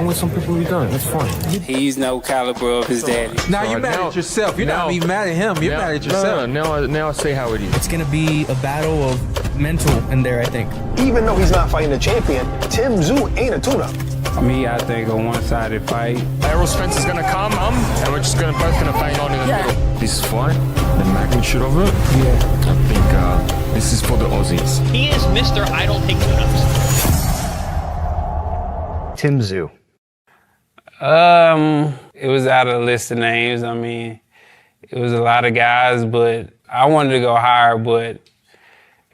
I'm with some people we done. That's fine. He's no caliber of his daddy. Now you're mad at yourself. You're not even mad at him. You're mad at yourself. Now I say how it is. It's gonna be a battle of mental in there, I think. Even though he's not fighting the champion, Tim Tszyu ain't a tune-up. Me, I think a one-sided fight. Errol Spence is gonna come, and we're just both gonna bang on in the middle. This is fine. The magnitude of it. Yeah. I think this is for the Aussies. He is Mr. I don't take tune-ups. Tim Tszyu. It was out of the list of names. I mean, it was a lot of guys, but I wanted to go higher, but,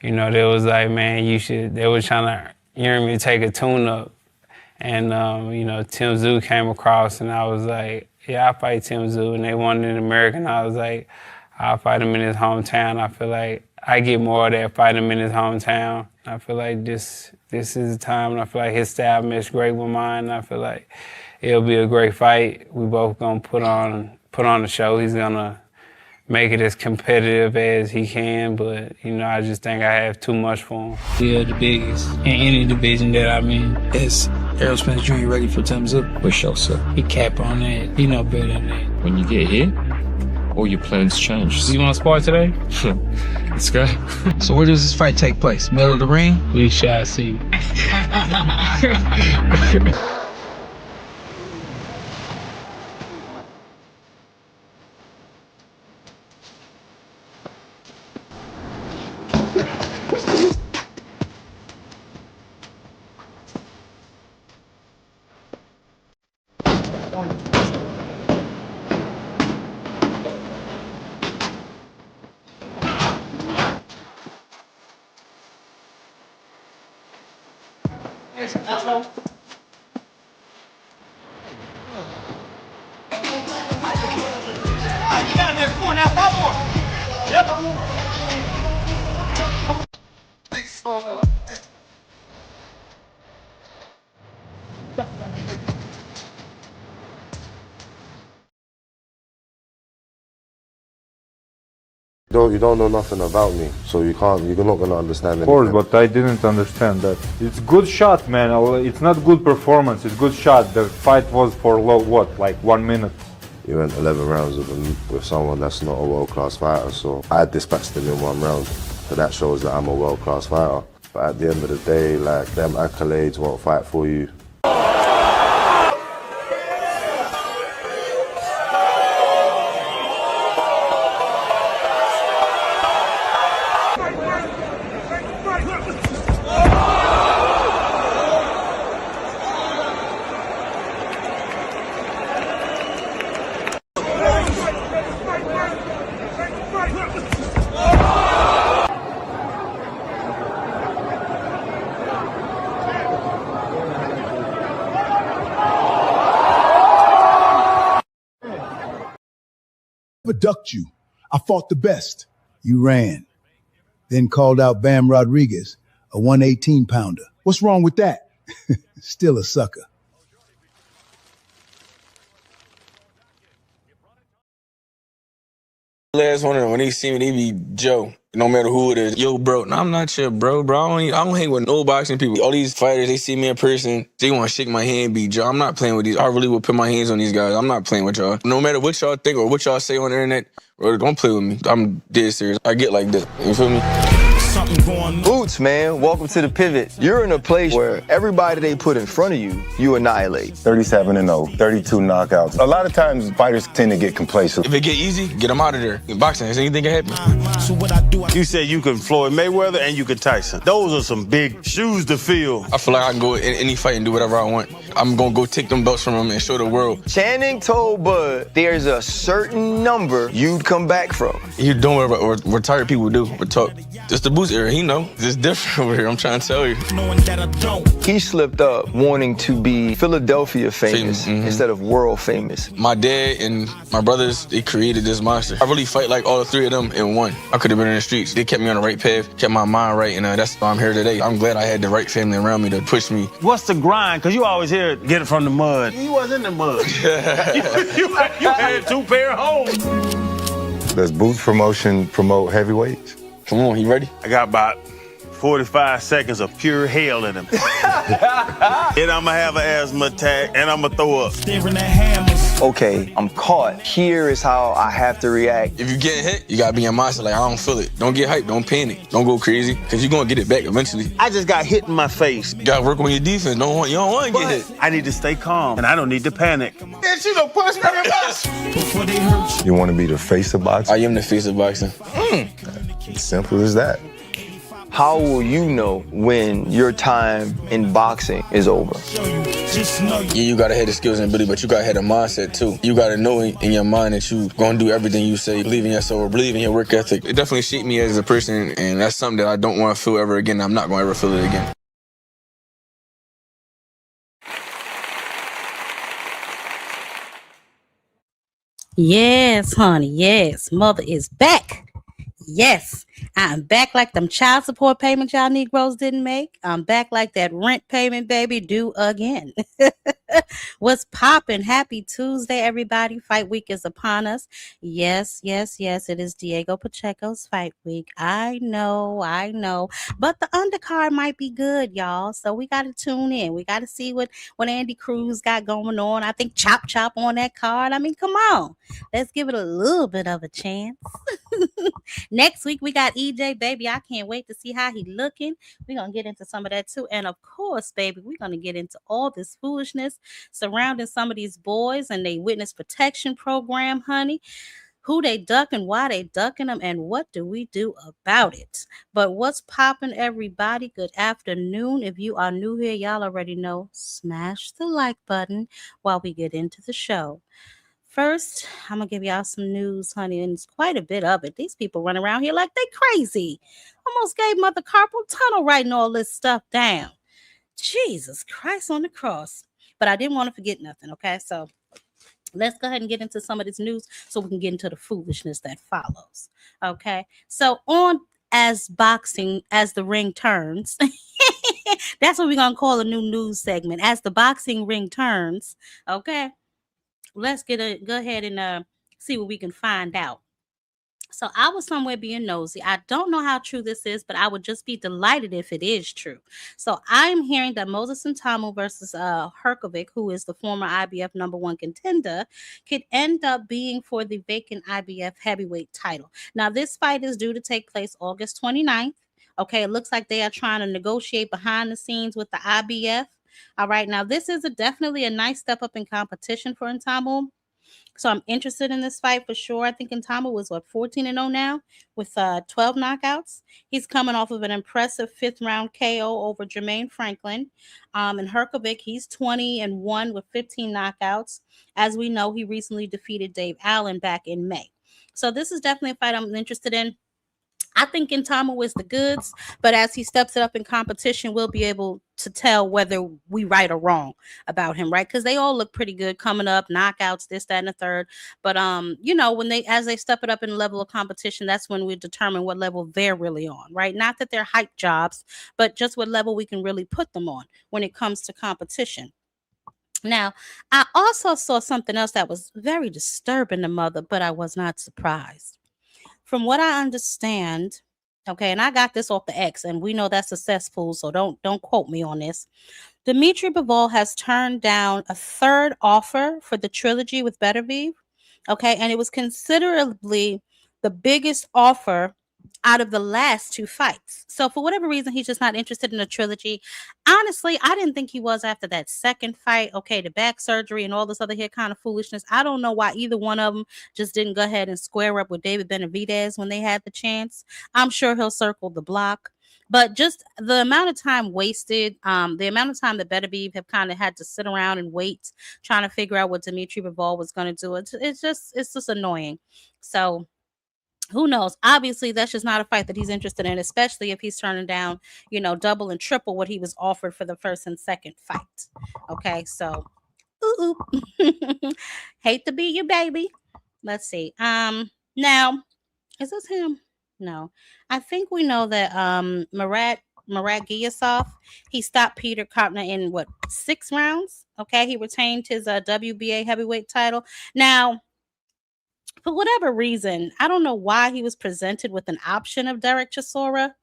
you know, they was like, man, they were trying to, you know what I mean, take a tune-up. And, you know, Tim Tszyu came across, and I was like, yeah, I'll fight Tim Tszyu. And they wanted an American. I was like, I'll fight him in his hometown. I feel like I get more of that fighting him in his hometown. I feel like this is the time, and I feel like his style meshed great with mine. And I feel like it'll be a great fight. We both gonna put on the show. He's gonna make it as competitive as he can, but, you know, I just think I have too much for him. Yeah, the biggest in any division that I'm in. It's Errol Spence Jr. ready for Tim Tszyu. For sure, sir. He cap on that. He know better than that. When you get here, all your plans change. You want to spar today? Let's go. So where does this fight take place? Middle of the ring? We shall see. You don't know nothing about me, so you're not gonna understand anything. Of course, but I didn't understand that. It's good shot, man. It's not good performance, it's good shot. The fight was for like 1 minute. You went 11 rounds with someone that's not a world-class fighter, so I dispatched him in 1 round. So that shows that I'm a world-class fighter. But at the end of the day, like, them accolades won't fight for you. Ducked you. I fought the best. You ran. Then called out Bam Rodriguez, a 118-pounder. What's wrong with that? Still a sucker. Last one, when they see me, they be Joe. No matter who it is. Yo, bro, no, I'm not your bro. I don't hang with no boxing people. All these fighters, they see me in person, they want to shake my hand, be Joe. I'm not playing with these. I really would put my hands on these guys. I'm not playing with y'all. No matter what y'all think or what y'all say on the internet, bro, don't play with me. I'm dead serious. I get like this. You feel me? Boots, man, welcome to the pivot. You're in a place where everybody they put in front of you, you annihilate. 37-0, 32 knockouts. A lot of times fighters tend to get complacent. If it get easy, get them out of there. In boxing, anything can happen. You said you can Floyd Mayweather and you can Tyson. Those are some big shoes to fill. I feel like I can go in any fight and do whatever I want. I'm gonna go take them belts from them and show the world. Channing told Bud there's a certain number you'd come back from. You don't worry about what retired people do, but talk. It's the Boots era, he know. It's different over here, I'm trying to tell you. He slipped up wanting to be Philadelphia famous instead of world famous. My dad and my brothers, they created this monster. I really fight like all the three of them in one. I could have been in the streets. They kept me on the right path, kept my mind right, and that's why I'm here today. I'm glad I had the right family around me to push me. What's the grind? Because you always hear get it from the mud. You was in the mud. you had 2 pair of homes. Does Boots Promotion promote heavyweights? Come on, you ready? I got about 45 seconds of pure hell in him. And I'm gonna have an asthma attack, and I'm gonna throw up. Okay, I'm caught. Here is how I have to react. If you get hit, you gotta be in mindset like, I don't feel it. Don't get hyped, don't panic, don't go crazy, because you're gonna get it back eventually. I just got hit in my face. You gotta work on your defense. You don't want to get hit. I need to stay calm, and I don't need to panic. And she gonna punch me in the mouth. You want to be the face of boxing? I am the face of boxing. It's simple as that. How will you know when your time in boxing is over? Yeah, you gotta have the skills and ability, but you gotta have the mindset too. You gotta know in your mind that you gonna do everything you say, believe in yourself, or believe in your work ethic. It definitely shaped me as a person, and that's something that I don't want to feel ever again. I'm not gonna ever feel it again. Yes, honey. Yes, mother is back. Yes, I'm back like them child support payments y'all Negroes didn't make. I'm back like that rent payment, baby, due again. What's poppin'? Happy Tuesday, everybody. Fight week is upon us. Yes, yes, yes. It is Diego Pacheco's fight week. I know. But the undercard might be good, y'all. So we got to tune in. We got to see what Andy Cruz got going on. I think Chop on that card. I mean, come on. Let's give it a little bit of a chance. Next week, we got EJ, baby. I can't wait to see how he looking. We're going to get into some of that, too. And, of course, baby, we're going to get into all this foolishness surrounding some of these boys and they witness protection program, honey. Who they ducking, why they ducking them, and what do we do about it? But what's popping, everybody? Good afternoon. If you are new here, y'all already know, smash the like button while we get into the show. First, I'm going to give y'all some news, honey, and it's quite a bit of it. These people run around here like they crazy. Almost gave Mother carpal tunnel writing all this stuff down. Jesus Christ on the cross. But I didn't want to forget nothing, okay? So let's go ahead and get into some of this news so we can get into the foolishness that follows, okay? So on As Boxing, As the Ring Turns, that's what we're going to call a new news segment, As the Boxing Ring Turns, okay? Let's go ahead and see what we can find out. So I was somewhere being nosy. I don't know how true this is, but I would just be delighted if it is true. So I'm hearing that Moses Ntamu versus Herkovic, who is the former IBF #1 contender, could end up being for the vacant IBF heavyweight title. Now, this fight is due to take place August 29th. Okay, it looks like they are trying to negotiate behind the scenes with the IBF. All right, now this is definitely a nice step up in competition for Ntamu. So I'm interested in this fight for sure. I think Ntamu was 14-0 now with 12 knockouts. He's coming off of an impressive 5th round KO over Jermaine Franklin. And Herkovic, he's 20-1 with 15 knockouts. As we know, he recently defeated Dave Allen back in May. So this is definitely a fight I'm interested in. I think Ntamu is the goods, but as he steps it up in competition, we'll be able to tell whether we right or wrong about him, right? Because they all look pretty good coming up, knockouts, this, that, and the third. But you know, as they step it up in the level of competition, that's when we determine what level they're really on, right? Not that they're hype jobs, but just what level we can really put them on when it comes to competition. Now, I also saw something else that was very disturbing to Mother, but I was not surprised. From what I understand, okay, and I got this off the X, and we know that's a cesspool, so don't quote me on this. Dimitri Bivol has turned down a 3rd offer for the trilogy with Beterbiev, okay, and it was considerably the biggest offer out of the last 2 fights. So for whatever reason, he's just not interested in a trilogy. Honestly, I didn't think he was after that second fight. Okay, the back surgery and all this other here kind of foolishness. I don't know why either one of them just didn't go ahead and square up with David Benavidez when they had the chance. I'm sure he'll circle the block. But just the amount of time wasted, the amount of time that Beterbiev have kind of had to sit around and wait, trying to figure out what Dimitri Bivol was going to do. It's just annoying. So who knows? Obviously, that's just not a fight that he's interested in, especially if he's turning down, you know, double and triple what he was offered for the first and second fight. Okay, so, hate to be you, baby. Let's see. Now, is this him? No, I think we know that Murat Giyasov, he stopped Peter Kopner in 6 rounds. Okay, he retained his WBA heavyweight title. Now, for whatever reason, I don't know why he was presented with an option of Derek Chisora.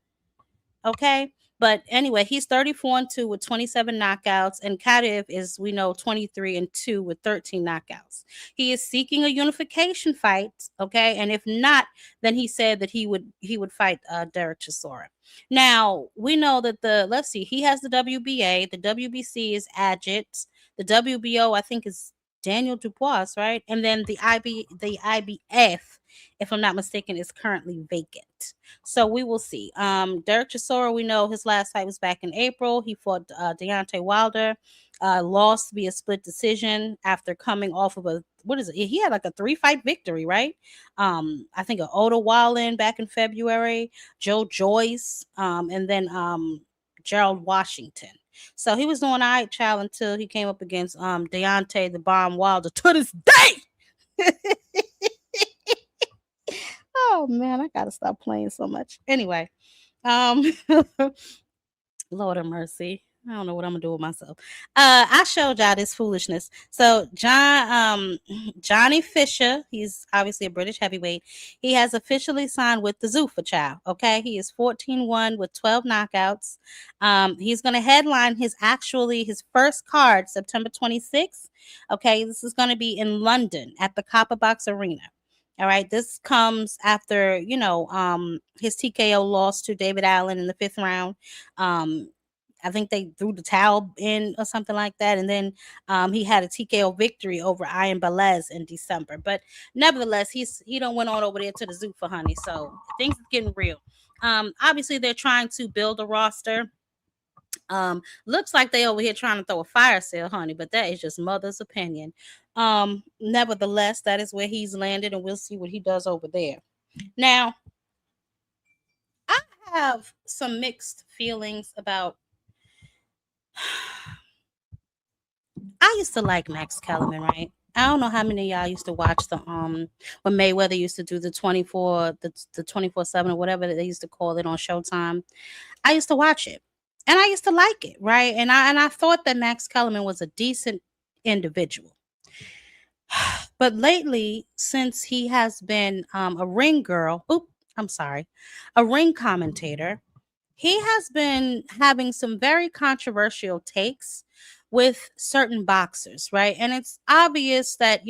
Okay. But anyway, he's 34-2 with 27 knockouts, and Kadev is, we know, 23-2 with 13 knockouts. He is seeking a unification fight, okay, and if not, then he said that he would fight Derek Chisora. Now we know that let's see, he has the WBA, the WBC is Adjit, the WBO I think is Daniel Dubois, right, and then the IBF, if I'm not mistaken, is currently vacant. So we will see. Derek Chisora, we know his last fight was back in April. He fought Deontay Wilder, lost via split decision after coming off of he had like a 3-fight victory, right? I think Oda Wallin back in February, Joe Joyce, and then Gerald Washington. So he was doing all right, child, until he came up against Deontay the Bomb Wilder to this day. Oh man, I gotta stop playing so much. Anyway, Lord of mercy. I don't know what I'm gonna do with myself. I showed y'all this foolishness. So Johnny Fisher, he's obviously a British heavyweight. He has officially signed with the Zuffa child. Okay, he is 14-1 with 12 knockouts. He's gonna headline his first card September 26th. Okay, this is gonna be in London at the Copper Box Arena. All right, this comes after, his TKO loss to David Allen in the 5th round. I think they threw the towel in or something like that. And then he had a TKO victory over Ian Belez in December. But nevertheless, he don't went on over there to the Zuffa, honey. So things are getting real. Obviously, they're trying to build a roster. Looks like they over here trying to throw a fire sale, honey, but that is just mother's opinion. Nevertheless, that is where he's landed, and we'll see what he does over there. Now, I have some mixed feelings about. I used to like Max Kellerman, right? I don't know how many of y'all used to watch the when Mayweather used to do the 24/7 or whatever they used to call it on Showtime. I used to watch it. And I used to like it, right? And I thought that Max Kellerman was a decent individual. But lately, since he has been a ring commentator, he has been having some very controversial takes with certain boxers, right? And it's obvious that,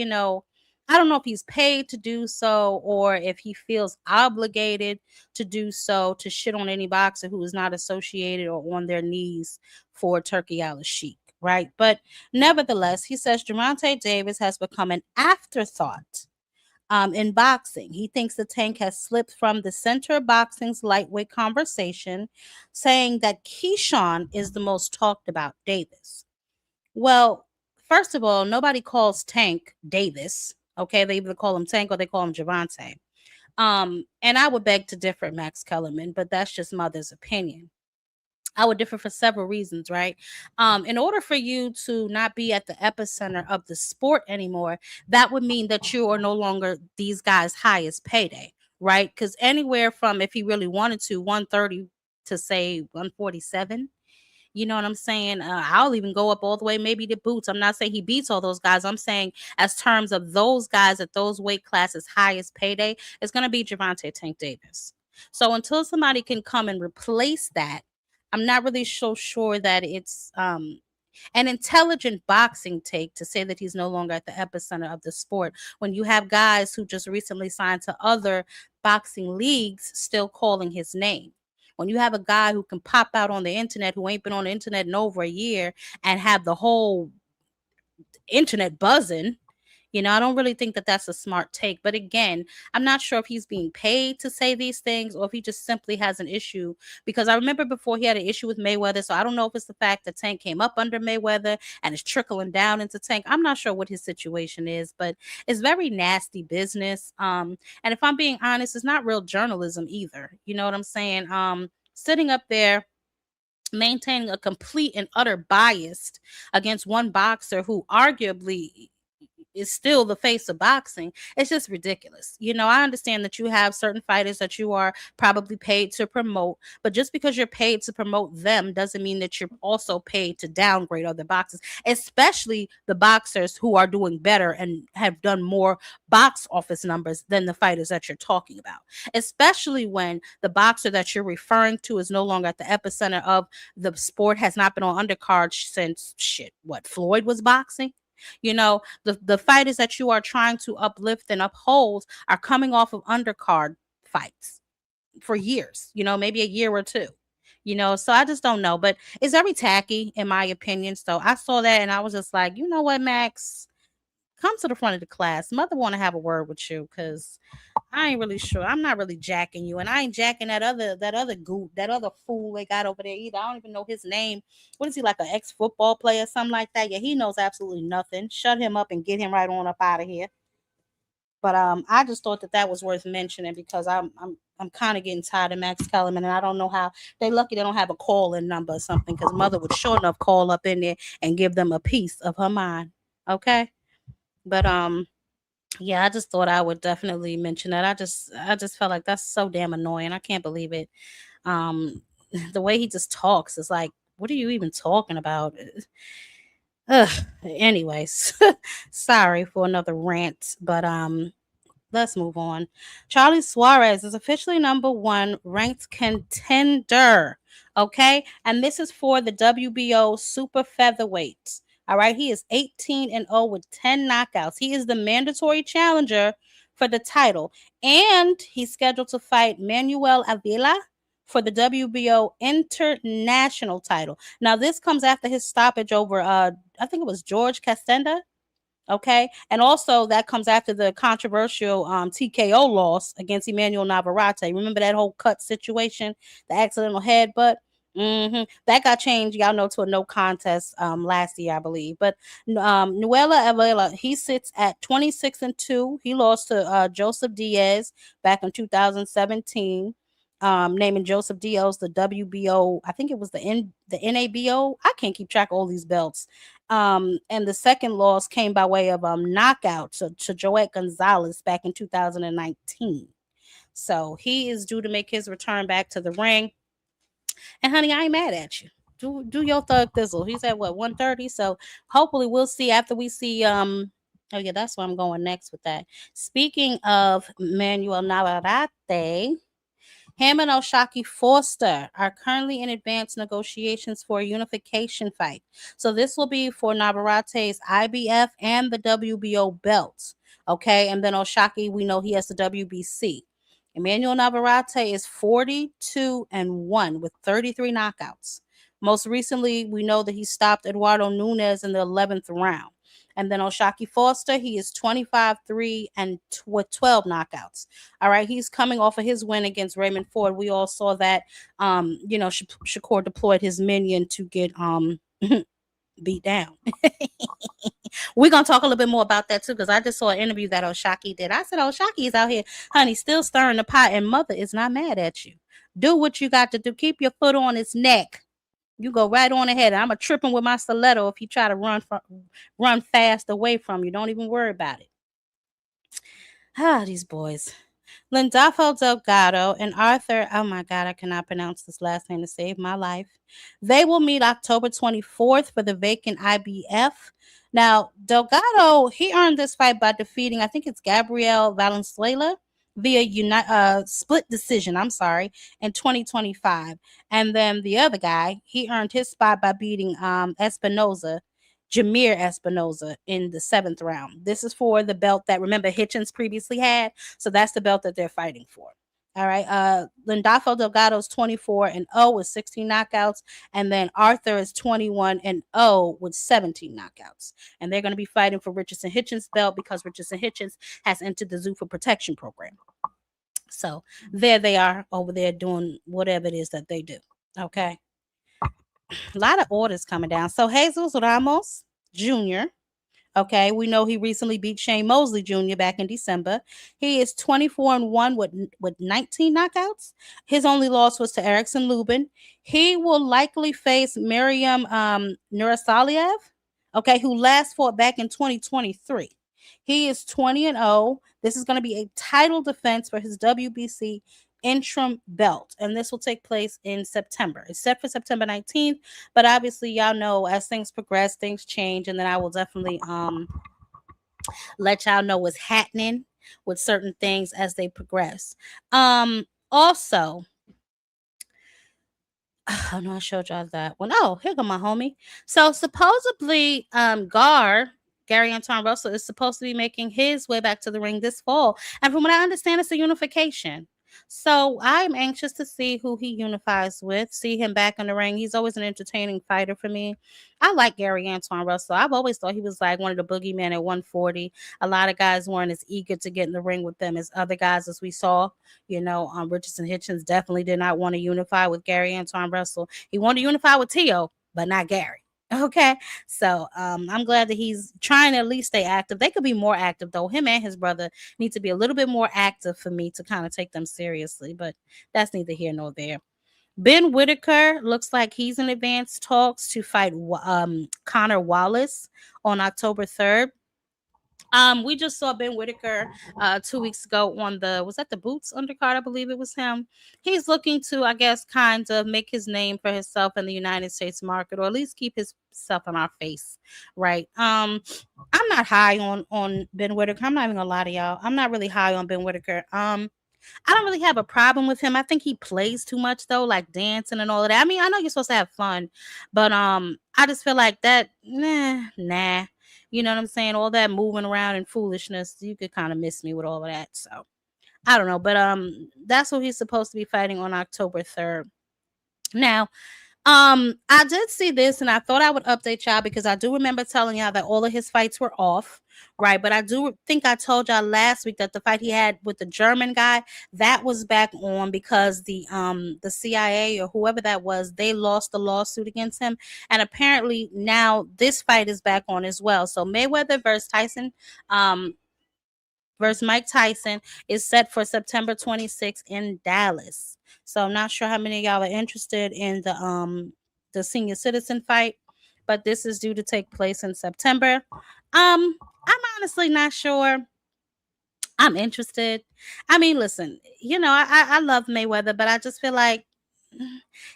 I don't know if he's paid to do so or if he feels obligated to do so, to shit on any boxer who is not associated or on their knees for Turkey al-Sheikh, right? But nevertheless, he says Gervonta Davis has become an afterthought in boxing. He thinks the Tank has slipped from the center of boxing's lightweight conversation, saying that Keyshawn is the most talked about Davis. Well, first of all, nobody calls Tank Davis. Okay, they either call him Tank or they call him Gervonta. And I would beg to differ, Max Kellerman, but that's just mother's opinion. I would differ for several reasons, right? In order for you to not be at the epicenter of the sport anymore, that would mean that you are no longer these guys' highest payday, right? Because anywhere from, if he really wanted to, 130 to say 147. You know what I'm saying? I'll even go up all the way maybe to Boots. I'm not saying he beats all those guys. I'm saying as terms of those guys at those weight classes, highest payday, it's going to be Gervonta Tank Davis. So until somebody can come and replace that, I'm not really so sure that it's an intelligent boxing take to say that he's no longer at the epicenter of the sport when you have guys who just recently signed to other boxing leagues still calling his name. When you have a guy who can pop out on the internet, who ain't been on the internet in over a year and have the whole internet buzzing, I don't really think that that's a smart take. But again, I'm not sure if he's being paid to say these things or if he just simply has an issue. Because I remember before he had an issue with Mayweather. So I don't know if it's the fact that Tank came up under Mayweather and is trickling down into Tank. I'm not sure what his situation is, but it's very nasty business. And if I'm being honest, it's not real journalism either. You know what I'm saying? Sitting up there maintaining a complete and utter bias against one boxer who arguably is still the face of boxing. It's just ridiculous. You know, I understand that you have certain fighters that you are probably paid to promote, but just because you're paid to promote them doesn't mean that you're also paid to downgrade other boxers, especially the boxers who are doing better and have done more box office numbers than the fighters that you're talking about, especially when the boxer that you're referring to is no longer at the epicenter of the sport, has not been on undercard since Floyd was boxing. You know, the fighters that you are trying to uplift and uphold are coming off of undercard fights for years, you know, maybe a year or two, you know. So I just don't know, but it's very tacky in my opinion. So I saw that and I was just like, you know what, Max, come to the front of the class. Mother want to have a word with you, because I ain't really sure. I'm not really jacking you, and I ain't jacking that other fool they got over there either. I don't even know his name. What is he, like an ex-football player, something like that? Yeah, he knows absolutely nothing. Shut him up and get him right on up out of here. But I just thought that was worth mentioning, because I'm kind of getting tired of Max Kellerman, and I don't know how. They lucky they don't have a call-in number or something, because Mother would sure enough call up in there and give them a piece of her mind. Okay, but yeah, I just thought I would definitely mention that. I just felt like that's so damn annoying. I can't believe it. The way he just talks is like, what are you even talking about? Anyways, sorry for another rant, but let's move on. Charlie Suarez is officially #1 ranked contender. Okay, and this is for the WBO super featherweight. All right, he is 18-0 with 10 knockouts. He is the mandatory challenger for the title, and he's scheduled to fight Manuel Avila for the WBO international title. Now, this comes after his stoppage over, I think it was George Castenda. Okay, and also that comes after the controversial TKO loss against Emmanuel Navarrete. Remember that whole cut situation, the accidental headbutt? That got changed, y'all know, to a no contest last year, I believe. But Nuela Avila, he sits at 26-2. He lost to Joseph Diaz back in 2017. Naming Joseph Diaz the WBO, I think it was the NABO. I can't keep track of all these belts. And the second loss came by way of knockout to Joet Gonzalez back in 2019. So he is due to make his return back to the ring. And honey, I ain't mad at you. Do your thug thizzle. He's at what, 130? So hopefully we'll see after we see oh yeah, that's where I'm going next with that. Speaking of Manuel Navarrete, him and O'Shaquie Foster are currently in advanced negotiations for a unification fight. So this will be for Navarrete's IBF and the WBO belts. Okay, and then O'Shaquie, we know he has the WBC. Emmanuel Navarrete is 42-1 with 33 knockouts. Most recently, we know that he stopped Eduardo Nunes in the 11th round. And then O'Shaquie Foster, he is 25-3 and with 12 knockouts. All right, he's coming off of his win against Raymond Ford. We all saw that, Shakur deployed his minion to get beat down. We're going to talk a little bit more about that too, because I just saw an interview that O'Shaquie did. I said, O'Shaquie is out here, honey, still stirring the pot, and Mother is not mad at you. Do what you got to do. Keep your foot on his neck. You go right on ahead. I'm a tripping with my stiletto if he try to run fast away from you. Don't even worry about it. These boys. Lindolfo Delgado and Arthur, oh my God, I cannot pronounce this last name to save my life. They will meet October 24th for the vacant IBF. Now, Delgado, he earned this fight by defeating, I think it's Gabriel Valenzuela via split decision, in 2025. And then the other guy, he earned his spot by beating Jameer Espinoza in the 7th round. This is for the belt that, remember, Hitchens previously had. So that's the belt that they're fighting for. All right. Lindolfo Delgado is 24-0 with 16 knockouts. And then Arthur is 21-0 with 17 knockouts. And they're going to be fighting for Richardson Hitchens' belt because Richardson Hitchens has entered the Zuffa protection program. So there they are over there doing whatever it is that they do. Okay. A lot of orders coming down. So Jesus Ramos Jr., okay, we know he recently beat Shane Mosley Jr. back in December. He is 24-1 with 19 knockouts. His only loss was to Erickson Lubin. He will likely face Miriam Nurasaliev, okay, who last fought back in 2023. He is 20-0. This is going to be a title defense for his WBC interim belt, and this will take place in September. It's set for September 19th, but obviously y'all know as things progress, things change, and then I will definitely let y'all know what's happening with certain things as they progress. Also, oh no, I showed y'all that one. Oh, here go my homie. So supposedly, Gary Antoine Russell is supposed to be making his way back to the ring this fall, and from what I understand, it's a unification. So I'm anxious to see who he unifies with, see him back in the ring. He's always an entertaining fighter for me. I like Gary Antoine Russell. I've always thought he was like one of the boogeymen at 140. A lot of guys weren't as eager to get in the ring with them as other guys, as we saw. Richardson Hitchens definitely did not want to unify with Gary Antoine Russell. He wanted to unify with Tio, but not Gary. Okay, so I'm glad that he's trying to at least stay active. They could be more active, though. Him and his brother need to be a little bit more active for me to kind of take them seriously, but that's neither here nor there. Ben Whitaker looks like he's in advanced talks to fight Connor Wallace on October 3rd. We just saw Ben Whitaker 2 weeks ago on was that the Boots undercard? I believe it was him. He's looking to, I guess, kind of make his name for himself in the United States market, or at least keep himself in our face, right? I'm not high on Ben Whitaker. I'm not even gonna lie to y'all. I'm not really high on Ben Whitaker. I don't really have a problem with him. I think he plays too much though, like dancing and all of that. I mean, I know you're supposed to have fun, but I just feel like that, nah. You know what I'm saying? All that moving around and foolishness, you could kind of miss me with all of that. So I don't know, but that's who he's supposed to be fighting on October 3rd. Now, I did see this and I thought I would update y'all because I do remember telling y'all that all of his fights were off, right? But I do think I told y'all last week that the fight he had with the German guy, that was back on because the CIA or whoever that was, they lost the lawsuit against him. And apparently now this fight is back on as well. So Mayweather versus Tyson, versus Mike Tyson is set for September 26th in Dallas. So I'm not sure how many of y'all are interested in the senior citizen fight, but this is due to take place in September. I'm honestly not sure I'm interested. I mean, listen, I love Mayweather, but I just feel like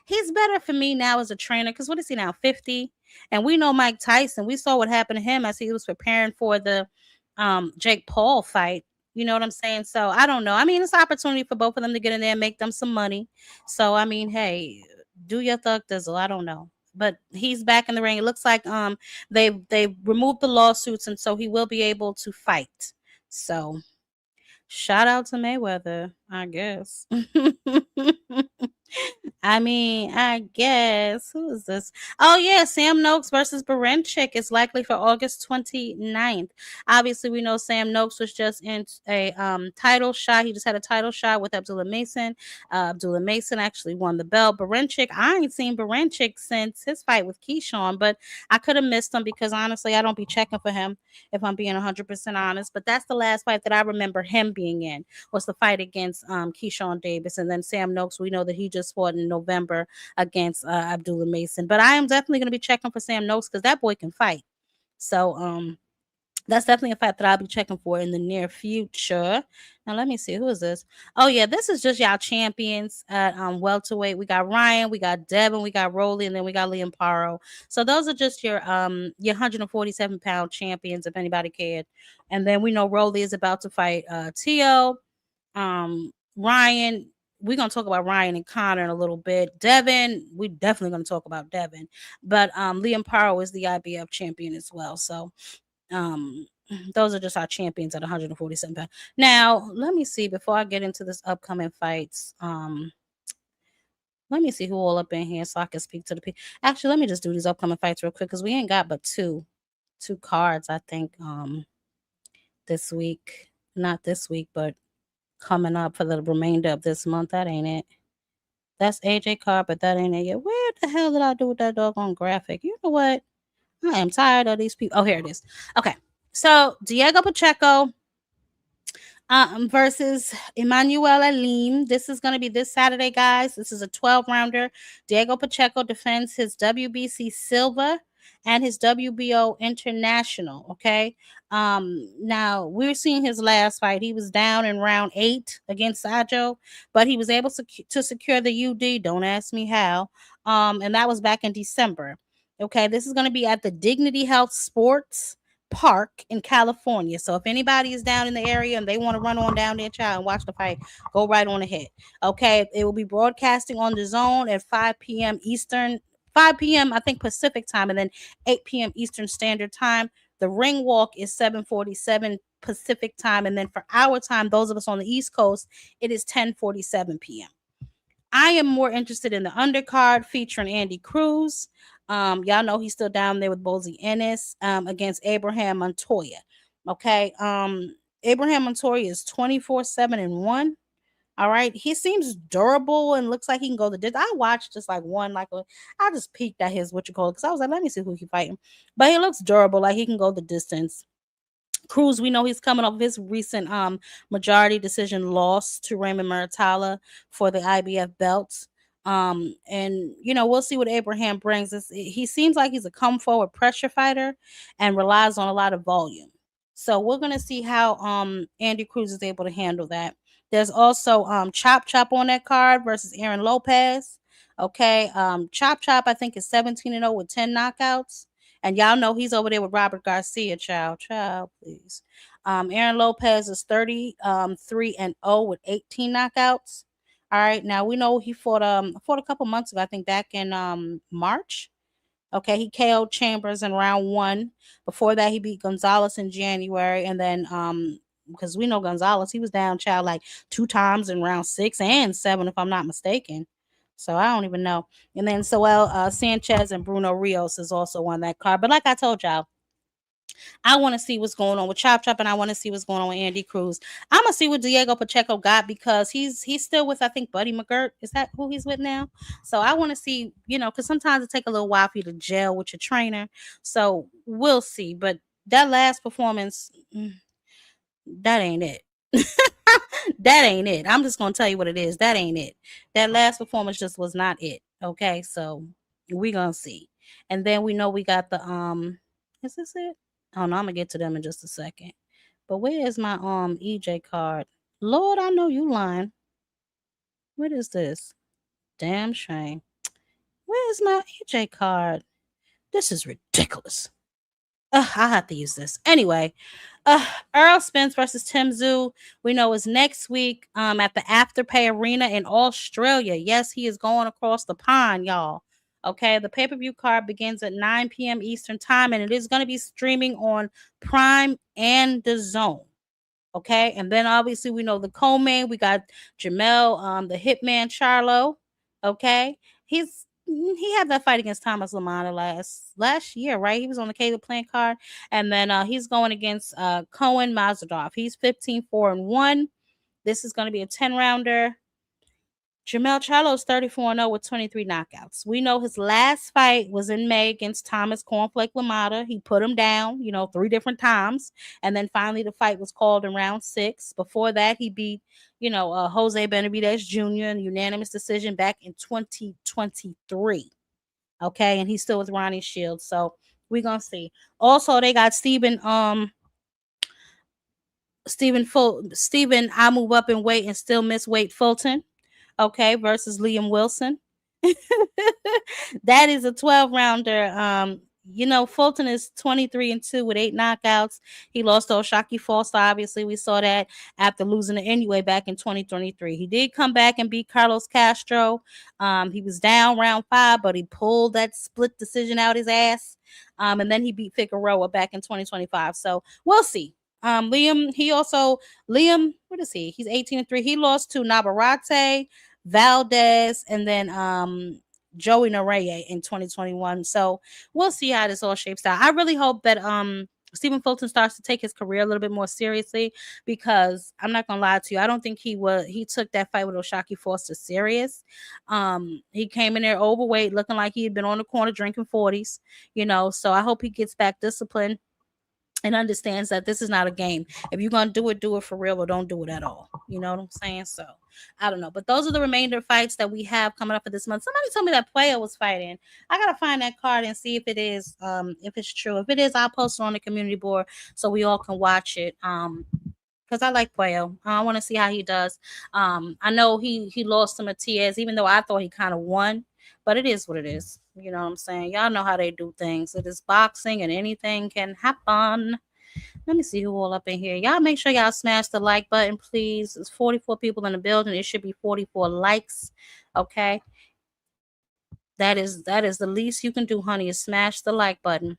he's better for me now as a trainer because what is he now, 50? And we know Mike Tyson. We saw what happened to him as he was preparing for the Jake Paul fight. You know what I'm saying? So I don't know. I mean, it's an opportunity for both of them to get in there and make them some money. So I mean, hey, do your thug dizzle. I don't know. But he's back in the ring. It looks like they removed the lawsuits, and so he will be able to fight. So shout out to Mayweather, I guess. I mean, I guess. Who is this? Oh, yeah. Sam Noakes versus Baranchyk is likely for August 29th. Obviously, we know Sam Noakes was just in a title shot. He just had a title shot with Abdullah Mason. Abdullah Mason actually won the belt. Baranchyk, I ain't seen Baranchyk since his fight with Keyshawn, but I could have missed him because, honestly, I don't be checking for him if I'm being 100% honest. But that's the last fight that I remember him being in, was the fight against Keyshawn Davis. And then Sam Noakes, we know that he just fought in November against Abdullah Mason. But I am definitely going to be checking for Sam Noakes because that boy can fight. So that's definitely a fight that I'll be checking for in the near future. Now let me see, who is this? Oh yeah, this is just y'all champions at welterweight. We got Ryan, we got Devin, we got Rolly, and then we got Liam Paro. So those are just your 147-pound champions, if anybody cared. And then we know Rolly is about to fight Tio. Ryan, we're going to talk about Ryan and Connor in a little bit. Devin, we're definitely going to talk about Devin. But Liam Paro is the IBF champion as well. So those are just our champions at 147 pounds. Now, let me see, before I get into this upcoming fights, let me see who all up in here so I can speak to the people. Actually, let me just do these upcoming fights real quick because we ain't got but two cards, I think, this week. Not this week, but coming up for the remainder of this month. That ain't it. That's AJ card, but that ain't it yet. Where the hell did I do with that doggone graphic? You know what? I am tired of these people. Oh, here it is. Okay. So Diego Pacheco versus Emmanuel Alim. This is going to be this Saturday, guys. This is a 12-rounder. Diego Pacheco defends his WBC silver and his WBO international. Okay. Now we're seeing his last fight. He was down in round 8 against Sajo, but he was able to secure the UD. Don't ask me how. And that was back in December. Okay, this is going to be at the Dignity Health Sports Park in California. So if anybody is down in the area and they want to run on down there, child, and watch the fight, go right on ahead. Okay, it will be broadcasting on the Zone at 5 p.m. Eastern, 5 p.m. I think Pacific time, and then 8 p.m. Eastern Standard Time. The ring walk is 7:47 Pacific time, and then for our time, those of us on the East Coast, it is 10:47 p.m. I am more interested in the undercard featuring Andy Cruz. Y'all know he's still down there with Bozy Ennis against Abraham Montoya. Okay. Abraham Montoya is 24-7-1. All right. He seems durable and looks like he can go the distance. I watched just like one, I just peeked at his because I was like, let me see who he fighting. But he looks durable, like he can go the distance. Cruz, we know he's coming off his recent majority decision loss to Raymond Muratalla for the IBF belts. And we'll see what Abraham brings. He seems like he's a come forward pressure fighter and relies on a lot of volume. So we're gonna see how Andy Cruz is able to handle that. There's also Chop Chop on that card versus Aaron Lopez. Okay, Chop Chop I think is 17-0 with 10 knockouts. And y'all know he's over there with Robert Garcia, child, please. Aaron Lopez is 33-0 with 18 knockouts. All right, now we know he fought a couple months ago, I think back in March. Okay, he KO'd Chambers in round 1. Before that, he beat Gonzalez in January, and then because we know Gonzalez, he was down, child, like 2 times in round 6 and 7, if I'm not mistaken. So I don't even know. And then Soel Sanchez and Bruno Rios is also on that card. But like I told y'all, I want to see what's going on with Chop Chop, and I want to see what's going on with Andy Cruz. I'm gonna see what Diego Pacheco got because he's still with, I think, Buddy McGirt. Is that who he's with now? So I want to see, because sometimes it take a little while for you to gel with your trainer. So we'll see. But that last performance, that ain't it. That ain't it. I'm just gonna tell you what it is. That ain't it. That last performance just was not it. Okay, so we gonna see. And then we know we got the is this it? Oh no, I'm gonna get to them in just a second. But where is my EJ card? Lord, I know you lying. What is this? Damn shame. Where is my EJ card? This is ridiculous. I have to use this. Anyway, Errol Spence versus Tim Tszyu, we know is next week at the Afterpay Arena in Australia. Yes, he is going across the pond, y'all. Okay, the pay-per-view card begins at 9 p.m. Eastern time, and it is going to be streaming on Prime and the Zone. Okay, and then obviously we know the co-main. We got Jamel, the Hitman Charlo. Okay, he had that fight against Thomas Lamana last year, right? He was on the Caleb Plant card, and then he's going against Cohen Mazadov. He's 15-4-1. This is going to be a 10-rounder. Jamel Charlo is 34-0 with 23 knockouts. We know his last fight was in May against Thomas Cornflake Lamada. He put him down, 3 different times. And then finally the fight was called in round 6. Before that, he beat, Jose Benavidez Jr. in unanimous decision back in 2023. Okay, and he's still with Ronnie Shields. So we're going to see. Also, they got Stephen, I move up in weight and still miss weight Fulton. Okay, versus Liam Wilson. That is a 12-rounder. Fulton is 23-2 with 8 knockouts. He lost to Oshaki Foster. Obviously, we saw that after losing to anyway back in 2023. He did come back and beat Carlos Castro. He was down round 5, but he pulled that split decision out his ass. And then he beat Figueroa back in 2025. So we'll see. Liam, what is he? He's 18-3. He lost to Navarrete, Valdez, and then Joey Nareye in 2021. So we'll see how this all shapes out. I really hope that Stephen Fulton starts to take his career a little bit more seriously, because I'm not gonna lie to you, I don't think he took that fight with Oshaki Foster serious. He came in there overweight, looking like he had been on the corner drinking 40s, so I hope he gets back disciplined. and understands that this is not a game. If you're gonna do it for real, or don't do it at all. You know what I'm saying? So I don't know. But those are the remainder fights that we have coming up for this month. Somebody told me that Player was fighting. I gotta find that card and see if it is, if it's true. If it is, I'll post it on the community board so we all can watch it. Because I like Puello. I want to see how he does. I know he lost to Matias, even though I thought he kind of won. But it is what it is. You know what I'm saying? Y'all know how they do things. It is boxing and anything can happen. Let me see who all up in here. Y'all make sure y'all smash the like button, please. There's 44 people in the building. It should be 44 likes. Okay. That is the least you can do, honey, is smash the like button.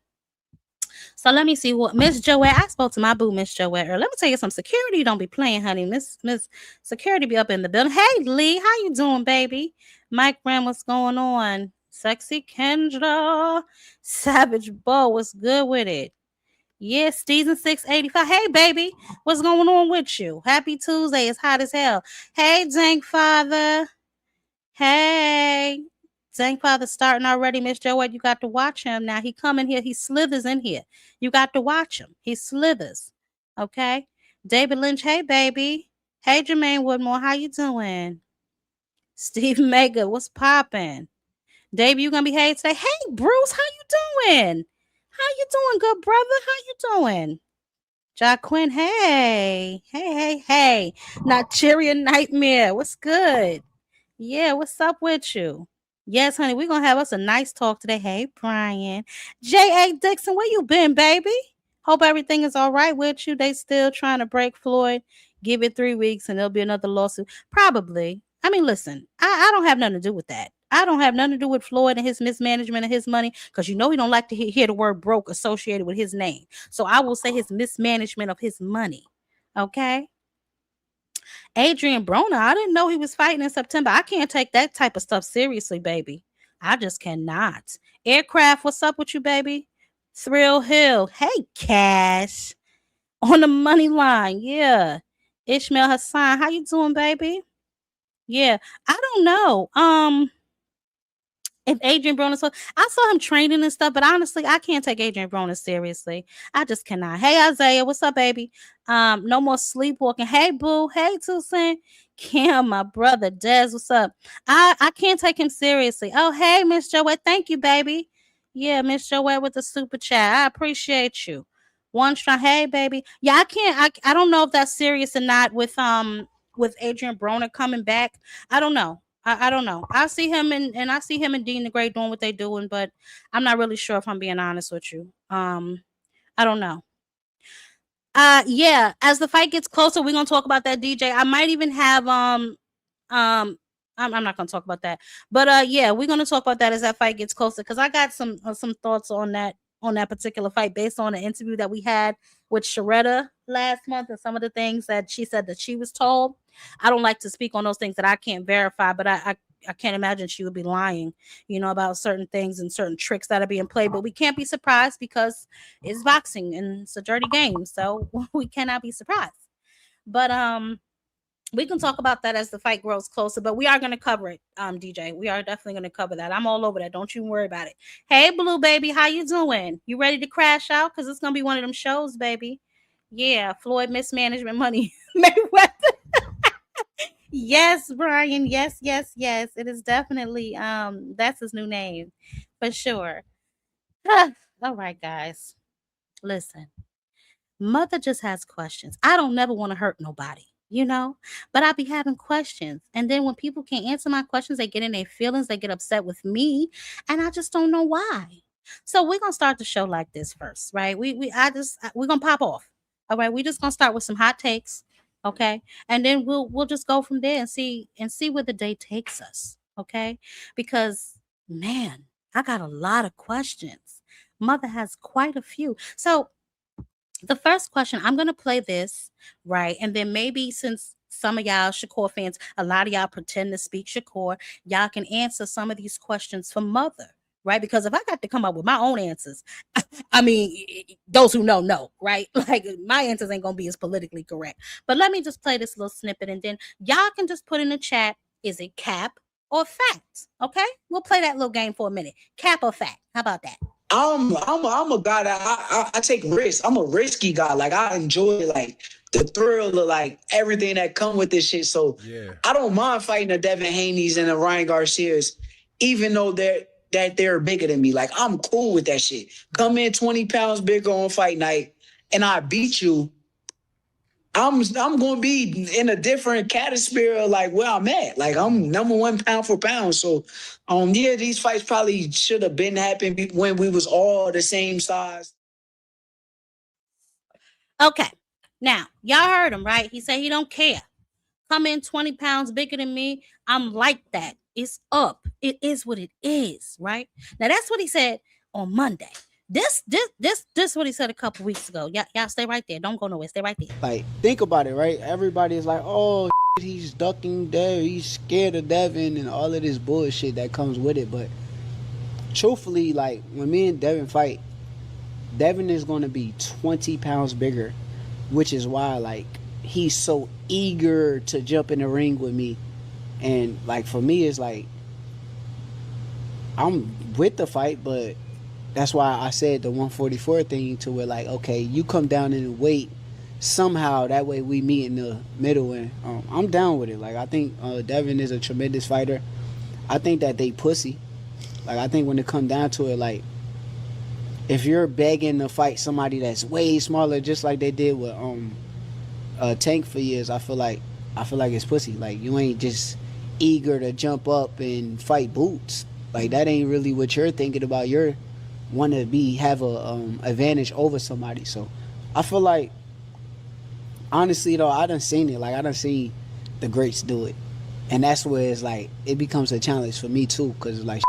So let me see what Miss Joette. I spoke to my boo, Miss Joette. Let me tell you some security. Don't be playing, honey. Miss Security be up in the building. Hey, Lee, how you doing, baby? Mike Ram, what's going on? Sexy Kendra, Savage Bo, what's good with it? Yes, season 685. Hey, baby, what's going on with you? Happy Tuesday. It's hot as hell. Hey, Dank Father. Hey. Dank Father starting already, Miss Joette. You got to watch him now. He come in here. He slithers in here. You got to watch him. He slithers. Okay. David Lynch. Hey, baby. Hey, Jermaine Woodmore. How you doing? Steve Mega. What's popping? Dave, you gonna behave today? Hey, Bruce. How you doing? How you doing, good brother? How you doing? Jaquin. Hey. Nigeria Nightmare. What's good? Yeah, what's up with you? Yes, honey, we're gonna have us a nice talk today. Hey, Brian. J.A. Dixon, where you been, baby? Hope everything is all right with you. They still trying to break Floyd. Give it 3 weeks and there'll be another lawsuit. Probably. I mean, listen, I don't have nothing to do with that. I don't have nothing to do with Floyd and his mismanagement of his money, because you know he don't like to hear the word broke associated with his name. So I will say his mismanagement of his money. Okay? Adrian Broner, I didn't know he was fighting in September. I can't take that type of stuff seriously, baby. I just cannot. Aircraft, what's up with you, baby? Thrill Hill, hey, Cash. On the money line, yeah. Ishmael Hassan, how you doing, baby? Yeah, I don't know. If Adrian Broner, I saw him training and stuff, but honestly, I can't take Adrian Broner seriously. I just cannot. Hey, Isaiah, what's up, baby? No more sleepwalking. Hey, boo. Hey, Tucson. Cam, my brother. Des, what's up? I can't take him seriously. Oh, hey, Miss Joette. Thank you, baby. Yeah, Miss Joette with the super chat. I appreciate you. One strong. Hey, baby. Yeah, I can't. I don't know if that's serious or not with Adrian Broner coming back. I don't know. I don't know. I see him and I see him and Dean the Great doing what they're doing, but I'm not really sure if I'm being honest with you. I don't know. Yeah, as the fight gets closer, we're gonna talk about that, DJ. I might even have I'm not gonna talk about that, but yeah, we're gonna talk about that as that fight gets closer, because I got some thoughts on that particular fight based on the interview that we had with Sharetta last month and some of the things that she said that she was told. I don't like to speak on those things that I can't verify, but I can't imagine she would be lying, about certain things and certain tricks that are being played. But we can't be surprised because it's boxing and it's a dirty game, so we cannot be surprised. But we can talk about that as the fight grows closer, but we are going to cover it, DJ. We are definitely going to cover that. I'm all over that. Don't you worry about it. Hey, Blue baby, how you doing? You ready to crash out? Because it's going to be one of them shows, baby. Yeah, Floyd mismanagement money. Mayweather. Yes, Brian. Yes. It is definitely, that's his new name for sure. All right, guys. Listen, Mother just has questions. I don't never want to hurt nobody. But I be having questions. And then when people can't answer my questions, they get in their feelings, they get upset with me, and I just don't know why. So we're going to start the show like this first, right? We're going to pop off. All right. We're just going to start with some hot takes. Okay. And then we'll just go from there and see where the day takes us. Okay. Because man, I got a lot of questions. Mother has quite a few. So the first question, I'm going to play this, right? And then maybe since some of y'all Shakur fans, a lot of y'all pretend to speak Shakur, y'all can answer some of these questions for Mother, right? Because if I got to come up with my own answers, I mean, those who know, right? Like my answers ain't going to be as politically correct. But let me just play this little snippet and then y'all can just put in the chat, is it cap or fact? Okay? We'll play that little game for a minute. Cap or fact? How about that? I'm a guy that I take risks. I'm a risky guy. Like I enjoy like the thrill of like everything that come with this shit. So I don't mind fighting the Devin Haney's and the Ryan Garcias, even though they're bigger than me. Like I'm cool with that shit. Come in 20 pounds bigger on fight night, and I beat you. I'm gonna be in a different category, like where I'm at. Like I'm number one pound for pound. So, yeah, these fights probably should have been happening when we was all the same size. Okay, now y'all heard him, right? He said he don't care. Come in 20 pounds bigger than me. I'm like that. It's up. It is what it is, right? Now that's what he said on Monday. This what he said a couple weeks ago. Y'all stay right there. Don't go nowhere. Stay right there. Like, think about it, right? Everybody is like, oh, he's ducking there. He's scared of Devin and all of this bullshit that comes with it. But truthfully, like, when me and Devin fight, Devin is going to be 20 pounds bigger, which is why, like, he's so eager to jump in the ring with me. And, like, for me, it's like, I'm with the fight, but that's why I said the 144 thing to where, like, okay, you come down in weight somehow. That way we meet in the middle. And I'm down with it. Like, I think Devin is a tremendous fighter. I think that they pussy. Like, I think when it come down to it, like, if you're begging to fight somebody that's way smaller, just like they did with Tank for years, I feel like it's pussy. Like, you ain't just eager to jump up and fight Boots. Like, that ain't really what you're thinking about. You're want to have a advantage over somebody. So I feel like, honestly though, I done seen it. Like, I done seen the greats do it, and that's where it's like it becomes a challenge for me too, because like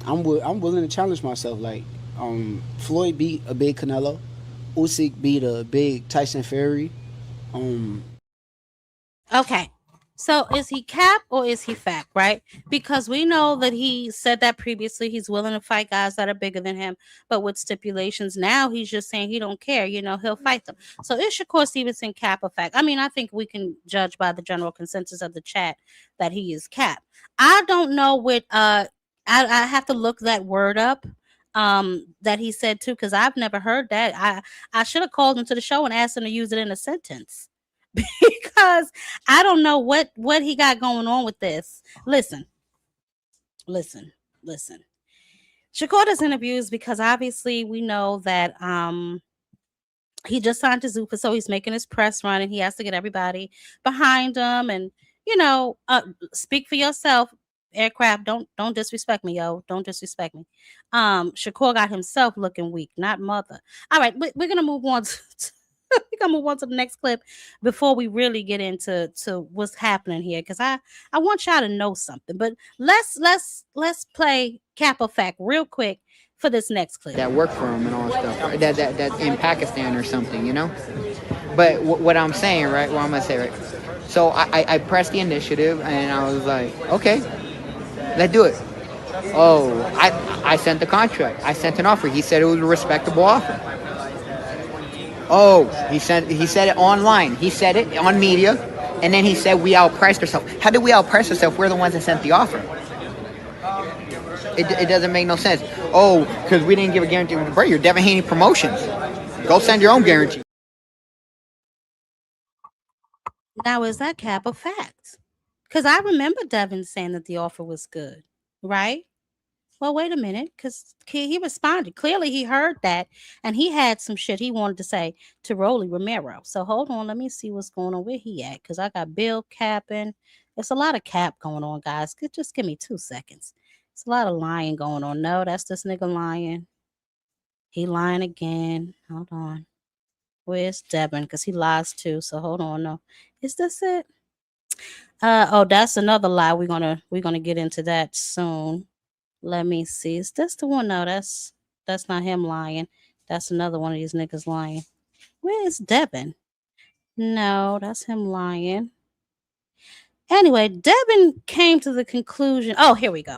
I'm willing to challenge myself. Like, Floyd beat a big Canelo, Usyk beat a big Tyson Fury. Okay. So is he cap or is he fact, right? Because we know that he said that previously. He's willing to fight guys that are bigger than him, but with stipulations. Now he's just saying he don't care. You know, he'll fight them. So is Shakur Stevenson cap or fact? I mean, I think we can judge by the general consensus of the chat that he is cap. I don't know what I have to look that word up that he said too, because I've never heard that. I should have called him to the show and asked him to use it in a sentence. Because I don't know what he got going on with this. Listen. Shakur does interviews because obviously we know that he just signed to Zuffa, so he's making his press run and he has to get everybody behind him. And you know, speak for yourself. Aircraft, don't disrespect me, yo. Don't disrespect me. Shakur got himself looking weak, not mother. All right, we're gonna move on to we're gonna move on to the next clip before we really get into what's happening here, because I want y'all to know something. But let's play cap or fact real quick for this next clip. That work for him and all that stuff, right? that in Pakistan or something, you know. But what I'm saying, right? What I'm gonna say, right? So I pressed the initiative and I was like, okay, let's do it. Oh, I sent the contract. I sent an offer. He said it was a respectable offer. Oh, he said it online. He said it on media, and then he said we outpriced ourselves. How did we outprice ourselves? We're the ones that sent the offer. It doesn't make no sense. Oh, because we didn't give a guarantee. Bro, you're Devin Haney Promotions. Go send your own guarantee. Now, is that cap or fact? Because I remember Devin saying that the offer was good, right? Well, wait a minute, because he responded. Clearly, he heard that, and he had some shit he wanted to say to Rolly Romero. So hold on, let me see what's going on. Where he at? Because I got Bill capping. There's a lot of cap going on, guys. Just give me 2 seconds. It's a lot of lying going on. No, that's this nigga lying. He lying again. Hold on. Where's Devin? Because he lies too. So hold on. No, is this it? Oh, that's another lie. We're gonna get into that soon. Let me see. Is this the one? No, that's not him lying. That's another one of these niggas lying. Where is Devin? No, that's him lying. Anyway, Devin came to the conclusion. Oh, here we go.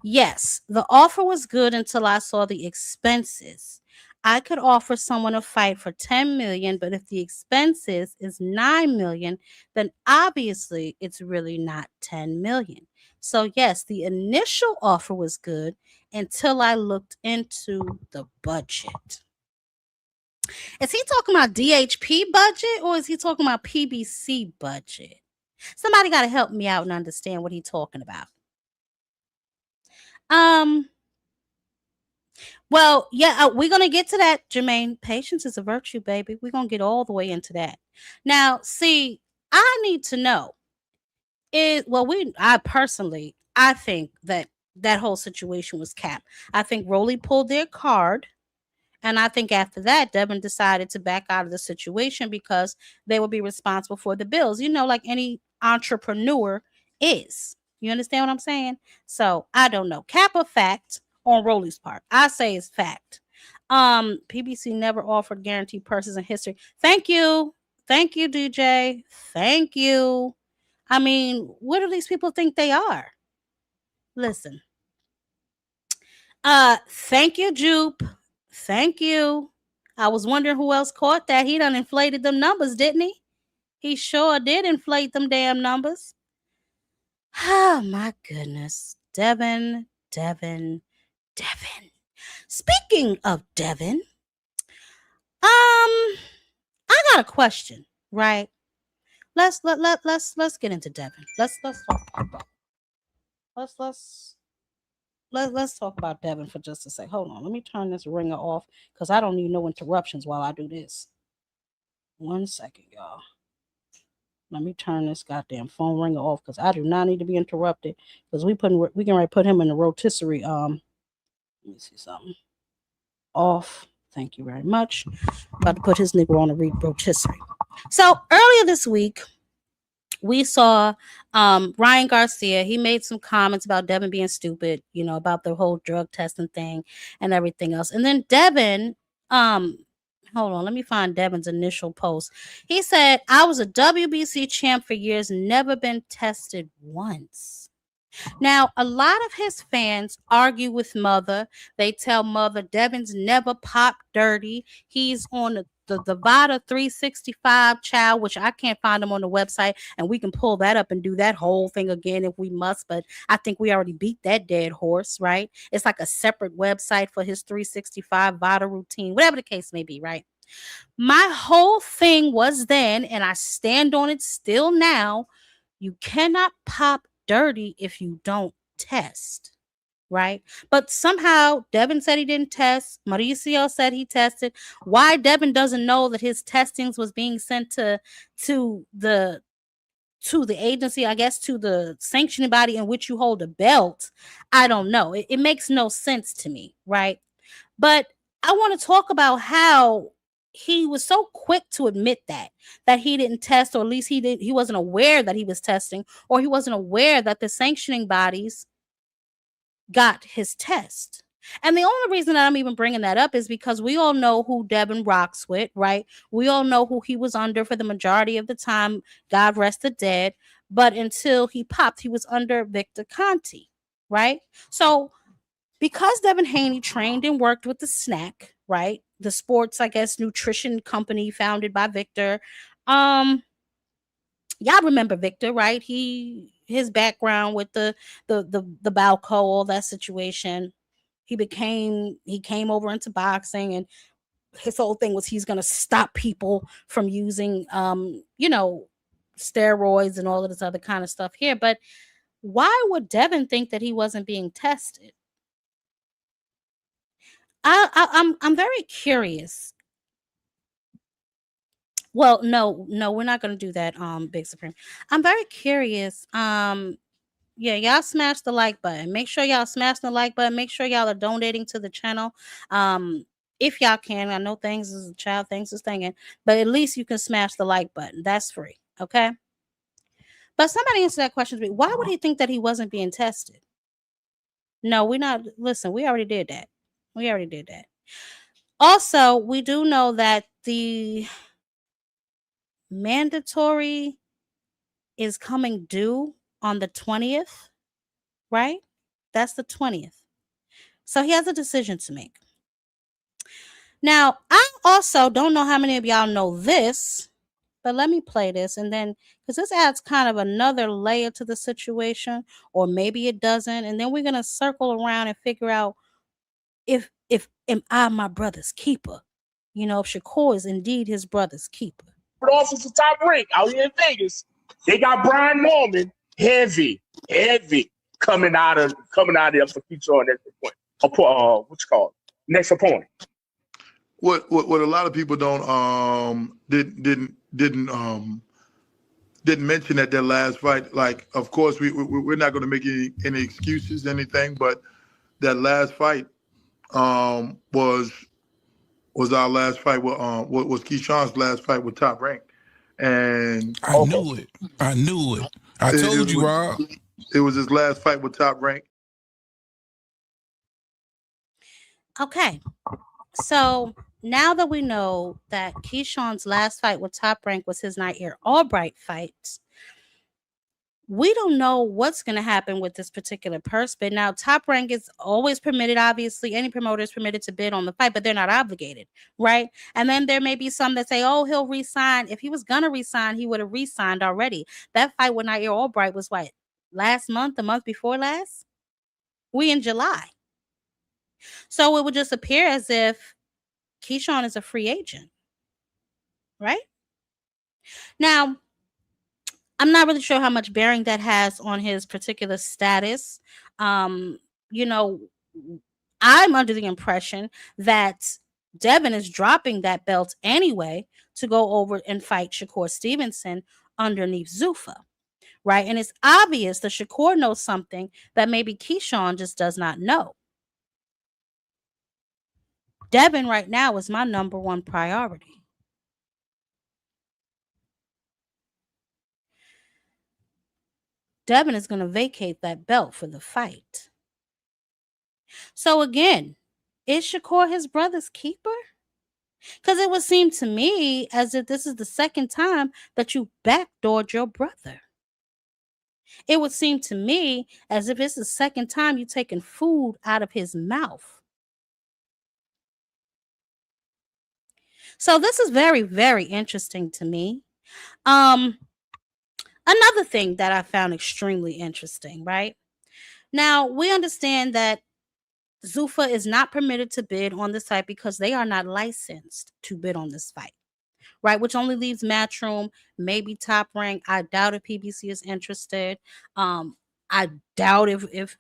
Yes, the offer was good until I saw the expenses. I could offer someone a fight for 10 million, but if the expenses is 9 million, then obviously it's really not 10 million. So yes, the initial offer was good, until I looked into the budget. Is he talking about DHP budget or is he talking about PBC budget? Somebody got to help me out and understand what he's talking about. Well, yeah, we're going to get to that, Jermaine. Patience is a virtue, baby. We're going to get all the way into that. Now, see, I need to know I think that whole situation was capped. I think Rolly pulled their card. And I think after that, Devin decided to back out of the situation because they would be responsible for the bills, like any entrepreneur is. You understand what I'm saying? So I don't know. Cap or fact on Rolly's part? I say it's fact. PBC never offered guaranteed purses in history. Thank you. Thank you, DJ. Thank you. I mean, what do these people think they are? Listen. Thank you, Jupe. Thank you. I was wondering who else caught that. He done inflated them numbers, didn't he? He sure did inflate them damn numbers. Oh, my goodness. Devin. Speaking of Devin, I got a question, right? Let's get into Devin. Let's talk about Devin for just a sec. Hold on. Let me turn this ringer off because I don't need no interruptions while I do this. 1 second, y'all. Let me turn this goddamn phone ringer off because I do not need to be interrupted because we can put him in the rotisserie. Let me see something. Off. Thank you very much. About to put his nigga on a rotisserie. So earlier this week, we saw Ryan Garcia. He made some comments about Devin being stupid, about the whole drug testing thing and everything else. And then Devin, hold on, let me find Devin's initial post. He said, I was a WBC champ for years, never been tested once. Now, a lot of his fans argue with Mother. They tell Mother Devin's never popped dirty. He's on the Vada 365 child, which I can't find him on the website, and we can pull that up and do that whole thing again if we must, but I think we already beat that dead horse, right? It's like a separate website for his 365 Vada routine, whatever the case may be, right? My whole thing was then, and I stand on it still now, you cannot pop dirty if you don't test, right? But somehow Devin said he didn't test. Mauricio said he tested. Why Devin doesn't know that his testings was being sent to the agency, I guess, to the sanctioning body in which you hold a belt, I don't know. It makes no sense to me, right? But I want to talk about how he was so quick to admit that he didn't test, or at least he wasn't aware that he was testing, or he wasn't aware that the sanctioning bodies got his test. And the only reason that I'm even bringing that up is because we all know who Devin rocks with, right? We all know who he was under for the majority of the time. God rest the dead. But until he popped, he was under Victor Conti, right? So because Devin Haney trained and worked with the Snack, right? The sports, I guess, nutrition company founded by Victor. Y'all remember Victor, right? His background with the Balco, all that situation. He came over into boxing, and his whole thing was he's gonna stop people from using steroids and all of this other kind of stuff here. But why would Devin think that he wasn't being tested? I'm very curious. Well, no, we're not gonna do that, Big Supreme. I'm very curious. Yeah, y'all smash the like button. Make sure y'all smash the like button. Make sure y'all are donating to the channel. If y'all can, I know things is a child, things is thinking, but at least you can smash the like button. That's free, okay? But somebody answer that question to me. Why would he think that he wasn't being tested? No, we're not. Listen, we already did that. Also, we do know that the mandatory is coming due on the 20th, right? That's the 20th. So he has a decision to make. Now, I also don't know how many of y'all know this, But let me play this, and then because this adds kind of another layer to the situation, or maybe it doesn't, and then we're gonna circle around and figure out if am I my brother's keeper? You know, if Shakur is indeed his brother's keeper. Officer Top Rank out here in Vegas. They got Brian Norman, heavy coming out of there for Keyshawn next point. What you call it? Next opponent. What a lot of people don't didn't mention at their last fight. Like, of course, we're not going to make any excuses, anything, but that last fight was our last fight. Was Keyshawn's last fight with Top Rank, and I knew it. I told you, Rob. It was his last fight with Top Rank. Okay, so now that we know that Keyshawn's last fight with Top Rank was his Nair Albright fight, we don't know what's going to happen with this particular purse bid. Now, Top Rank is always permitted, obviously. Any promoter is permitted to bid on the fight, but they're not obligated, right? And then there may be some that say, oh, he'll re-sign. If he was going to re-sign, he would have re-signed already. That fight with Nair Albright was what? Last month, the month before last? We in July. So it would just appear as if Keyshawn is a free agent, right? Now, I'm not really sure how much bearing that has on his particular status. You know, I'm under the impression that Devin is dropping that belt anyway to go over and fight Shakur Stevenson underneath Zuffa, right? And it's obvious that Shakur knows something that maybe Keyshawn just does not know. Devin right now is my number one priority. Devin is going to vacate that belt for the fight. So again, is Shakur his brother's keeper? Because it would seem to me as if this is the second time that you backdoored your brother. It would seem to me as if it's the second time you've taken food out of his mouth. So this is very, very interesting to me. Another thing that I found extremely interesting, right? Now, we understand that Zuffa is not permitted to bid on the site because they are not licensed to bid on this fight, right? Which only leaves Matchroom, maybe Top Rank. I doubt if PBC is interested. I doubt if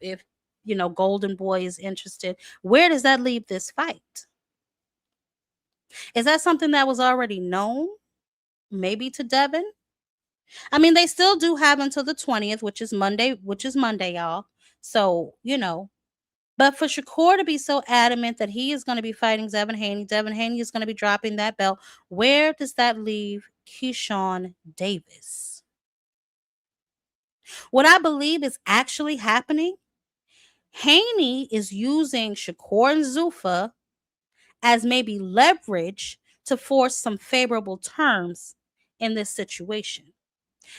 you know, Golden Boy is interested. Where does that leave this fight? Is that something that was already known? Maybe to Devin? I mean, they still do have until the 20th, which is Monday, y'all. So, you know, but for Shakur to be so adamant that he is going to be fighting Devin Haney is going to be dropping that belt. Where does that leave Keyshawn Davis? What I believe is actually happening, Haney is using Shakur and Zuffa as maybe leverage to force some favorable terms in this situation.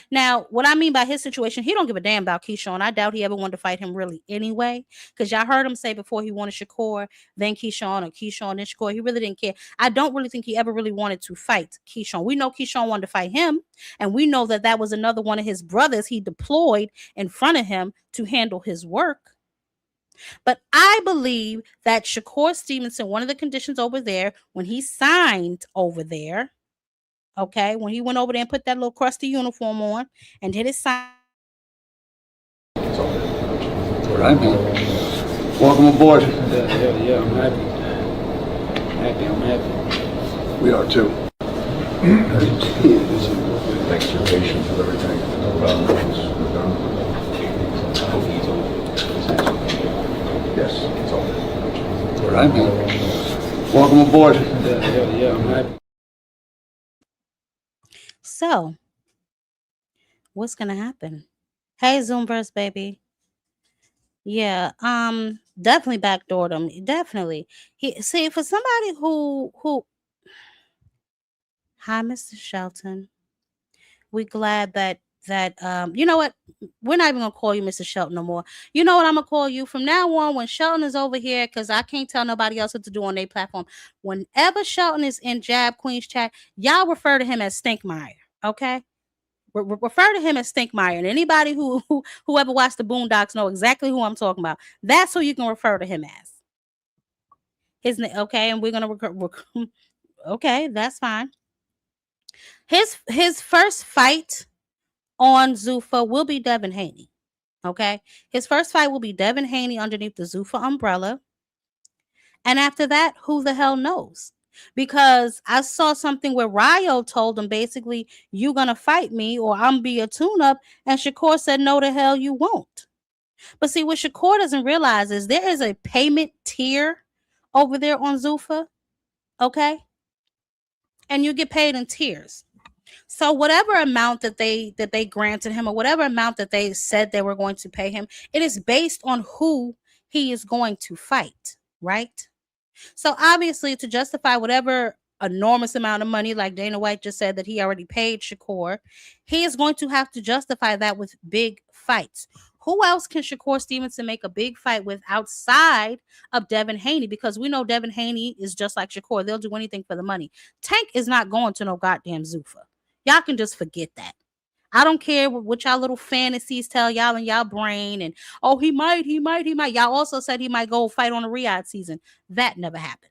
Now, what I mean by his situation, he don't give a damn about Keyshawn. I doubt he ever wanted to fight him really anyway, because y'all heard him say before he wanted Shakur, then Keyshawn, or Keyshawn, then Shakur. He really didn't care. I don't really think he ever really wanted to fight Keyshawn. We know Keyshawn wanted to fight him, and we know that that was another one of his brothers he deployed in front of him to handle his work. But I believe that Shakur Stevenson, one of the conditions over there, when he signed over there, okay, when he went over there and put that little crusty uniform on and did his sign. Right, man. Welcome aboard. Yeah, I'm happy. We are too. Thanks for your patience with everything. We're done. Yes, it's all. Right, man. Welcome aboard. Yeah, I'm happy. So, what's gonna happen? Hey, Zoomverse, baby. Yeah, definitely backdoored him. Definitely. See, for somebody who hi, Mr. Shelton. We glad that you know what? We're not even gonna call you Mr. Shelton no more. You know what I'm gonna call you from now on when Shelton is over here, because I can't tell nobody else what to do on their platform. Whenever Shelton is in Jab Queen's chat, y'all refer to him as Stinkmeyer. Okay? Refer to him as Stinkmeyer. And anybody who ever watched the Boondocks know exactly who I'm talking about. That's who you can refer to him as. His name, okay, and we're gonna okay, that's fine. His first fight on Zuffa will be Devin Haney. Okay, his first fight will be Devin Haney underneath the Zuffa umbrella, and after that, who the hell knows? Because I saw something where Ryo told him basically, "You gonna fight me, or I'm be a tune-up," and Shakur said, "No, the hell you won't." But see, what Shakur doesn't realize is there is a payment tier over there on Zuffa, okay? And you get paid in tiers. So whatever amount that they granted him, or whatever amount that they said they were going to pay him, it is based on who he is going to fight, right? So obviously, to justify whatever enormous amount of money, like Dana White just said that he already paid Shakur, he is going to have to justify that with big fights. Who else can Shakur Stevenson make a big fight with outside of Devin Haney? Because we know Devin Haney is just like Shakur. They'll do anything for the money. Tank is not going to no goddamn Zuffa. Y'all can just forget that. I don't care what y'all little fantasies tell y'all in y'all brain. And, oh, he might. Y'all also said he might go fight on a Riyadh season. That never happened.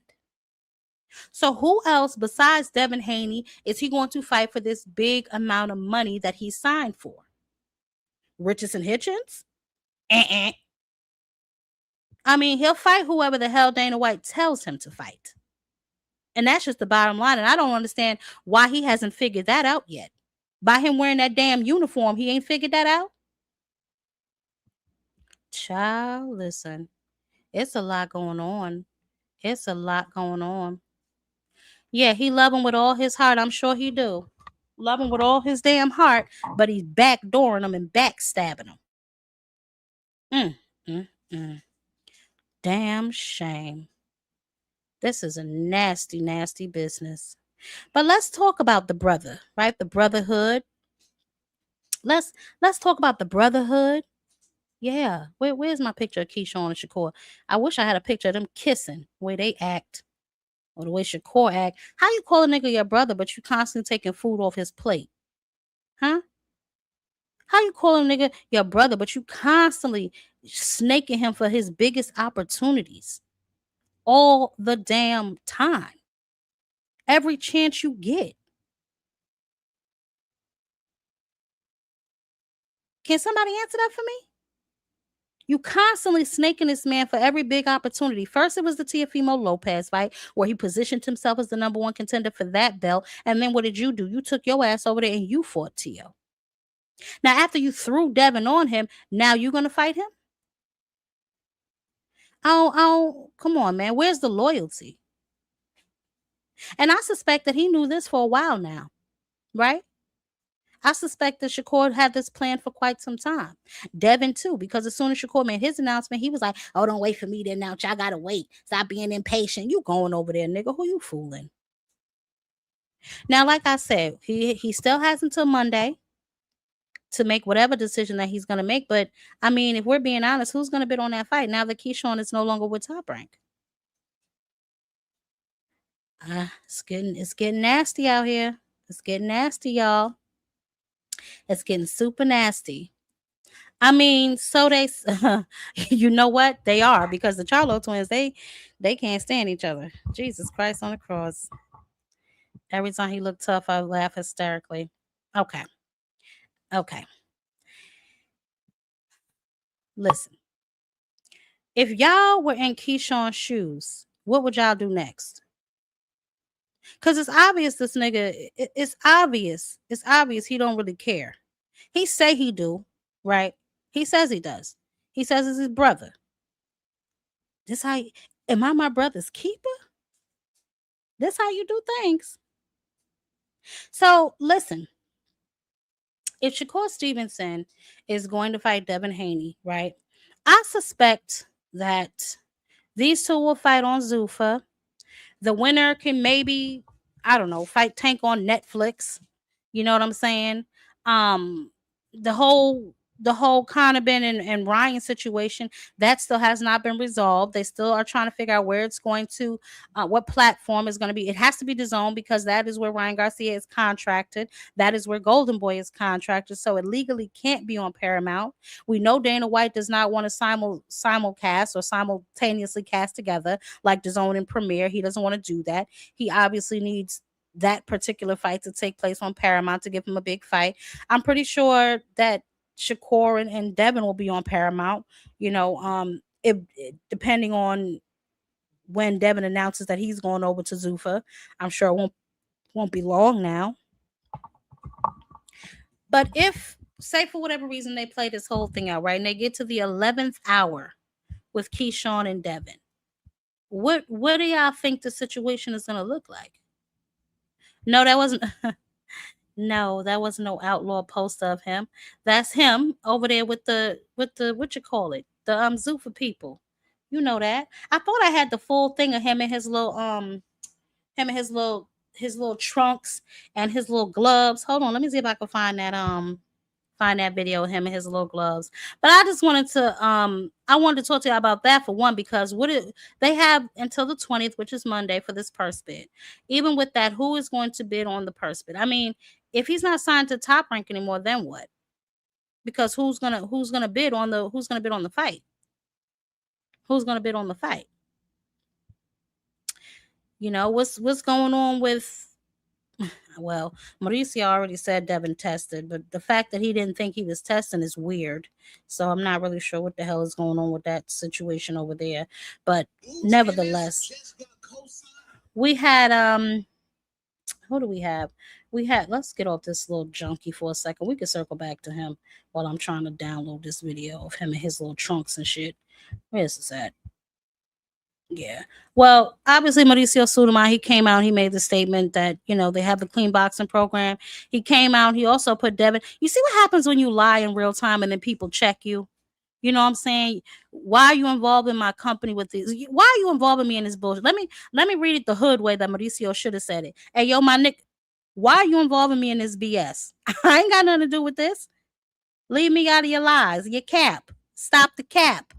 So who else besides Devin Haney is he going to fight for this big amount of money that he signed for? Richardson Hitchens? I mean, he'll fight whoever the hell Dana White tells him to fight. And that's just the bottom line. And I don't understand why he hasn't figured that out yet. By him wearing that damn uniform, he ain't figured that out? Child, listen. It's a lot going on. It's a lot going on. Yeah, he love him with all his heart. I'm sure he do. Love him with all his damn heart, but he's backdooring him and backstabbing him. Damn shame. This is a nasty, nasty business. But let's talk about the brother, right? The brotherhood. Let's talk about the brotherhood. Yeah. Where's my picture of Keyshawn and Shakur? I wish I had a picture of them kissing, the way they act, or the way Shakur act. How you call a nigga your brother, but you constantly taking food off his plate? Huh? How you call a nigga your brother, but you constantly snaking him for his biggest opportunities all the damn time? Every chance you get. Can somebody answer that for me? You constantly snaking this man for every big opportunity. First, it was the Teofimo Lopez fight where he positioned himself as the number one contender for that belt. And then what did you do? You took your ass over there and you fought Teo. Now, after you threw Devin on him, now you're going to fight him? Oh, come on, man. Where's the loyalty? And I suspect that he knew this for a while now, right? I suspect that Shakur had this plan for quite some time. Devin, too, because as soon as Shakur made his announcement, he was like, oh, don't wait for me to announce. Y'all got to wait. Stop being impatient. You going over there, nigga. Who you fooling? Now, like I said, he still has until Monday to make whatever decision that he's going to make. But, I mean, if we're being honest, who's going to bid on that fight now that Keyshawn is no longer with Top Rank? It's getting nasty out here. It's getting nasty, y'all. It's getting super nasty. I mean, so they, you know what? They are, because the Charlo twins, they can't stand each other. Jesus Christ on the cross. Every time he looked tough, I laugh hysterically. Okay. Listen. If y'all were in Keyshawn's shoes, what would y'all do next? Because it's obvious this nigga, it's obvious he don't really care. He say he do, right? He says he does. He says it's his brother. Am I my brother's keeper? This how you do things. So listen, if Shakur Stevenson is going to fight Devin Haney, right? I suspect that these two will fight on Zuffa. The winner can maybe, I don't know, fight Tank on Netflix. You know what I'm saying? The whole the whole Conoban and Ryan situation, that still has not been resolved. They still are trying to figure out where it's going to, what platform is going to be. It has to be DAZN because that is where Ryan Garcia is contracted. That is where Golden Boy is contracted. So it legally can't be on Paramount. We know Dana White does not want to simulcast or simultaneously cast together like DAZN and Premiere. He doesn't want to do that. He obviously needs that particular fight to take place on Paramount to give him a big fight. I'm pretty sure that Shakur and Devin will be on Paramount, depending on when Devin announces that he's going over to Zuffa. I'm sure it won't be long now. But if, say for whatever reason, they play this whole thing out, right, and they get to the 11th hour with Keyshawn and Devin, what do y'all think the situation is going to look like? No, that wasn't... No, that was no outlaw poster of him. That's him over there with the what you call it? The Zuffa people. You know that. I thought I had the full thing of him and his little his little trunks and his little gloves. Hold on, let me see if I can find that video of him and his little gloves. But I just wanted to I wanted to talk to you about that for one, because they have until the 20th, which is Monday, for this purse bid. Even with that, who is going to bid on the purse bid? I mean, if he's not signed to Top Rank anymore, then what? Because who's gonna bid on the fight? Who's gonna bid on the fight? What's going on with? Well, Mauricio already said Devin tested, but the fact that he didn't think he was testing is weird. So I'm not really sure what the hell is going on with that situation over there. But nevertheless, we had who do we have? Let's get off this little junkie for a second. We can circle back to him while I'm trying to download this video of him and his little trunks and shit. Where's this at? Yeah. Well, obviously Mauricio Sudamar, he came out, he made the statement that, they have the clean boxing program. He came out, he also put Devin. You see what happens when you lie in real time and then people check you? You know what I'm saying? Why are you involving my company with this? Why are you involving me in this bullshit? Let me read it the hood way that Mauricio should have said it. Hey, yo, my Nick, why are you involving me in this BS? I ain't got nothing to do with this. Leave me out of your lies, your cap. Stop the cap.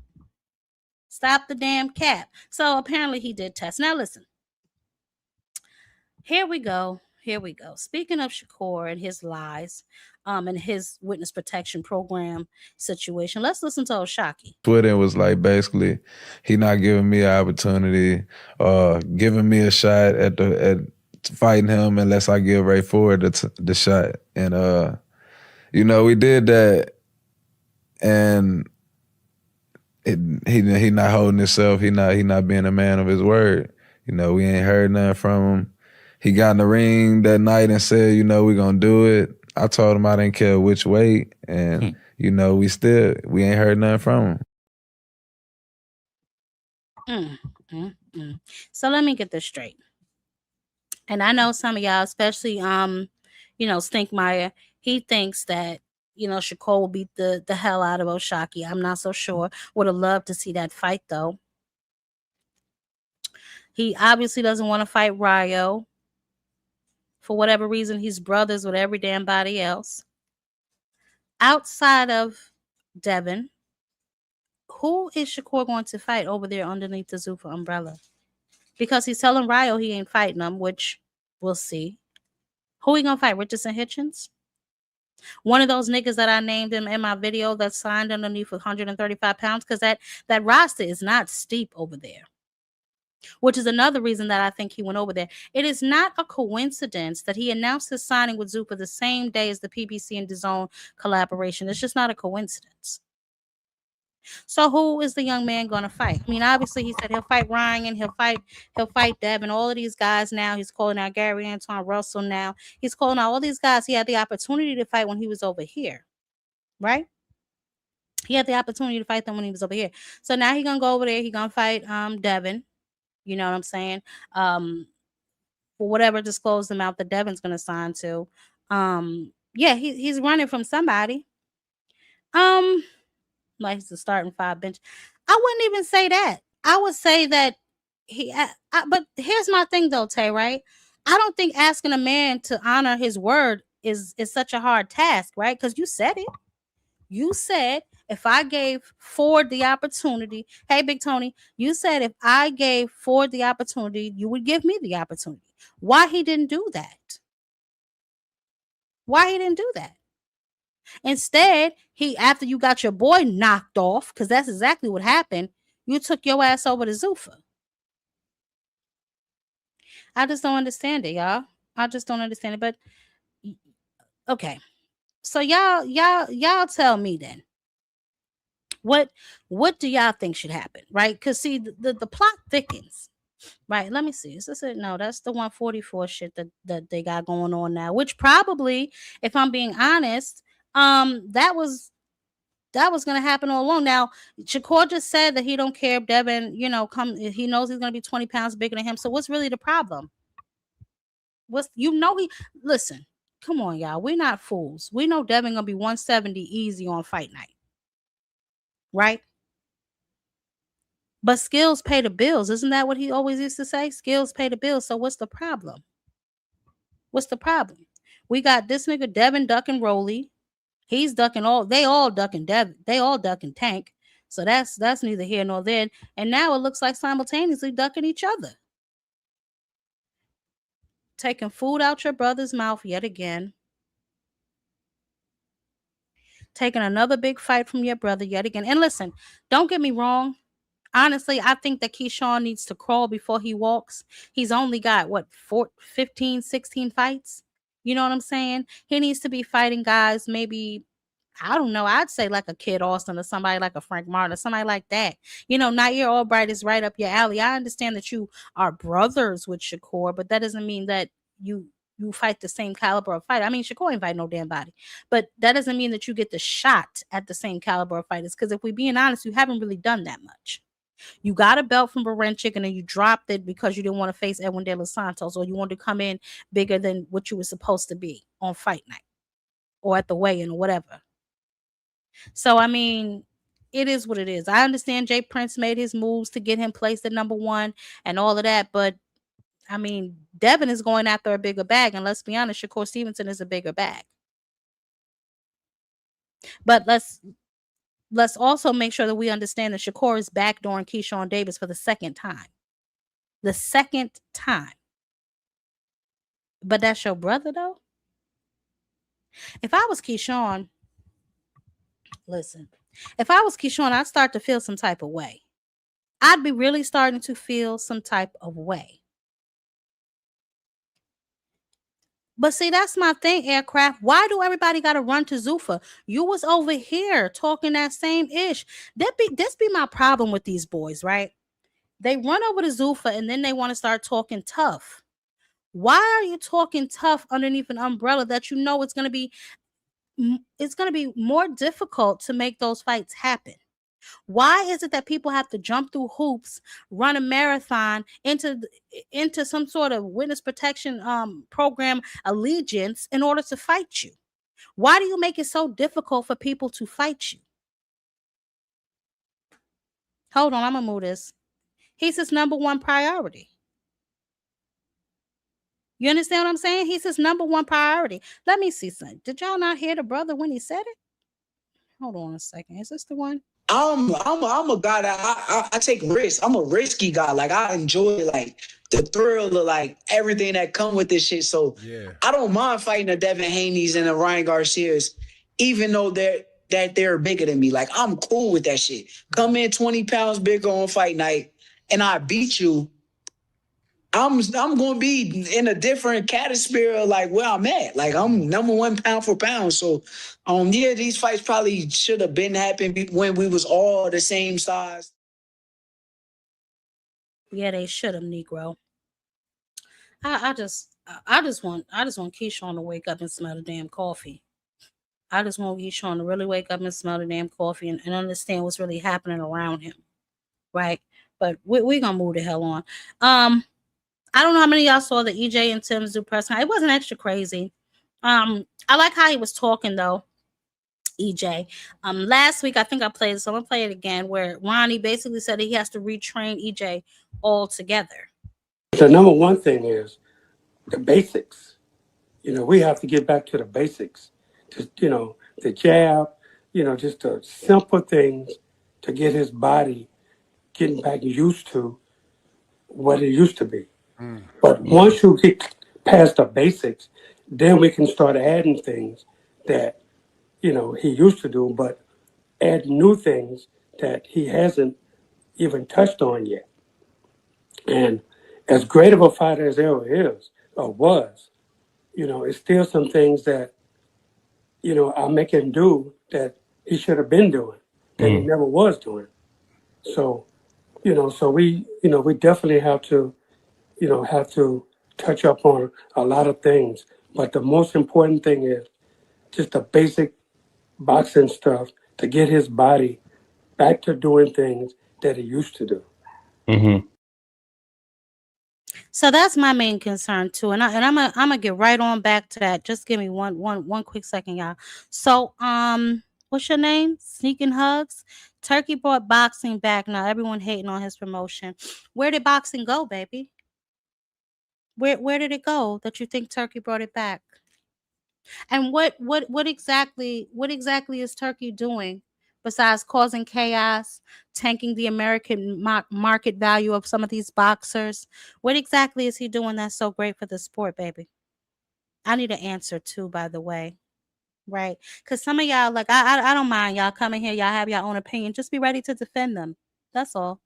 Stop the damn cap. So apparently he did test. Now listen. Here we go. Speaking of Shakur and his lies, and his witness protection program situation, let's listen to Oshaki. Twitter was like, basically, he not giving me an opportunity, giving me a shot at fighting him unless I give Ray Ford the shot. And we did that, and he not holding himself. He not being a man of his word. We ain't heard nothing from him. He got in the ring that night and said, we gonna do it. I told him I didn't care which way, and we ain't heard nothing from him. So let me get this straight. And I know some of y'all, especially Stinkmeyer, he thinks that Shakur will beat the hell out of Oshaki. I'm not so sure. Would have loved to see that fight though. He obviously doesn't want to fight Ryo. For whatever reason, he's brothers with every damn body else. Outside of Devin, who is Shakur going to fight over there underneath the Zuffa umbrella? Because he's telling Ryo he ain't fighting him, which we'll see. Who he gonna fight? Richardson Hitchens? One of those niggas that I named him in my video that signed underneath 135 pounds, because that roster is not steep over there. Which is another reason that I think he went over there. It is not a coincidence that he announced his signing with Zuffa the same day as the PBC and DAZN collaboration. It's just not a coincidence. So who is the young man going to fight? I mean, obviously he said he'll fight Ryan, he'll fight Devin, all of these guys now. He's calling out Gary Antoine Russell now. He's calling out all these guys he had the opportunity to fight when he was over here, right? He had the opportunity to fight them when he was over here. So now he's going to go over there. He's going to fight Devin. You know what I'm saying? For whatever disclosed amount that Devin's going to sign to. Yeah, he's running from somebody. Like he's the starting 5 bench. I wouldn't even say that. I would say that but here's my thing though, Tay, right? I don't think asking a man to honor his word is such a hard task, right? Because you said it. You said if I gave Ford the opportunity, hey, Big Tony, you said if I gave Ford the opportunity, you would give me the opportunity. Why he didn't do that? Why he didn't do that? Instead, after you got your boy knocked off, because that's exactly what happened, you took your ass over to Zuffa. I just don't understand it, y'all. I just don't understand it. But okay. So y'all tell me then. What do y'all think should happen? Right? Because see, the plot thickens. Right. Let me see. Is this it? No, that's the 144 shit that they got going on now. Which probably, if I'm being honest, that was gonna happen all along. Now, Shakur just said that he don't care if Devin, he knows he's gonna be 20 pounds bigger than him. So what's really the problem? Listen, come on, y'all. We're not fools. We know Devin gonna be 170 easy on fight night. Right? But skills pay the bills. Isn't that what he always used to say? Skills pay the bills. So what's the problem? What's the problem? We got this nigga Devin ducking Rolly. He's ducking they all ducking Devin. They all ducking Tank. So that's neither here nor there. And now it looks like simultaneously ducking each other. Taking food out your brother's mouth yet again. Taking another big fight from your brother yet again. And listen, don't get me wrong. Honestly, I think that Keyshawn needs to crawl before he walks. He's only got, 15, 16 fights? You know what I'm saying? He needs to be fighting guys maybe, I don't know, I'd say like a Kid Austin or somebody like a Frank Martin or somebody like that. Nair Albright is right up your alley. I understand that you are brothers with Shakur, but that doesn't mean that you fight the same caliber of fight. I mean, Shakur ain't fight no damn body, but that doesn't mean that you get the shot at the same caliber of fighters. Because if we're being honest, you haven't really done that much. You got a belt from Barenchik and then you dropped it because you didn't want to face Edwin De Los Santos, or you wanted to come in bigger than what you were supposed to be on fight night or at the weigh-in or whatever. So, I mean, it is what it is. I understand Jay Prince made his moves to get him placed at number 1 and all of that, but I mean, Devin is going after a bigger bag, and let's be honest, Shakur Stevenson is a bigger bag. But let's also make sure that we understand that Shakur is backdooring Keyshawn Davis for the second time. The second time. But that's your brother, though? If I was Keyshawn, listen, if I was Keyshawn, I'd start to feel some type of way. I'd be really starting to feel some type of way. But see, that's my thing, Aircraft. Why do everybody got to run to Zuffa? You was over here talking that same ish. This be my problem with these boys, right? They run over to Zuffa and then they want to start talking tough. Why are you talking tough underneath an umbrella that you know it's going to be more difficult to make those fights happen? Why is it that people have to jump through hoops, run a marathon into some sort of witness protection program allegiance in order to fight you? Why do you make it so difficult for people to fight you? Hold on, I'm gonna move this. He's his number 1 priority. You understand what I'm saying? He's his number 1 priority. Let me see something. Did y'all not hear the brother when he said it? Hold on a second. Is this the one? I'm a guy that I take risks. I'm a risky guy. Like, I enjoy like the thrill of like everything that come with this shit. So I don't mind fighting the Devin Haney's and the Ryan Garcias, even though they're bigger than me. Like, I'm cool with that shit. Come in 20 pounds bigger on fight night and I beat you. I'm going to be in a different category, like where I'm at. Like, I'm number 1 pound for pound. So, these fights probably should have been happening when we was all the same size. Yeah, they should have, Negro. I just want Keyshawn to wake up and smell the damn coffee. I just want Keyshawn to really wake up and smell the damn coffee and understand what's really happening around him. Right? But we're gonna move the hell on. I don't know how many of y'all saw the EJ and Tim's do press conference. It wasn't extra crazy. I like how he was talking though, EJ. Last week I think I played it, so I'm gonna play it again, where Ronnie basically said he has to retrain EJ altogether. The number 1 thing is the basics. We have to get back to the basics. The jab, just the simple things to get his body getting back used to what it used to be. But once you get past the basics, then we can start adding things that, he used to do, but add new things that he hasn't even touched on yet. And as great of a fighter as Errol is or was, it's still some things that, I make him do that he should have been doing, that he never was doing. So, we definitely have to touch up on a lot of things. But the most important thing is just the basic boxing stuff to get his body back to doing things that he used to do. So that's my main concern too, and I'm gonna get right on back to that. Just give me one quick second, y'all. So what's your name? Sneaking Hugs. Turkey brought boxing back. Now everyone hating on his promotion. Where did boxing go, baby? Where did it go that you think Turkey brought it back? And what exactly is Turkey doing besides causing chaos, tanking the American market value of some of these boxers? What exactly is he doing that's so great for the sport, baby? I need an answer too, by the way. Right? Because some of y'all, like, I don't mind y'all coming here, y'all have your own opinion. Just be ready to defend them. That's all.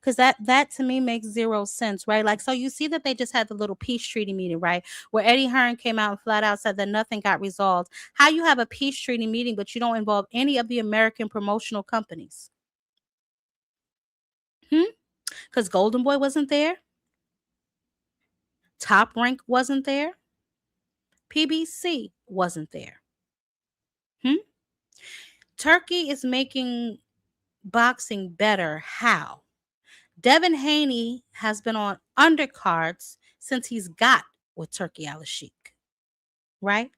Because that to me makes zero sense, right? Like, so you see that they just had the little peace treaty meeting, right? Where Eddie Hearn came out and flat out said that nothing got resolved. How you have a peace treaty meeting, but you don't involve any of the American promotional companies? Because Golden Boy wasn't there. Top Rank wasn't there. PBC wasn't there. Turkey is making boxing better. How? Devin Haney has been on undercards since he's got with Turkey Al-Sheikh, right?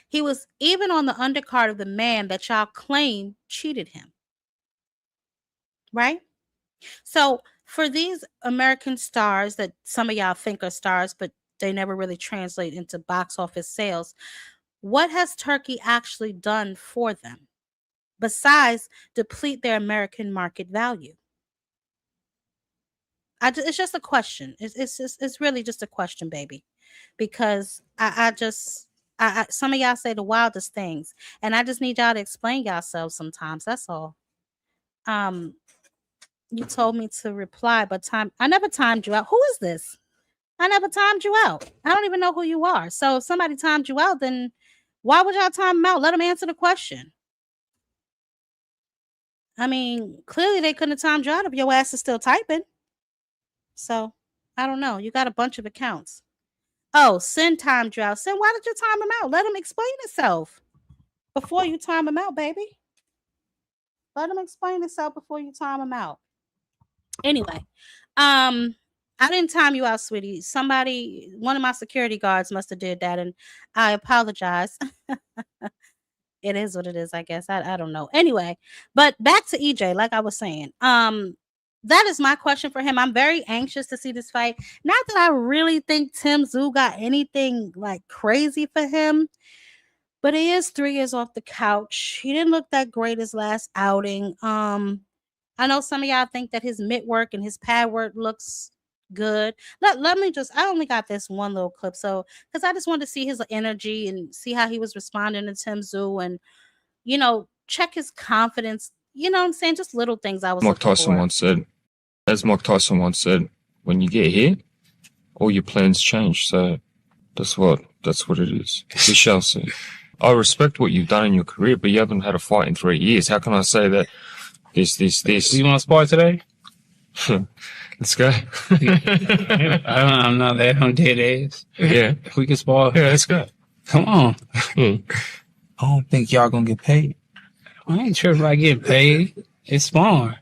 He was even on the undercard of the man that y'all claim cheated him, right? So for these American stars that some of y'all think are stars, but they never really translate into box office sales, what has Turkey actually done for them besides deplete their American market value? It's just a question. It's really just a question, baby, because I some of y'all say the wildest things, and I just need y'all to explain yourselves sometimes. That's all. You told me to reply, but I never timed you out. Who is this? I never timed you out. I don't even know who you are. So if somebody timed you out, then why would y'all time them out? Let them answer the question. I mean, clearly they couldn't have timed you out if your ass is still typing. So I don't know. You got a bunch of accounts. Oh, Sin timed you out. Sin, why did you time him out? Let him explain himself before you time him out, baby. Let him explain himself before you time him out. Anyway, I didn't time you out, sweetie. One of my security guards must have did that, and I apologize. It is what it is, I guess. I don't know. Anyway, but back to EJ, like I was saying. That is my question for him. I'm very anxious to see this fight. Not that I really think Tim Tszyu got anything like crazy for him, but he is 3 years off the couch. He didn't look that great his last outing. I know some of y'all think that his mitt work and his pad work looks good. Let me I only got this one little clip, so because I just wanted to see his energy and see how he was responding to Tim Tszyu and check his confidence. You know what I'm saying? Just little things I was Mike looking Tyson for. Mike Tyson once said, when you get hit, all your plans change. So that's what it is. We shall see. I respect what you've done in your career, but you haven't had a fight in 3 years. How can I say that this? You want to spar today? Let's go. I'm not that on dead ass. Yeah. We can spar. Yeah, let's go. Come on. I don't think y'all gonna get paid. I ain't sure if I get paid. It's sparring.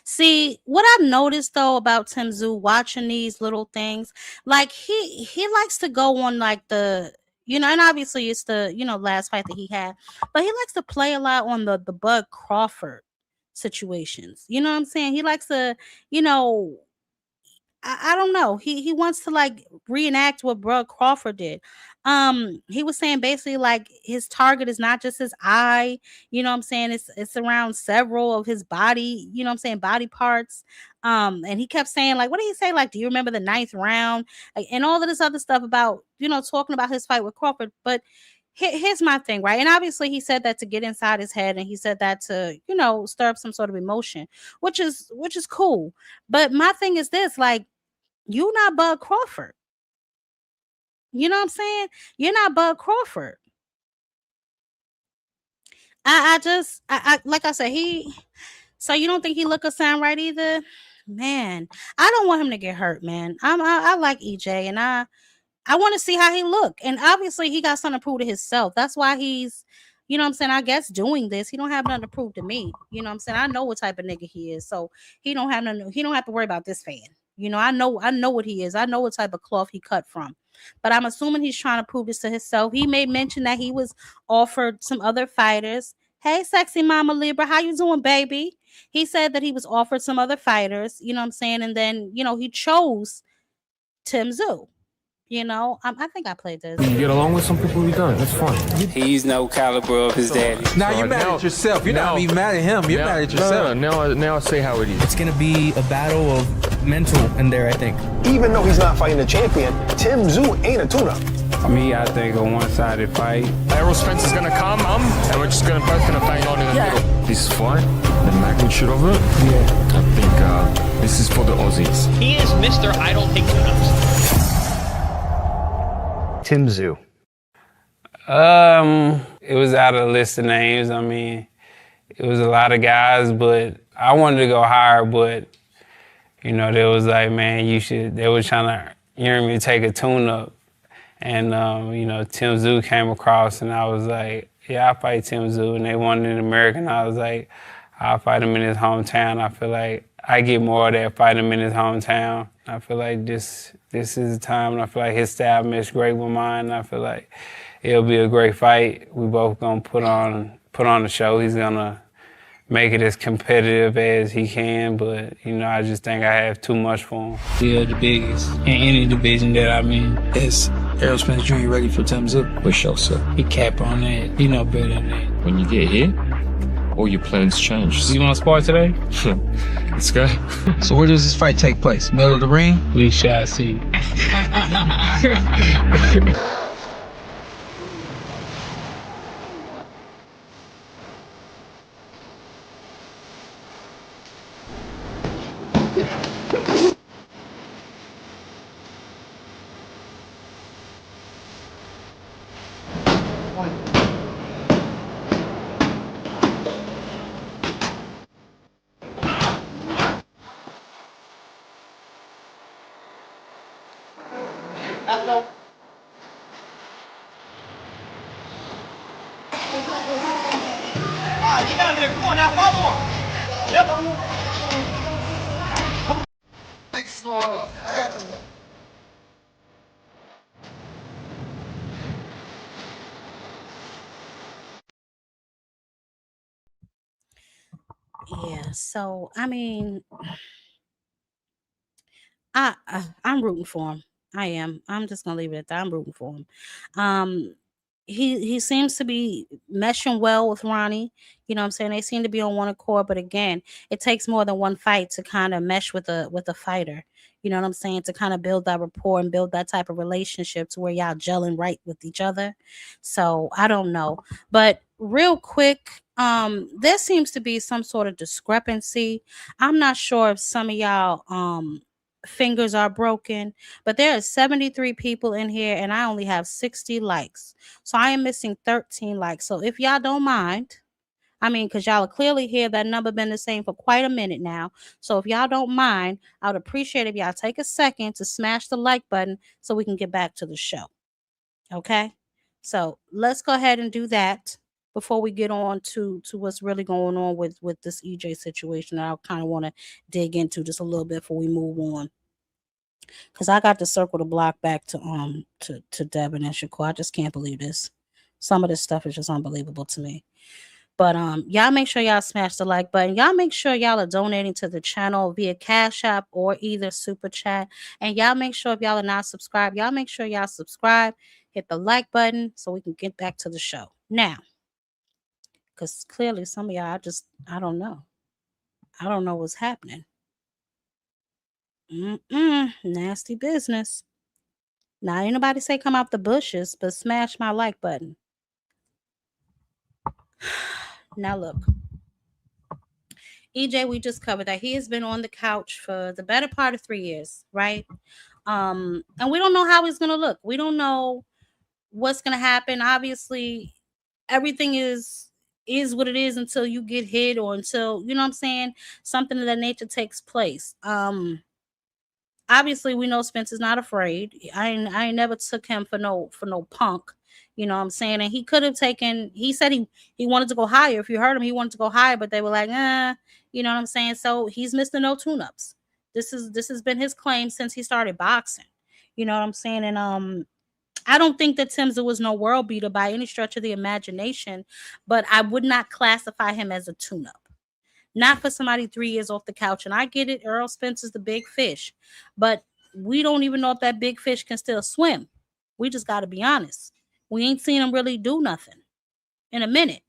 See, what I've noticed though about Tim Tszyu watching these little things, like he likes to go on like the, and obviously it's the, last fight that he had, but he likes to play a lot on the Bud Crawford situations. You know what I'm saying? He likes to, I don't know. He wants to like reenact what Bud Crawford did. He was saying basically like his target is not just his eye, you know what I'm saying? It's around several of his body, you know what I'm saying, body parts. And he kept saying, like, what did he say? Like, do you remember the 9th round? Like, and all of this other stuff about, you know, talking about his fight with Crawford. But here's my thing, right? And obviously he said that to get inside his head, and he said that to, you know, stir up some sort of emotion, which is cool. But my thing is this, like, you not Bud Crawford. You know what I'm saying? You're not Bud Crawford. I like I said, so you don't think he look or sound right either? Man, I don't want him to get hurt, man. I like EJ, and I want to see how he look. And obviously he got something to prove to himself. That's why he's, you know what I'm saying, I guess doing this. He don't have nothing to prove to me. You know what I'm saying? I know what type of nigga he is. So he don't have to worry about this fan. You know, I know what he is. I know what type of cloth he cut from. But I'm assuming he's trying to prove this to himself. He made mention that he was offered some other fighters. Hey, sexy mama Libra, how you doing, baby? He said that he was offered some other fighters, you know what I'm saying? And then, you know, he chose Tim Tszyu. You know, I think I played this. You get along with some people you don't. That's fine. He's no caliber of his daddy. Now you're mad at yourself. You're not even mad at him. You're mad at yourself. Now I see how it is. It's gonna be a battle of mental in there, I think. Even though he's not fighting a champion, Tim Tszyu ain't a tune-up. For me, I think a one-sided fight. Errol Spence is gonna come, and we're just both gonna bang on in the middle. This fight, the magnitude of it, I think this is for the Aussies. He is Mr. I don't take tune-ups. Tim Tszyu. It was out of the list of names. I mean, it was a lot of guys, but I wanted to go higher, but, you know, they was like, man, they were trying to, you know what I mean, take a tune-up. And, you know, Tim Tszyu came across, and I was like, yeah, I'll fight Tim Tszyu. And they wanted an American. I was like, I'll fight him in his hometown. I feel like I get more of that fighting him in his hometown. I feel like this is the time, and I feel like his style meshed great with mine. And I feel like it'll be a great fight. We both gonna put on the show. He's gonna make it as competitive as he can, but you know, I just think I have too much for him. Yeah, the biggest in any division that I'm in is Errol Spence Jr. ready for Tim Tszyu. For sure, sir. He cap on that. He know better than that. When you get here, all your plans change. You want to spar today? Let's go. So where does this fight take place? Middle of the ring? We shall see. Yeah, so I mean, I'm rooting for him. I am. I'm just gonna leave it at that. I'm rooting for him. He seems to be meshing well with Ronnie. You know what I'm saying? They seem to be on one accord, but again, it takes more than one fight to kind of mesh with a fighter. You know what I'm saying? To kind of build that rapport and build that type of relationship to where y'all gelling right with each other. So I don't know. But real quick, there seems to be some sort of discrepancy. I'm not sure if some of y'all fingers are broken, but there are 73 people in here and I only have 60 likes. So I am missing 13 likes. So if y'all don't mind, I mean, because y'all are clearly here, that number been the same for quite a minute now. So if y'all don't mind, I would appreciate if y'all take a second to smash the like button so we can get back to the show. Okay? So let's go ahead and do that before we get on to what's really going on with this EJ situation that I kind of want to dig into just a little bit before we move on. Because I got to circle the block back to Devin and Shakur. I just can't believe this. Some of this stuff is just unbelievable to me. But y'all make sure y'all smash the like button. Y'all make sure y'all are donating to the channel via Cash App or either Super Chat. And y'all make sure if y'all are not subscribed, y'all make sure y'all subscribe, hit the like button so we can get back to the show. Now, because clearly some of y'all, I don't know. I don't know what's happening. Nasty business. Now, ain't nobody say come out the bushes, but smash my like button. Now, look. EJ, we just covered that. He has been on the couch for the better part of 3 years, right? And we don't know how he's going to look. We don't know what's going to happen. Obviously, everything is what it is until you get hit or until, you know what I'm saying, something of that nature takes place. Obviously, we know Spence is not afraid. I never took him for no punk. You know what I'm saying? And he could have taken, he said he wanted to go higher. If you heard him, he wanted to go higher, but they were like, you know what I'm saying? So he's Mr. No Tune-Ups. This has been his claim since he started boxing. You know what I'm saying? And I don't think that Timza was no world beater by any stretch of the imagination, but I would not classify him as a tune-up. Not for somebody 3 years off the couch. And I get it, Errol Spence is the big fish, but we don't even know if that big fish can still swim. We just got to be honest. We ain't seen him really do nothing in a minute.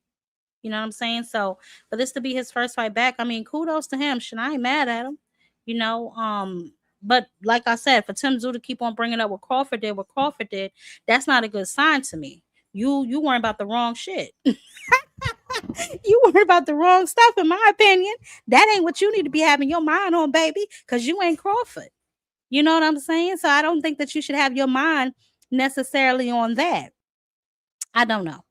You know what I'm saying? So for this to be his first fight back, I mean, kudos to him. I ain't mad at him, you know. But like I said, for Tim Tszyu to keep on bringing up what Crawford did, that's not a good sign to me. You worrying about the wrong shit. You worry about the wrong stuff, in my opinion. That ain't what you need to be having your mind on, baby, because you ain't Crawford. You know what I'm saying? So I don't think that you should have your mind necessarily on that. I don't know.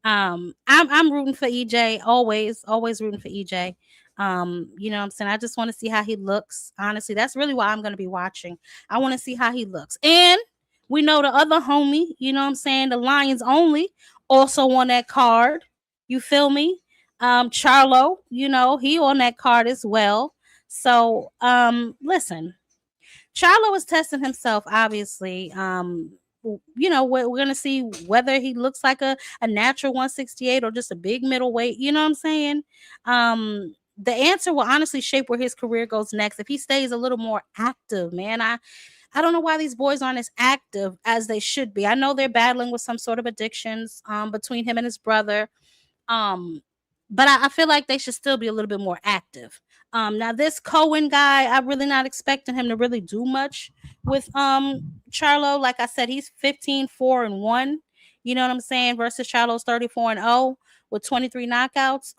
I'm rooting for EJ, always rooting for EJ. You know what I'm saying? I just want to see how he looks. Honestly, that's really why I'm going to be watching. I want to see how he looks. And we know the other homie, you know what I'm saying? The Lions only also on that card. You feel me? Charlo, you know, he on that card as well. So, listen, Charlo is testing himself, obviously. You know, we're going to see whether he looks like a natural 168 or just a big middleweight. You know what I'm saying? The answer will honestly shape where his career goes next. If he stays a little more active, man, I don't know why these boys aren't as active as they should be. I know they're battling with some sort of addictions between him and his brother. But I feel like they should still be a little bit more active. Now this Cohen guy, I'm really not expecting him to really do much with Charlo. Like I said, he's 15-4-1. You know what I'm saying? Versus Charlo's 34-0 with 23 knockouts.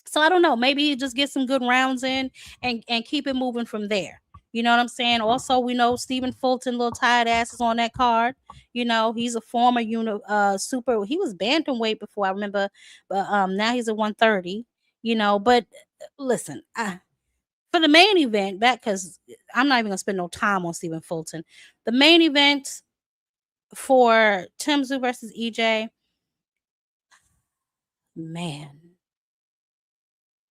So I don't know. Maybe he just get some good rounds in and keep it moving from there. You know what I'm saying? Also, we know Stephen Fulton, little tired ass, is on that card. You know, he's a former super. He was bantamweight before, I remember, but now he's a 130. You know, but listen, for the main event, because I'm not even gonna spend no time on Stephen Fulton. The main event for Tim Tszyu versus EJ, man,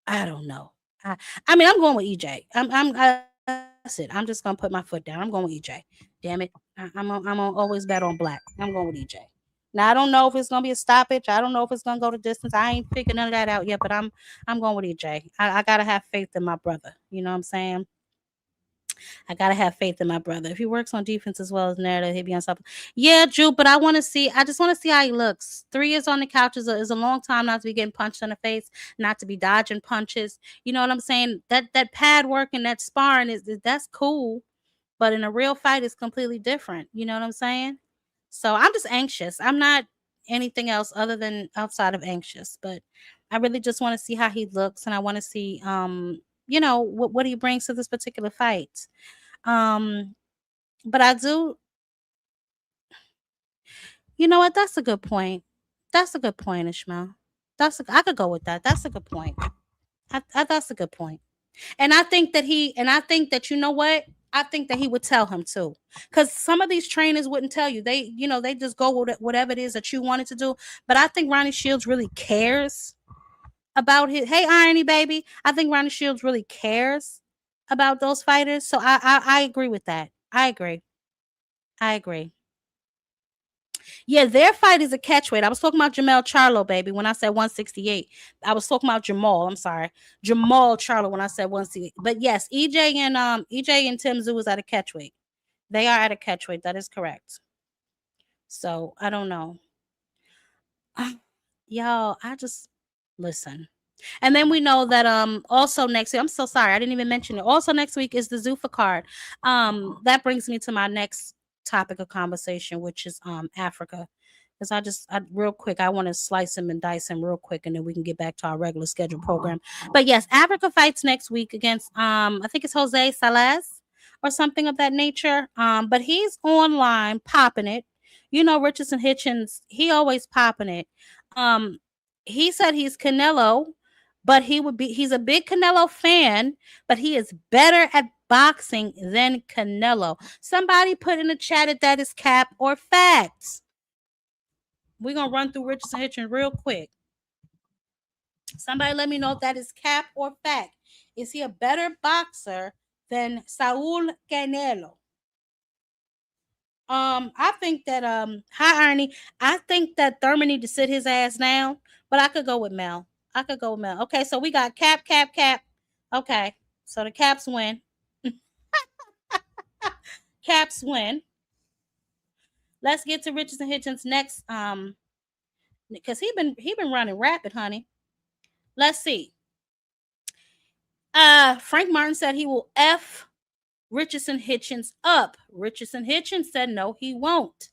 I don't know. I mean, I'm going with EJ. That's it. I'm just gonna put my foot down. I'm going with EJ. Damn it. I'm gonna always bet on black. I'm going with EJ. Now I don't know if it's gonna be a stoppage. I don't know if it's gonna go to distance. I ain't figured none of that out yet, but I'm going with EJ. I gotta have faith in my brother. You know what I'm saying? I gotta have faith in my brother. If he works on defense as well as narrative, he'll be unstoppable. Yeah, Drew, but I just want to see how he looks. 3 years on the couch is a long time not to be getting punched in the face, not to be dodging punches. You know what I'm saying? That pad work and that sparring that's cool, but in a real fight, it's completely different. You know what I'm saying? So I'm just anxious. I'm not anything else other than outside of anxious, but I really just want to see how he looks, and I want to see you know, what he brings to this particular fight. But I do, you know what? That's a good point. That's a good point, Ishmael. I could go with that. That's a good point. That's a good point. And I think that you know what? I think that he would tell him too. Because some of these trainers wouldn't tell you. They, you know, they just go with whatever it is that you wanted to do. But I think Ronnie Shields really cares about his, hey, Irony baby. I think Ronnie Shields really cares about those fighters. So I agree with that. I agree. Yeah, their fight is a catchweight. I was talking about Jamel Charlo, baby, when I said 168. I was talking about Jamal. I'm sorry. Jamal Charlo when I said 168. But yes, EJ and Tim Tszyu is at a catchweight. They are at a catchweight. That is correct. So I don't know. Y'all, I just listen. And then we know that also next week, I'm so sorry, I didn't even mention it. Also next week is the Zuffa card. That brings me to my next topic of conversation, which is Africa. Because real quick, I want to slice him and dice him real quick, and then we can get back to our regular scheduled program. But yes, Africa fights next week against I think it's Jose Salaz or something of that nature. But he's online popping it. You know, Richardson Hitchens, he always popping it. He said he's Canelo, but he's a big Canelo fan, but he is better at boxing than Canelo. Somebody put in the chat if that is cap or facts. We're going to run through Richardson Hitchens real quick. Somebody let me know if that is cap or fact. Is he a better boxer than Saul Canelo? I think that hi Ernie. I think that Thurman need to sit his ass down, but I could go with Mel. Okay, so we got cap. Okay, so the Caps win. Caps win. Let's get to Richardson Hitchens next. Because he been running rapid, honey. Let's see. Frank Martin said he will F Richardson Hitchens up. Richardson Hitchens said no, he won't.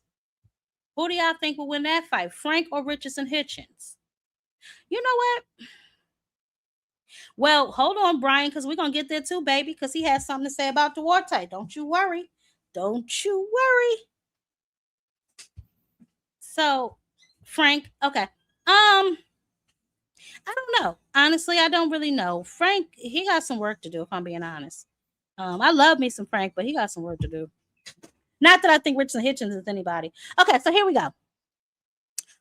Who do y'all think will win that fight, Frank or Richardson Hitchens? You know what? Well, hold on, Brian, because we're going to get there too, baby, because he has something to say about Duarte. Don't you worry. So, Frank, okay. I don't know. Honestly, I don't really know. Frank, he got some work to do, if I'm being honest. I love me some Frank, but he got some work to do. Not that I think Richardson Hitchens is anybody. Okay, so here we go.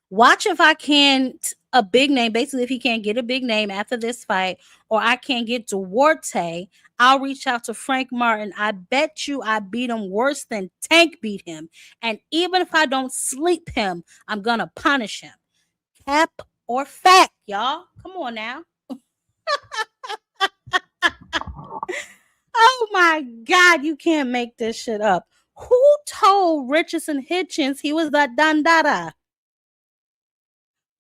Watch if I can't a big name. Basically, if he can't get a big name after this fight, or I can't get Duarte, I'll reach out to Frank Martin. I bet you I beat him worse than Tank beat him. And even if I don't sleep him, I'm going to punish him. Cap or fact, y'all? Come on now. Oh my God, you can't make this shit up. Who told Richardson Hitchens he was the Dandada?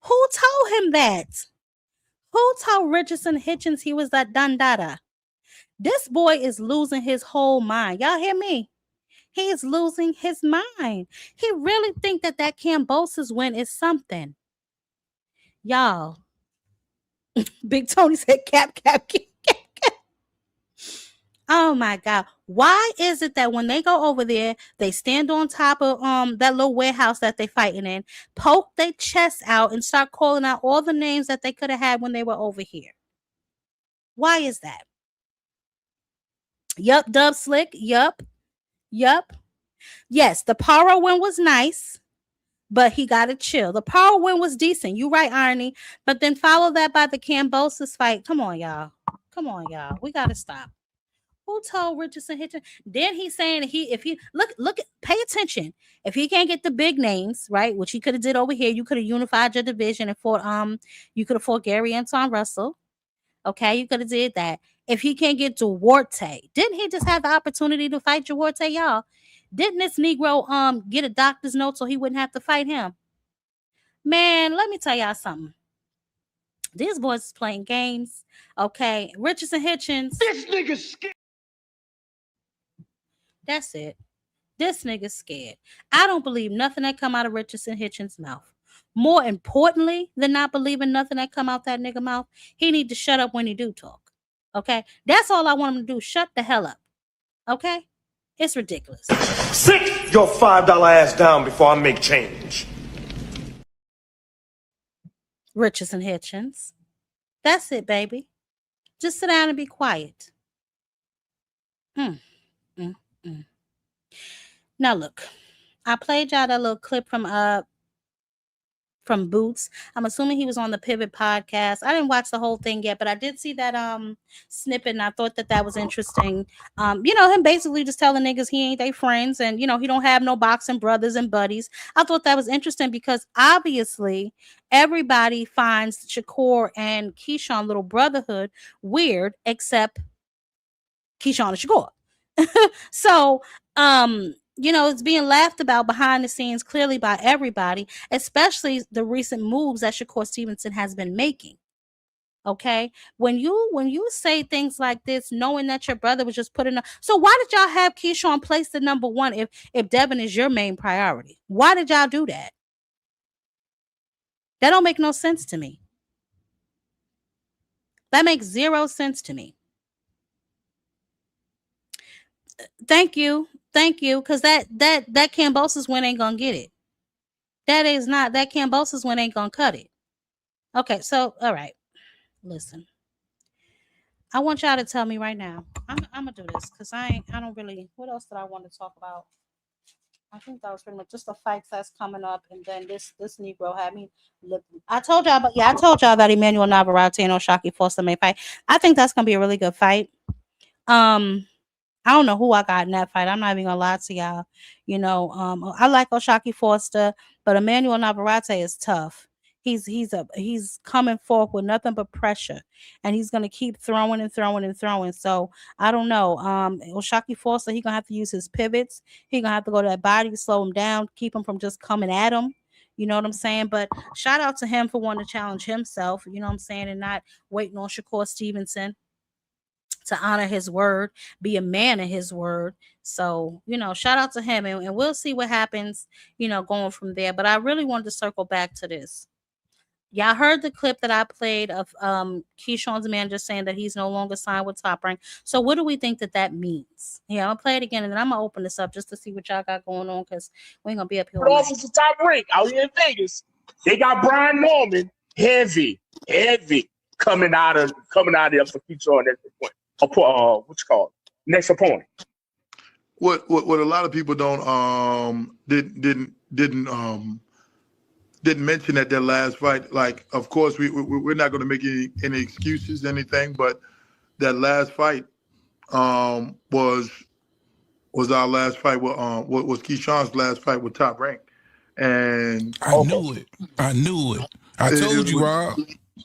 Who told him that? Who told Richardson Hitchens he was that Dandada? This boy is losing his whole mind. Y'all hear me? He is losing his mind. He really think that Kambosos win is something. Y'all. Big Tony said cap. Oh my God. Why is it that when they go over there, they stand on top of that little warehouse that they fighting in, poke their chest out and start calling out all the names that they could have had when they were over here? Why is that? Yup, Dub Slick. Yup. Yes, the Paro win was nice, but he got to chill. The Paro win was decent. You right, Arnie. But then follow that by the Kambosos fight. Come on, y'all. We got to stop. Who told Richardson Hitchens? Then he's saying if he look, pay attention. If he can't get the big names, right, which he could have did over here, you could have unified your division and fought you could have fought Gary Anton Russell. Okay, you could have did that. If he can't get Duarte, didn't he just have the opportunity to fight Duarte, y'all? Didn't this Negro get a doctor's note so he wouldn't have to fight him? Man, let me tell y'all something. These boys is playing games. Okay, Richardson Hitchens. This nigga's scared. That's it. This nigga's scared. I don't believe nothing that come out of Richardson Hitchens' mouth. More importantly than not believing nothing that come out that nigga mouth, he need to shut up when he do talk. Okay? That's all I want him to do. Shut the hell up. Okay? It's ridiculous. Sit your $5 ass down before I make change. Richardson Hitchens. That's it, baby. Just sit down and be quiet. Now look, I played y'all that little clip from from Boots. I'm assuming he was on the Pivot podcast. I didn't watch the whole thing yet, but I did see that snippet, and I thought that was interesting. Him basically just telling niggas he ain't they friends, and he don't have no boxing brothers and buddies. I thought that was interesting because obviously everybody finds Shakur and Keyshawn little brotherhood weird, except Keyshawn and Shakur. So it's being laughed about behind the scenes clearly by everybody, especially the recent moves that Shakur Stevenson has been making. Okay, when you say things like this, knowing that your brother was just put in, so why did y'all have Keyshawn placed at number one if Devin is your main priority? Why did y'all do that? That don't make no sense to me. That makes zero sense to me. Thank you, because that Kambosos win ain't gonna get it. That Kambosos win ain't gonna cut it. Okay, so all right, listen. I want y'all to tell me right now. I'm gonna do this because I don't really. What else did I want to talk about? I think that was pretty much just the fights that's coming up, and then this Negro had me. I told y'all about Emmanuel Navarrete and Oshaki Foster may fight. I think that's gonna be a really good fight. I don't know who I got in that fight. I'm not even gonna lie to y'all. I like Oshaki Foster, but Emmanuel Navarrete is tough. He's coming forth with nothing but pressure, and he's gonna keep throwing and throwing and throwing. So I don't know. Oshaki Foster, he's gonna have to use his pivots. He's gonna have to go to that body to slow him down, keep him from just coming at him. You know what I'm saying? But shout out to him for wanting to challenge himself. You know what I'm saying, and not waiting on Shakur Stevenson to honor his word, be a man of his word. So, shout out to him, and we'll see what happens, going from there. But I really wanted to circle back to this. Y'all heard the clip that I played of Keyshawn's manager saying that he's no longer signed with Top Rank. So what do we think that means? Yeah, I'm gonna play it again, and then I'm gonna open this up just to see what y'all got going on, because we ain't gonna be up here. Office to Top Rank out here in Vegas. They got Brian Norman, heavy, coming out of there for Keyshawn at the point. Next opponent. What a lot of people don't didn't mention at their last fight. Like, of course, we're not going to make any excuses, anything, but that last fight was our last fight. Was Keyshawn's last fight with Top Rank, and I knew it. I told you, Rob.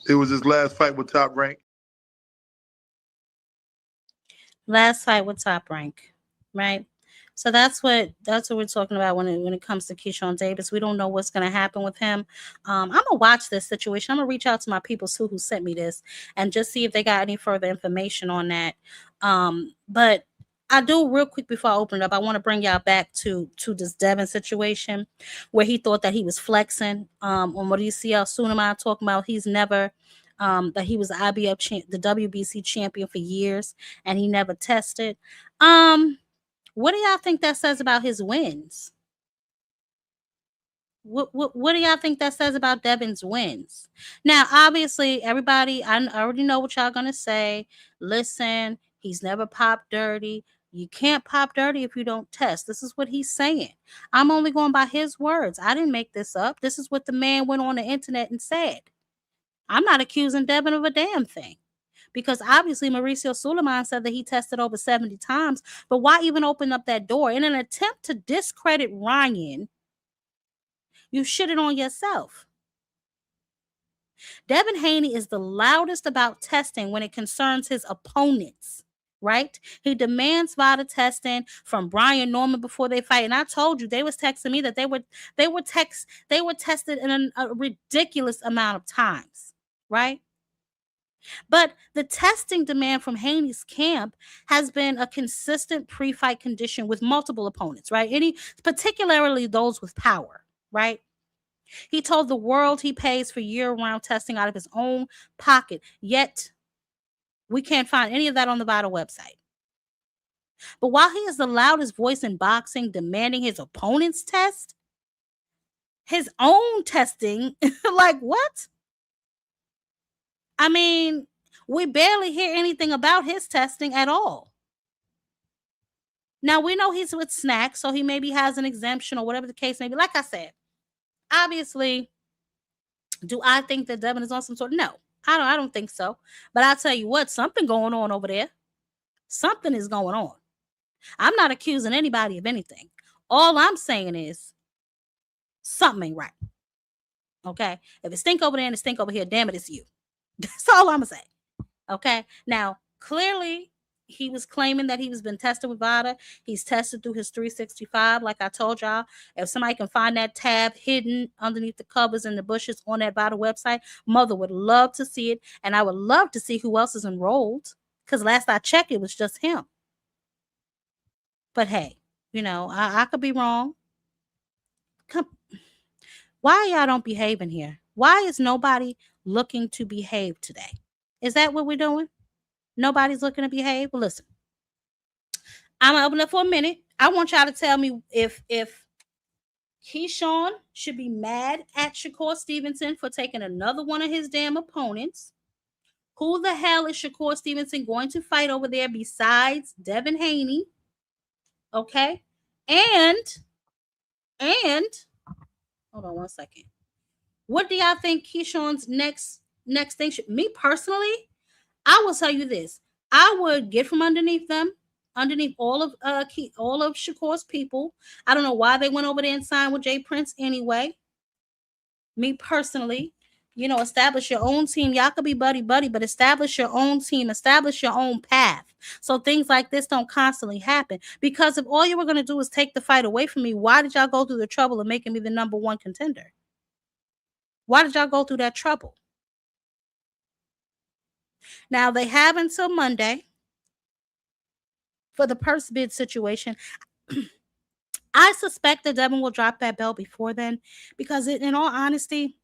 It was his last fight with Top Rank. Last fight with Top Rank, right? So that's what we're talking about when it comes to Keyshawn Davis. We don't know what's going to happen with him. I'm gonna watch this situation. I'm gonna reach out to my people who sent me this and just see if they got any further information on that. But I do, real quick before I open it up, I want to bring y'all back to this Devin situation where he thought that he was flexing on what do you see how soon am I talking about? He's never that he was the IBF the WBC champion for years, and he never tested. What do y'all think that says about his wins? What do y'all think that says about Devin's wins? Now, obviously, everybody, I already know what y'all gonna say. Listen, he's never popped dirty. You can't pop dirty if you don't test. This is what he's saying. I'm only going by his words. I didn't make this up. This is what the man went on the internet and said. I'm not accusing Devin of a damn thing. Because obviously Mauricio Suleiman said that he tested over 70 times. But why even open up that door? In an attempt to discredit Ryan, you shitted on yourself. Devin Haney is the loudest about testing when it concerns his opponents, right? He demands VADA testing from Brian Norman before they fight. And I told you, they was texting me that they were tested in a ridiculous amount of times, right? But the testing demand from Haney's camp has been a consistent pre-fight condition with multiple opponents, right? Particularly those with power, right? He told the world he pays for year-round testing out of his own pocket, yet we can't find any of that on the VADA website. But while he is the loudest voice in boxing demanding his opponent's test, his own testing, like what? I mean, we barely hear anything about his testing at all. Now, we know he's with Snack, so he maybe has an exemption or whatever the case may be. Like I said, obviously, Do I think that Devin is on some sort? No, I don't think so. But I'll tell you what, something going on over there. Something is going on. I'm not accusing anybody of anything. All I'm saying is something ain't right. Okay? If it stink over there and it stink over here, damn it, it's you. That's all I'm gonna say. Okay? Now, clearly, he was claiming that he was been tested with VADA. He's tested through his 365. Like I told y'all, if somebody can find that tab hidden underneath the covers and the bushes on that VADA website, Mother would love to see it. And I would love to see who else is enrolled. Because last I checked, it was just him. But hey, I could be wrong. Why y'all don't behave in here? Why is nobody looking to behave today? Is that what we're doing? Nobody's looking to behave? Well, listen, I'm gonna open up for a minute. I want y'all to tell me if Keyshawn should be mad at Shakur Stevenson for taking another one of his damn opponents. Who the hell is Shakur Stevenson going to fight over there besides Devin Haney? Okay. And hold on one second. What do y'all think Keyshawn's next thing should? Me personally, I will tell you this. I would get from underneath them, underneath all of Shakur's people. I don't know why they went over there and signed with Jay Prince anyway. Me personally, establish your own team. Y'all could be buddy, but establish your own team, establish your own path. So things like this don't constantly happen. Because if all you were going to do is take the fight away from me, why did y'all go through the trouble of making me the number one contender? Why did y'all go through that trouble? Now, they have until Monday for the purse bid situation. I suspect that Devin will drop that belt before then because, in all honesty,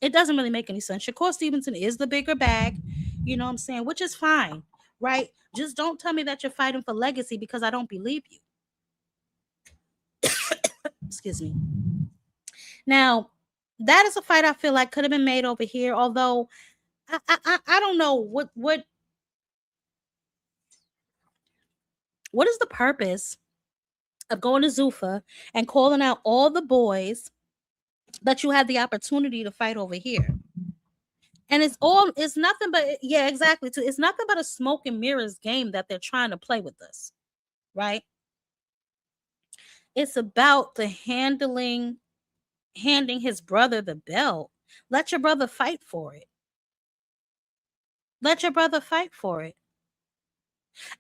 it doesn't really make any sense. Shakur Stevenson is the bigger bag, you know what I'm saying, which is fine, right? Just don't tell me that you're fighting for legacy because I don't believe you. Excuse me. Now, that is a fight I feel like could have been made over here, although I don't know what is the purpose of going to Zuffa and calling out all the boys that you had the opportunity to fight over here. And it's nothing but, yeah, exactly. It's nothing but a smoke and mirrors game that they're trying to play with us, right? It's about the handing his brother the belt. Let your brother fight for it. Let your brother fight for it.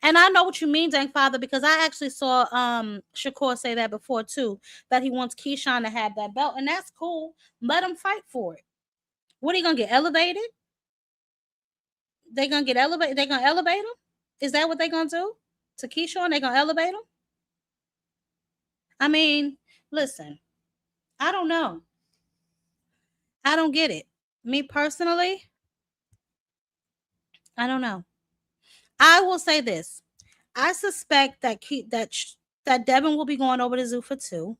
And I know what you mean, Dang Father, because I actually saw Shakur say that before too, that he wants Keyshawn to have that belt, and that's cool. Let him fight for it. What are you gonna get elevated? They're gonna get elevated. They're gonna elevate him. Is that what they're gonna do to Keyshawn? They're gonna elevate him. I mean, listen, I don't know. I don't get it. Me personally, I don't know. I will say this. I suspect that Devin will be going over to Zuffa too.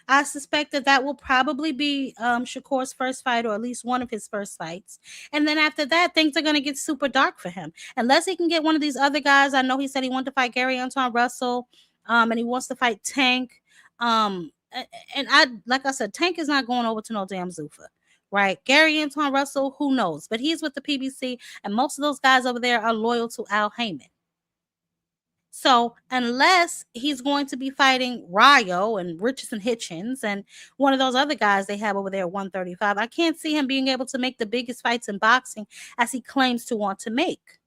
I suspect that will probably be Shakur's first fight, or at least one of his first fights. And then after that, things are going to get super dark for him. Unless he can get one of these other guys. I know he said he wanted to fight Gary Anton Russell, and he wants to fight Tank. And like I said, Tank is not going over to no damn Zuffa. Right? Gary Anton Russell, who knows? But he's with the PBC, and most of those guys over there are loyal to Al Heyman. So unless he's going to be fighting Ryo and Richardson Hitchens and one of those other guys they have over there at 135, I can't see him being able to make the biggest fights in boxing as he claims to want to make.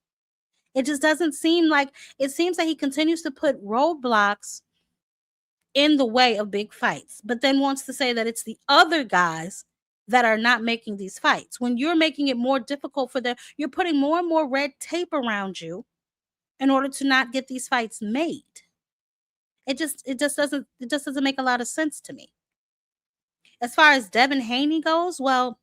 It just doesn't seem like, it seems that he continues to put roadblocks in the way of big fights, but then wants to say that it's the other guys that are not making these fights. When you're making it more difficult for them, you're putting more and more red tape around you in order to not get these fights made. It just doesn't make a lot of sense to me. As far as Devin Haney goes, well,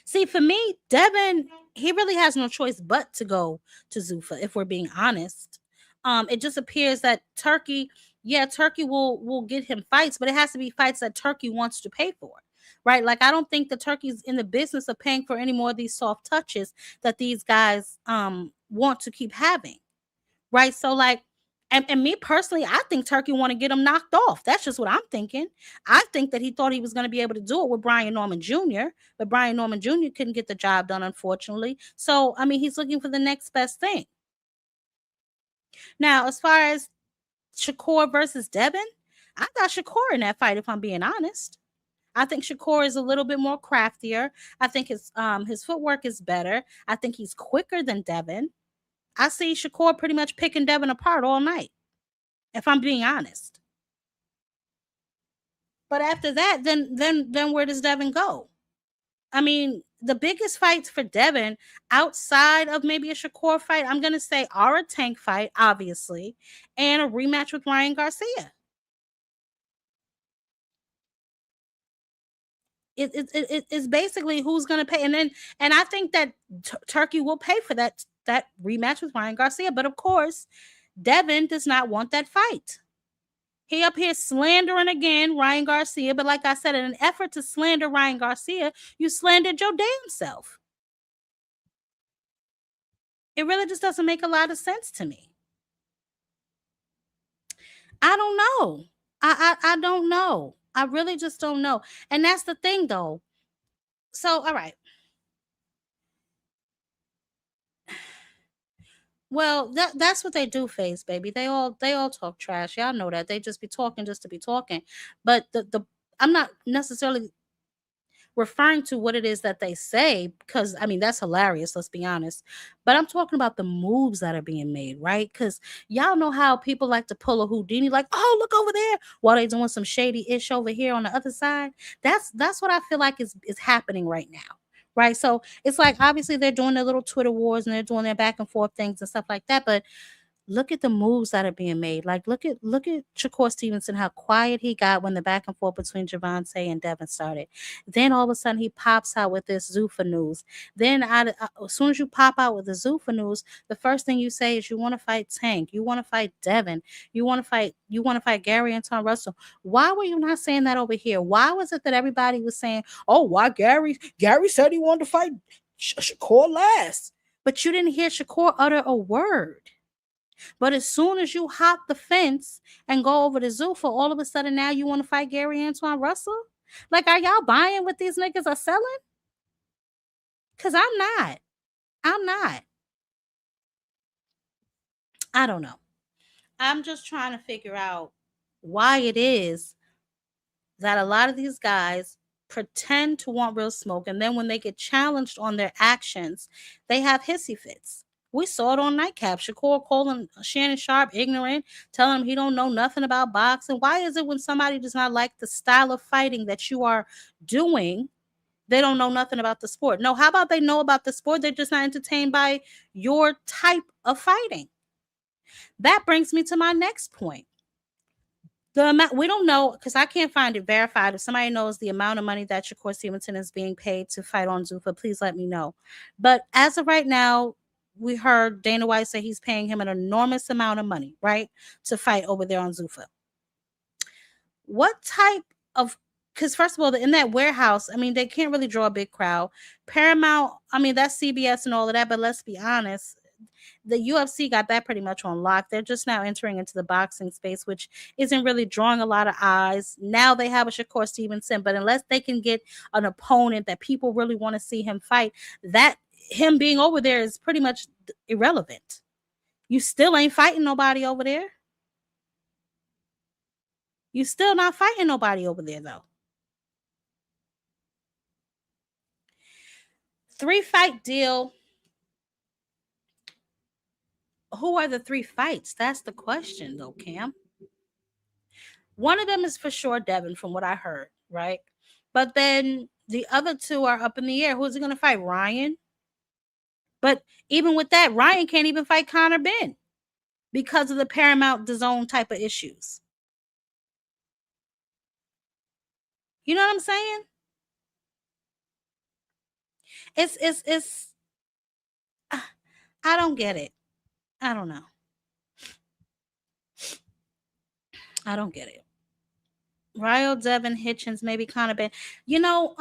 see, for me, Devin, he really has no choice but to go to Zuffa, if we're being honest. It just appears that Turkey will get him fights, but it has to be fights that Turkey wants to pay for. Right? Like, I don't think the Turkey's in the business of paying for any more of these soft touches that these guys want to keep having. Right? So, like, And me personally, I think Turkey want to get him knocked off. That's just what I'm thinking. I think that he thought he was going to be able to do it with Brian Norman Jr., but Brian Norman Jr. couldn't get the job done, unfortunately. So, I mean, he's looking for the next best thing. Now, as far as Shakur versus Devin, I got Shakur in that fight, if I'm being honest. I think Shakur is a little bit more craftier. I think his footwork is better. I think he's quicker than Devin. I see Shakur pretty much picking Devin apart all night, if I'm being honest. But after that, then where does Devin go? I mean, the biggest fights for Devin outside of maybe a Shakur fight, I'm going to say are a Tank fight, obviously, and a rematch with Ryan Garcia. It's basically who's going to pay. And I think that Turkey will pay for that rematch with Ryan Garcia. But of course, Devin does not want that fight. He up here slandering again Ryan Garcia. But like I said, in an effort to slander Ryan Garcia, you slandered your damn self. It really just doesn't make a lot of sense to me. I don't know. I don't know. I really just don't know. And that's the thing, though. So, all right. Well, that's what they do, FaZe, baby. They all talk trash. Y'all know that. They just be talking just to be talking. But I'm not necessarily referring to what it is that they say, because I mean that's hilarious, let's be honest. But I'm talking about the moves that are being made, right? Because y'all know how people like to pull a Houdini, like, oh, look over there, while they doing some shady ish over here on the other side. That's what I feel like is happening right now. Right. So it's like obviously they're doing their little Twitter wars and they're doing their back and forth things and stuff like that. But look at the moves that are being made. Like, look at Shakur Stevenson, how quiet he got when the back and forth between Javante and Devin started. Then all of a sudden he pops out with this Zuffa news. Then as soon as you pop out with the Zuffa news, the first thing you say is you want to fight Tank, you want to fight Devin, you want to fight Gary and Tom Russell. Why were you not saying that over here? Why was it that everybody was saying, oh, why Gary said he wanted to fight Shakur last, but you didn't hear Shakur utter a word? But as soon as you hop the fence and go over to Zuffa, all of a sudden now you want to fight Gary Antoine Russell? Like, are y'all buying what these niggas are selling? Because I'm not. I don't know. I'm just trying to figure out why it is that a lot of these guys pretend to want real smoke, and then when they get challenged on their actions, they have hissy fits. We saw it on Nightcap. Shakur calling Shannon Sharp ignorant, telling him he don't know nothing about boxing. Why is it when somebody does not like the style of fighting that you are doing, they don't know nothing about the sport? No, how about they know about the sport? They're just not entertained by your type of fighting. That brings me to my next point. The amount, we don't know, because I can't find it verified. If somebody knows the amount of money that Shakur Stevenson is being paid to fight on Zuffa, please let me know. But as of right now, we heard Dana White say he's paying him an enormous amount of money, right, to fight over there on Zuffa. What type of, because first of all, in that warehouse, I mean, they can't really draw a big crowd. Paramount, I mean, that's CBS and all of that, but let's be honest, the UFC got that pretty much on lock. They're just now entering into the boxing space, which isn't really drawing a lot of eyes. Now they have a Shakur Stevenson, but unless they can get an opponent that people really want to see him fight, that him being over there is pretty much irrelevant. You still ain't fighting nobody over there. You still not fighting nobody over there, though. 3-fight deal. Who are the 3 fights? That's the question, though, Cam. One of them is for sure Devin, from what I heard, right? But then the other 2 are up in the air. Who's he going to fight? Ryan? But even with that, Ryan can't even fight Conor Benn because of the Paramount DAZN type of issues. You know what I'm saying? It's I don't get it. I don't know. I don't get it. Ryo, Devin, Hitchens, maybe Conor Benn. You know,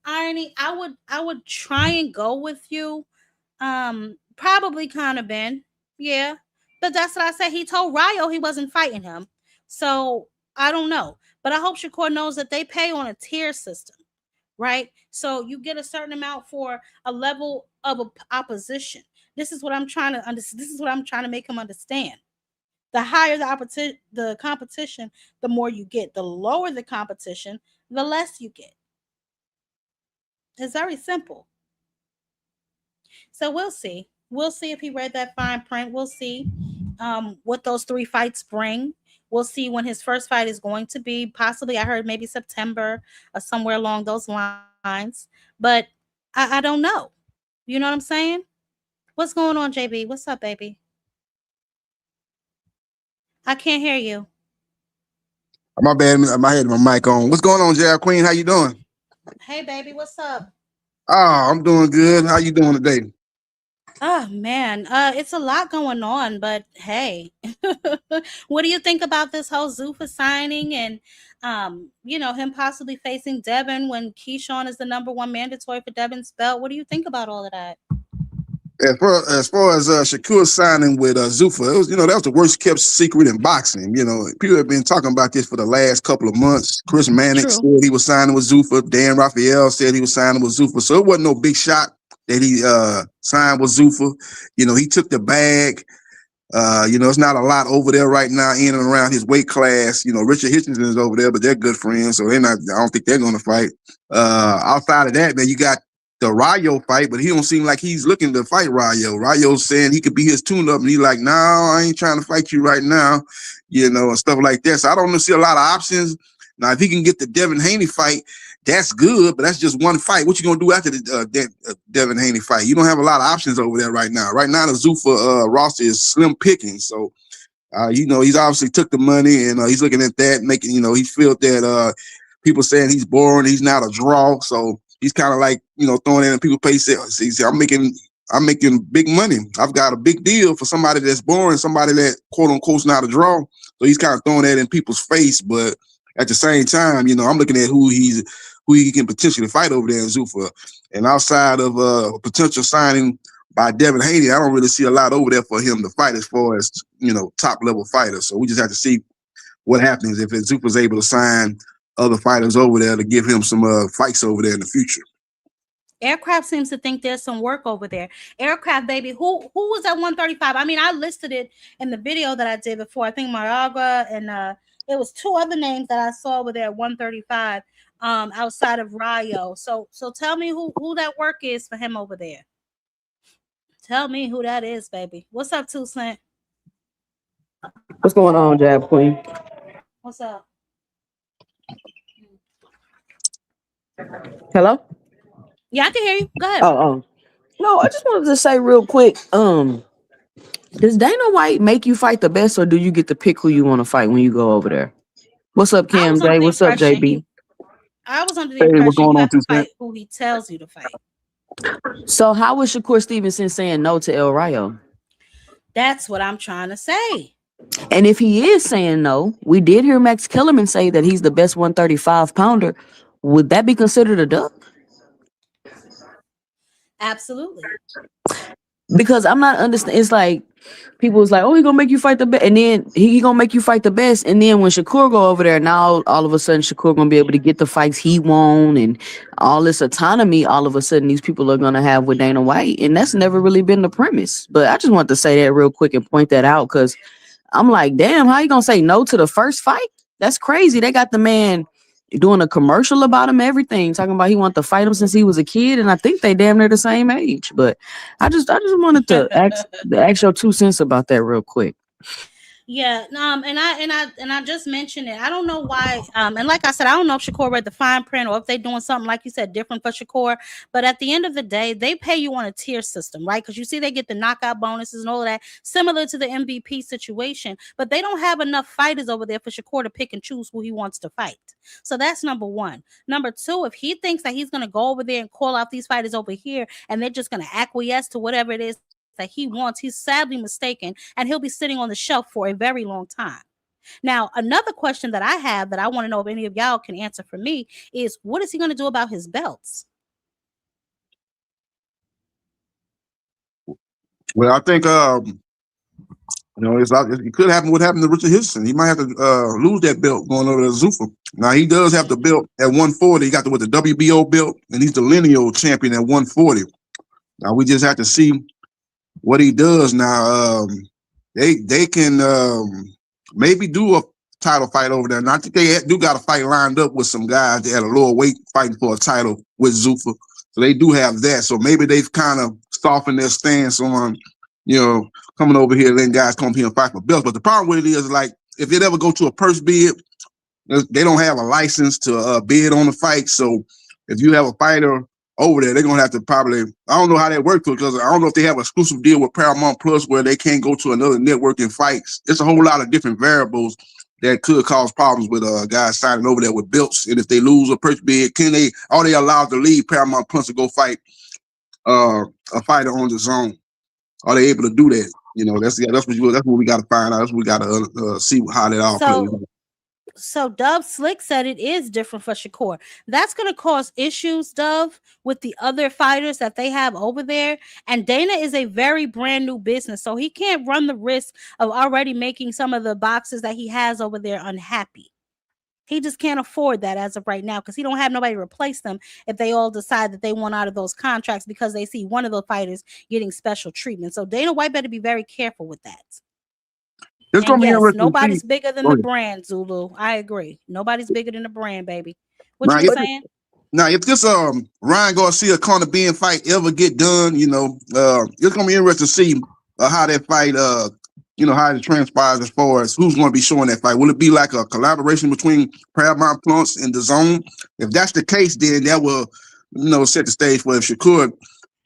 Irony, I would try and go with you. Probably Conor Benn. Yeah. But that's what I said. He told Rayo he wasn't fighting him. So I don't know. But I hope Shakur knows that they pay on a tier system, right? So you get a certain amount for a level of opposition. This is what I'm trying to understand. This is what I'm trying to make him understand. The higher the competition, the more you get. The lower the competition, the less you get. It's very simple. So we'll see. We'll see if he read that fine print. We'll see what those 3 fights bring. We'll see when his first fight is going to be. Possibly, I heard maybe September or somewhere along those lines. But I don't know. You know what I'm saying? What's going on, JB? What's up, baby? I can't hear you. My bad. I had my mic on. What's going on, JR Queen? How you doing? Hey, baby. What's up? Oh, I'm doing good. How you doing today? Oh man, it's a lot going on, but hey, what do you think about this whole Zuffa signing and him possibly facing Devin when Keyshawn is the #1 mandatory for Devin's belt? What do you think about all of that? As far as Shakur signing with Zuffa, it was, that was the worst kept secret in boxing. People have been talking about this for the last couple of months. Chris Mannix said he was signing with Zuffa. Dan Raphael said he was signing with Zuffa. So it wasn't no big shot that he signed with Zuffa. He took the bag. It's not a lot over there right now in and around his weight class. Richard Hitchinson is over there, but they're good friends, so I don't think they're going to fight. Outside of that, man, you got the Rayo fight, but he don't seem like he's looking to fight Rayo. Rayo's saying he could be his tune-up, and he's like, no, I ain't trying to fight you right now, and stuff like that. So I don't see a lot of options. Now, if he can get the Devin Haney fight, that's good, but that's just one fight. What you gonna do after the Devin Haney fight? You don't have a lot of options over there right now. Right now, the Zuffa roster is slim pickings. So, he's obviously took the money and he's looking at that, making, he felt that people saying he's boring, he's not a draw. So he's kind of like, throwing in people's face. He said, I'm making big money. I've got a big deal for somebody that's boring, somebody that quote unquote is not a draw. So he's kind of throwing that in people's face, but at the same time, I'm looking at who he can potentially fight over there in Zuffa. And outside of a potential signing by Devin Haney, I don't really see a lot over there for him to fight as far as, top level fighters. So we just have to see what happens if Zuffa's able to sign other fighters over there to give him some fights over there in the future. Aircraft seems to think there's some work over there. Aircraft, baby, who was at 135? I mean, I listed it in the video that I did before. I think Maraga and it was 2 other names that I saw over there at 135 outside of Rayo. So tell me who that work is for him over there. Tell me who that is, baby. What's up, 2 Cent? What's going on, Jab Queen? What's up? Hello? Yeah, I can hear you. Go ahead. Oh. No, I just wanted to say real quick, does Dana White make you fight the best, or do you get to pick who you want to fight when you go over there? What's up, Cam J? What's up, JB? I was under the impression you have to fight who he tells you to fight. So how was Shakur Stevenson saying no to El Rayo? That's what I'm trying to say. And if he is saying no, we did hear Max Kellerman say that he's the best 135 pounder. Would that be considered a duck? Absolutely. Because I'm not understanding. It's like people was like, "Oh, he gonna make you fight the best," and then he gonna make you fight the best. And then when Shakur go over there, now all of a sudden Shakur gonna be able to get the fights he won and all this autonomy. All of a sudden, these people are gonna have with Dana White, and that's never really been the premise. But I just want to say that real quick and point that out because I'm like, damn, how you gonna say no to the first fight? That's crazy. They got the man doing a commercial about him, everything, talking about he wanted to fight him since he was a kid, and I think they damn near the same age. But I just wanted to ask your 2 cents about that real quick. Yeah, and I just mentioned it. I don't know why. And like I said, I don't know if Shakur read the fine print or if they're doing something like you said different for Shakur. But at the end of the day, they pay you on a tier system, right? Because you see, they get the knockout bonuses and all of that, similar to the MVP situation. But they don't have enough fighters over there for Shakur to pick and choose who he wants to fight. So that's number one. Number two, if he thinks that he's going to go over there and call out these fighters over here, and they're just going to acquiesce to whatever it is that he wants, he's sadly mistaken, and he'll be sitting on the shelf for a very long time. Now, another question that I have that I want to know if any of y'all can answer for me is, what is he going to do about his belts? Well, I think You know, it could happen. What happened to Richard Henderson? He might have to lose that belt going over to Zuffa. Now he does have the belt at 140. He got the WBO belt, and he's the lineal champion at 140. Now we just have to see what he does. Now they can maybe do a title fight over there. And I think they do got a fight lined up with some guys at a lower weight fighting for a title with Zuffa. So they do have that. So maybe they've kind of softened their stance on, coming over here, letting guys come here and fight for belts. But the problem with it is, like, if it ever go to a purse bid, they don't have a license to bid on the fight. So if you have a fighter over there, they're gonna have to probably, I don't know how that works, because I don't know if they have an exclusive deal with Paramount Plus where they can't go to another network and fights. It's a whole lot of different variables that could cause problems with guys signing over there with belts. And if they lose a purse bid, are they allowed to leave Paramount Plus to go fight a fighter on the zone? Are they able to do that? That's what we got to find out. That's what we got to see how that all plays out. So Dove Slick said it is different for Shakur. That's going to cause issues, Dove, with the other fighters that they have over there. And Dana is a very brand new business, so he can't run the risk of already making some of the boxers that he has over there unhappy. He just can't afford that as of right now, because he don't have nobody to replace them if they all decide that they want out of those contracts because they see one of the fighters getting special treatment. So Dana White better be very careful with that. It's gonna be interesting. Nobody's bigger than the brand, Zulu. I agree. Nobody's bigger than the brand, baby. What you saying? Now, if this Ryan Garcia Conor Benn fight ever get done, it's gonna be interesting to see how that fight, how it transpires as far as who's gonna be showing that fight. Will it be like a collaboration between Paramount Plus and DAZN? If that's the case, then that will, set the stage for if Shakur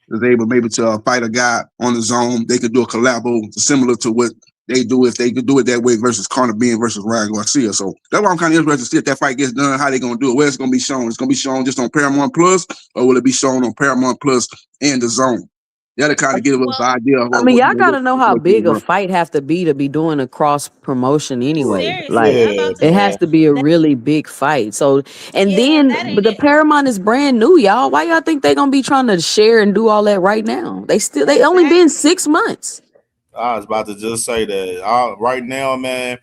is able maybe to fight a guy on the zone, they could do a collabo similar to what they do if they could do it that way versus Conor Benn versus Ryan Garcia. So that's why I'm kind of interested to see if that fight gets done, how they going to do it, where it's going to be shown. It's going to be shown just on Paramount Plus, or will it be shown on Paramount Plus and DAZN? That'll kind of give us an idea. Y'all got to know how big a fight have to be doing a cross promotion anyway. Seriously, like, it has to be a really big fight. So, but the Paramount is brand new, y'all. Why y'all think they going to be trying to share and do all that right now? They only been 6 months. I was about to just say that. Right now, man,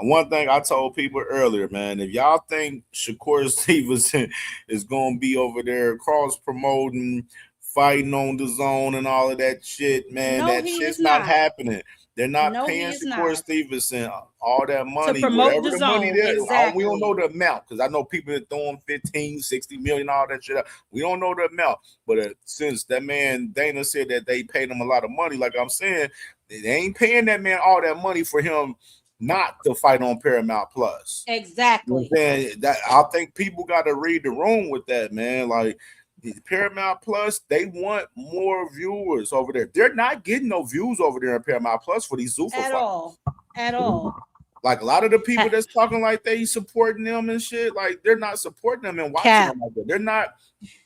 one thing I told people earlier, man, if y'all think Shakur Stevenson is going to be over there cross-promoting, fighting on the zone and all of that shit, man, that shit's not happening. They're not paying Shakur Stevenson all that money. To promote whatever the the money zone, is. exactly. We don't know the amount, because I know people are throwing 15, 60 million, all that shit up. We don't know the amount. But since that man Dana said that they paid him a lot of money, like I'm saying, they ain't paying that man all that money for him not to fight on Paramount Plus. Exactly. I think people got to read the room with that, man. Like, Paramount Plus, they want more viewers over there. They're not getting no views over there in Paramount Plus for these Zuffa fights. At all. Like, a lot of the people that's talking like they supporting them and shit, like, they're not supporting them and watching them like that. They're not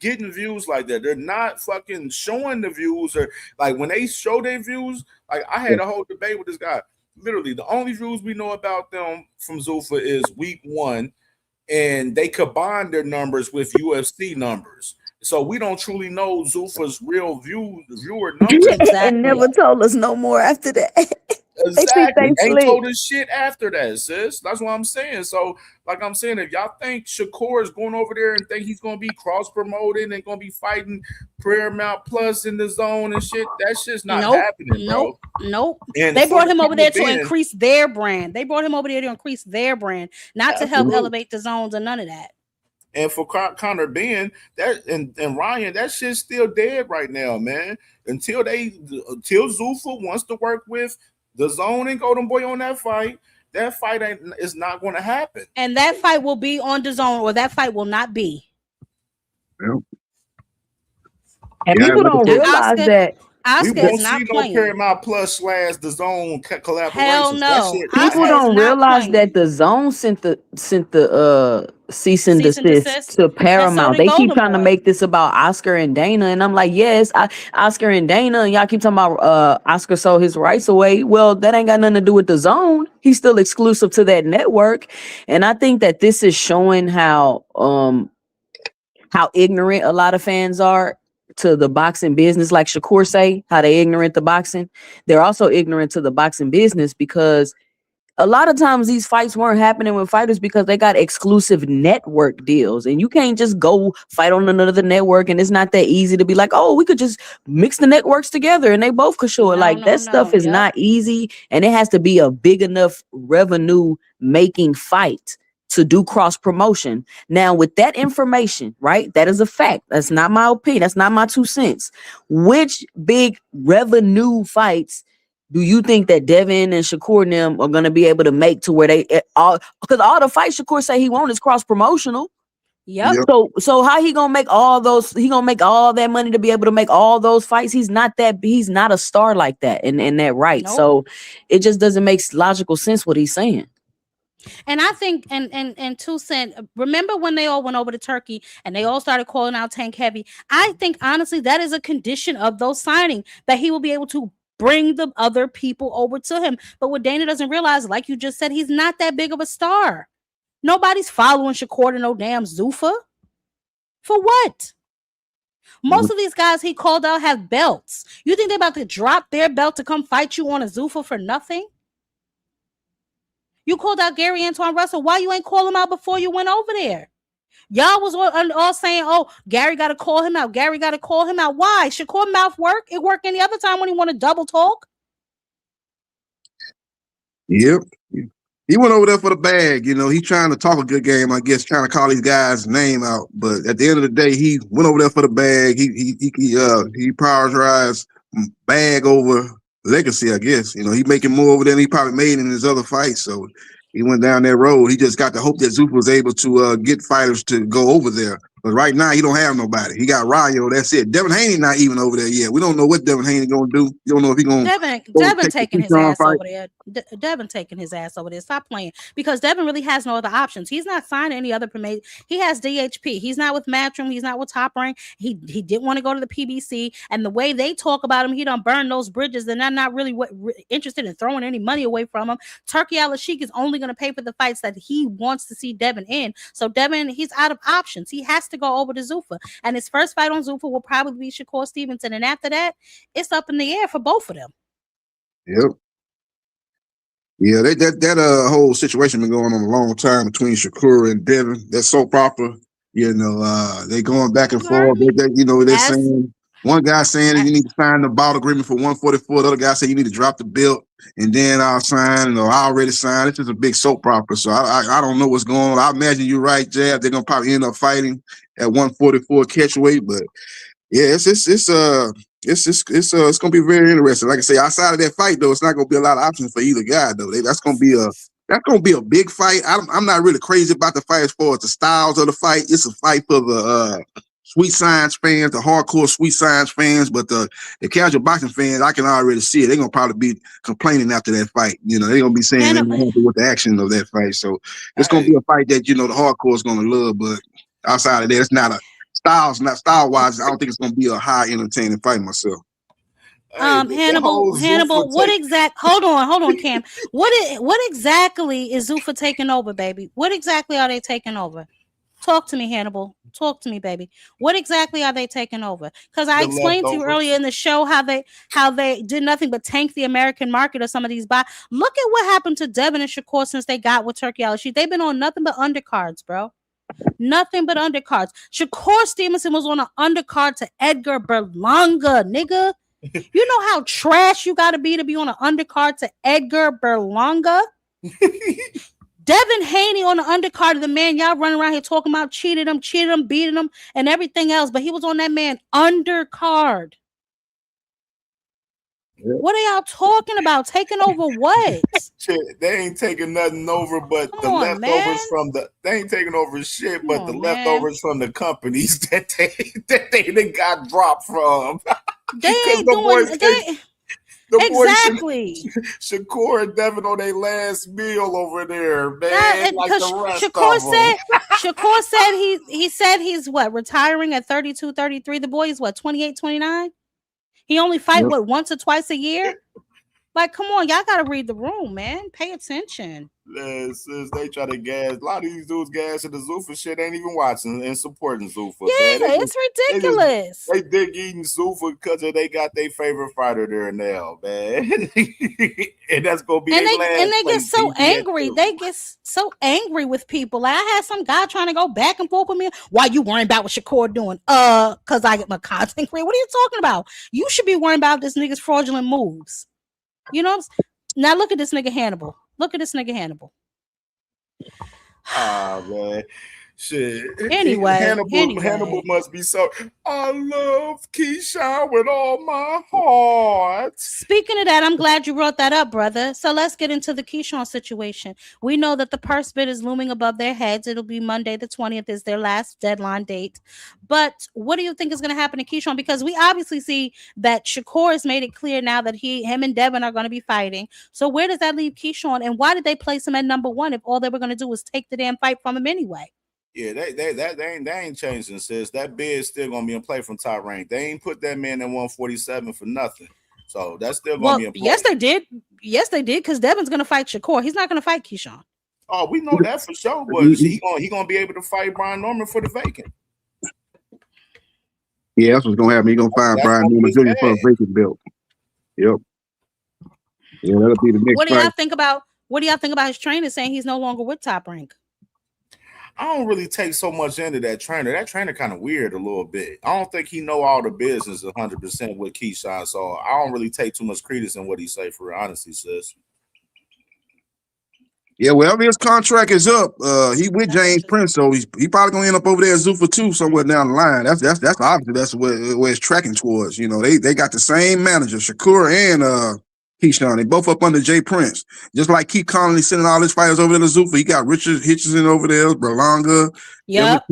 getting views like that. They're not fucking showing the views, or like when they show their views, like I had a whole debate with this guy. Literally, the only views we know about them from Zuffa is week 1, and they combine their numbers with UFC numbers. So we don't truly know Zuffa's real viewer numbers. And never told us no more after that. Exactly. Ain't told us shit after that, sis. That's what I'm saying. So, like I'm saying, if y'all think Shakur is going over there and think he's going to be cross-promoted and going to be fighting Paramount Plus in the zone and shit, that shit's not happening, bro. Nope. And they brought him over there to Ben, increase their brand. They brought him over there to increase their brand, not to help elevate the zones or none of that. And for Conor Benn, and Ryan, that shit's still dead right now, man. Until Zuffa wants to work with the zone and Golden Boy on that fight is not going to happen. And that fight will be on the zone, or that fight will not be. Yeah. And people don't realize that. We won't see no Paramount Plus / the zone collaboration. Hell no. People don't realize that the zone sent the cease and desist to Paramount. They keep trying to make this about Oscar and Dana, and I'm like, yes, Oscar and Dana, and y'all keep talking about Oscar sold his rights away. Well, that ain't got nothing to do with the zone. He's still exclusive to that network, and I think that this is showing how ignorant a lot of fans are. to the boxing business, like Shakur say, how they ignorant to boxing. They're also ignorant to the boxing business because a lot of times these fights weren't happening with fighters because they got exclusive network deals, and you can't just go fight on another network. And it's not that easy to be like, oh, we could just mix the networks together and they both could show it. Like that stuff is not easy, and it has to be a big enough revenue making fight to do cross promotion. Now, with that information, right? That is a fact. That's not my opinion. That's not my 2 cents. Which big revenue fights do you think that Devin and Shakur and them are gonna be able to make to where they all, because all the fights Shakur say he wants is cross promotional. Yep. So how he gonna make all those? He gonna make all that money to be able to make all those fights? He's not a star like that in that right. Nope. So it just doesn't make logical sense what he's saying. And I think, and 2 Cent, remember when they all went over to Turkey and they all started calling out Tank Heavy? I think honestly that is a condition of those signing, that he will be able to bring the other people over to him. But what Dana doesn't realize, like you just said, he's not that big of a star. Nobody's following Shakur to no damn Zuffa. For what? Most of these guys he called out have belts. You think they're about to drop their belt to come fight you on a Zuffa for nothing? You called out Gary Antoine Russell. Why you ain't call him out before you went over there? Y'all was all saying, oh, Gary got to call him out. Gary got to call him out. Why? Shakur mouth work? It worked any other time when he want to double talk? Yep. He went over there for the bag. You know, he trying to talk a good game, I guess, trying to call these guys' name out. But at the end of the day, he went over there for the bag. He prioritized bag over legacy, I guess. You know, he making more over than he probably made in his other fights. So he went down that road. He just got to hope that Zuffa was able to get fighters to go over there. But right now, he don't have nobody. He got Ryo. That's it. Devin Haney not even over there yet. We don't know what Devin Haney gonna do. You don't know if he gonna. Devin taking his ass over there. Devin taking his ass over there. Stop playing, because Devin really has no other options. He's not signed any other promotion. He has DHP. He's not with Matchroom. He's not with Top Rank. He didn't want to go to the PBC. And the way they talk about him, he done burned those bridges. Then I'm not really interested in throwing any money away from him. Turkey Al-Sheikh is only going to pay for the fights that he wants to see Devin in. So Devin, he's out of options. He has to go over to Zuffa, and his first fight on Zuffa will probably be Shakur Stevenson, and after that, it's up in the air for both of them. Yep. Yeah, that whole situation been going on a long time between Shakur and Devin. That's soap opera. You know, they going back and forth. They're saying, one guy saying that you need to sign the bout agreement for 144. The other guy saying you need to drop the belt, and then I'll sign, or I already signed. It's just a big soap opera. So I don't know what's going on. I imagine you're right, Jab. They're gonna probably end up fighting at 144 catchweight, but yeah, it's gonna be very interesting. Like I say, outside of that fight though, it's not gonna be a lot of options for either guy though. That's gonna be a big fight. I'm not really crazy about the fight as far as the styles of the fight. It's a fight for the Sweet Science fans, the hardcore Sweet Science fans, but the casual boxing fans, I can already see it. They're gonna probably be complaining after that fight. You know, they're gonna be saying they're not happy with the action of that fight. So it's gonna be a fight that the hardcore is gonna love, but outside of that, it's not style wise. I don't think it's gonna be a high entertaining fight myself. Hannibal, what hold on, Cam. What exactly is Zuffa taking over, baby? What exactly are they taking over? Talk to me, Hannibal. Talk to me, baby. What exactly are they taking over? Because I explained to you earlier in the show how they did nothing but tank the American market of some of these Look at what happened to Devin and Shakur since they got with Turkey Al-Sheikh. They've been on nothing but undercards, bro. Nothing but undercards. Shakur Stevenson was on an undercard to Edgar Berlanga, nigga. You know how trash you gotta be on an undercard to Edgar Berlanga? Devin Haney on the undercard of the man y'all running around here talking about cheated him, beating him, and everything else, but he was on that man undercard. Yep. What are y'all talking about? Taking over what? Shit, they ain't taking nothing over but the leftovers from the. They ain't taking over shit but the leftovers from the companies that they got dropped from. They ain't doing. Exactly. Shakur and Devin on their last meal over there, man. Like the rest Shakur said he said he's retiring at 32, 33. The boy is 28, 29. He only fight once or twice a year. Like, come on, y'all gotta read the room, man. Pay attention. Since they try to gas, a lot of these dudes gassing the Zuffa shit ain't even watching and supporting Zuffa. Yeah, man. it's ridiculous. They dig eating Zuffa because they got their favorite fighter there now, man. And that's gonna be and their they last and they get place so beating that angry. too. They get so angry with people. Like I had some guy trying to go back and forth with me. Why you worrying about what Shakur doing? Because I get my content creator. What are you talking about? You should be worrying about this nigga's fraudulent moves. You know. Now look at this nigga Hannibal. Look at this nigga Hannibal. Ah, man. Shit. Anyway. Hannibal must be so. I love Keyshawn with all my heart. Speaking of that, I'm glad you brought that up, brother. So let's get into the Keyshawn situation. We know that the purse bid is looming above their heads. It'll be Monday the 20th is their last deadline date. But what do you think is going to happen to Keyshawn? Because we obviously see that Shakur has made it clear now that him and Devin are going to be fighting. So where does that leave Keyshawn? And why did they place him at number one if all they were going to do was take the damn fight from him anyway? Yeah, they ain't changing, sis. That bid is still gonna be in play from top rank. They ain't put that man at 147 for nothing. So that's still gonna be in play. Yes, they did. Yes, they did, because Devin's gonna fight Shakur. He's not gonna fight Keyshawn. Oh, we know that for sure, but he gonna be able to fight Brian Norman for the vacant. Yeah, that's what's gonna happen. He's gonna find Brian Norman Jr. for a vacant belt. Yep. Yeah, that'll be the next What do y'all fight. think about his trainer saying he's no longer with Top Rank? I don't really take so much into that trainer. That trainer kind of weird a little bit. I don't think he know all the business 100% with Keyshawn, so I don't really take too much credence in what he say, for honesty, sis. Yeah, well, his contract is up. He with James Prince, so he probably gonna end up over there at Zuffa 2 somewhere down the line. That's obviously that's where it's tracking towards. You know, they got the same manager, Shakur and Keyshawn. They both up under Jay Prince. Just like Keith Connolly sending all his fighters over there to Zuffa. He got Richard Hitchison over there, Berlanga. Yep.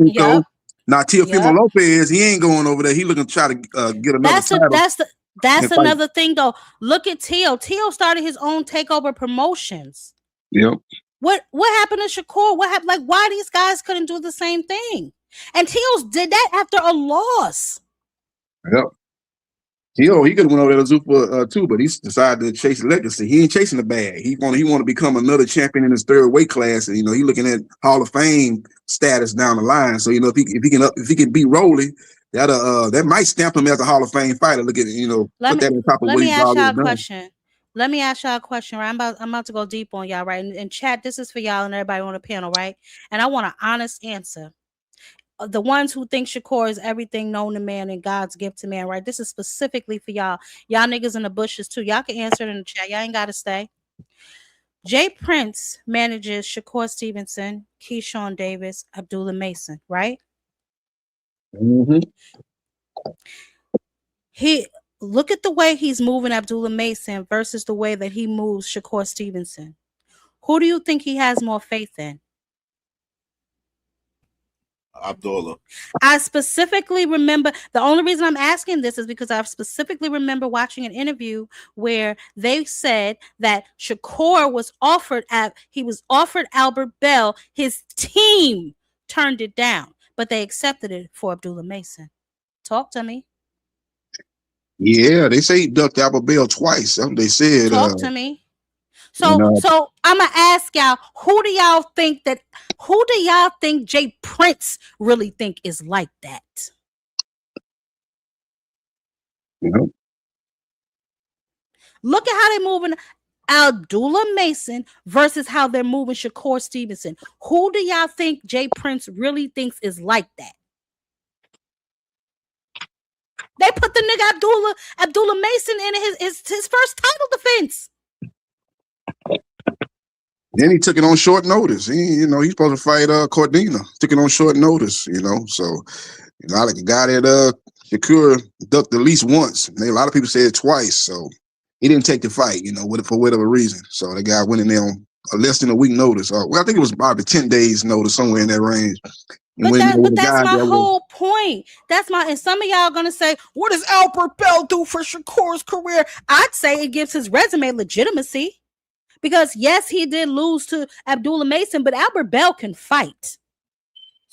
Now Teofimo Lopez, he ain't going over there. He looking to try to get another title. That's another thing though. Look at Teo. Teo started his own takeover promotions. Yep. What happened to Shakur? What happened? Like, why these guys couldn't do the same thing? And Teo's did that after a loss. Yep. Teo, he could have went over there to Zuffa too, but he decided to chase legacy. He ain't chasing the bag. He want to become another champion in his third weight class. And, you know, he looking at Hall of Fame status down the line. So, you know, if he can beat Rolly, that might stamp him as a Hall of Fame fighter. Look at, you know, put that on top of what he's already done. Let me ask y'all a question, right? I'm about to go deep on y'all, right? And chat, this is for y'all and everybody on the panel, right? And I want an honest answer. The ones who think Shakur is everything known to man and God's gift to man, right? This is specifically for y'all. Y'all niggas in the bushes too. Y'all can answer it in the chat. Y'all ain't got to stay. Jay Prince manages Shakur Stevenson, Keyshawn Davis, Abdullah Mason, right? Mm-hmm. Look at the way he's moving Abdullah Mason versus the way that he moves Shakur Stevenson. Who do you think he has more faith in? Abdullah. I specifically remember, the only reason I'm asking this is because I specifically remember watching an interview where they said that Shakur was offered Albert Bell. His team turned it down, but they accepted it for Abdullah Mason. Talk to me. Yeah, they say he ducked Albert Bell twice. They said. Talk to me. So I'm gonna ask y'all, who do y'all think Jay Prince really think is like that? Yep. Look at how they're moving Abdullah Mason versus how they're moving Shakur Stevenson. Who do y'all think Jay Prince really thinks is like that? They put the nigga Abdullah Mason in his first title defense. Then he took it on short notice. He's supposed to fight Cordina. Took it on short notice, So, like a guy that Shakur ducked at least once. And a lot of people said twice. So he didn't take the fight, for whatever reason. So the guy went in there on less than a week notice. I think it was about 10 days notice, somewhere in that range. But that's my whole point. And some of y'all are gonna say, what does Albert Bell do for Shakur's career? I'd say it gives his resume legitimacy. Because yes, he did lose to Abdullah Mason, but Albert Bell can fight.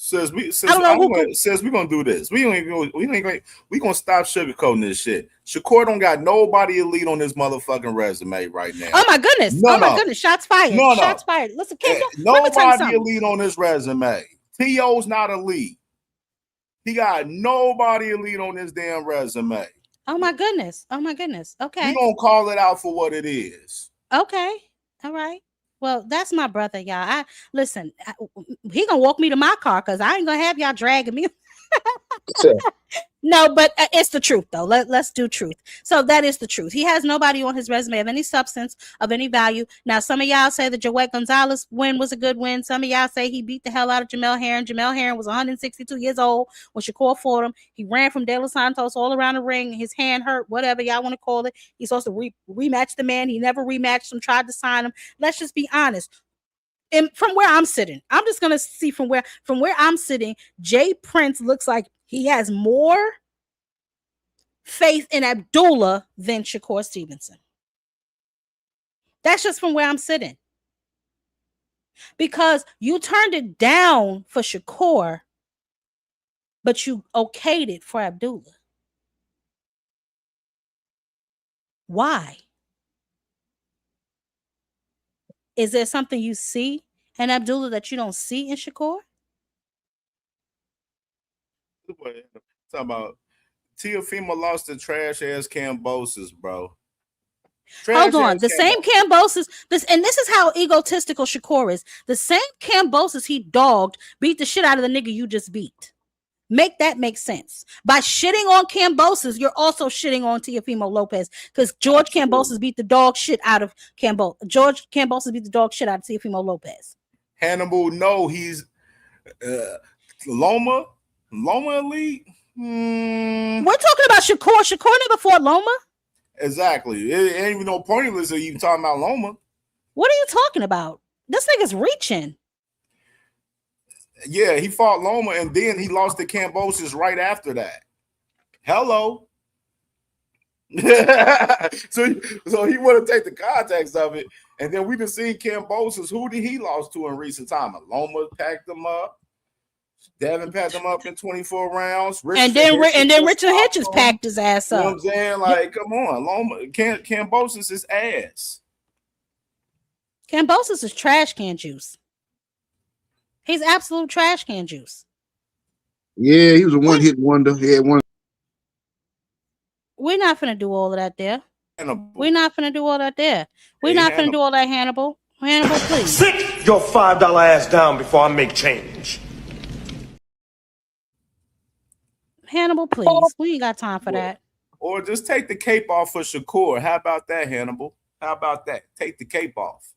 Says I don't know who we're gonna do this. We gonna stop sugarcoating this shit. Shakur don't got nobody elite on his motherfucking resume right now. Oh my goodness! Goodness! Shots fired! Shots fired! Listen, Kim, let me tell you nobody something. elite on his resume. T.O.'s not elite. He got nobody elite on his damn resume. Oh my goodness! Oh my goodness! Okay, we gonna call it out for what it is. Okay, all right. Well, that's my brother, y'all. He gonna walk me to my car because I ain't gonna have y'all dragging me. No, but it's the truth though. Let's do truth. So that is the truth. He has nobody on his resume of any substance, of any value. Now, some of y'all say the Joette Gonzalez win was a good win. Some of y'all say he beat the hell out of Jamel Herring. Jamel Herring was 162 years old when Shakur fought him. He ran from De Los Santos all around the ring. His hand hurt, whatever y'all want to call it. He's supposed to rematch the man. He never rematched him, tried to sign him. Let's just be honest. And from where I'm sitting, I'm just gonna see from where I'm sitting, Jay Prince looks like he has more faith in Abdullah than Shakur Stevenson. That's just from where I'm sitting. Because you turned it down for Shakur, but you okayed it for Abdullah. Why? Is there something you see in Abdullah that you don't see in Shakur? Talking about Teofimo lost to trash ass Cambosis, bro. Hold on. The same Cambosis, this is how egotistical Shakur is. The same Cambosis he dogged beat the shit out of the nigga you just beat. Make that make sense. By shitting on Cambosis, you're also shitting on Teofimo Lopez because George Cambosis beat the dog shit out of George Cambosis beat the dog shit out of Teofimo Lopez. Hannibal, no, he's Loma elite. We're talking about Shakur. Shakur never fought Loma. Exactly. It ain't even no pointless of you talking about Loma. What are you talking about? This nigga's reaching. Yeah, he fought Loma and then he lost to Cambosis right after that. Hello. so he want to take the context of it. And then we just seen Cambosis. Who did he lost to in recent time? Loma packed him up. Devin packed him up in 24 rounds. And then Richard Hitchens packed his ass up. You know what I'm saying? Like, come on. Loma, Cambosis is ass. Cambosis is trash can juice. He's absolute trash can juice. Yeah, he was a one-hit wonder. He had one. We're not finna do all of that there. We're not finna do all that there. We're not finna do all that, Hannibal. Hannibal, please. Sit your $5 ass down before I make change. Hannibal, please. We ain't got time for that. Or just take the cape off for Shakur. How about that, Hannibal? How about that? Take the cape off.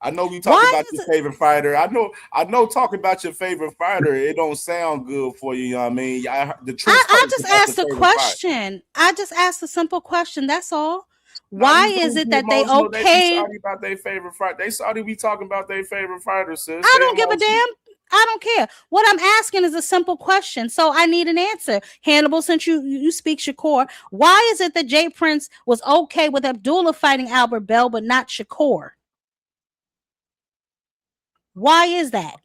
I know we talk about your favorite fighter. I know talking about your favorite fighter, it don't sound good for you, you know what I mean? I just asked a question. I just asked a simple question. That's all. Why is it that they okay? They about their favorite fighter. They saw we talking about their favorite fighter, sis. I don't give a damn. I don't care. What I'm asking is a simple question. So I need an answer. Hannibal, since you speak Shakur, why is it that Jay Prince was okay with Abdullah fighting Albert Bell, but not Shakur? Why is that?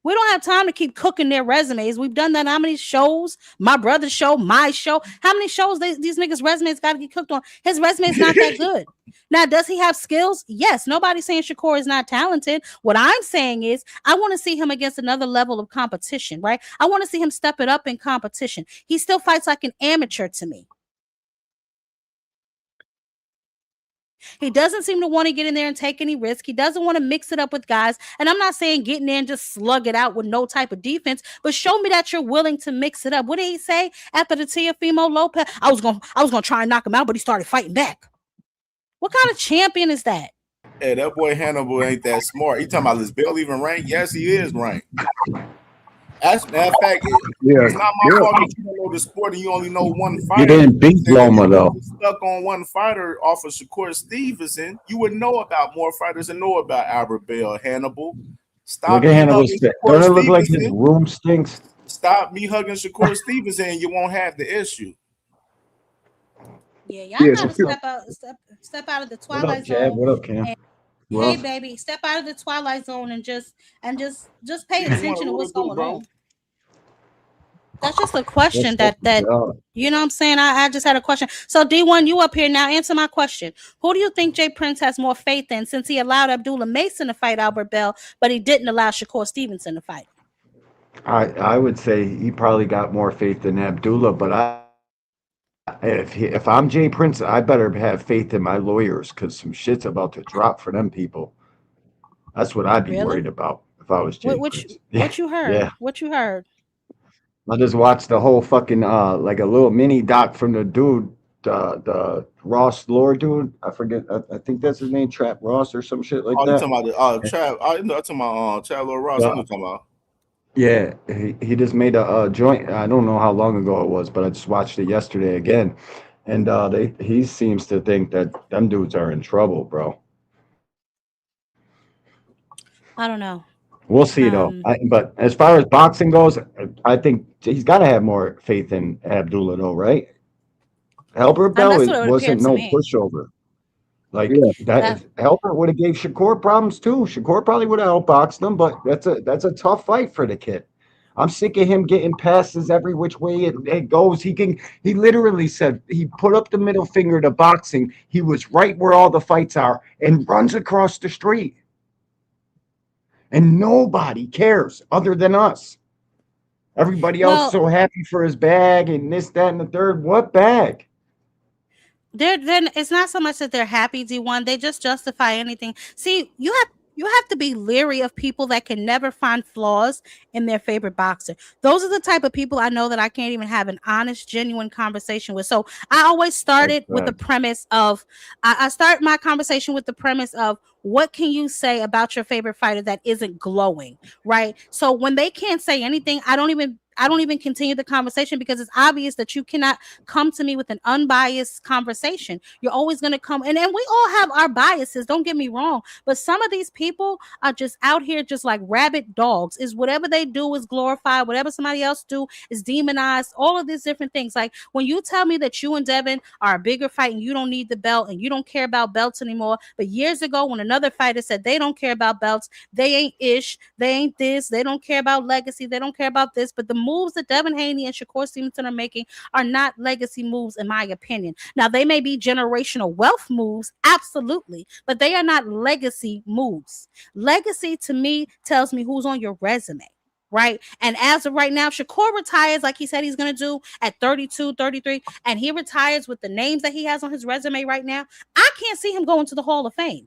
We don't have time to keep cooking their resumes. We've done that. How many shows? My brother's show, my show. How many shows these niggas' resumes got to get cooked on? His resume is not that good. Now, does he have skills? Yes. Nobody's saying Shakur is not talented. What I'm saying is I want to see him against another level of competition, right? I want to see him step it up in competition. He still fights like an amateur to me. He doesn't seem to want to get in there and take any risk. He doesn't want to mix it up with guys. And I'm not saying get in there and just slug it out with no type of defense, but show me that you're willing to mix it up. What did he say after the Teofimo Lopez? I was gonna try and knock him out, but he started fighting back. What kind of champion is that? Hey, that boy Hannibal ain't that smart. He talking about is Bill even ranked? Yes, he is ranked. That's that fact. It's not my fault that you don't know the sport and you only know one fighter. You didn't beat Loma though. Stuck on one fighter off of Shakur Stevenson, you would know about more fighters and know about Albert Bell. Hannibal, stop. Look at Hannibal. Don't it look like his room stinks? Stop me hugging Shakur Stevenson, and you won't have the issue. Yeah, y'all gotta step out of the twilight zone. What up, Cam? hey baby, step out of the twilight zone and just pay attention to what's going on. That's just a question that you know what I'm saying. I just had a question. So D1, you up here now? Answer my question. Who do you think Jay Prince has more faith in, since he allowed Abdullah Mason to fight Albert Bell, but he didn't allow Shakur Stevenson to fight? I would say he probably got more faith than Abdullah, but if I'm Jay Prince, I better have faith in my lawyers, because some shit's about to drop for them people. That's what I'd be worried about if I was Jay Prince. What you heard? Yeah. What you heard? I just watched the whole fucking like a little mini doc from the dude, the Ross Lore dude. I forget. I think that's his name, Trap Ross or some shit like that. You talking about the Trap? I'm talking about Trap Lord Ross. I'm talking about. Yeah, he just made a joint. I don't know how long ago it was, but I just watched it yesterday again, and he seems to think that them dudes are in trouble, bro. I don't know. We'll see though. But as far as boxing goes, I think he's got to have more faith in Abdullah though, right? Albert Bell wasn't no pushover. Like Albert would have gave Shakur problems too. Shakur probably would have outboxed him, but that's a tough fight for the kid. I'm sick of him getting passes every which way it goes. He literally said he put up the middle finger to boxing. He was right where all the fights are and runs across the street. And nobody cares other than us. Everybody else so happy for his bag and this, that, and the third. What bag? Then it's not so much that they're happy, D1. They just justify anything. See, you have to be leery of people that can never find flaws in their favorite boxer. Those are the type of people I know that I can't even have an honest, genuine conversation with. So I always started with the premise of, I start my conversation with the premise of, what can you say about your favorite fighter that isn't glowing, right? So when they can't say anything, I don't even continue the conversation, because it's obvious that you cannot come to me with an unbiased conversation. You're always going to come, and we all have our biases, don't get me wrong, but some of these people are just out here just like rabid dogs. Is whatever they do is glorified, whatever somebody else do is demonized, all of these different things. Like when you tell me that you and Devin are a bigger fight and you don't need the belt and you don't care about belts anymore, but years ago when another fighter said they don't care about belts, they ain't ish, they ain't this, they don't care about legacy, they don't care about this, but the moves that Devin Haney and Shakur Stevenson are making are not legacy moves, in my opinion. Now, they may be generational wealth moves, absolutely, but they are not legacy moves. Legacy, to me, tells me who's on your resume, right? And as of right now, Shakur retires like he said he's going to do at 32, 33, and he retires with the names that he has on his resume right now. I can't see him going to the Hall of Fame.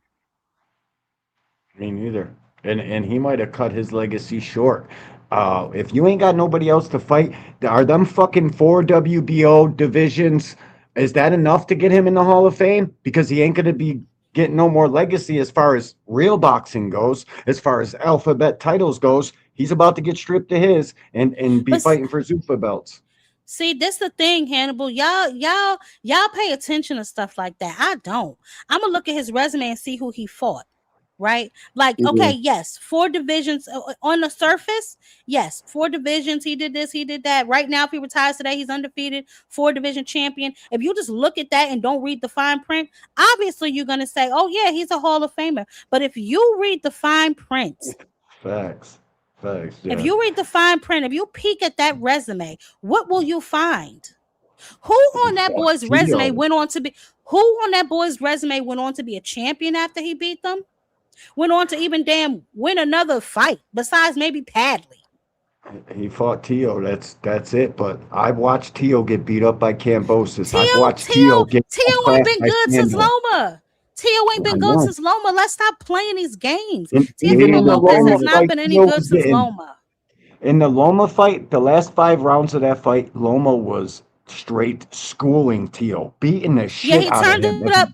Me neither. And he might have cut his legacy short. If you ain't got nobody else to fight, are them fucking 4 WBO divisions, is that enough to get him in the Hall of Fame? Because he ain't going to be getting no more legacy as far as real boxing goes, as far as alphabet titles goes. He's about to get stripped of his and be fighting for Zuffa belts. See, this the thing, Hannibal. Y'all pay attention to stuff like that. I don't. I'm going to look at his resume and see who he fought. Right? Like, okay, yes, 4 divisions on the surface. Yes, 4 divisions. He did this, he did that. Right now, if he retires today, he's undefeated, 4 division champion. If you just look at that and don't read the fine print, obviously you're going to say, oh, yeah, he's a Hall of Famer. But if you read the fine print, Facts. Yeah. If you read the fine print, if you peek at that resume, what will you find? Who on that boy's resume went on to be? Who on that boy's resume went on to be a champion after he beat them? Went on to even win another fight besides maybe Padley. He fought Tio. That's it. But I've watched Tio get beat up by Cambosis. I've watched Tio get. Tio ain't been good since Loma. Tio ain't been good since Loma. Let's stop playing these games. Teofimo Lopez has not been any good since Loma. In the Loma fight, the last 5 rounds of that fight, Loma was straight schooling Tio, beating the shit out of him. He turned it up.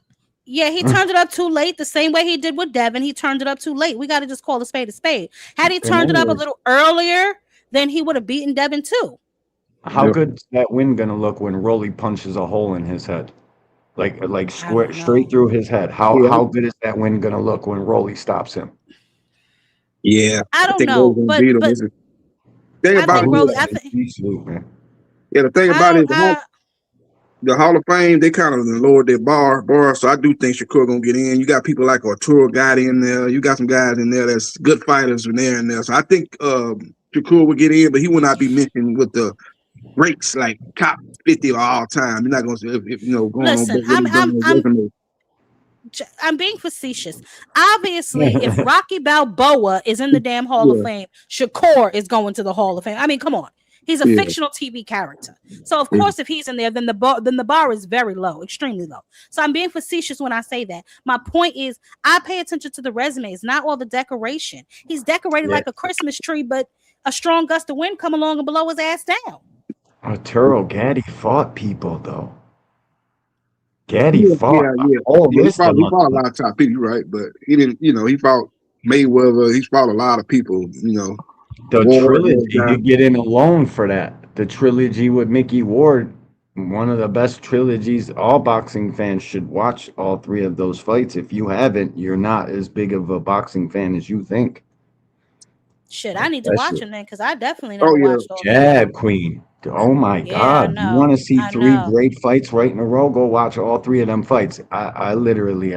Yeah, he turned it up too late, the same way he did with Devin. He turned it up too late. We got to just call a spade a spade. Had he turned it up a little earlier, then he would have beaten Devin too. How good is that win gonna look when Rolly punches a hole in his head, like square straight through his head? How good is that win gonna look when Rolly stops him? Yeah, I don't know, but the thing about Rolly, the thing about it, the Hall of Fame, they kind of lowered their bar. So I do think Shakur gonna get in. You got people like Arturo Gatti in there. You got some guys in there that's good fighters in there. So I think Shakur will get in, but he will not be mentioned with the greats like top 50 of all time. You're not gonna if going Listen, on. I'm being facetious. Obviously, if Rocky Balboa is in the damn Hall of Fame, Shakur is going to the Hall of Fame. I mean, come on. He's a fictional TV character. So of course, if he's in there, then the bar is very low, extremely low. So I'm being facetious when I say that. My point is, I pay attention to the resumes, not all the decoration. He's decorated like a Christmas tree, but a strong gust of wind come along and blow his ass down. Arturo Gatti fought people though. Gatti fought. He fought a lot of top people, right? But he didn't. He fought Mayweather. He fought a lot of people. The trilogy, you get in alone for that. The trilogy with Mickey Ward, one of the best trilogies. All boxing fans should watch all three of those fights. If you haven't, you're not as big of a boxing fan as you think. Shit, I need to watch them then, because I definitely never watched all Jab Queen. Oh my God. You want to see three great fights right in a row? Go watch all three of them fights. I literally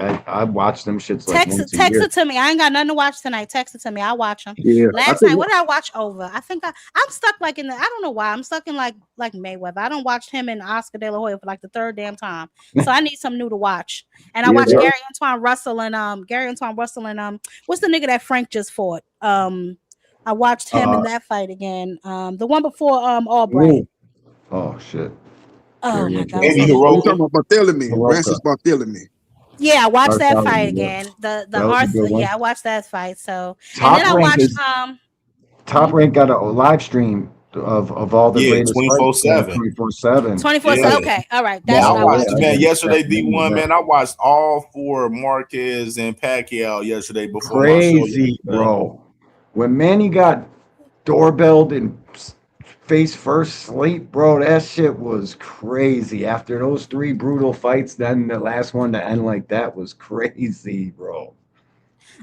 watch them shits like once a year. Text it to me. I ain't got nothing to watch tonight. Text it to me. I'll watch them. Yeah, Last night, what did I watch over? I think I'm stuck like in the, I don't know why. I'm stuck in like Mayweather. I don't watch him and Oscar De La Hoya for like the third damn time. So I need something new to watch. And I watched Gary Antoine Russell and what's the nigga that Frank just fought? I watched him in that fight again. The one before Albright. Oh shit. Oh my God. Eddie Hiroki. Talking about Barthélemy. Francis Barthélemy. Yeah, I watched that fight again. The Arthur. Yeah, I watched that fight. So Top and then I watched Top Rank got a live stream of all the greatest 24/7. 24/7. 24/7. Okay, all right. That's what I watched. Man, yesterday D1, man, I watched all four Marquez and Pacquiao yesterday before crazy, bro. When Manny got doorbelled and face first slate, bro, that shit was crazy. After those three brutal fights, then the last one to end like that was crazy, bro. All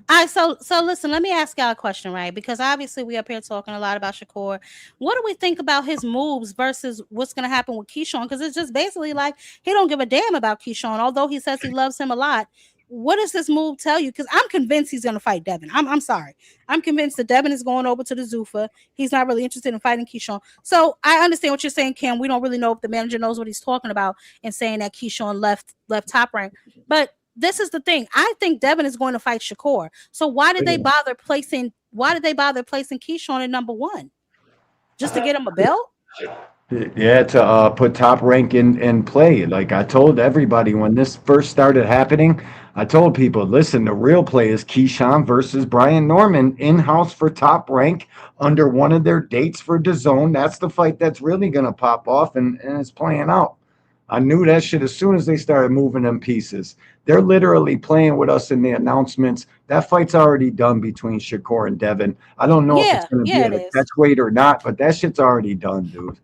right, so listen, let me ask y'all a question, right? Because obviously we up here talking a lot about Shakur. What do we think about his moves versus what's going to happen with Keyshawn? Because it's just basically like he don't give a damn about Keyshawn, although he says he loves him a lot. What does this move tell you? Because I'm convinced he's going to fight Devin. I'm sorry. I'm convinced that Devin is going over to the Zuffa. He's not really interested in fighting Keyshawn. So I understand what you're saying, Kim. We don't really know if the manager knows what he's talking about and saying that Keyshawn left Top Rank. But this is the thing. I think Devin is going to fight Shakur. So why did they bother placing Keyshawn at number one? Just to get him a belt? Yeah, to put Top Rank in play. Like I told everybody when this first started happening, I told people, listen, the real play is Keyshawn versus Brian Norman in-house for Top Rank under one of their dates for DAZN. That's the fight that's really going to pop off, and it's playing out. I knew that shit as soon as they started moving them pieces. They're literally playing with us in the announcements. That fight's already done between Shakur and Devin. I don't know if it's going to be at a catch weight or not, but that shit's already done, dude.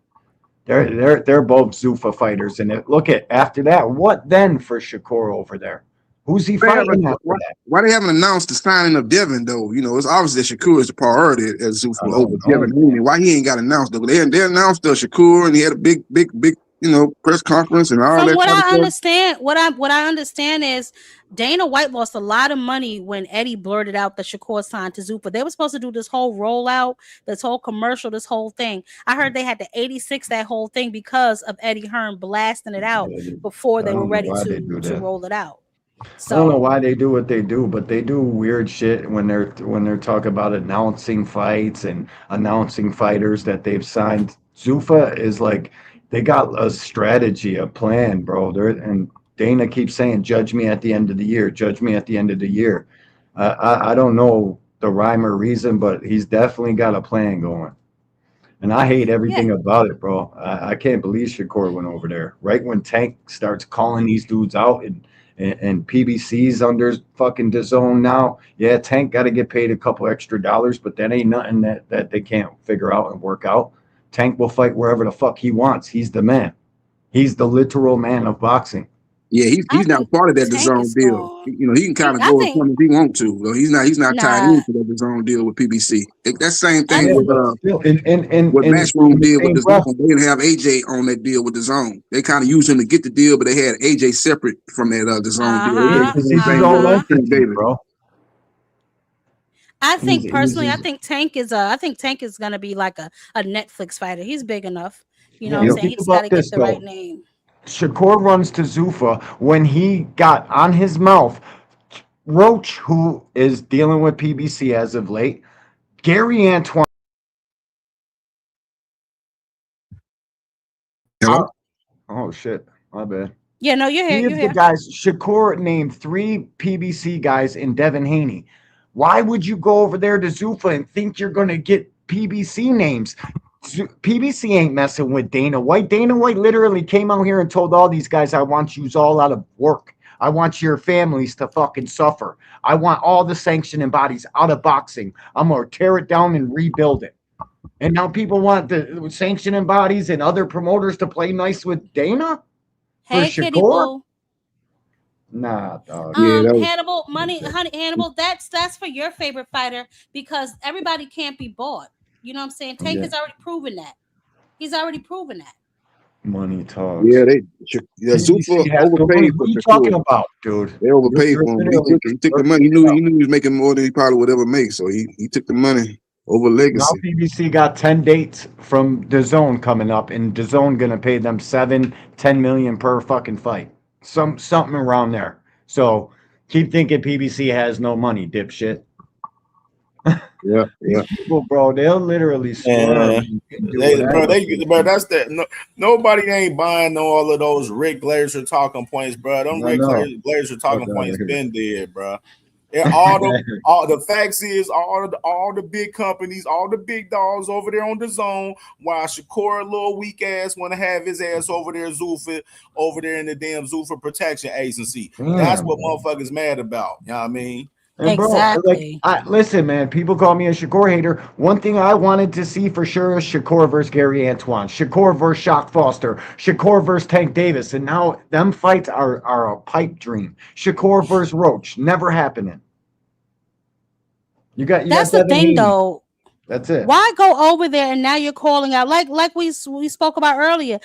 They're both Zuffa fighters, and look at after that. What then for Shakur over there? Who's he fighting after that? Why they haven't announced the signing of Devin though? It's obvious that Shakur is the priority at Zuffa over Devin Haney. Why he ain't got announced though? They announced Shakur, and he had a big press conference and all that. From what I understand, what I understand is Dana White lost a lot of money when Eddie blurted out that Shakur signed to Zuffa. They were supposed to do this whole rollout, this whole commercial, this whole thing. I heard they had to 86 that whole thing because of Eddie Hearn blasting it out before they were ready to roll it out. So, I don't know why they do what they do, but they do weird shit when they're talking about announcing fights and announcing fighters that they've signed. Zuffa is like they got a strategy, a plan, bro. And Dana keeps saying, "Judge me at the end of the year. Judge me at the end of the year." I don't know the rhyme or reason, but he's definitely got a plan going. And I hate everything about it, bro. I can't believe Shakur went over there right when Tank starts calling these dudes out and PBC's under fucking DAZN now. Yeah, Tank got to get paid a couple extra dollars, but that ain't nothing that they can't figure out and work out. Tank will fight wherever the fuck he wants. He's the man. He's the literal man of boxing. Yeah, he's not part of that Tank DAZN is deal. gone. You know, he can kind of I go and think come if he want to. Though he's not tied nah. into that DAZN deal with PBC. That same I thing Yeah, with but still, in Matchroom the did with same breath, DAZN. They didn't have AJ on that deal with DAZN. They kind of used him to get the deal, but they had AJ separate from that DAZN deal. yeah, They did because the it's same his thing own with Keyshawn entity, Davis. bro. I think personally, his, I think Tank is gonna be like a Netflix fighter. He's big enough. You know what I'm and saying? think He just gotta about get this the right though. name. Shakur runs to Zuffa when he got on his mouth. Roach, who is dealing with PBC as of late, Gary Antoine. Hello? Oh shit, my bad. Yeah, no, you're here. Three You're of the here. guys, Shakur named 3 PBC guys in Devin Haney. Why would you go over there to Zuffa and think you're going to get PBC names? PBC ain't messing with Dana White. Dana White literally came out here and told all these guys, I want you all out of work. I want your families to fucking suffer. I want all the sanctioning bodies out of boxing. I'm going to tear it down and rebuild it. And now people want the sanctioning bodies and other promoters to play nice with Dana? Hey, For Kitty Shakur? Boo. Nah, dog. Yeah, that was Hannibal, Hannibal. That's for your favorite fighter because everybody can't be bought. You know what I'm saying? Tank Yeah. has already proven that. He's already proven that. Money talks. yeah. PBC Zuffa has no money. overpaid for What are you Shakur. talking about, dude? They overpaid You're for him. literally He took the money. He knew he was making more than he probably would ever make. So he took the money over Now legacy. PBC got 10 dates from DAZN coming up, and DAZN gonna pay them 7-10 million per fucking fight. Something around there. So keep thinking PBC has no money, dipshit. Yeah. These people, bro, they'll literally swerve and do whatever. Bro, that's that. No, nobody ain't buying all of those Rick Glazer talking points, bro. Them Rick Glazer talking points been dead, bro. And all the facts is all the big companies, all the big dogs over there on DAZN, while Shakur, little weak ass, want to have his ass over there, Zuffa, over there in the damn Zuffa Protection Agency. That's what motherfuckers mad about. You know what I mean? And bro, listen, man, people call me a Shakur hater. One thing I wanted to see for sure is Shakur versus Gary Antoine, Shakur versus Shock Foster, Shakur versus Tank Davis. And now them fights are a pipe dream. Shakur versus Roach, never happening. That's the thing, though. That's it. Why go over there and now you're calling out like we spoke about earlier?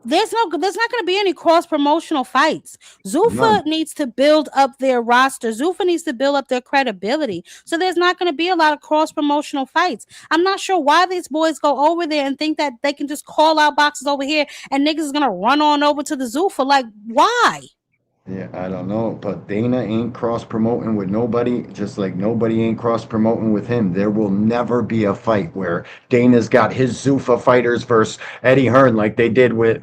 There's not going to be any cross promotional fights. Zuffa needs to build up their roster. Zuffa needs to build up their credibility. So there's not going to be a lot of cross promotional fights. I'm not sure why these boys go over there and think that they can just call out boxes over here and niggas is going to run on over to the Zuffa. Like, why? Yeah, I don't know, but Dana ain't cross promoting with nobody, just like nobody ain't cross promoting with him. There will never be a fight where Dana's got his Zuffa fighters versus Eddie Hearn, like they did with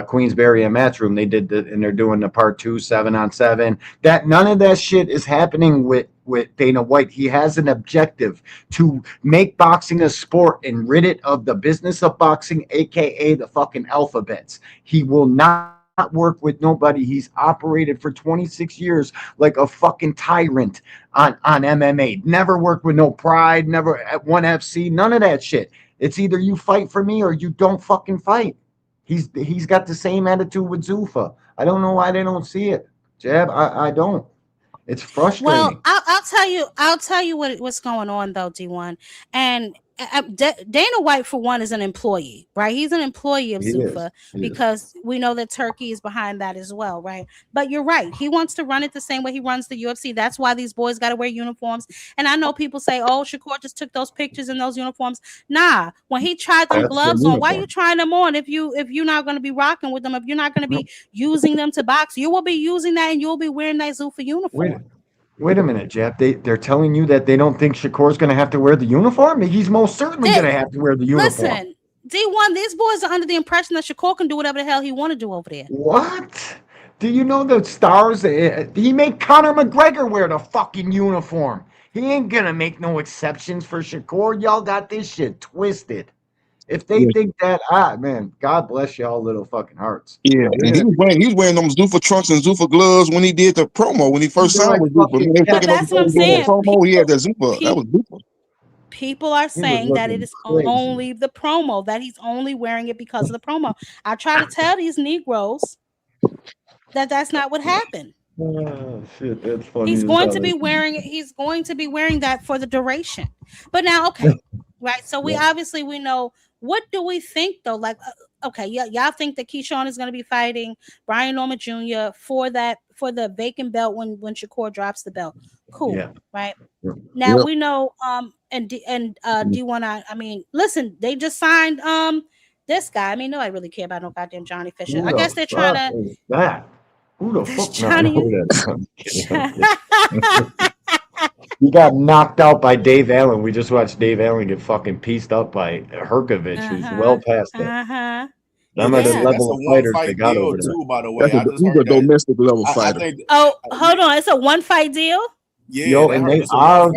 Queensberry and Matchroom. They did and they're doing the part 2 7-on-7. That none of that shit is happening with Dana White. He has an objective to make boxing a sport and rid it of the business of boxing, aka the fucking alphabets. He will not work with nobody. He's operated for 26 years like a fucking tyrant on MMA. Never worked with no Pride, never at ONE FC, none of that shit. It's either you fight for me or you don't fucking fight. He's got the same attitude with Zuffa. I don't know why they don't see it. Jab, I don't. It's frustrating. Well, I'll tell you what's going on though, D1. And Dana White, for one, is an employee, right? He's an employee of Zuffa because we know that Turkey is behind that as well, right? But you're right. He wants to run it the same way he runs the UFC. That's why these boys got to wear uniforms. And I know people say, oh, Shakur just took those pictures in those uniforms. Nah, when he tried them gloves on, why are you trying them on if you're not going to be rocking with them, if you're not going to be using them to box? You will be using that and you'll be wearing that Zuffa uniform. Wait a minute, Jeff. They're telling you that they don't think Shakur's going to have to wear the uniform? He's most certainly going to have to wear the uniform. Listen, D1, these boys are under the impression that Shakur can do whatever the hell he want to do over there. What? Do you know the stars? He made Conor McGregor wear the fucking uniform. He ain't going to make no exceptions for Shakur. Y'all got this shit twisted. If they think that, man, God bless y'all little fucking hearts. Yeah, and he was wearing them Zuffa trunks and Zuffa gloves when he did the promo, when he first signed with Zuffa. But that's what I'm saying. Promo, he had that Zuffa. That was Zuffa. People are saying that it is only the promo, that he's only wearing it because of the promo. I try to tell these Negroes that's not what happened. Oh, shit, that's funny. He's going to be wearing that for the duration. But now, okay, right? So we know. What do we think though? Like, okay, y'all think that Keyshawn is going to be fighting Brian Norman Jr. for the vacant belt when Shakur drops the belt? Cool, right? Now we know. D1. I mean, listen, they just signed this guy. I mean, nobody really care about no goddamn Johnny Fisher. I guess they're trying to. That? Who the fuck? Johnny? He got knocked out by Dave Allen. We just watched Dave Allen get fucking pieced up by Herkovich, who's well past it. Them are the level of fighters they got over there. Too, by the way. He's a domestic level fighter. Hold on. It's a one fight deal? Yeah, and they are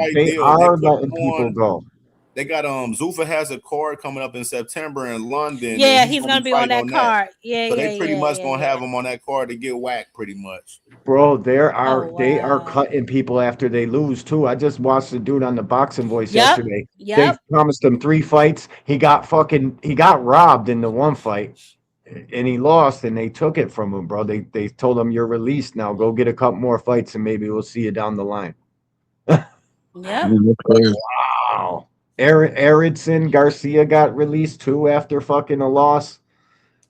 letting people go. They got Zuffa has a card coming up in September in London. Yeah, he's gonna be on that card. Yeah, so they pretty much gonna have him on that card to get whacked, pretty much. Bro, they are cutting people after they lose too. I just watched the dude on the Boxing Voice yesterday. They promised him 3 fights. He got robbed in the one fight, and he lost, and they took it from him, bro. They told him, you're released now. Go get a couple more fights, and maybe we'll see you down the line. Wow. Erickson Garcia got released too after fucking a loss.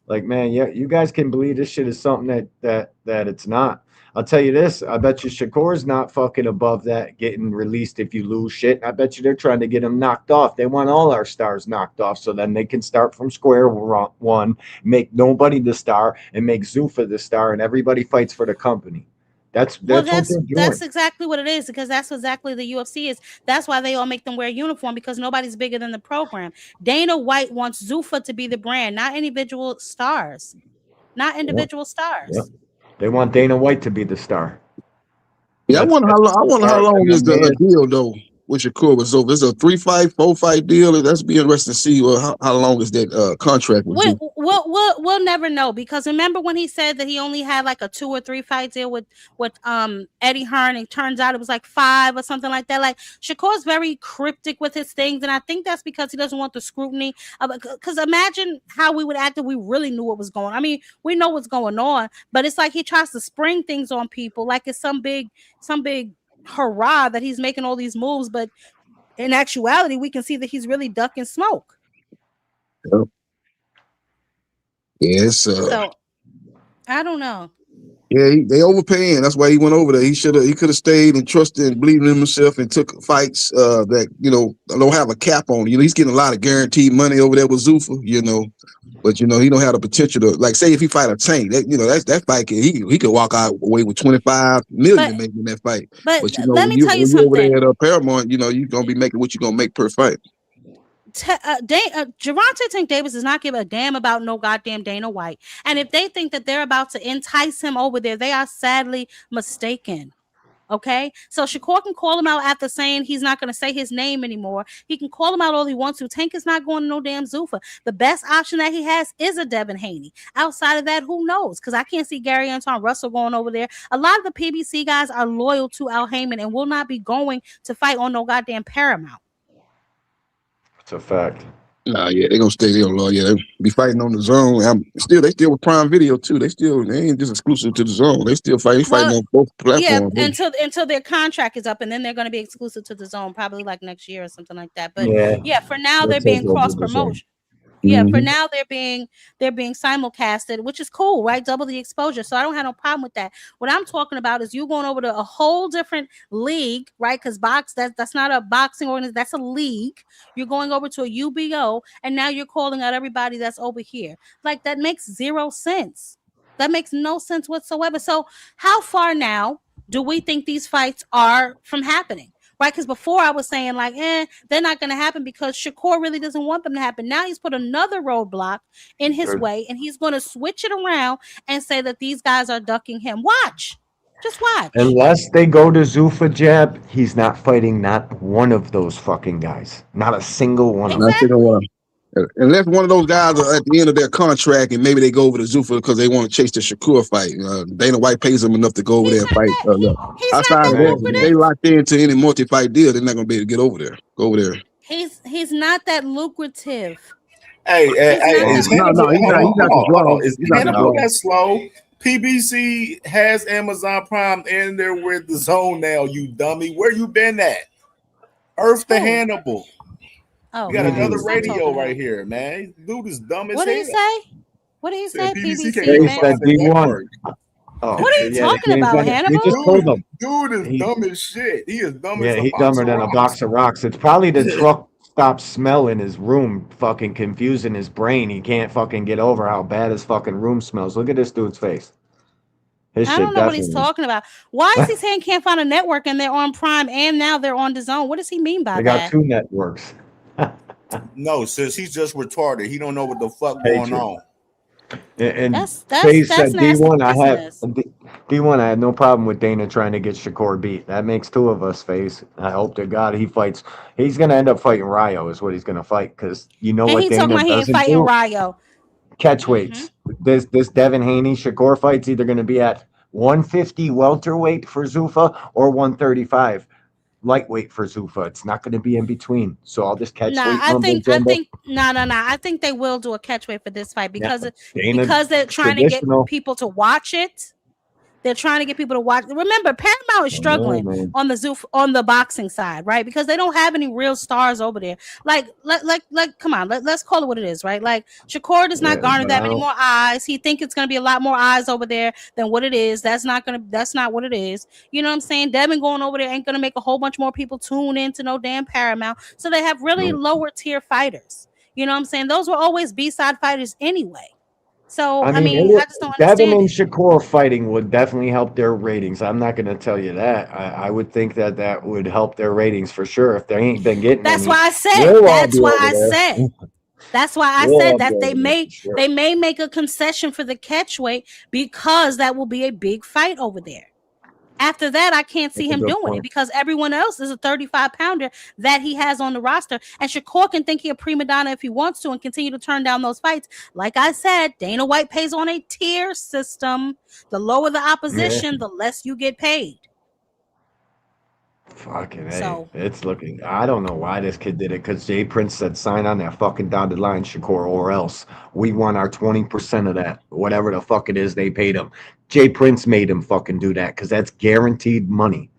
Like, man, yeah, you guys can believe this shit is something that it's not. I'll tell you this, I bet you Shakur's not fucking above that getting released if you lose shit. I bet you they're trying to get him knocked off. They want all our stars knocked off so then they can start from square one, make nobody the star, and make Zuffa the star, and everybody fights for the company. That's exactly what it is, because that's exactly the UFC is. That's why they all make them wear a uniform, because nobody's bigger than the program. Dana White wants Zuffa to be the brand, not individual stars. Stars. Yep. They want Dana White to be the star. Yeah, I wonder how long is the deal though with Shakur was over. It's a 3-fight, 4-fight deal. That's be interesting to see how long is that contract with you. We'll never know, because remember when he said that he only had like a 2 or 3 fight deal with Eddie Hearn, and it turns out it was like 5 or something like that. Like, Shakur's very cryptic with his things, and I think that's because he doesn't want the scrutiny. Because imagine how we would act if we really knew what was going on. I mean, we know what's going on, but it's like he tries to spring things on people like it's some big hurrah that he's making all these moves, but in actuality we can see that he's really ducking smoke. Yes, so I don't know. Yeah, they overpaying. That's why he went over there. He could have stayed and trusted and believed in himself and took fights that don't have a cap on. He's getting a lot of guaranteed money over there with Zuffa. But he don't have the potential to, like, say if he fight a Tank, that fight he could walk away with 25 million maybe in that fight. But let me tell you something. Over there at Paramount, you're gonna be making what you're gonna make per fight. Gervonta Tank Davis does not give a damn about no goddamn Dana White, and if they think that they're about to entice him over there, they are sadly mistaken. Okay, so Shakur can call him out after saying he's not going to say his name anymore. He can call him out all he wants to. Tank is not going to no damn Zuffa. The best option that he has is a Devin Haney. Outside of that, who knows? Because I can't see Gary Anton Russell going over there. A lot of the PBC guys are loyal to Al Heyman and will not be going to fight on no goddamn Paramount. It's a fact. Nah, yeah, they're gonna stay there, Lord. Yeah, they be fighting on the zone. They still with Prime Video too. They ain't just exclusive to the zone. They still fighting on both platforms. Yeah, until their contract is up, and then they're gonna be exclusive to the zone, probably like next year or something like that. But yeah for now they're being cross promotion. Yeah, for now they're being simulcasted, which is cool, right? Double the exposure. So I don't have no problem with that. What I'm talking about is you going over to a whole different league, right? Because that's not a boxing organization, that's a league. You're going over to a UBO, and now you're calling out everybody that's over here. Like, that makes 0 sense. That makes no sense whatsoever. So how far now do we think these fights are from happening? Right, because before I was saying like, they're not going to happen because Shakur really doesn't want them to happen. Now he's put another roadblock in his way, and he's going to switch it around and say that these guys are ducking him. Just watch. Unless they go to Zuffa jab, he's not fighting not one of those fucking guys. Not a single one of them. Unless one of those guys are at the end of their contract and maybe they go over to Zuffa because they want to chase the Shakur fight. Dana White pays them enough to go over there and fight. Outside of that, if they locked into any multi-fight deal, they're not going to be able to get over there. Go over there. He's not that lucrative. Hey, he's not the draw. Is Hannibal that slow? PBC has Amazon Prime and they're with the Zone now, you dummy. Where you been at? Earth to Hannibal. Oh, we got another stop radio talking right about. here, man. Dude is dumb as What hell. did he say? What did he say? PBC can't PBC even man. find the network. Oh, What are you talking he about, we Hannibal? just told him. Dude is dumb as shit. He is dumb as a He's box dumber of than a rocks. box of rocks. It's probably the truck stop smell in his room fucking confusing his brain. He can't fucking get over how bad his fucking room smells. Look at this dude's face. His I shit don't know what he's definitely. talking about. Why is he saying can't find a network and they're on Prime and now they're on DAZN? What does he mean by They that? got two networks. No, sis, he's just retarded. He don't know what the fuck going on. And That's Faye said nasty D1. I business. have D1. I had no problem with Dana trying to get Shakur beat. That makes two of us. Face. I hope to God he fights. He's gonna end up fighting Ryo. Is what he's gonna fight because you know And what he Dana talking about he ain't doesn't fighting do. Ryo. Catch weights. This Devin Haney Shakur fight's either gonna be at 150 welterweight for Zuffa or 135 lightweight for Zuffa. It's not gonna be in between. So I'll just catch weight. I think I think they will do a catch weight for this fight because Dana, because they're trying to get traditional. people to watch it. They're trying to get people to watch. Remember, Paramount is struggling man. on the boxing side, right? Because they don't have any real stars over there. Like, come on, let's call it what it is, right? Like, Shakur does not garner that many more eyes. He think it's gonna be a lot more eyes over there than what it is. That's not what it is. You know what I'm saying? Devin going over there ain't gonna make a whole bunch more people tune into no damn Paramount. So they have really lower tier fighters. You know what I'm saying? Those were always B-side fighters anyway. So I mean, I just don't Devin understand. and Shakur fighting would definitely help their ratings. I'm not going to tell you that. I would think that would help their ratings for sure. If they ain't been getting That's any, why I said. we'll all That's be why over I there. said. That's why I We'll said all that be they over there may for sure. they may make a concession for the catch weight because that will be a big fight over there. After that, I can't see That's a him good doing point. it because everyone else is a 35-pounder that he has on the roster. And Shakur can think he a prima donna if he wants to and continue to turn down those fights. Like I said, Dana White pays on a tier system. The lower the opposition, the less you get paid. Fucking So- hey, it's looking. I don't know why this kid did it because Jay Prince said sign on that fucking dotted line, Shakur, or else we want our 20% of that, whatever the fuck it is they paid him. Jay Prince made him fucking do that because that's guaranteed money.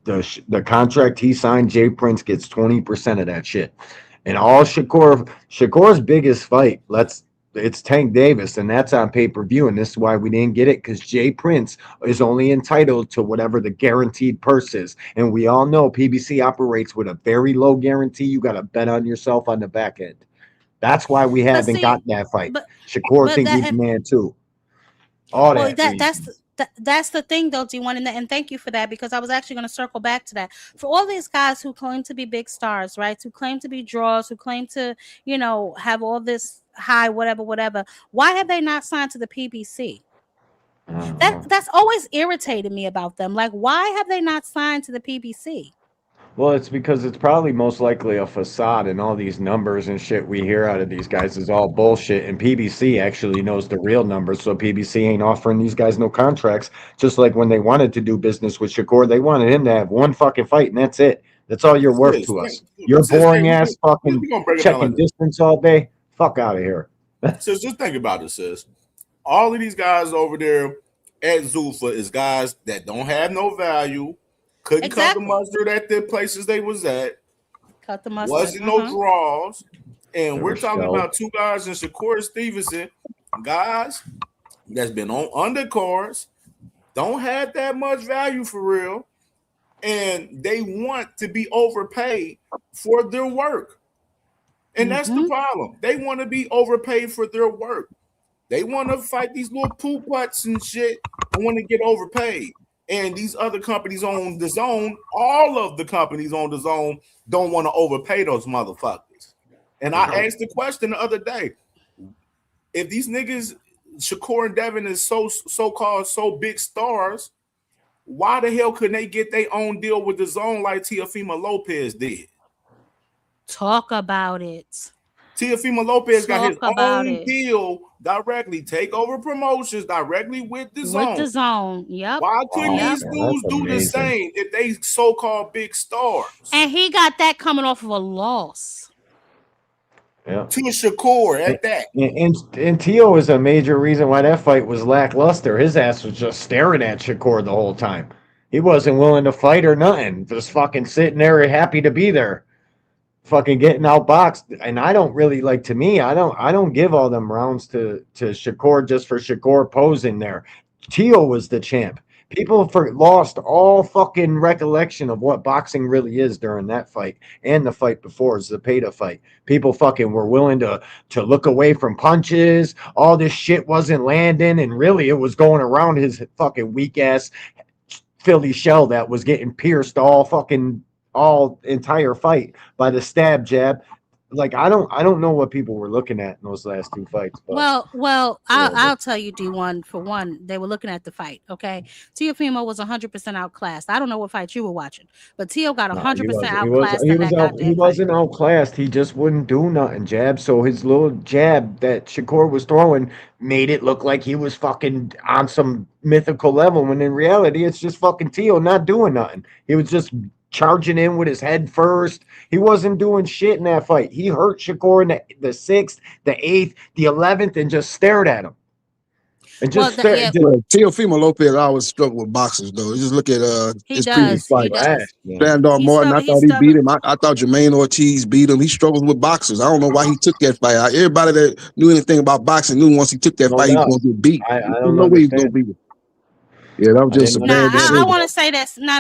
The contract he signed, Jay Prince gets 20% of that shit. And all Shakur's biggest fight, it's Tank Davis, and that's on pay-per-view, and this is why we didn't get it, because Jay Prince is only entitled to whatever the guaranteed purse is. And we all know PBC operates with a very low guarantee. You got to bet on yourself on the back end. That's why we haven't gotten that fight. Shakur think he's the man too. That's the thing though, D1, and thank you for that, because I was actually going to circle back to that. For all these guys who claim to be big stars, right, who claim to be draws, who claim to, have all this high whatever, why have they not signed to the PBC? That's always irritated me about them. Like, why have they not signed to the PBC? Well, it's because it's probably most likely a facade, and all these numbers and shit we hear out of these guys is all bullshit. And PBC actually knows the real numbers, so PBC ain't offering these guys no contracts. Just like when they wanted to do business with Shakur, they wanted him to have one fucking fight, and that's it. That's all you're worth to us. You're boring ass fucking checking distance all day. Fuck out of here. Sis, just think about it, sis. All of these guys over there at Zuffa is guys that don't have no value. Couldn't cut the mustard at the places they was at. Cut the mustard. Wasn't no draws. And we're talking about two guys in Shakur Stevenson, guys that's been on undercards, don't have that much value for real, and they want to be overpaid for their work. And that's the problem. They want to be overpaid for their work. They want to fight these little poo putts and shit and want to get overpaid. And these other companies on DAZN, all of the companies on DAZN don't want to overpay those motherfuckers. And I asked the question the other day: if these niggas, Shakur and Devin, is so-called so big stars, why the hell couldn't they get their own deal with DAZN like Teofimo Lopez did? Talk about it. Teofimo Lopez got his own deal directly, Takeover Promotions directly with DAZN. With DAZN, yep. Why couldn't these dudes do the same if they so-called big stars? And he got that coming off of a loss. Yeah. To Shakur at that. And Tio is a major reason why that fight was lackluster. His ass was just staring at Shakur the whole time. He wasn't willing to fight or nothing. Just fucking sitting there happy to be there. Fucking getting outboxed. And I don't really like, to me, I don't give all them rounds to Shakur just for Shakur posing there. Tio was the champ. People lost all fucking recollection of what boxing really is during that fight and the fight before, Zepeda fight. People fucking were willing to look away from punches. All this shit wasn't landing, and really it was going around his fucking weak ass Philly shell that was getting pierced all entire fight by the stab jab. Like I don't know what people were looking at in those last two fights. But, I'll tell you, D1, for one, they were looking at the fight. Okay, Teofimo was 100% outclassed. I don't know what fight you were watching, but Teo got 100% outclassed. He wasn't outclassed. He just wouldn't do nothing. Jab. So his little jab that Shakur was throwing made it look like he was fucking on some mythical level, when in reality it's just fucking Teo not doing nothing. He was just charging in with his head first. He wasn't doing shit in that fight. He hurt Shakur in the 6th, the 8th, the 11th, and just stared at him. And just Teofimo Lopez always struggled with boxers, though. You just look at his previous fight. Sandor Martin, I thought he beat him. I thought Jermaine Ortiz beat him. He struggles with boxers. I don't know why he took that fight. Everybody that knew anything about boxing knew once he took that fight, he was going to get beat. I don't know where he's going to beat him. Yeah, that was just a bad decision. I want to say this. No.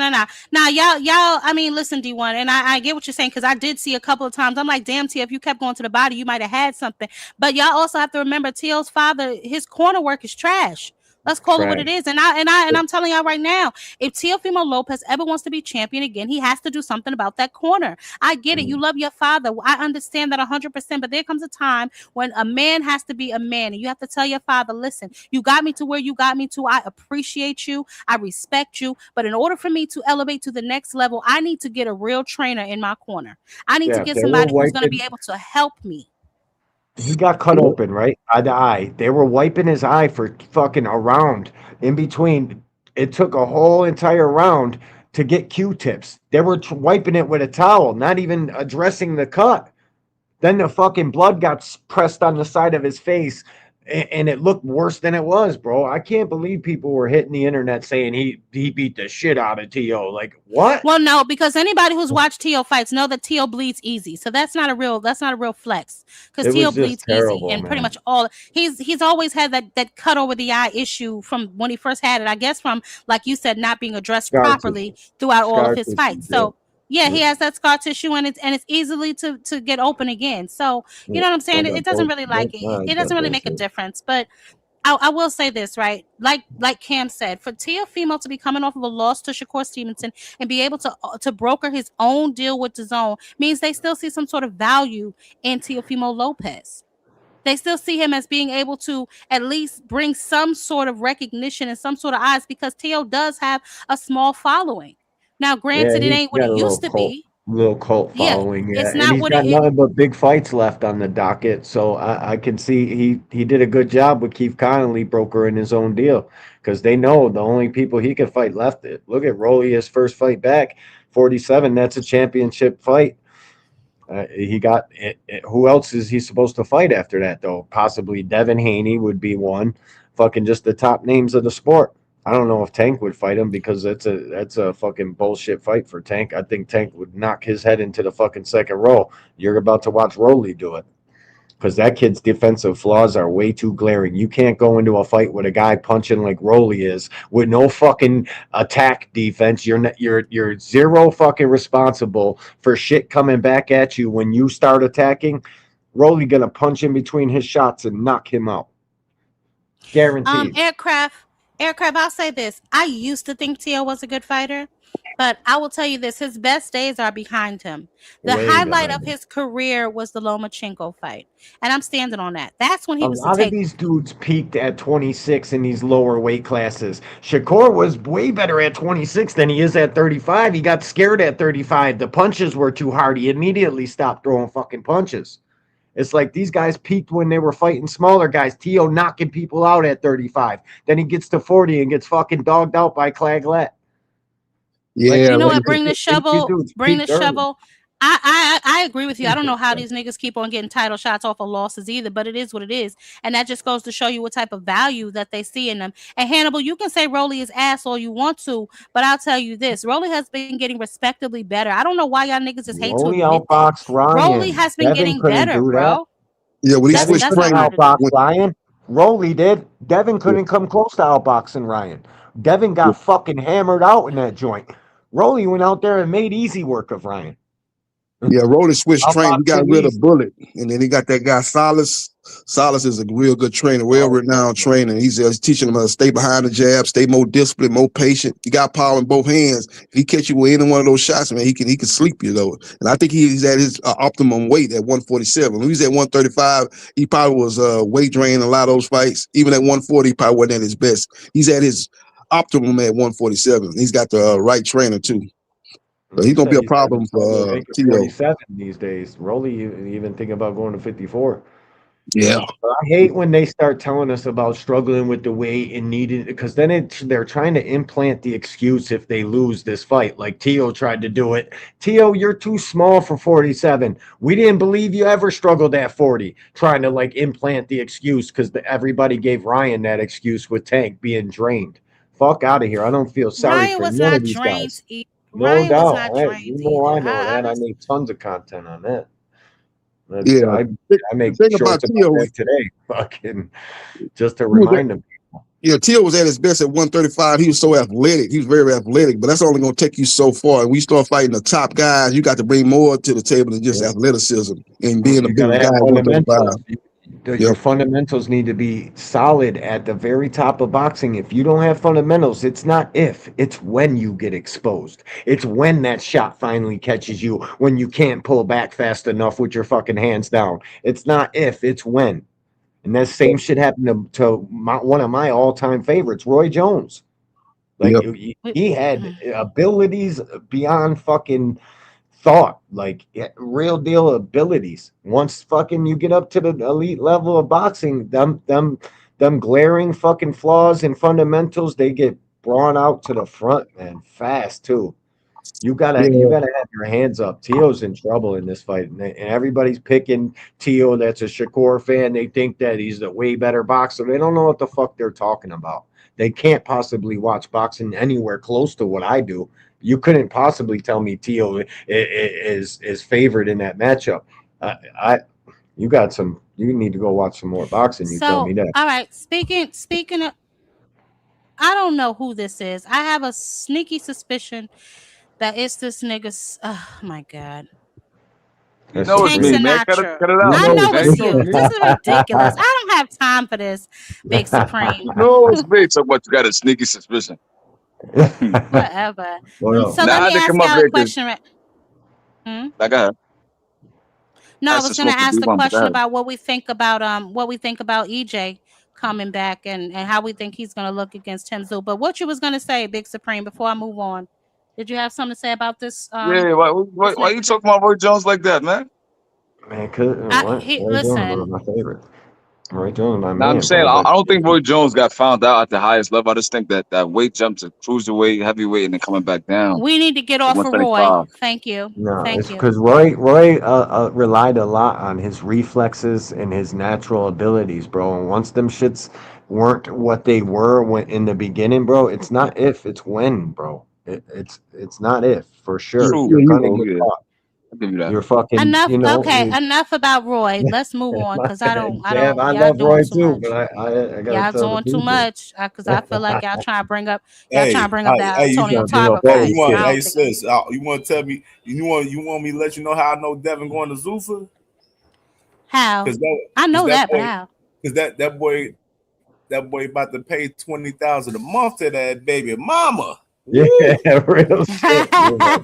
Now, y'all. I mean, listen, D1, and I get what you're saying, because I did see a couple of times. I'm like, damn, T, if you kept going to the body, you might have had something. But y'all also have to remember, Tio's father, his corner work is trash. Let's call it what it is. And I'm telling y'all right now, if Teofimo Lopez ever wants to be champion again, he has to do something about that corner. I get it. You love your father. I understand that 100%. But there comes a time when a man has to be a man, and you have to tell your father, listen, you got me to where you got me to. I appreciate you. I respect you. But in order for me to elevate to the next level, I need to get a real trainer in my corner. I need to get somebody who's going to be able to help me. He got cut open, right? Eye to eye. They were wiping his eye for fucking a round in between. It took a whole entire round to get Q-tips. They were wiping it with a towel, not even addressing the cut. Then the fucking blood got pressed on the side of his face, and it looked worse than it was, bro. I can't believe people were hitting the internet saying he beat the shit out of Tio. Like, what? Well, no, because anybody who's watched Tio fights know that Tio bleeds easy. So that's not a real flex, because Tio bleeds easy, and pretty much all he's always had that cut over the eye issue from when he first had it. I guess from, like you said, not being addressed properly throughout all of his fights. So yeah, he has that scar tissue, and it's easily to get open again. So you know what I'm saying? It doesn't really it doesn't really make a difference. But I will say this, right? Like Cam said, for Teofimo to be coming off of a loss to Shakur Stevenson and be able to broker his own deal with DAZN means they still see some sort of value in Teofimo Lopez. They still see him as being able to at least bring some sort of recognition and some sort of eyes, because Teo does have a small following. Now, granted, it ain't what it used to be. Little cult following, It's and not he's what got nothing but big fights left on the docket. So I can see he did a good job with Keith Connolly brokering his own deal, because they know the only people he can fight left. Look at Rolly, his first fight back, 47. That's a championship fight. He got it. Who else is he supposed to fight after that, though? Possibly Devin Haney would be one. Fucking just the top names of the sport. I don't know if Tank would fight him, because that's a fucking bullshit fight for Tank. I think Tank would knock his head into the fucking second row. You're about to watch Rolly do it, because that kid's defensive flaws are way too glaring. You can't go into a fight with a guy punching like Rolly is with no fucking attack defense. You're zero fucking responsible for shit coming back at you when you start attacking. Rolly gonna punch in between his shots and knock him out. Guaranteed. Aircraft, I'll say this. I used to think Tio was a good fighter, but I will tell you this. His best days are behind him. The highlight of his career was the Lomachenko fight, and I'm standing on that. That's when he was a lot of these dudes peaked at 26 in these lower weight classes. Shakur was way better at 26 than he is at 35. He got scared at 35. The punches were too hard. He immediately stopped throwing fucking punches. It's like these guys peaked when they were fighting smaller guys. Tio knocking people out at 35. Then he gets to 40 and gets fucking dogged out by Claglet. Yeah, you know what? Bring the shovel. I agree with you. I don't know how these niggas keep on getting title shots off of losses either, but it is what it is. And that just goes to show you what type of value that they see in them. And Hannibal, you can say Rolly is ass all you want to, but I'll tell you this. Rolly has been getting respectably better. I don't know why y'all niggas just hate to Rolly admit that. outboxed Ryan. Rolly has been Devin getting couldn't better, do that. bro. Yeah, when he Devin switched couldn't trainers, outbox Ryan. Rolly did. Devin couldn't come close to outboxing Ryan. Devin got fucking hammered out in that joint. Rolly went out there and made easy work of Ryan. Yeah, Rolly switched trainers. He got Outboxing rid of easy. Bullet, and then he got that guy Solis. Solis is a real good trainer, well-renowned trainer. He's teaching him how to stay behind the jab, stay more disciplined, more patient. He got power in both hands. If he catch you with any one of those shots, man, he can sleep you though. And I think he's at his optimum weight at 147. When he was at 135, he probably was weight draining a lot of those fights. Even at 140, he probably wasn't at his best. He's at his optimum at 147. He's got the right trainer too. So he's gonna be a problem for Tito. 47 these days. Rolly even thinking about going to 54. Yeah. But I hate when they start telling us about struggling with the weight and needing, because then they're trying to implant the excuse if they lose this fight. Like Tio tried to do it. Tio, you're too small for 47. We didn't believe you ever struggled at 40. Trying to like implant the excuse because everybody gave Ryan that excuse with Tank being drained. Fuck out of here. I don't feel sorry Ryan for was none not of these drained. guys. Ryan No was doubt. not drained You know, either. I know that. I made tons of content on that. Yeah, I make the thing shorts about about Tio that was today, fucking, just to remind them. Yeah, Tio was at his best at 135. He was so athletic. He was very athletic, but that's only going to take you so far. And we start fighting the top guys, you got to bring more to the table than just athleticism and being a You big gotta guy have at 135. fundamentals. Your fundamentals need to be solid at the very top of boxing. If you don't have fundamentals, it's not if, it's when you get exposed. It's when that shot finally catches you, when you can't pull back fast enough with your fucking hands down. It's not if, it's when. And that same shit happened to one of my all-time favorites, Roy Jones. Like he had abilities beyond fucking thought, like real deal abilities. Once fucking you get up to the elite level of boxing, them glaring fucking flaws and fundamentals, they get brought out to the front, man, fast too. You gotta have your hands up. Tio's in trouble in this fight, and everybody's picking Tio. That's a Shakur fan. They think that he's the way better boxer. They don't know what the fuck they're talking about. They can't possibly watch boxing anywhere close to what I do. You couldn't possibly tell me Tio is favored in that matchup. You need to go watch some more boxing. You tell me that. All right, speaking of, I don't know who this is. I have a sneaky suspicion that it's this nigga's. Oh my god. You know it's me, man. Cut it out. I know it's you. This is ridiculous. I don't have time for this, Big Supreme. No, it's me. So what? You got a sneaky suspicion. Whatever. Well, So let me ask y'all a question. Like, no, I was going to ask the question about what we think about EJ coming back and how we think he's going to look against Tim Tszyu. But what you was going to say, Big Supreme, before I move on, did you have something to say about this? Yeah, why you talking about Roy Jones like that, man? Man, listen, my favorite. Roy Jones, my man. I'm saying I don't think Roy Jones got found out at the highest level. I just think that weight jump to cruiserweight, heavyweight, and then coming back down. We need to get off of Roy. Thank you. No, it's because Roy relied a lot on his reflexes and his natural abilities, bro. And once them shits weren't what they were in the beginning, bro, it's not if, it's when, bro. It's not if, for sure. You're gonna get caught. You're fucking enough. You know, enough about Roy. Let's move on because I love Roy too, but I y'all doing too much because I feel like y'all trying to bring up that Antonio Tarver. Hey sis, you want to tell me you want me to let you know how I know Devin going to Zuffa? How? I know that, but how? Because that boy about to pay $20,000 a month to that baby mama. Yeah, real shit. That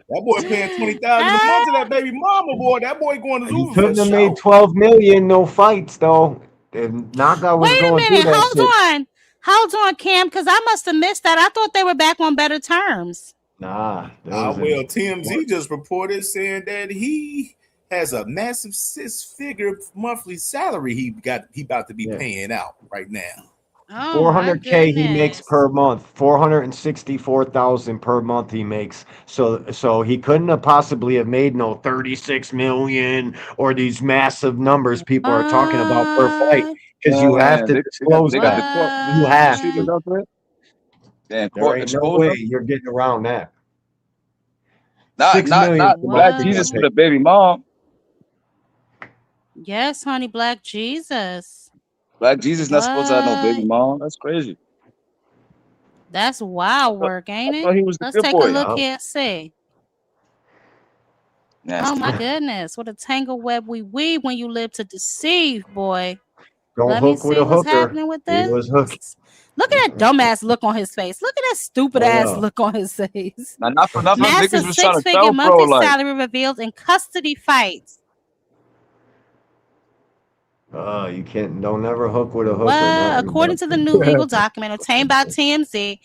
boy paying $20,000 a month to that baby mama, boy. That boy going to Zuffa. He couldn't have made $12 million, no fights though. And Knockout was going through that. Hold on, Cam, because I must have missed that. I thought they were back on better terms. Well, TMZ just reported saying that he has a massive 6-figure monthly salary he about to be paying out right now. Oh my 400K he makes goodness. per month. 464,000 per month he makes. So he couldn't have possibly have made no 36 million or these massive numbers people are talking about per fight because you have Man, to disclose they got the that. court You have proceedings to. out there. Yeah, There court ain't no exposed way them. you're getting around that. Not 6 million per month Black he Jesus got for paid. the baby mom. Yes, honey, Black Jesus. Black Jesus not supposed to have no baby What? mom. That's crazy. That's wild work, I ain't it? thought he was the Let's good take a boy. look here and see. Oh Nasty. my goodness. What a tangle web we weave when you live to deceive, boy. Don't Let me hook with see a what's hooker. happening with He this. was hooking. Look at that dumbass look on his face. Look at that stupid ass look on his face. Now, not for nothing. Massive Niggas was trying to six-figure tell bro, monthly like, salary revealed in custody fights. You don't never hook with a hooker. Well, according to the new legal document obtained by TMZ,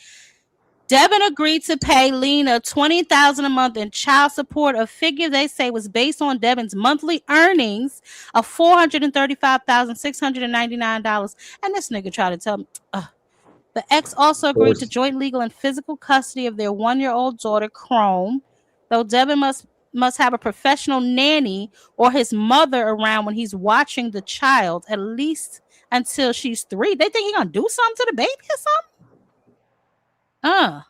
Devin agreed to pay Lena $20,000 a month in child support, a figure they say was based on Devin's monthly earnings of $435,699. And this nigga tried to tell me. The ex also agreed to joint legal and physical custody of their 1-year-old daughter, Chrome, though Devin must have a professional nanny or his mother around when he's watching the child, at least until she's 3. They think he's gonna do something to the baby or something?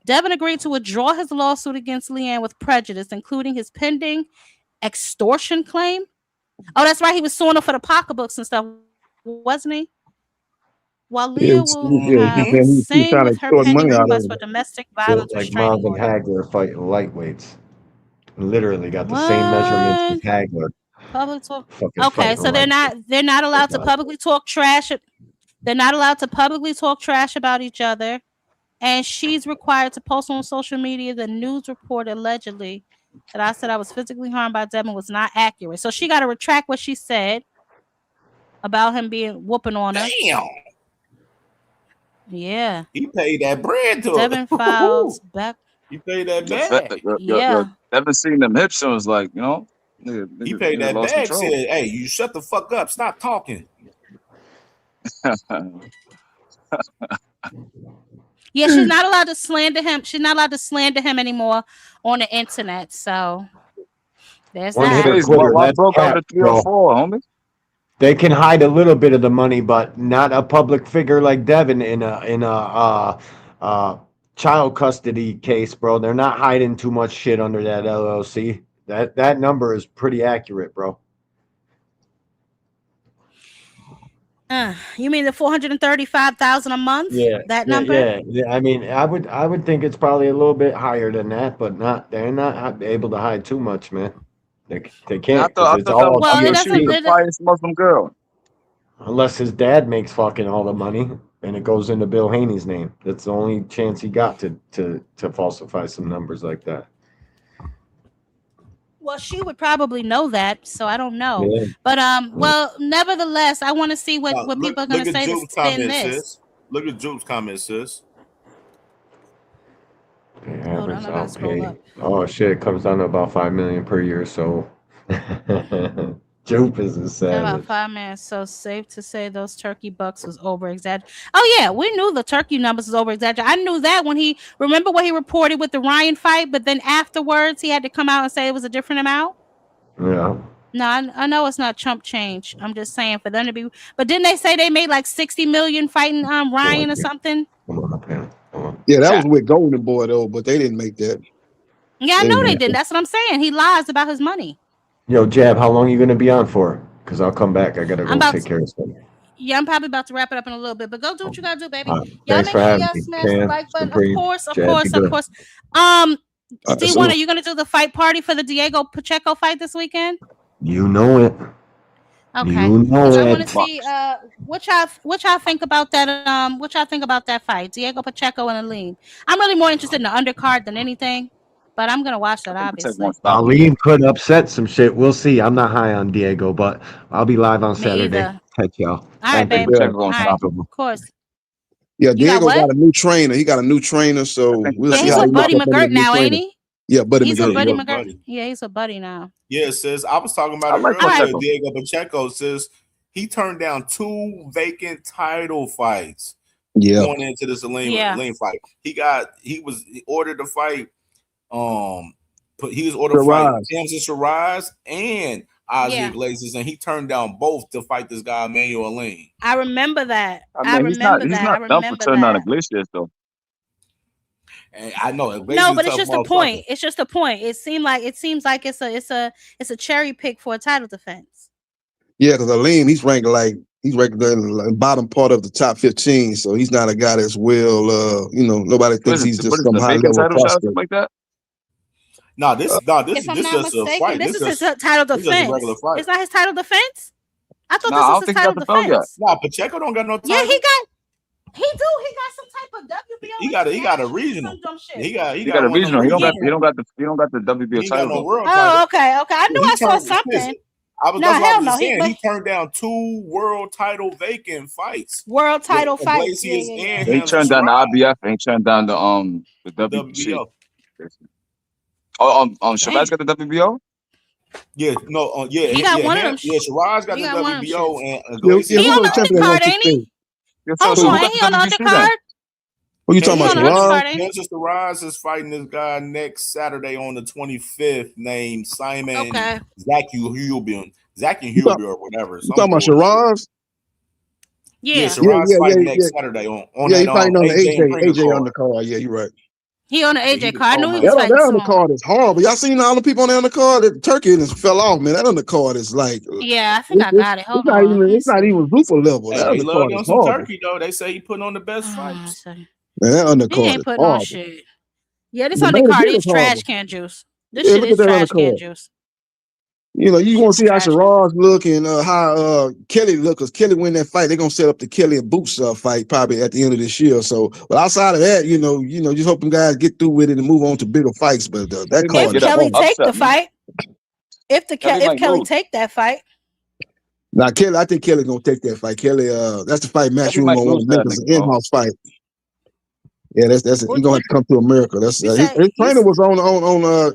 Devin agreed to withdraw his lawsuit against Leanne with prejudice, including his pending extortion claim. Oh, that's right. He was suing her for the pocketbooks and stuff, wasn't he? While Leah will have He's sing trying to with her extort pending money out of request him. for domestic Built violence like restraining Marvin order. Hagler fighting lightweights. Literally got the same measurements as Hagler. Public talk. Fucking Okay, fighting so they're not allowed to publicly talk trash. They're not allowed to publicly talk trash about each other, and she's required to post on social media the news report allegedly that I said I was physically harmed by Devin was not accurate. So she got to retract what she said about him being whooping on her. Damn. Yeah. He paid that bread to Devin files back. He paid that bag. Yeah. Never seen them hips and was like, you know, He paid that lost bag. control. Said, "Hey, you shut the fuck up. Stop talking." Yeah, she's not allowed to slander him. She's not allowed to slander him anymore on the internet. So there's that. Why broke out the 304, homie? They can hide a little bit of the money, but not a public figure like Devin in a child custody case, bro. They're not hiding too much shit under that LLC. That number is pretty accurate, bro. You mean the $435,000 a month? Yeah, That number? Yeah. I mean, I would think it's probably a little bit higher than that, but they're not able to hide too much, man. They can't. I thought It's all she was the finest Muslim girl. Unless his dad makes fucking all the money and it goes into Bill Haney's name. That's the only chance he got to falsify some numbers like that. Well, she would probably know that, so I don't know. Yeah. But well, nevertheless, I want to see what people are going to say to Jupe's spin comment, this. sis. Look at Jupe's comment, sis. Hold on, I gotta scroll up. Oh shit, it comes down to about 5 million per year, so Jupe is a About savage. 5 minutes. So safe to say those turkey bucks was over exaggerated. Oh yeah, we knew the turkey numbers was over exaggerated. I knew that when he remember what he reported with the Ryan fight, but then afterwards he had to come out and say it was a different amount. Yeah. No, I know it's not chump change. I'm just saying for them to be. But didn't they say they made like 60 million fighting Ryan or something? Yeah, that was with Golden Boy though, but they didn't make that. Yeah, I know they didn't. That's what I'm saying. He lies about his money. Yo, Jab, how long are you gonna be on for? Because I'll come back. I gotta go take care of something. Yeah, I'm probably about to wrap it up in a little bit, but go do what you gotta do, baby. Right, Y'all thanks make for sure having y'all me, smash the Cam, like button. Supreme, Of course. Jab, be good. D1, are you gonna do the fight party for the Diego Pacheco fight this weekend? You know it. Okay. You know I want it. to see what y'all think about that. What y'all think about that fight, Diego Pacheco and Aleem. I'm really more interested in the undercard than anything, but I'm gonna watch that obviously. Aleem could upset some shit. We'll see. I'm not high on Diego, but I'll be live on Saturday. either. Catch y'all. All right, baby. Yeah. All right, of course. Yeah, You got Diego what? got a new trainer. He got a new trainer, so we'll Yeah, see he's how with he Buddy look up under McGirt the new now, ain't trainer. he? Yeah, Buddy He's with McGirt. Buddy Yeah. McGirt. Yeah, he's with Buddy now. Yeah, sis. I was talking about it like earlier. Pacheco. Diego Pacheco, sis. He turned down 2 vacant title fights. Yeah. Going into this Elaine fight. He ordered to fight he was ordered to fight Tamsin Shiraz and Ozzy Iglesias, and he turned down both to fight this guy Emmanuel Elaine. I remember that. I mean, he's not done for turning down Iglesias though. And I know no, but it's just a point. It's just a point. It seems like it's a cherry pick for a title defense. Yeah, because Aleem, he's ranked in the bottom part of the top 15, so he's not a guy that's nobody thinks he's just some high level prospect like that. No, this is just a fight. This is his title defense. It's not his title defense. I thought this was his title defense. No, Pacheco don't got no title. Yeah, he got some type of WBO. He got a regional. He got a regional. He don't got the WBO title. No world title. Oh, okay. I knew I saw something. He turned down 2 world title vacant fights. World title fights. He turned down the IBF and he turned down the WBO. Shiraz got the WBO? Yeah, no, He got one of them. Yeah, Shiraz got the WBO and he on the undercard, ain't he? Hold on, ain't he on the undercard? Who you talking about, Shiraz? Kansas Shiraz is fighting this guy next Saturday on the 25th named Simon Zach Hubin or whatever. You talking about Shiraz? Yeah, Shiraz fighting next Saturday on he fighting on the AJ undercard. Yeah, you're right. He on the AJ card. I knew he was fighting. That undercard is horrible. Y'all seen all the people on the undercard? Turkey just fell off, man. That undercard is like. Yeah, I think I got it. Hold on. It's not even Zuffa level. That he undercard on is some horrible. Turkey though. They say he putting on the best fights. Man, that undercard He ain't putting on shit. Yeah, this undercard is trash can juice. This shit is trash can juice. You want to see how Shiraz look and how Kelly look, because Kelly win that fight. They're gonna set up the Kelly and Boots fight probably at the end of this year. So, but outside of that, just hope them guys get through with it and move on to bigger fights. But that card, if Kelly take the fight, if Kelly take that fight. Now, Kelly, I think Kelly's gonna take that fight. Kelly, that's the fight Matchroom gonna want to make as an in-house fight. Yeah, that's he's gonna have to come to America. That's his trainer was on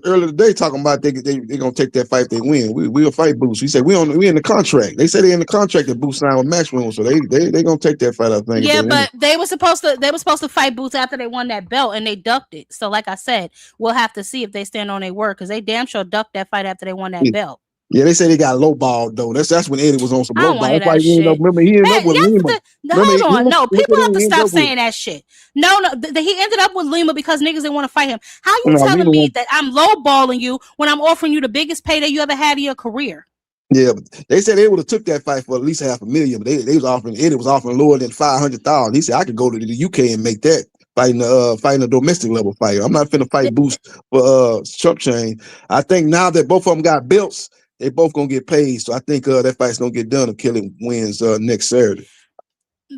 earlier today talking about they gonna take that fight if they win. We'll fight Boots. He said we in the contract. They said they in the contract that Boots signed with Matchroom, so they gonna take that fight. I think. Yeah, but they were supposed to fight Boots after they won that belt and they ducked it. So like I said, we'll have to see if they stand on their word because they damn sure ducked that fight after they won that belt. Yeah, they say they got lowballed though. That's when Eddie was on some lowball. That's why he ended up. Remember, he ended up with Lima. Hold on, no, people have to stop saying that shit. No, he ended up with Lima because niggas didn't want to fight him. How you telling me that I'm lowballing you when I'm offering you the biggest payday you ever had in your career? Yeah, but they said they would have took that fight for at least $500,000. But they was offering Eddie was offering lower than $500,000. He said I could go to the UK and make that. Fighting a domestic level fight. I'm not finna fight Boots for Chuck Chain. I think now that both of them got belts, they both gonna get paid. So I think that fight's gonna get done if Kelly wins next Saturday.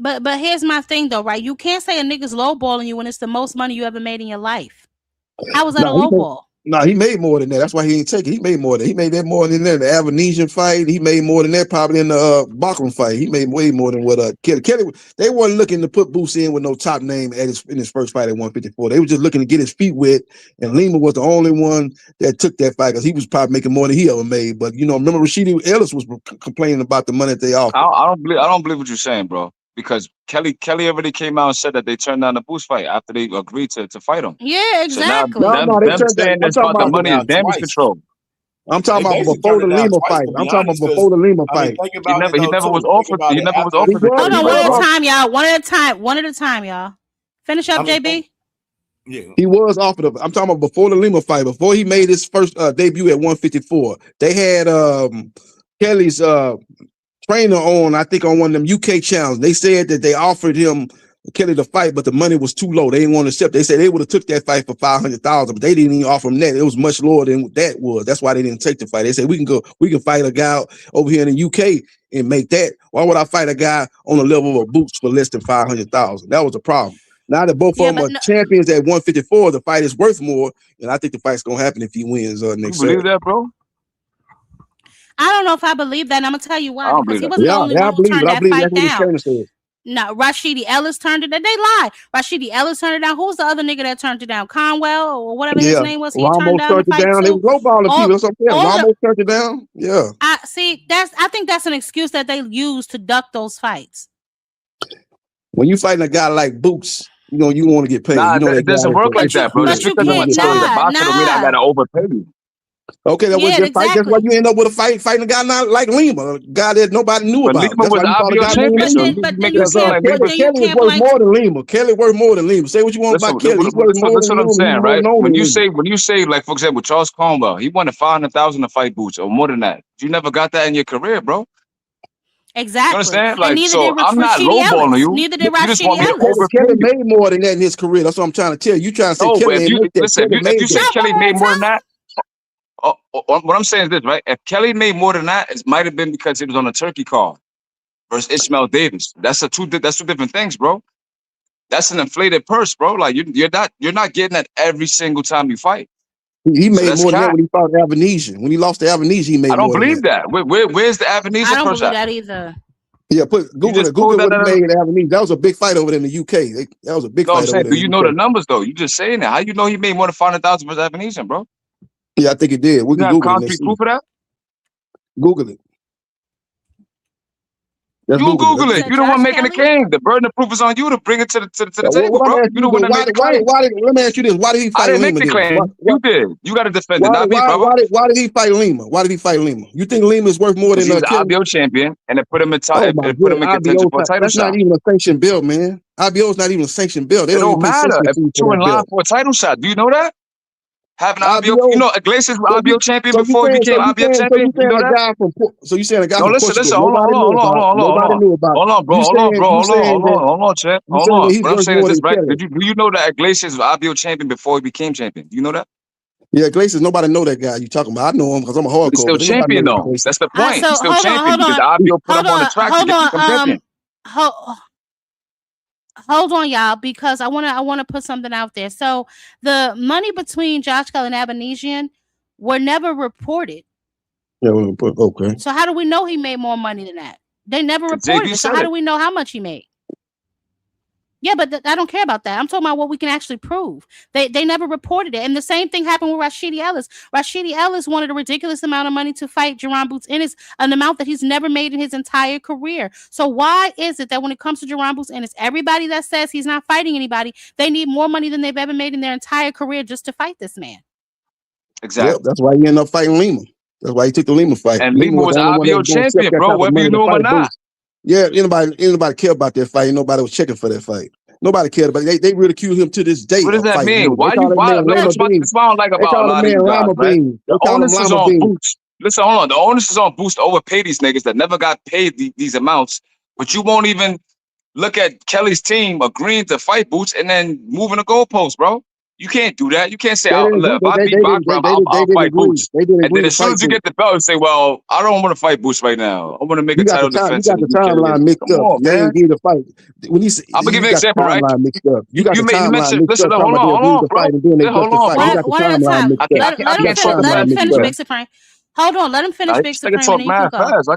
But here's my thing though, right? You can't say a nigga's lowballing you when it's the most money you ever made in your life. How was that a lowball? No, he made more than that. That's why he ain't take it. He made more than that. He made that more than that. The Avanesian fight, he made more than that probably in the Bachman fight. He made way more than what Kelly. They weren't looking to put Boots in with no top name in his first fight at 154. They were just looking to get his feet wet. And Lima was the only one that took that fight because he was probably making more than he ever made. But remember Rashidi Ellis was complaining about the money that they offered. I don't believe what you're saying, bro. Because Kelly already came out and said that they turned down the Boots fight after they agreed to fight him. Yeah, exactly. So now them saying this about the money is damage control. I'm talking about before the Lima fight. I'm talking about before the Lima fight. He never was offered. He never was offered. Hold on, one at a time, y'all. One at a time, y'all. Finish up, JB. Yeah. He was offered. I'm talking about before the Lima fight. Before he made his first debut at 154, they had Kelly's trainer on, I think, on one of them UK channels. They said that they offered him Kelly to fight, but the money was too low. They didn't want to accept. They said they would have took that fight for $500,000, but they didn't even offer him that. It was much lower than that was. That's why they didn't take the fight. They said we can fight a guy over here in the UK and make that. Why would I fight a guy on the level of Boots for less than $500,000? That was the problem. Now that both of them are champions at 154, the fight is worth more, and I think the fight's gonna happen if he wins next. You believe that, bro? I don't know if I believe that, and I'm gonna tell you why. Because he wasn't the only one who turned that fight down. No, Rashidi Ellis turned it down. They lied. Rashidi Ellis turned it down. Who was the other nigga that turned it down? Conwell or whatever his name was. He turned Ramos down the turned it fight down. They too. was lowballing people. That's what I'm saying. Ramos turned it down. Yeah. I think that's an excuse that they use to duck those fights. When you fighting a guy like Boots, you know you want to get paid. Nah, you know it doesn't work like that, bro. Just because I'm a talented boxer don't mean I gotta overpay you. Okay, that was your fight. That's why you end up with a fight fighting a guy not like Lima, a guy that nobody knew But about. Lima That's was why you call the IBO guy champion, so you make it sound like Lima. Kelly is worth more than Lima. Kelly worth more than Lima. Say what you want about Kelly. He's worth more That's than what I'm Lima. saying, He's right? more known When than you say, like for example, Charles Conwell, he wanted $500,000 to fight Boots or more than that. You never got that in your career, bro. Exactly. You understand? Like, and neither so did I'm not Rashidi lowballing Ellis. you. Neither did You just want me to Rashidi Ellis. overpay Kelly you. made more than that in his career. That's what I'm trying to tell you. You trying to say No, Kelly but if ain't you make that. listen, Kelly if you say that. Kelly made more than that, what I'm saying is this, right? If Kelly made more than that, it might have been because he was on a turkey card versus Ishmael Davis. That's two different things, bro. That's an inflated purse, bro. Like you're not getting that every single time you fight. He made more than that when he fought Avanesian. When he lost to Avanesian, he made I don't more than believe that. Where's the Avanesian I don't purse believe at? that either. Yeah, Google what he made in Avenue. That was a big fight over there in the UK. That was a big No, fight I'm saying, over there. do you know the numbers though? You just saying that. How you know he made more than $500,000 versus Avanesian, bro? Yeah, I think it did. We can have Google it. concrete proof of that? Google it. You Google it. You're the one making the game. The burden of proof is on you to bring it to the table, bro. You the one that made the claim. Let me ask you this: why did he fight I didn't Lima? make the claim. You did. You got to defend it, not me, brother. Why did he fight Lima? Why did he fight Lima? You think Lima is worth more than he was the Kelly? IBO champion, and it put him in IBO, contention for a title that's shot. not even a sanctioned belt, man. IBO is not even a sanctioned belt. They It don't even pay matter if sanctioned you in line for a title shot. Do you know that? Having IBO, you know, Iglesias was IBO champion before he became IBO champion. You know that? So you saying a guy No, from listen, Portugal? Hold on, Nobody knew about. Hold on, bro. Hold on, champ. Hold on. He's What I'm worth saying is more this, than right? Kelly. Do you know that Iglesias was IBO champion before he became champion? Do you know that? Yeah, Iglesias, nobody know that guy you talking about. I know him because I'm a hardcore. He's still champion though. That's the point. He's still champion because the IBO put him on the track to become champion. Hold on, y'all, because I wanna put something out there. So the money between Josh Kelly and Avanesian were never reported. Yeah, okay. So how do we know he made more money than that? They never reported it. So how do we know how much he made? Yeah, but I don't care about that. I'm talking about what we can actually prove. They never reported it. And the same thing happened with Rashidi Ellis. Rashidi Ellis wanted a ridiculous amount of money to fight Jerron Boots Ennis, an amount that he's never made in his entire career. So why is it that when it comes to Jerron Boots Ennis, everybody that says he's not fighting anybody, they need more money than they've ever made in their entire career just to fight this man? Exactly. Yep, that's why he ended up fighting Lima. That's why he took the Lima fight. And Lima was IBO champion, bro, whether you knew him or not. Yeah, anybody care about that fight? Nobody was checking for that fight. Nobody cared about it. They ridicule him to this day. What does that mean? Why you? That's what I don't like about a lot of these guys, right? The onus is on Boots. Listen, hold on. The onus is on Boots to overpay these niggas that never got paid these amounts, but you won't even look at Kelly's team agreeing to fight Boots and then moving the goalposts, bro. You can't do that. You can't say, if I beat Bachram, I'll fight Boots. And then as soon as you get the belt, you say, well, I don't want to fight Boots right now. I want to make a title defense. You got the timeline mixed up. They ain't give the fight. I'm going to give you an example, right? You got the timeline mixed up. Hold on, bro. Let him finish Big Supreme. Hold on. Let him finish Big Supreme. I can talk mad fast.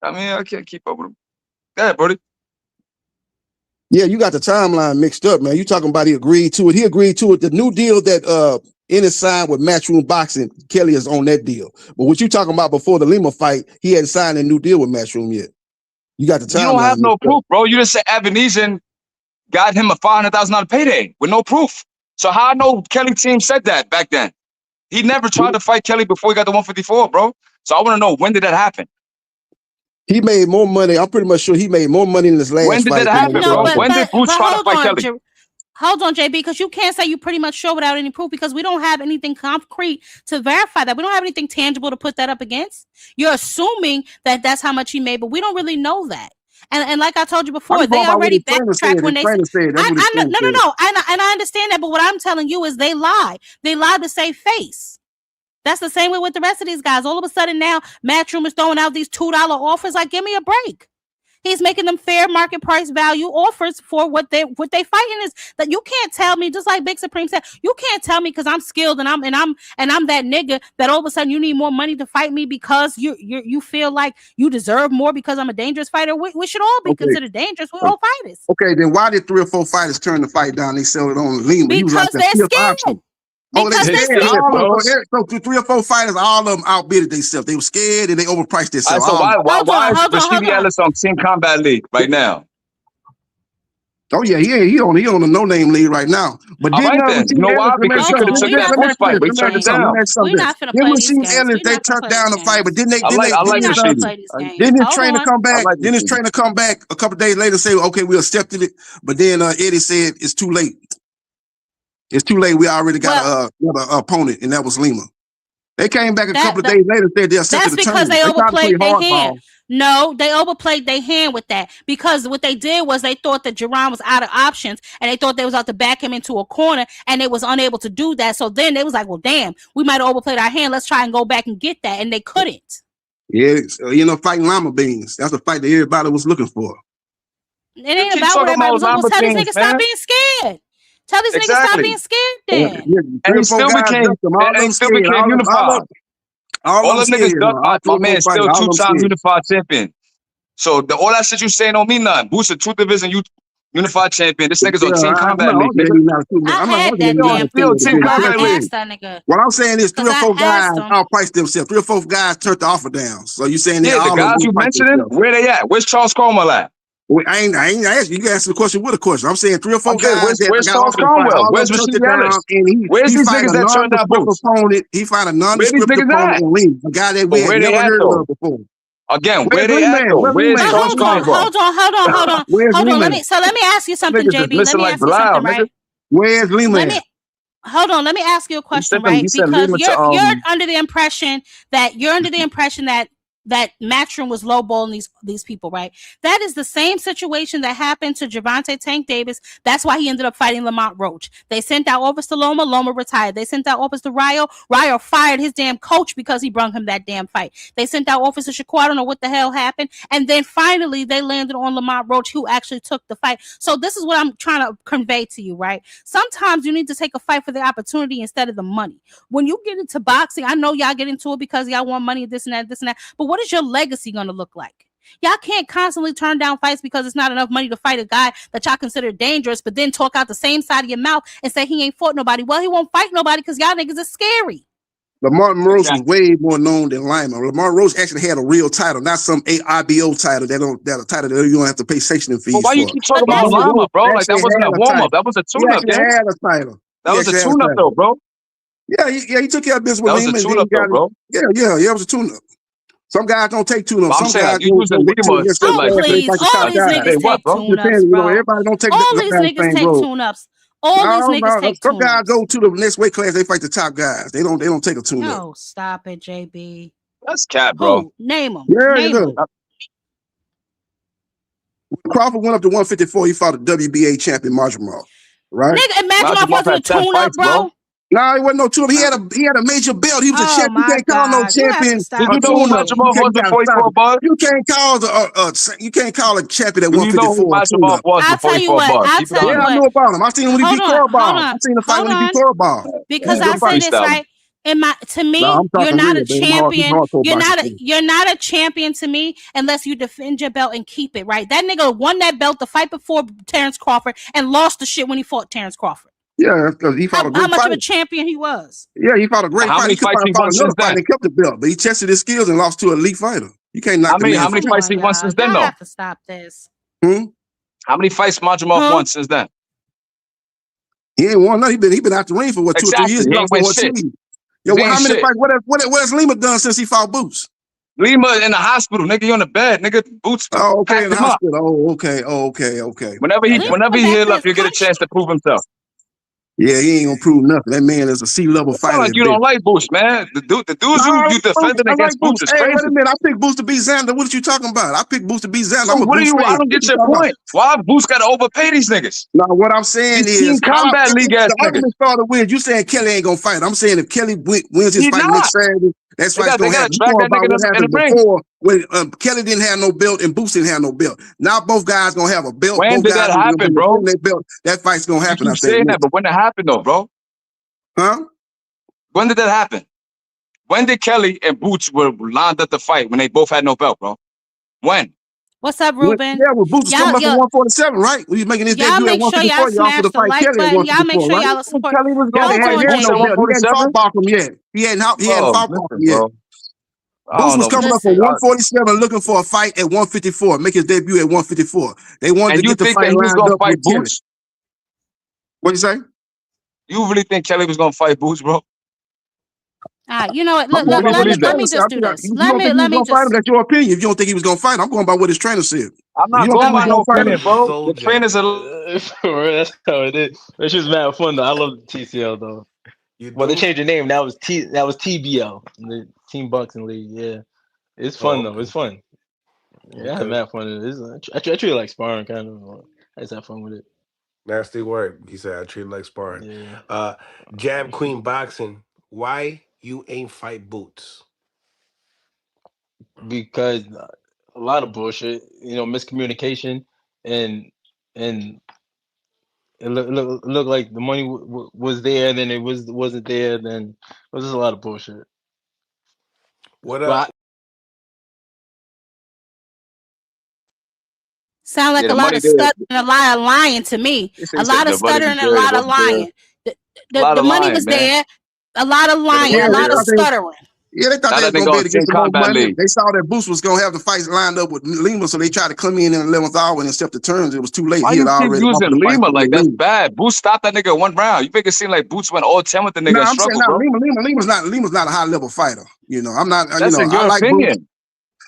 I can't keep up with him. Go ahead, Brody. Yeah, you got the timeline mixed up, man. You talking about he agreed to it. He agreed to it. The new deal that Ennis signed with Matchroom Boxing, Kelly is on that deal. But what you talking about before the Lima fight, he hadn't signed a new deal with Matchroom yet. You got the timeline. You don't have no proof, bro. You just said Avanesian got him a $500,000 payday with no proof. So how I know Kelly team said that back then? He never tried to fight Kelly before he got the 154, bro. So I want to know, when did that happen? He made more money. I'm pretty much sure he made more money in this last fight. When did that happen, bro? When did Boots try to fight Kelly? Hold on, JB, because you can't say you pretty much sure without any proof, because we don't have anything concrete to verify that. We don't have anything tangible to put that up against. You're assuming that that's how much he made, but we don't really know that. And like I told you before, they already backtracked when they said. No. And I understand that, but what I'm telling you is they lie. They lie to save face. That's the same way with the rest of these guys. All of a sudden now, Matchroom is throwing out these $2 offers. Like, give me a break. He's making them fair market price value offers for what they fighting is. That you can't tell me, just like Big Supreme said, you can't tell me because I'm skilled and I'm that nigga that all of a sudden you need more money to fight me because you feel like you deserve more because I'm a dangerous fighter. We should all be considered dangerous. We're all fighters. Okay, then why did 3 or 4 fighters turn the fight down? They sell it on Lima. Because they're scared. Oh, they scared. So 3 or 4 fighters, all of them outbidded themselves. They were scared and they overpriced themselves. So why is Rashidi Ellis on Team Combat League right now? Oh yeah, he on a no-name league right now. But all right, then. You know why? Because he could have took that first fight, but he turned it down. We're not finna play these games. Ellis, they turned down the fight, but didn't his trainer come back? Then his trainer come back a couple days later and say, okay, we accepted it. But then Eddie said it's too late. It's too late. We already got another opponent, and that was Lima. They came back a couple of days later and said they accepted the tournament. That's because they overplayed their hand. Hardball. No, they overplayed their hand with that because what they did was they thought that Jerron was out of options and they thought they was out to back him into a corner and they was unable to do that. So then they was like, well, damn, we might have overplayed our hand. Let's try and go back and get that. And they couldn't. Yeah, fighting llama beans. That's the fight that everybody was looking for. It ain't about what everybody was looking for. Tell these niggas stop being scared. Tell these niggas stop being scared then. And he still became unified. All the niggas got my man still 2-time unified champion. So all that shit you saying don't mean nothing. Boost a 2 division unified champion. This nigga's on Team Combat League. What I'm saying is 3 or 4 guys outpriced themselves. 3 or 4 guys turned the offer down. So you saying the guys you mentioning? Where they at? Where's Charles Cromwell at? I ain't asking you. You answer the question with a question. I'm saying 3 or 4 guys. Where's Charles Cromwell? Where's Rashidi Ellis? Where's these niggas that turned out boots? He found a nondescript opponent in Lee, a guy that we had never heard of before. Again, where they at though? Where's Charles Cromwell? Hold on. Let me ask you something, JB. Let me ask you something, right? Where's Lehman? Hold on. Let me ask you a question, right? Because you're under the impression that that Matchroom was lowballing these people, right? That is the same situation that happened to Gervonta Tank Davis. That's why he ended up fighting Lamont Roach. They sent out offers to Loma retired. They sent out offers to Ryo fired his damn coach because he brung him that damn fight. They sent out offers to Shakur. I don't know what the hell happened. And then finally they landed on Lamont Roach, who actually took the fight. So this is what I'm trying to convey to you, right? Sometimes you need to take a fight for the opportunity instead of the money. When you get into boxing, I know y'all get into it because y'all want money, this and that, but what is your legacy going to look like? Y'all can't constantly turn down fights because it's not enough money to fight a guy that y'all consider dangerous, but then talk out the same side of your mouth and say he ain't fought nobody. Well, he won't fight nobody because y'all niggas is scary. Lamar Roach was way more known than Lima. Lamar Roach actually had a real title, not some IBO title that a title that you don't have to pay sanctioning fees for. Why you keep talking about Lima, bro? Like that wasn't a warm-up. That was a tune-up, man. He had a title. That was a tune-up, though, bro. Yeah, he took care of business with Lima. That was a tune-up, though, bro. Yeah, it was a tune-up. Some guys don't take tune-ups. Some guys you using Lima still like all these niggas take tune-ups, bro. Everybody don't take all these niggas take tune-ups. All these niggas take some guys go to the next weight class. They fight the top guys. They don't take a tune-up. No, stop it, JB. That's cap, bro. Name them. Yeah, Crawford went up to 154. He fought a WBA champion, Marjamov. Right? Nigga, imagine wasn't a tune-up, bro. No, it wasn't no tune-up. He had a major belt. He was a champion. You can't call no champion. You can't call a champion at 154. I'll tell you what. I knew about him. I seen him when he beat Korobov. I seen the fight when he beat Korobov. Because I say this right. To me, you're not a champion. You're not a champion to me unless you defend your belt and keep it, right? That nigga won that belt the fight before Terrence Crawford and lost the shit when he fought Terrence Crawford. Yeah, because he fought a great fight. How much of a champion he was? Yeah, he fought a great fight. He fought another fight and kept the belt, but he tested his skills and lost to an elite fighter. You can't knock the man. How many fights he won since then, though? I have to stop this. How many fights Marjamov won since then? He ain't won nothing. He been out the ring for 2 or 3 years. He ain't win shit. Yo, how many fights? What's Lima done since he fought Boots? Lima in the hospital, nigga. You on the bed, nigga. Boots. Oh, okay, in the hospital. Oh, okay. Whenever he heal up, you get a chance to prove himself. Yeah, he ain't gonna prove nothing. That man is a C-level fighter. Like you don't like Boost, man. The dudes you defending against Boost is crazy. Wait a minute, I picked Boost to beat Xander. What are you talking about? I picked Boost to beat Xander. I don't get your point. Why Boost got to overpay these niggas? No, what I'm saying is Team Combat League ass niggas. The argument started with you saying Kelly ain't gonna fight. I'm saying if Kelly wins his fight next Saturday That's why it's gonna happen. Drag that nigga What in happened the ring. before when Kelly didn't have no belt and Boots didn't have no belt. Now both guys gonna have a belt. When both did guys that happen, bro? Their belt. That fight's gonna happen. You keep saying that, but when did it happen though, bro? Huh? When did that happen? When did Kelly and Boots were lined up to fight when they both had no belt, bro? When? What's up, Ruben? Yeah, well, Boots was coming up at 147, right? When he's making his y'all debut at make sure 154, y'all y'all for the smash the fight like Kelly at button. Y'all make 154, sure right? y'all support. Kelly was going to have no belt. He hadn't fought Bacham yet. He hadn't fought Bacham yet. Boots was coming up at 147 looking for a fight at 154, make his debut at 154. They wanted to get the fight lined up with Kelly. What'd you say? You really think Kelly was gonna fight Boots, bro? You know what? Let me just do this. Let me just. That's your opinion. If you don't think he was gonna fight, I'm going by what his trainer said. I'm not going by no opinion, bro. The trainers are. That's how it is. It's just mad fun though. I love the TCL though. Well, they changed the name. That was TBL, the Team Boxing League. Yeah, it's fun though. It's fun. Yeah, I had mad fun. I treat it like sparring, kind of. I just have fun with it. Nasty work. He said I treat it like sparring. Yeah. Jab Queen Boxing. Why you ain't fight Boots? Because a lot of bullshit, miscommunication, and it looked like the money was there, then it wasn't there, then it was just a lot of bullshit. What up? Sound like a lot of stuttering and a lot of lying to me. A lot of stuttering and a lot of lying. The money was there. A lot of lying, a lot of stuttering. Yeah, they thought they were going to be able to get some more money. They saw that Boots was going to have the fights lined up with Lima, so they tried to come in the 11th hour and accept the terms. It was too late. Why you keep using Lima like that's bad? Boots stopped that nigga 1 round. You make it seem like Boots went all 10 with the nigga. I'm saying, Lima's not a high level fighter. I'm not. That's in your opinion.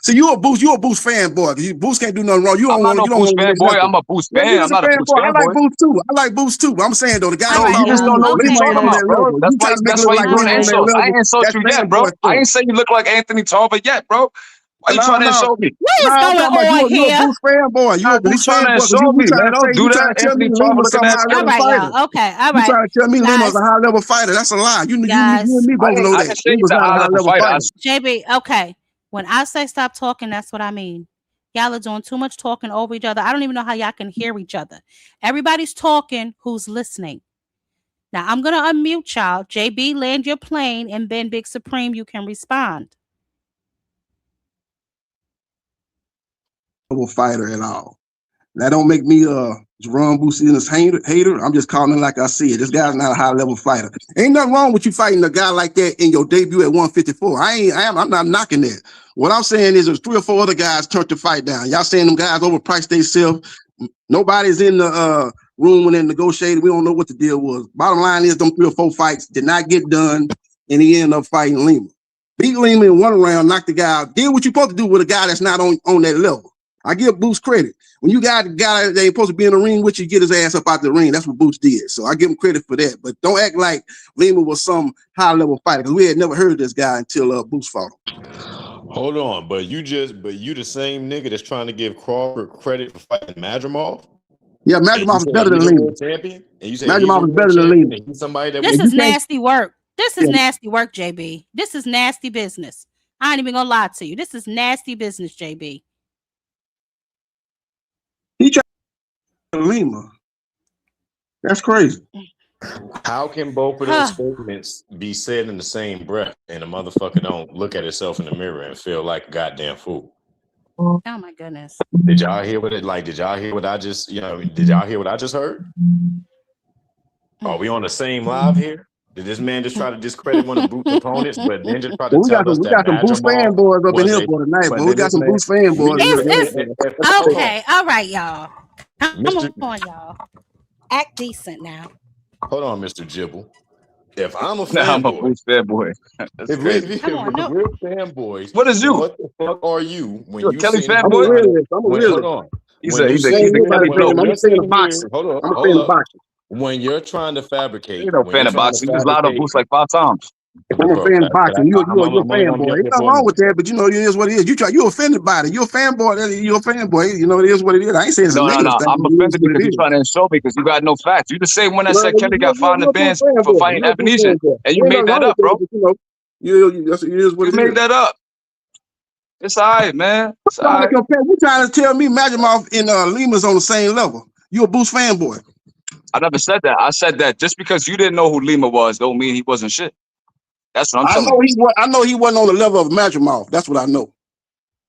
So you a Boost fanboy. Boost can't do nothing wrong. I'm not a Boost fanboy. I'm a Boost fan. I'm not a Boost fanboy. I like Boost too. I'm saying though, the guy. No, you just don't know what you're talking about, bro. That's why you're doing insults. I ain't insult you yet, bro. I ain't saying you look like Anthony Tarver yet, bro. Why you trying to insult me? What is going on here? You a Boost fanboy. You a Boost fanboy. You don't do that. Anthony Tarver looking at all right, y'all. Okay, all right. You trying to tell me Lima's a high level fighter? That's a lie. You and me both know that. He was a high level fighter. JB, okay. When I say stop talking, that's what I mean. Y'all are doing too much talking over each other. I don't even know how y'all can hear each other. Everybody's talking. Who's listening? Now, I'm going to unmute y'all. JB, land your plane, and then Big Supreme, you can respond. Fighter at all. That don't make me Jerome Businas hater. I'm just calling it like I see it. This guy's not a high level fighter. Ain't nothing wrong with you fighting a guy like that in your debut at 154. I'm not knocking that. What I'm saying is there's 3 or 4 other guys turned the fight down. Y'all saying them guys overpriced themselves. Nobody's in the room when they negotiated. We don't know what the deal was. Bottom line is them 3 or 4 fights did not get done, and he ended up fighting Lima. Beat Lima in 1 round, knocked the guy out. Did what you're supposed to do with a guy that's not on that level. I give Boost credit. When you got a guy that ain't supposed to be in the ring with you, get his ass up out the ring. That's what Boost did. So I give him credit for that. But don't act like Lima was some high-level fighter, because we had never heard of this guy until Boost fought him. Hold on, but you the same nigga that's trying to give Crawford credit for fighting Madrimov? Yeah, Madrimov is better than Lima. Madrimov is better than Lima. Somebody that this is nasty work. This is nasty work, JB. This is nasty business. I ain't even gonna lie to you. This is nasty business, JB. He tried Lima. That's crazy. How can both of those statements be said in the same breath and a motherfucker don't look at himself in the mirror and feel like a goddamn fool? Oh my goodness. Did y'all hear what did y'all hear what I just, did y'all hear what I just heard? Are we on the same live here? Did this man just try to discredit one of Boots' opponents, but then just try to tell us that we got some Boost fanboys up in here for tonight, but we got some Boost fanboys. Okay, all right, y'all. Come on, y'all. Act decent now. Hold on, Mr. Jibble. If I'm a fanboy, I'm a Boost fanboy. If we're fanboys, what is you? What the fuck are you when you a Kelly fanboy? I'm a realist. Hold on. He's a Kelly fan. I'm saying the boxing. Hold I'm saying the boxing. When you're trying to fabricate, you're no fan of boxing. You just lied on Boost like 5 times. I'm a fan of boxing. You're a fanboy. Ain't nothing wrong with that, but it is what it is. You're offended by it. You're a fanboy. You're a fanboy. It is what it is. I ain't saying it's a negative thing. I'm offended because you're trying to insult me because you got no facts. You the same one that said Kelly got fined in the bands for fighting Ebenezer, and you made that up, bro. It is what You it made is. that up. It's all right, man. It's all right. You trying to tell me Magimov and Lima's on the same level? You a Boost fanboy? I never said that. I said that just because you didn't know who Lima was, don't mean he wasn't shit. That's what I'm telling you. I know he wasn't on the level of Magimov. That's what I know.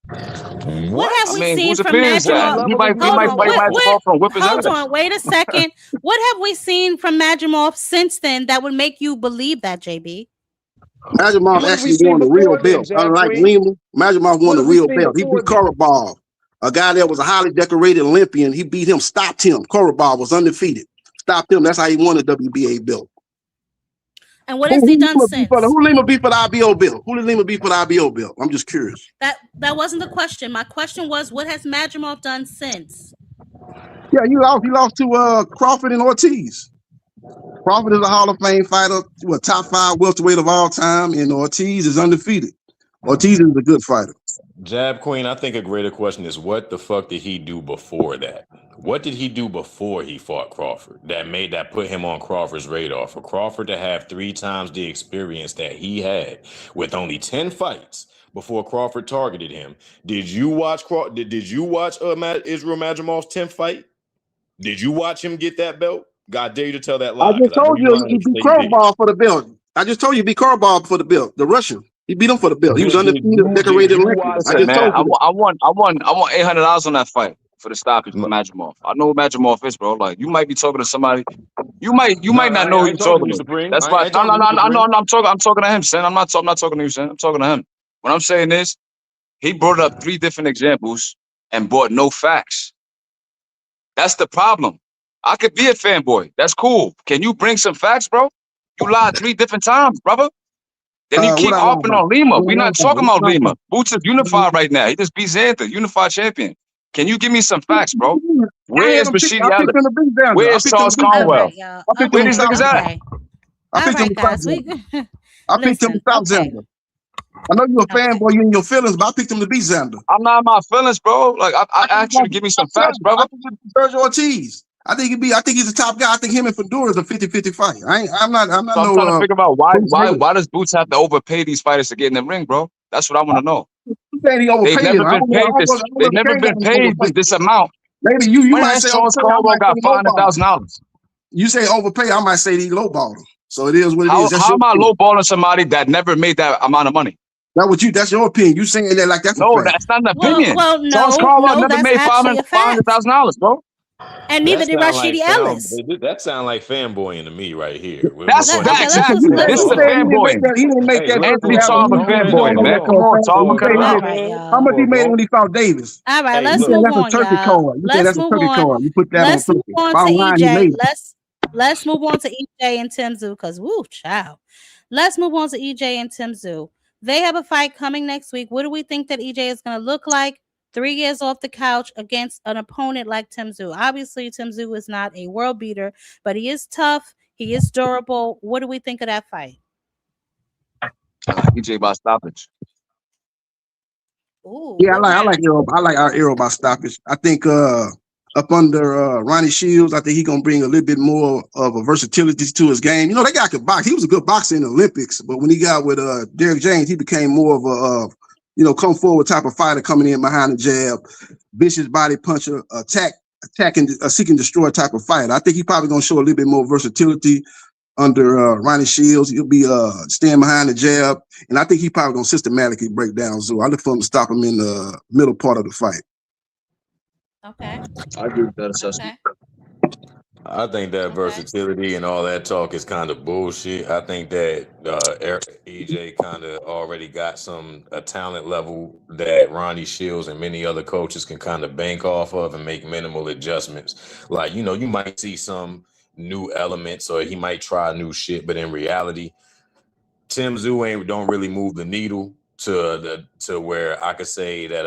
What have we seen whose from opinion is that? Magimov? He might fight Magimov from whip his Hold ass. on, wait a second. What have we seen from Magimov since then that would make you believe that, JB? Magimov actually won the real belt. Unlike Lima, Magimov won the real belt. He beat Korobov, a guy that was a highly decorated Olympian. He beat him, stopped him. Korobov was undefeated. Stopped him. That's how he won the WBA belt. And what has he done since? Who Lima beat for the IBO belt? Who did Lima beat for the IBO belt? I'm just curious. That wasn't the question. My question was, what has Magimov done since? Yeah, he lost to Crawford and Ortiz. Crawford is a Hall of Fame fighter, top 5 welterweight of all time, and Ortiz is undefeated. Ortiz is a good fighter. Jab Queen, I think a greater question is what the fuck did he do before that? What did he do before he fought Crawford that put him on Crawford's radar? For Crawford to have 3 times the experience that he had with only 10 fights before Crawford targeted him. Did you watch Israel Majimov's 10th fight? Did you watch him get that belt? God dare you to tell that lie. I just told you he beat Korobov for the belt. I just told you he beat Korobov for the belt. The Russian. He beat him for the belt. He was undefeated, decorated Olympian. I won $800 on that fight for the stoppage with Magimov. I know what Magimov is, bro. Like you might be talking to somebody. You might not know who you're talking to. That's why. No. I'm talking to him, son. I'm not talking to you, son. I'm talking to him. What I'm saying is, he brought up 3 different examples and brought no facts. That's the problem. I could be a fanboy. That's cool. Can you bring some facts, bro? You lied 3 different times, brother. Then you keep harping on Lima. We're not talking about Lima. Boots is unified right now. He just beat Xander, unified champion. Can you give me some facts, bro? Where is Rashidi Ellis? Where is Charles Conwell? Where these niggas at? I picked him to stop Xander. I know you're a fanboy, you in your feelings, but I picked him to beat Xander. I'm not in my feelings, bro. Like I asked you to give me some facts, brother. Sergio Ortiz. I think he's the top guy. I think him and Fedora is a 50-50 fight. I'm not so I'm trying to figure out why does Boots have to overpay these fighters to get in the ring, bro? That's what I want to know. They've never been paid this amount. Maybe you might say Charles Conwell got $500,000. You say overpay, I might say he lowballed him. So it is what it is. How am I lowballing somebody that never made that amount of money? That's your opinion. You saying that like that's that's not an opinion. Well, no, Charles Conwell never made $500,000, bro. And neither did Rashidi Ellis. That sounds like fanboying to me right here. That's exactly. This is a fanboy. He didn't make that. Anthony Tom a fanboy, man. Come on, Tom. How much he made when he fought Davis? All right, let's move on, y'all. Let's move on. You put that let's move on to EJ. Let's move on to EJ and Tim Tszyu because woo, child. Let's move on to EJ and Tim Tszyu. They have a fight coming next week. What do we think that EJ is going to look like? 3 years off the couch against an opponent like Tim Tszyu. Obviously, Tim Tszyu is not a world beater, but he is tough. He is durable. What do we think of that fight? EJ by stoppage. Ooh, yeah, I like Errol. I like our Errol by stoppage. I think up under Ronnie Shields, I think he's gonna bring a little bit more of a versatility to his game. You know, that guy could box. He was a good boxer in the Olympics, but when he got with Derek James, he became more of a come forward type of fighter coming in behind the jab, vicious body puncher, attacking, seek and destroy type of fighter. I think he's probably going to show a little bit more versatility under Ronnie Shields. He'll be staying behind the jab, and I think he's probably going to systematically break down Tszyu. I look for him to stop him in the middle part of the fight. Okay. I agree with that assessment. I think that versatility and all that talk is kind of bullshit. I think that EJ kind of already got a talent level that Ronnie Shields and many other coaches can kind of bank off of and make minimal adjustments. Like, you might see some new elements or he might try new shit, but in reality, Tim Tszyu don't really move the needle to where I could say that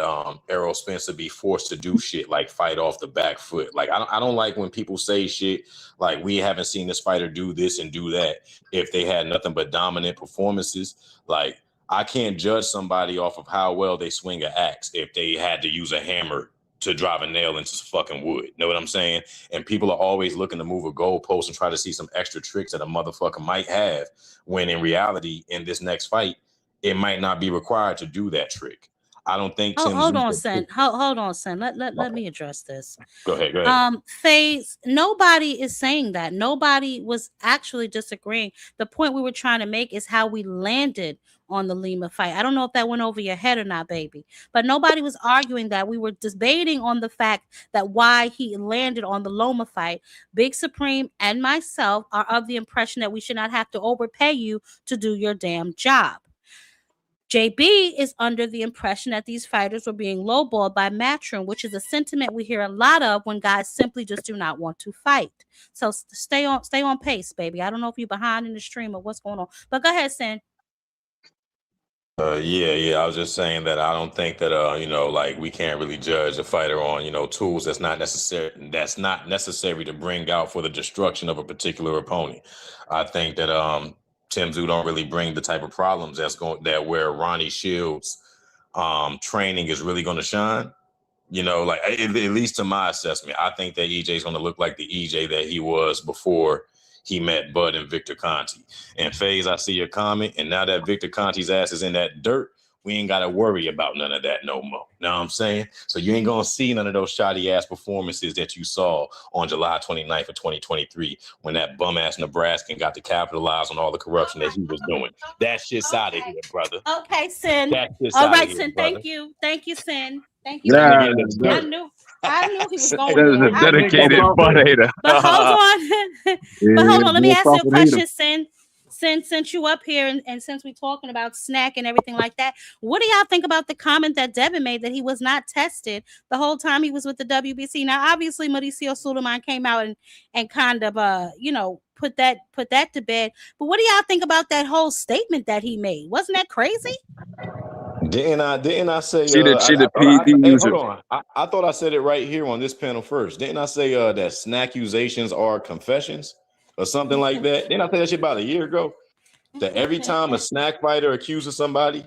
Errol Spence would be forced to do shit like fight off the back foot. Like I don't like when people say shit like we haven't seen this fighter do this and do that if they had nothing but dominant performances. Like I can't judge somebody off of how well they swing an axe if they had to use a hammer to drive a nail into some fucking wood. Know what I'm saying? And people are always looking to move a goalpost and try to see some extra tricks that a motherfucker might have when in reality in this next fight it might not be required to do that trick. I don't think. Hold on, son. Hold on, son. Let me address this. Go ahead. FaZe, nobody is saying that. Nobody was actually disagreeing. The point we were trying to make is how we landed on the Lima fight. I don't know if that went over your head or not, baby. But nobody was arguing that. We were debating on the fact that why he landed on the Loma fight. Big Supreme and myself are of the impression that we should not have to overpay you to do your damn job. JB is under the impression that these fighters were being lowballed by Matchroom, which is a sentiment we hear a lot of when guys simply just do not want to fight. So stay on pace, baby. I don't know if you're behind in the stream or what's going on, but go ahead, Sin. Yeah. I was just saying that I don't think that like we can't really judge a fighter on tools that's not necessary to bring out for the destruction of a particular opponent. I think that Tim Tszyu don't really bring the type of problems where Ronnie Shields' training is really going to shine. Like at least to my assessment, I think that EJ is going to look like the EJ that he was before he met Bud and Victor Conti. And FaZe, I see your comment, and now that Victor Conti's ass is in that dirt, we ain't got to worry about none of that no more. Know what I'm saying? So you ain't going to see none of those shoddy-ass performances that you saw on July 29th of 2023 when that bum-ass Nebraskan got to capitalize on all the corruption that he was doing. That shit's out of here, brother. Okay, Sin. That shit's All out right, of here, Sin. brother. Thank you. Thank you, Sin. Thank you. Yeah, I knew he was going That is there. a dedicated butt hater. But hold on. Let me ask you a question, Sin. Since you up here and since we're talking about snack and everything like that, what do y'all think about the comment that Devin made that he was not tested the whole time he was with the WBC? Now, obviously, Mauricio Suleiman came out and kind of put that to bed. But what do y'all think about that whole statement that he made? Wasn't that crazy? Didn't I say She the PD user. Hold on. I thought I said it right here on this panel first. Didn't I say that snack accusations are confessions or something like that? Didn't I say that shit about a year ago? That every time a snack fighter accuses somebody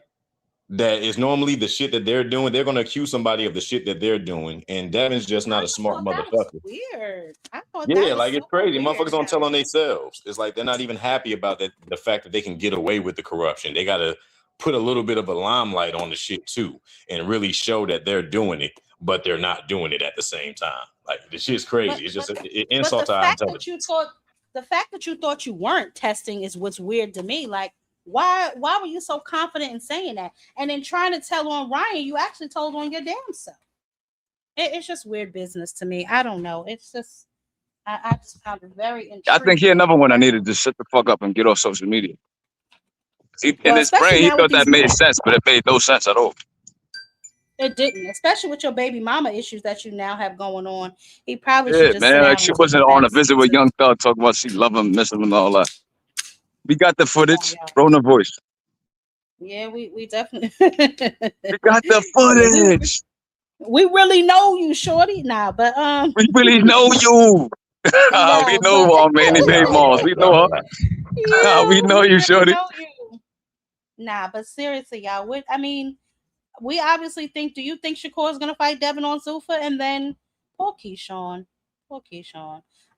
that is normally the shit that they're doing, they're going to accuse somebody of the shit that they're doing. And Devin's just not a smart motherfucker. Weird. I thought Yeah, like it's crazy. Motherfuckers don't tell on themselves. It's like they're not even happy about the fact that they can get away with the corruption. They got to put a little bit of a limelight on the shit too and really show that they're doing it, but they're not doing it at the same time. Like the shit's crazy. It's just it insults our intelligence. The fact that you thought you weren't testing is what's weird to me. Like, why were you so confident in saying that? And then trying to tell on Ryan, you actually told on your damn self. It's just weird business to me. I don't know. It's just, I just found it very interesting. I think he another one I needed to shut the fuck up and get off social media. In his brain, he thought that made sense, but it made no sense at all. It didn't, especially with your baby mama issues that you now have going on. He probably should just man. Like she wasn't on a visit with Young Thug talking about she love him, miss him, and all that. We got the footage. Roll the voice. Yeah, we definitely. We got the footage. We really know you, shorty. Nah, but we really know you. We know many baby moms. We know her. Yeah, we know you, shorty. Nah, but seriously, y'all. We obviously think. Do you think Shakur is gonna fight Devin on Zuffa? And then poor Keyshawn.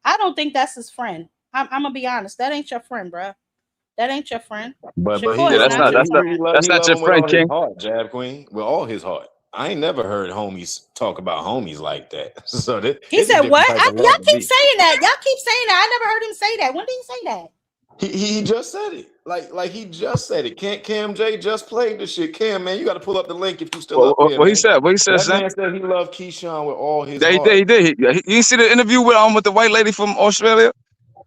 I don't think that's his friend. I'm gonna be honest. That ain't your friend, bro. That ain't your friend. But that's not your friend, King. Jab Queen, with all his heart. I ain't never heard homies talk about homies like that. So he said what? Y'all keep saying that. I never heard him say that. When did he say that? He just said it. Like he just said it. Cam J just played the shit. Cam, man, you got to pull up the link if you still up there. What he said? That man said he loved Keyshawn with all his heart. He did. You see the interview with the white lady from Australia?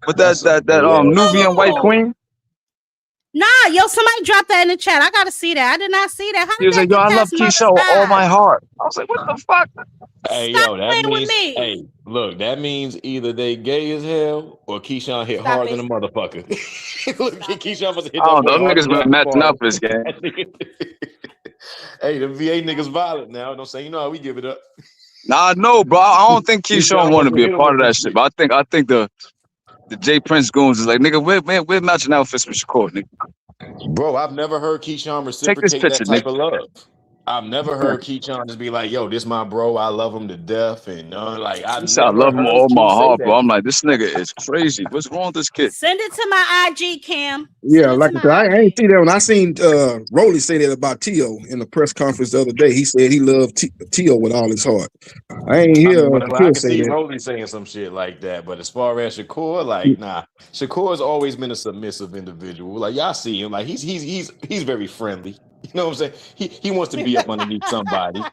With that Nubian white queen? Nah, somebody dropped that in the chat. I gotta see that. I did not see that. How he was like, yo, I love Keyshawn with all my heart. I was like, what the fuck? Hey, that means, hey, look, that means either they gay as hell or Keyshawn hit hard than a motherfucker. Look, Keyshawn must have hit that. Those niggas been matching up this game. Hey, the VA niggas violent now. Don't say, how we give it up. Nah, no, bro. I don't think Keyshawn want to be a part of that shit. But I think the J Prince goons is like, nigga, we're matching outfits with Shakur, nigga. Bro, I've never heard Keyshawn reciprocate that type of love. I've never heard Keyshawn just be like, "Yo, this my bro. I love him to death," and like I He said, I never love him with heard all Key my say heart, bro. that. I'm like, this nigga is crazy. What's wrong with this kid? Send it to my IG, Cam. Yeah, like I said, I ain't see that when I seen Rolly say that about T.O. in the press conference the other day. He said he loved T.O. with all his heart. I ain't hear I Shakur can say see that. Rolly saying some shit like that, but as far as Shakur, like, nah, Shakur's always been a submissive individual. Like y'all see him, like he's very friendly. You know what I'm saying? He wants to be up underneath somebody.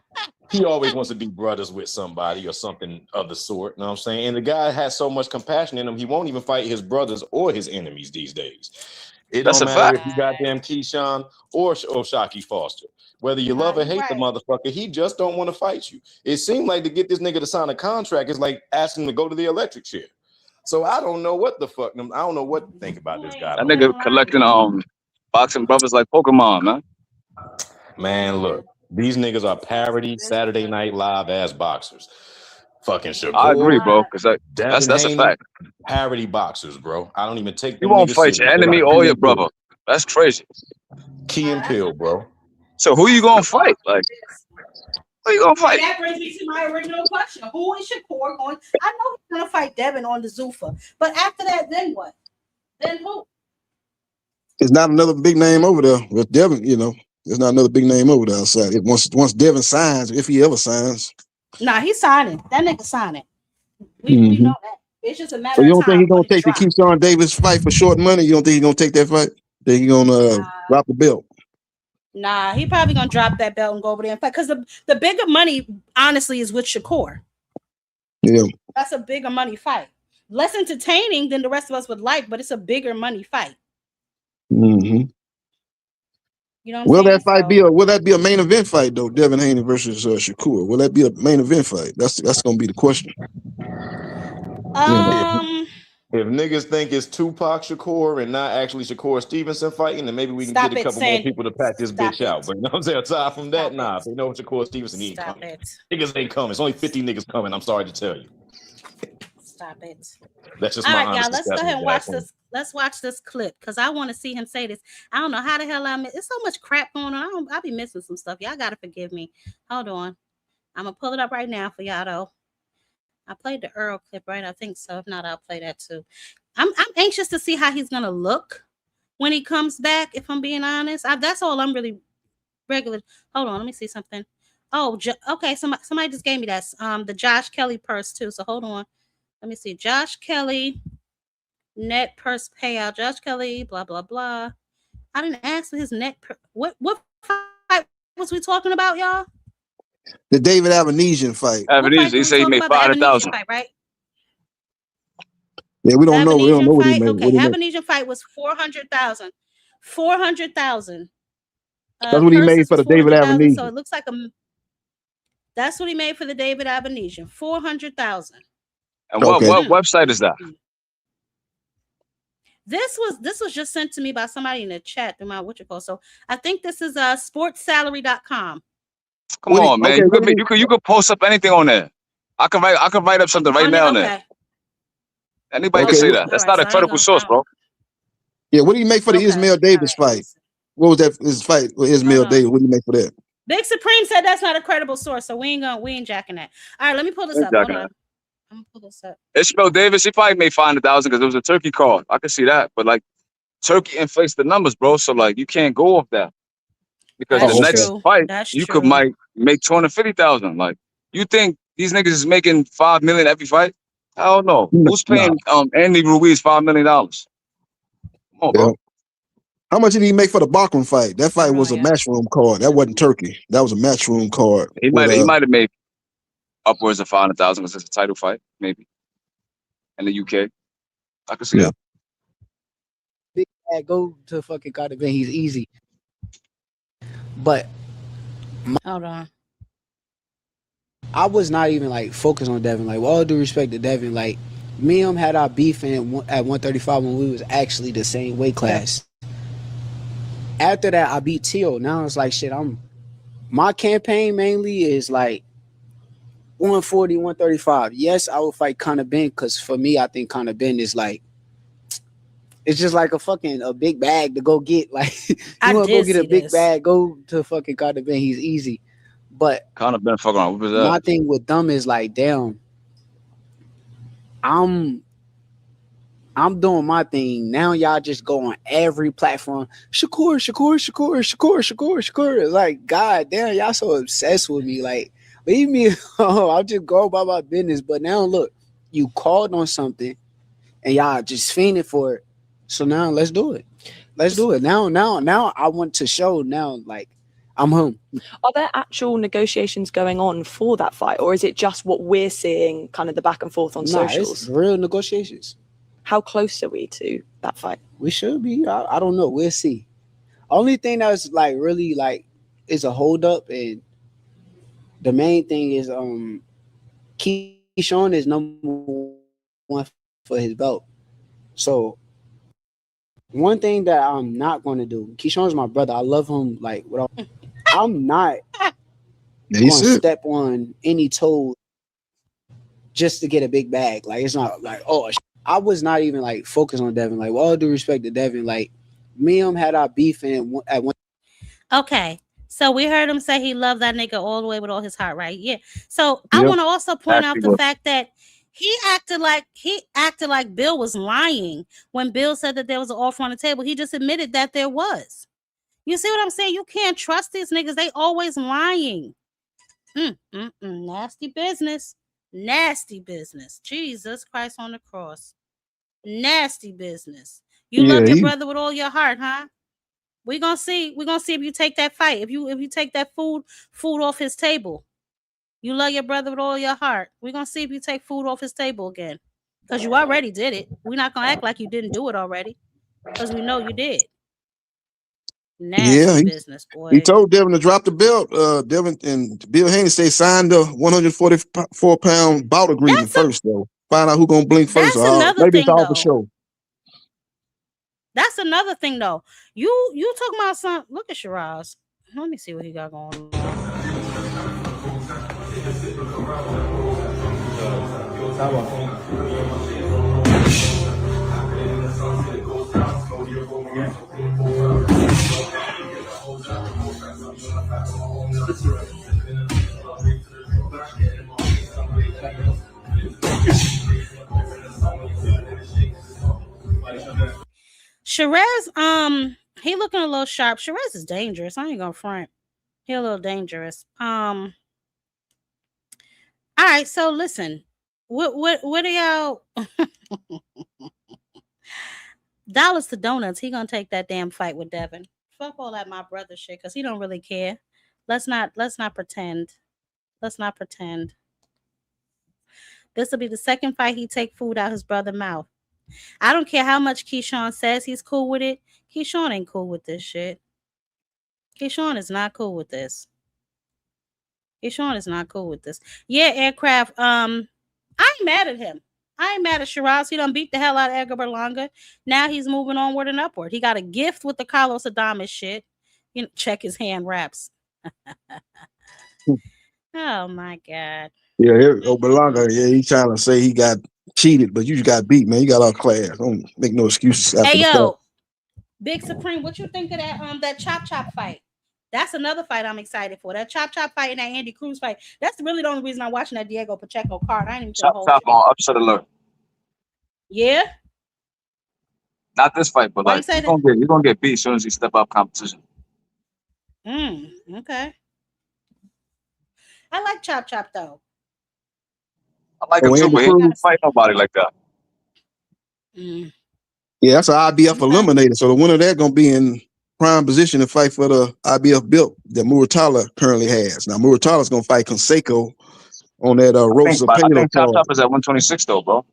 He always wants to be brothers with somebody or something of the sort. You know what I'm saying? And the guy has so much compassion in him, he won't even fight his brothers or his enemies these days. It That's don't a matter fact. if you goddamn Keyshawn or Shockey Foster. Whether you love or hate the motherfucker, he just don't want to fight you. It seemed like to get this nigga to sign a contract is like asking him to go to the electric chair. So I don't know what the fuck. I don't know what to think about this guy. That nigga collecting boxing brothers like Pokemon, man. Man, look, these niggas are parody Saturday Night Live ass boxers. Fucking Shakur. I agree, bro, because that's a Haney, fact. Parody boxers, bro. I don't even take them You won't niggas fight your serious. enemy Like or Key your and Peele. brother. That's crazy. Key and Peele, bro. So who you gonna fight? Like, who you gonna fight? That brings me to my original question. Who is Shakur going? I know he's gonna fight Devin on the Zuffa, but after that, then what? Then who? There's not another big name over there with Devin. You know, there's not another big name over there outside. Once Devin signs, if he ever signs, Nah, he's signing. That nigga signing. We know that. It's just a matter So you of don't time. think he's gonna take the Keyshawn Davis fight for short money? You don't think he's gonna take that fight? Think he's gonna drop the belt? Nah, he probably gonna drop that belt and go over there and fight. Because the bigger money, honestly, is with Shakur. Yeah. That's a bigger money fight. Less entertaining than the rest of us would like, but it's a bigger money fight. Mm-hmm. You know what I'm saying? Will that be a main event fight though? Devin Haney versus Shakur. Will that be a main event fight? That's gonna be the question. If niggas think it's Tupac Shakur and not actually Shakur Stevenson fighting, then maybe we can Stop get a it, couple more Sandy. people to pack this Stop bitch out. But you know what I'm saying? Aside from that, nah. If they know Shakur Stevenson, he ain't Stop coming. it. Niggas ain't coming. It's only 50 niggas coming. I'm sorry to tell you. Stop it. That's just All my right, y'all. honest Let's go assessment, ahead and watch Jacqueline. this. Let's watch this clip because I want to see him say this. I don't know how the hell it's so much crap going on. I'll be missing some stuff. Y'all gotta forgive me. Hold on. I'm gonna pull it up right now for y'all though. I played the Earl clip, right? I think so. If not, I'll play that too. I'm anxious to see how he's gonna look when he comes back. If I'm being honest, that's all I'm really regular. Hold on, let me see something. Oh, okay. Somebody just gave me that. The Josh Kelly purse too. So hold on. Let me see. Josh Kelly net purse payout. Josh Kelly, blah blah blah. I didn't ask for his net. What fight was we talking about, y'all? The David Avenesian fight. He said he made 500,000. Right? Yeah, we don't know. We don't know what he made. Okay, Avenesian fight was 400,000. 400,000. That's what he made for the David Avenesian. So it looks like that's what he made for the David Avenesian. 400,000. And what website is that? This was just sent to me by somebody in the chat through my So I think this is sportssalary.com. Come on, man. You could post up anything on there. I can write up something right now on there. Anybody can say that. That's not a credible source, bro. Yeah, what did he make for the Ismail Davis fight? What was that his fight with Ismail Davis? What did he make for that? Big Supreme said that's not a credible source, so we ain't jacking that. All right, let me pull this up. Hold on. I'm gonna pull this up. Ishmael Davis, he probably made 500,000 because it was a turkey card. I can see that, but like turkey inflates the numbers, bro. So like you can't go off that because the next fight might make 250,000. Like you think these niggas is making $5 million every fight? I don't know. Who's paying Andy Ruiz $5 million? Come on, bro. How much did he make for the Bachman fight? That fight was a matchroom card. That wasn't turkey. That was a matchroom card. He might have made upwards of 500,000 because it's a title fight, maybe in the UK. I can see that. Big bag, go to fucking Carter Ben. He's easy. But hold on. I was not even like focused on Devin. Like, with all due respect to Devin, like me and him had our beef at 135 when we was actually the same weight class. After that, I beat Tio. Now it's like shit. My campaign mainly is like 140, 135. Yes, I will fight Conor Ben because for me, I think Conor Ben is like, it's just like a big bag to go get. Like, you want to go get a big bag, go to fucking Conor Ben. He's easy. But Conor been fucking around. What was that? my thing with them is like, damn, I'm doing my thing. Now y'all just go on every platform. Shakur. Like, god damn, y'all so obsessed with me. Like, leave me alone. I'll just go about my business. But now look, you called on something and y'all just fiending for it. So now let's do it. Now I want to show now, like, I'm home. Are there actual negotiations going on for that fight, or is it just what we're seeing, kind of the back and forth on socials? It's real negotiations. How close are we to that fight? We should be. I don't know. We'll see. Only thing that's like really like is a hold up, and the main thing is Keyshawn is number one for his belt. So one thing that I'm not going to do, Keyshawn's my brother. I love him. Like, I'm not going to step on any toes just to get a big bag. Like, it's not like, oh, I was not even like focused on Devin. Like, with all due respect to Devin, like me and him had our beef at one. Okay, so we heard him say he loved that nigga all the way with all his heart, right? Yeah. So I want to also point out the fact that he acted like Bill was lying when Bill said that there was an offer on the table. He just admitted that there was. You see what I'm saying? You can't trust these niggas. They always lying. Nasty business. Nasty business. Jesus Christ on the cross. Nasty business. You love your brother with all your heart, huh? We're gonna see. We're gonna see if you take that fight. If you take that food off his table. You love your brother with all your heart. We're gonna see if you take food off his table again. Because you already did it. We're not gonna act like you didn't do it already. Because we know you did. Nasty business, boy. He told Devin to drop the belt. Devin and Bill Haney say signed the 144-pound bout agreement first, though. Find out who's gonna blink first. Maybe it's all for show. That's another thing, though. You talking about something? Look at Shiraz. Let me see what he got going on. Shiraz, he looking a little sharp. Shiraz is dangerous. I ain't gonna front. He a little dangerous. All right, so listen. What are y'all? Dollars to donuts. He gonna take that damn fight with Devin. Fuck all that my brother shit, because he don't really care. Let's not pretend. Let's not pretend. This will be the second fight he take food out his brother's mouth. I don't care how much Keyshawn says he's cool with it. Keyshawn ain't cool with this shit. Keyshawn is not cool with this. Keyshawn is not cool with this. Yeah, Aircraft. I ain't mad at him. I ain't mad at Shiraz. He done beat the hell out of Edgar Berlanga. Now he's moving onward and upward. He got a gift with the Carlos Adames shit. You know, check his hand wraps. Oh my God. Yeah, Berlanga, he's trying to say he got cheated, but you just got beat, man. You got all class. Don't make no excuses. Hey, yo, Big Supreme, what you think of that Chop fight? That's another fight I'm excited for. That Chop fight and that Andy Cruz fight. That's really the only reason I'm watching that Diego Pacheco card. I ain't even Chop on upset alert. Yeah. Not this fight, but like you're gonna get beat as soon as you step up competition. Okay. I like Chop though. I like him too, but he didn't fight nobody like that. Yeah, that's an IBF eliminator. So the winner of that gonna be in prime position to fight for the IBF belt that Muratalla currently has. Now Muratalla's gonna fight Conseco on that Rosa Paylo. I think Chop is at 126 though, bro.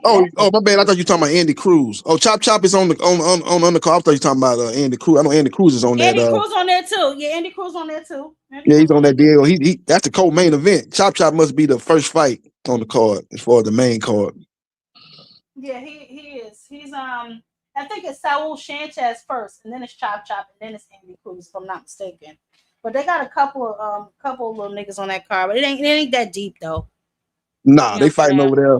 Oh, my bad. I thought you were talking about Andy Cruz. Oh, Chop is on the undercard. I thought you were talking about Andy Cruz. I know Andy Cruz is on that. Andy Cruz on there too. Yeah, Andy Cruz on there too. Yeah, he's on that deal. He that's the co-main event. Chop must be the first fight on the card as far as the main card. Yeah, he is. He's I think it's Saul Sanchez first, and then it's Chop, and then it's Andy Cruz, if I'm not mistaken. But they got a couple of little niggas on that card, but it ain't that deep though. Nah, they fighting over there.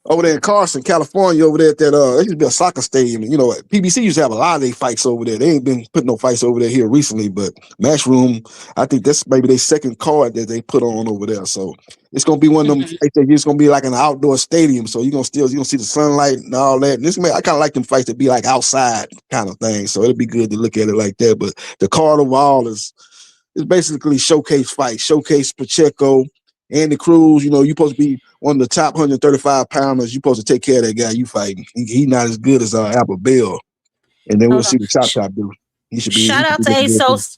over there in Carson, California, over there at that there used to be a soccer stadium. You know, PBC used to have a lot of their fights over there. They ain't been putting no fights over there here recently, but Matchroom, I think that's maybe their second card that they put on over there. So it's gonna be one of them fights that it's gonna be like an outdoor stadium. So you're gonna see the sunlight and all that. And I kind of like them fights to be like outside kind of thing. So it'll be good to look at it like that. But the card overall is basically showcase fights, showcase Pacheco. Andy Cruz, you know, you're supposed to be one of the top 135 pounders. You're supposed to take care of that guy you fighting. He's not as good as Albert Bell. And then we'll see the Chop do. He should be. Shout out to ASOS.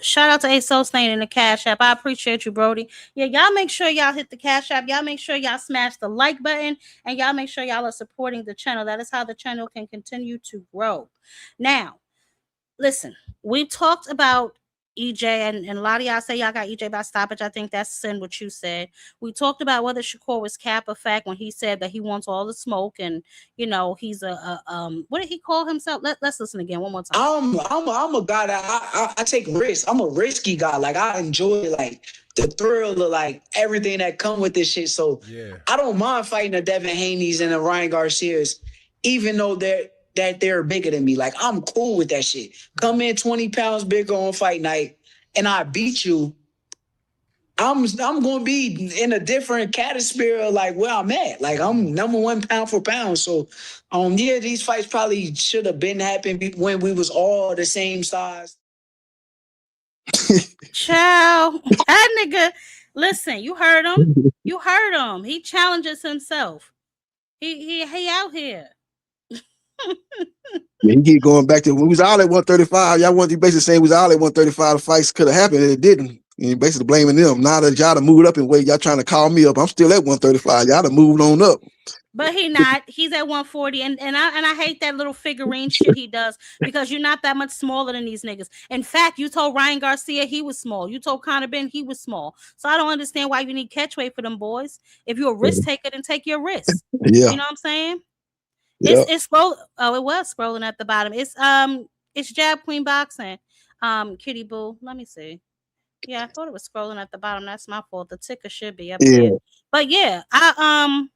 Shout out to ASOS Stain in the Cash App. I appreciate you, Brody. Yeah, y'all make sure y'all hit the Cash App. Y'all make sure y'all smash the like button. And y'all make sure y'all are supporting the channel. That is how the channel can continue to grow. Now, listen, we talked about EJ, and a lot of y'all say y'all got EJ by stoppage. I think that's what you said. We talked about whether Shakur was cap or fact when he said that he wants all the smoke, and you know he's what did he call himself? Let's listen again one more time. I'm a guy that I take risks. I'm a risky guy. Like I enjoy like the thrill of like everything that come with this shit. So I don't mind fighting the Devin Haney's and the Ryan Garcias, even though they're bigger than me. Like I'm cool with that shit. Come in 20 pounds bigger on fight night and I beat you. I'm gonna be in a different category like where I'm at. Like I'm number one pound for pound. So these fights probably should have been happening when we was all the same size. Ciao. That nigga, listen, you heard him. You heard him. He challenges himself. He out here. Yeah, he keep going back to when we was all at 135. Y'all basically saying we was all at 135. The fights could have happened and it didn't. And basically blaming them. Now that y'all done moved up in weight, y'all trying to call me up. I'm still at 135. Y'all done moved on up. But he not. He's at 140, and I hate that little figurine shit he does because you're not that much smaller than these niggas. In fact, you told Ryan Garcia he was small. You told Conor Ben he was small. So I don't understand why you need catch weight for them boys. If you're a risk taker, then take your risk. Yeah. You know what I'm saying? Yeah. It's scroll. Oh, it was scrolling at the bottom. It's Jab Queen Boxing. Kitty Boo. Let me see. Yeah, I thought it was scrolling at the bottom. That's my fault. The ticker should be up there. But yeah, I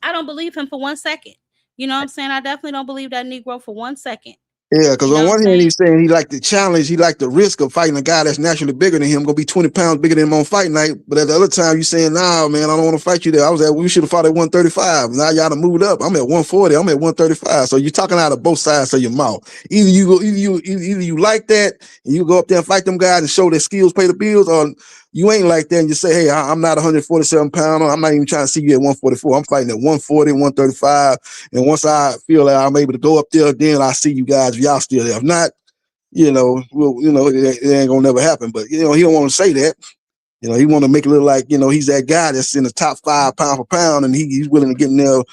don't believe him for 1 second. You know what I'm saying? I definitely don't believe that Negro for 1 second. Yeah, because on one hand he's saying he like the challenge, he like the risk of fighting a guy that's naturally bigger than him, gonna be 20 pounds bigger than him on fight night. But at the other time, you saying, nah, man, I don't want to fight you there. We should have fought at 135. Now y'all done moved up. I'm at 140. I'm at 135. So you're talking out of both sides of your mouth. Either you like that and you go up there and fight them guys and show their skills, pay the bills, or you ain't like that and you say, hey, I'm not 147 pounder. I'm not even trying to see you at 144. I'm fighting at 140, 135. And once I feel that I'm able to go up there, then I see you guys if y'all still there. If not, it ain't gonna never happen. But he don't want to say that. He want to make it look like, he's that guy that's in the top 5 pound for pound and he's willing to get in there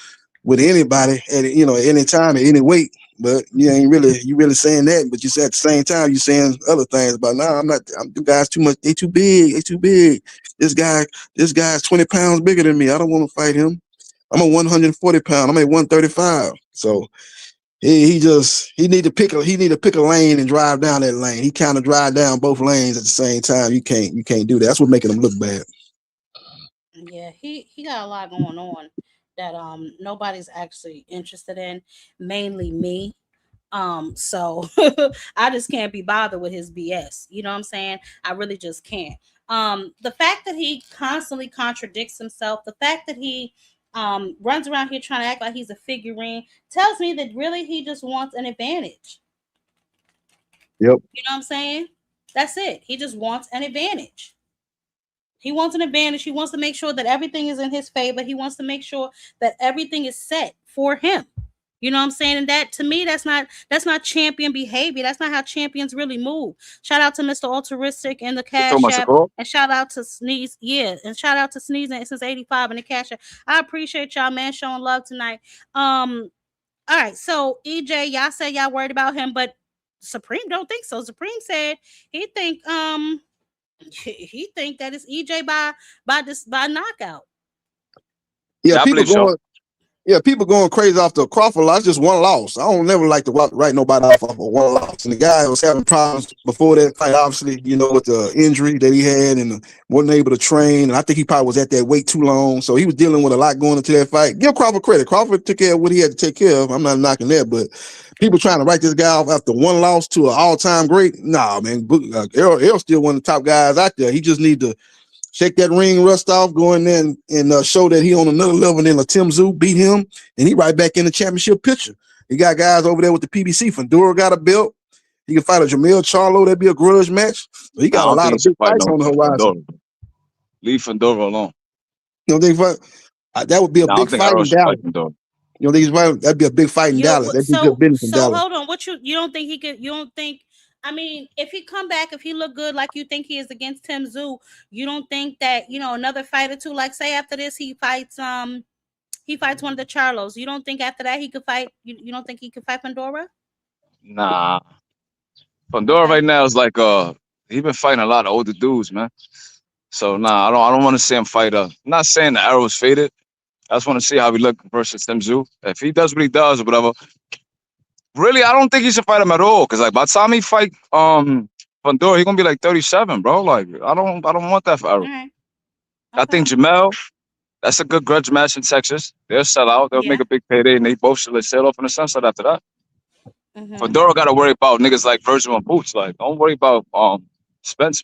with anybody at any time, at any weight. But you really saying that, but you said at the same time you saying other things about the guys too much, they too big. This guy's 20 pounds bigger than me. I don't want to fight him. I'm a 140 pound, I'm at 135. So he need to pick a lane and drive down that lane. He kind of drive down both lanes at the same time. You can't do that. That's what making him look bad. Yeah, he got a lot going on that nobody's actually interested in, mainly me. So I just can't be bothered with his BS. You know what I'm saying? I really just can't. The fact that he constantly contradicts himself, the fact that he runs around here trying to act like he's a figurine tells me that really he just wants an advantage. Yep. You know what I'm saying? That's it. He just wants an advantage. He wants an advantage. He wants to make sure that everything is in his favor. He wants to make sure that everything is set for him. You know what I'm saying? And that, to me, that's not champion behavior. That's not how champions really move. Shout out to Mr. Altruistic in the Cash App. And shout out to Sneeze. Yeah. And shout out to Sneeze since 85 in the Cash App. I appreciate y'all, man, showing love tonight. All right. So EJ, y'all say y'all worried about him, but Supreme don't think so. Supreme said he think that it's EJ by knockout. Yeah, people going. Yeah, people going crazy off the Crawford loss. Just one loss. I don't never like to write nobody off of one loss. And the guy was having problems before that fight, obviously, with the injury that he had and wasn't able to train. And I think he probably was at that weight too long. So he was dealing with a lot going into that fight. Give Crawford credit. Crawford took care of what he had to take care of. I'm not knocking that, but people trying to write this guy off after one loss to an all-time great. Nah, man. Errol still one of the top guys out there. He just need to shake that ring rust off, go in there and show that he on another level than Tim Tszyu, beat him, and he right back in the championship picture. He got guys over there with the PBC. Fandura got a belt. He can fight a Jamil Charlo. That'd be a grudge match. He got a lot of big fights on the horizon. Leave Fandura alone. You don't think that would be a big fight in Dallas? You don't think that'd be a big fight in Dallas? That'd be good business in Dallas. Hold on. You don't think he could? You don't think? I mean, if he come back, if he look good like you think he is against Tim Tszyu, you don't think that, another fight or two, like say after this he fights one of the Charlos. You don't think after that he could fight? You don't think he could fight Pandora? Nah, Pandora right now is like he been fighting a lot of older dudes, man. So nah, I don't want to see him fight. I'm not saying the arrow's faded. I just want to see how he look versus Tim Tszyu. If he does what he does or whatever. Really, I don't think he should fight him at all. Cause like by the time he fight Pandora, he's gonna be like 37, bro. Like I don't want that for Errol. Okay. I think Jamel, that's a good grudge match in Texas. They'll sell out. They'll make a big payday, and they both should sail off in the sunset after that. Pandora got to worry about niggas like Virgil and Boots. Like don't worry about Spence.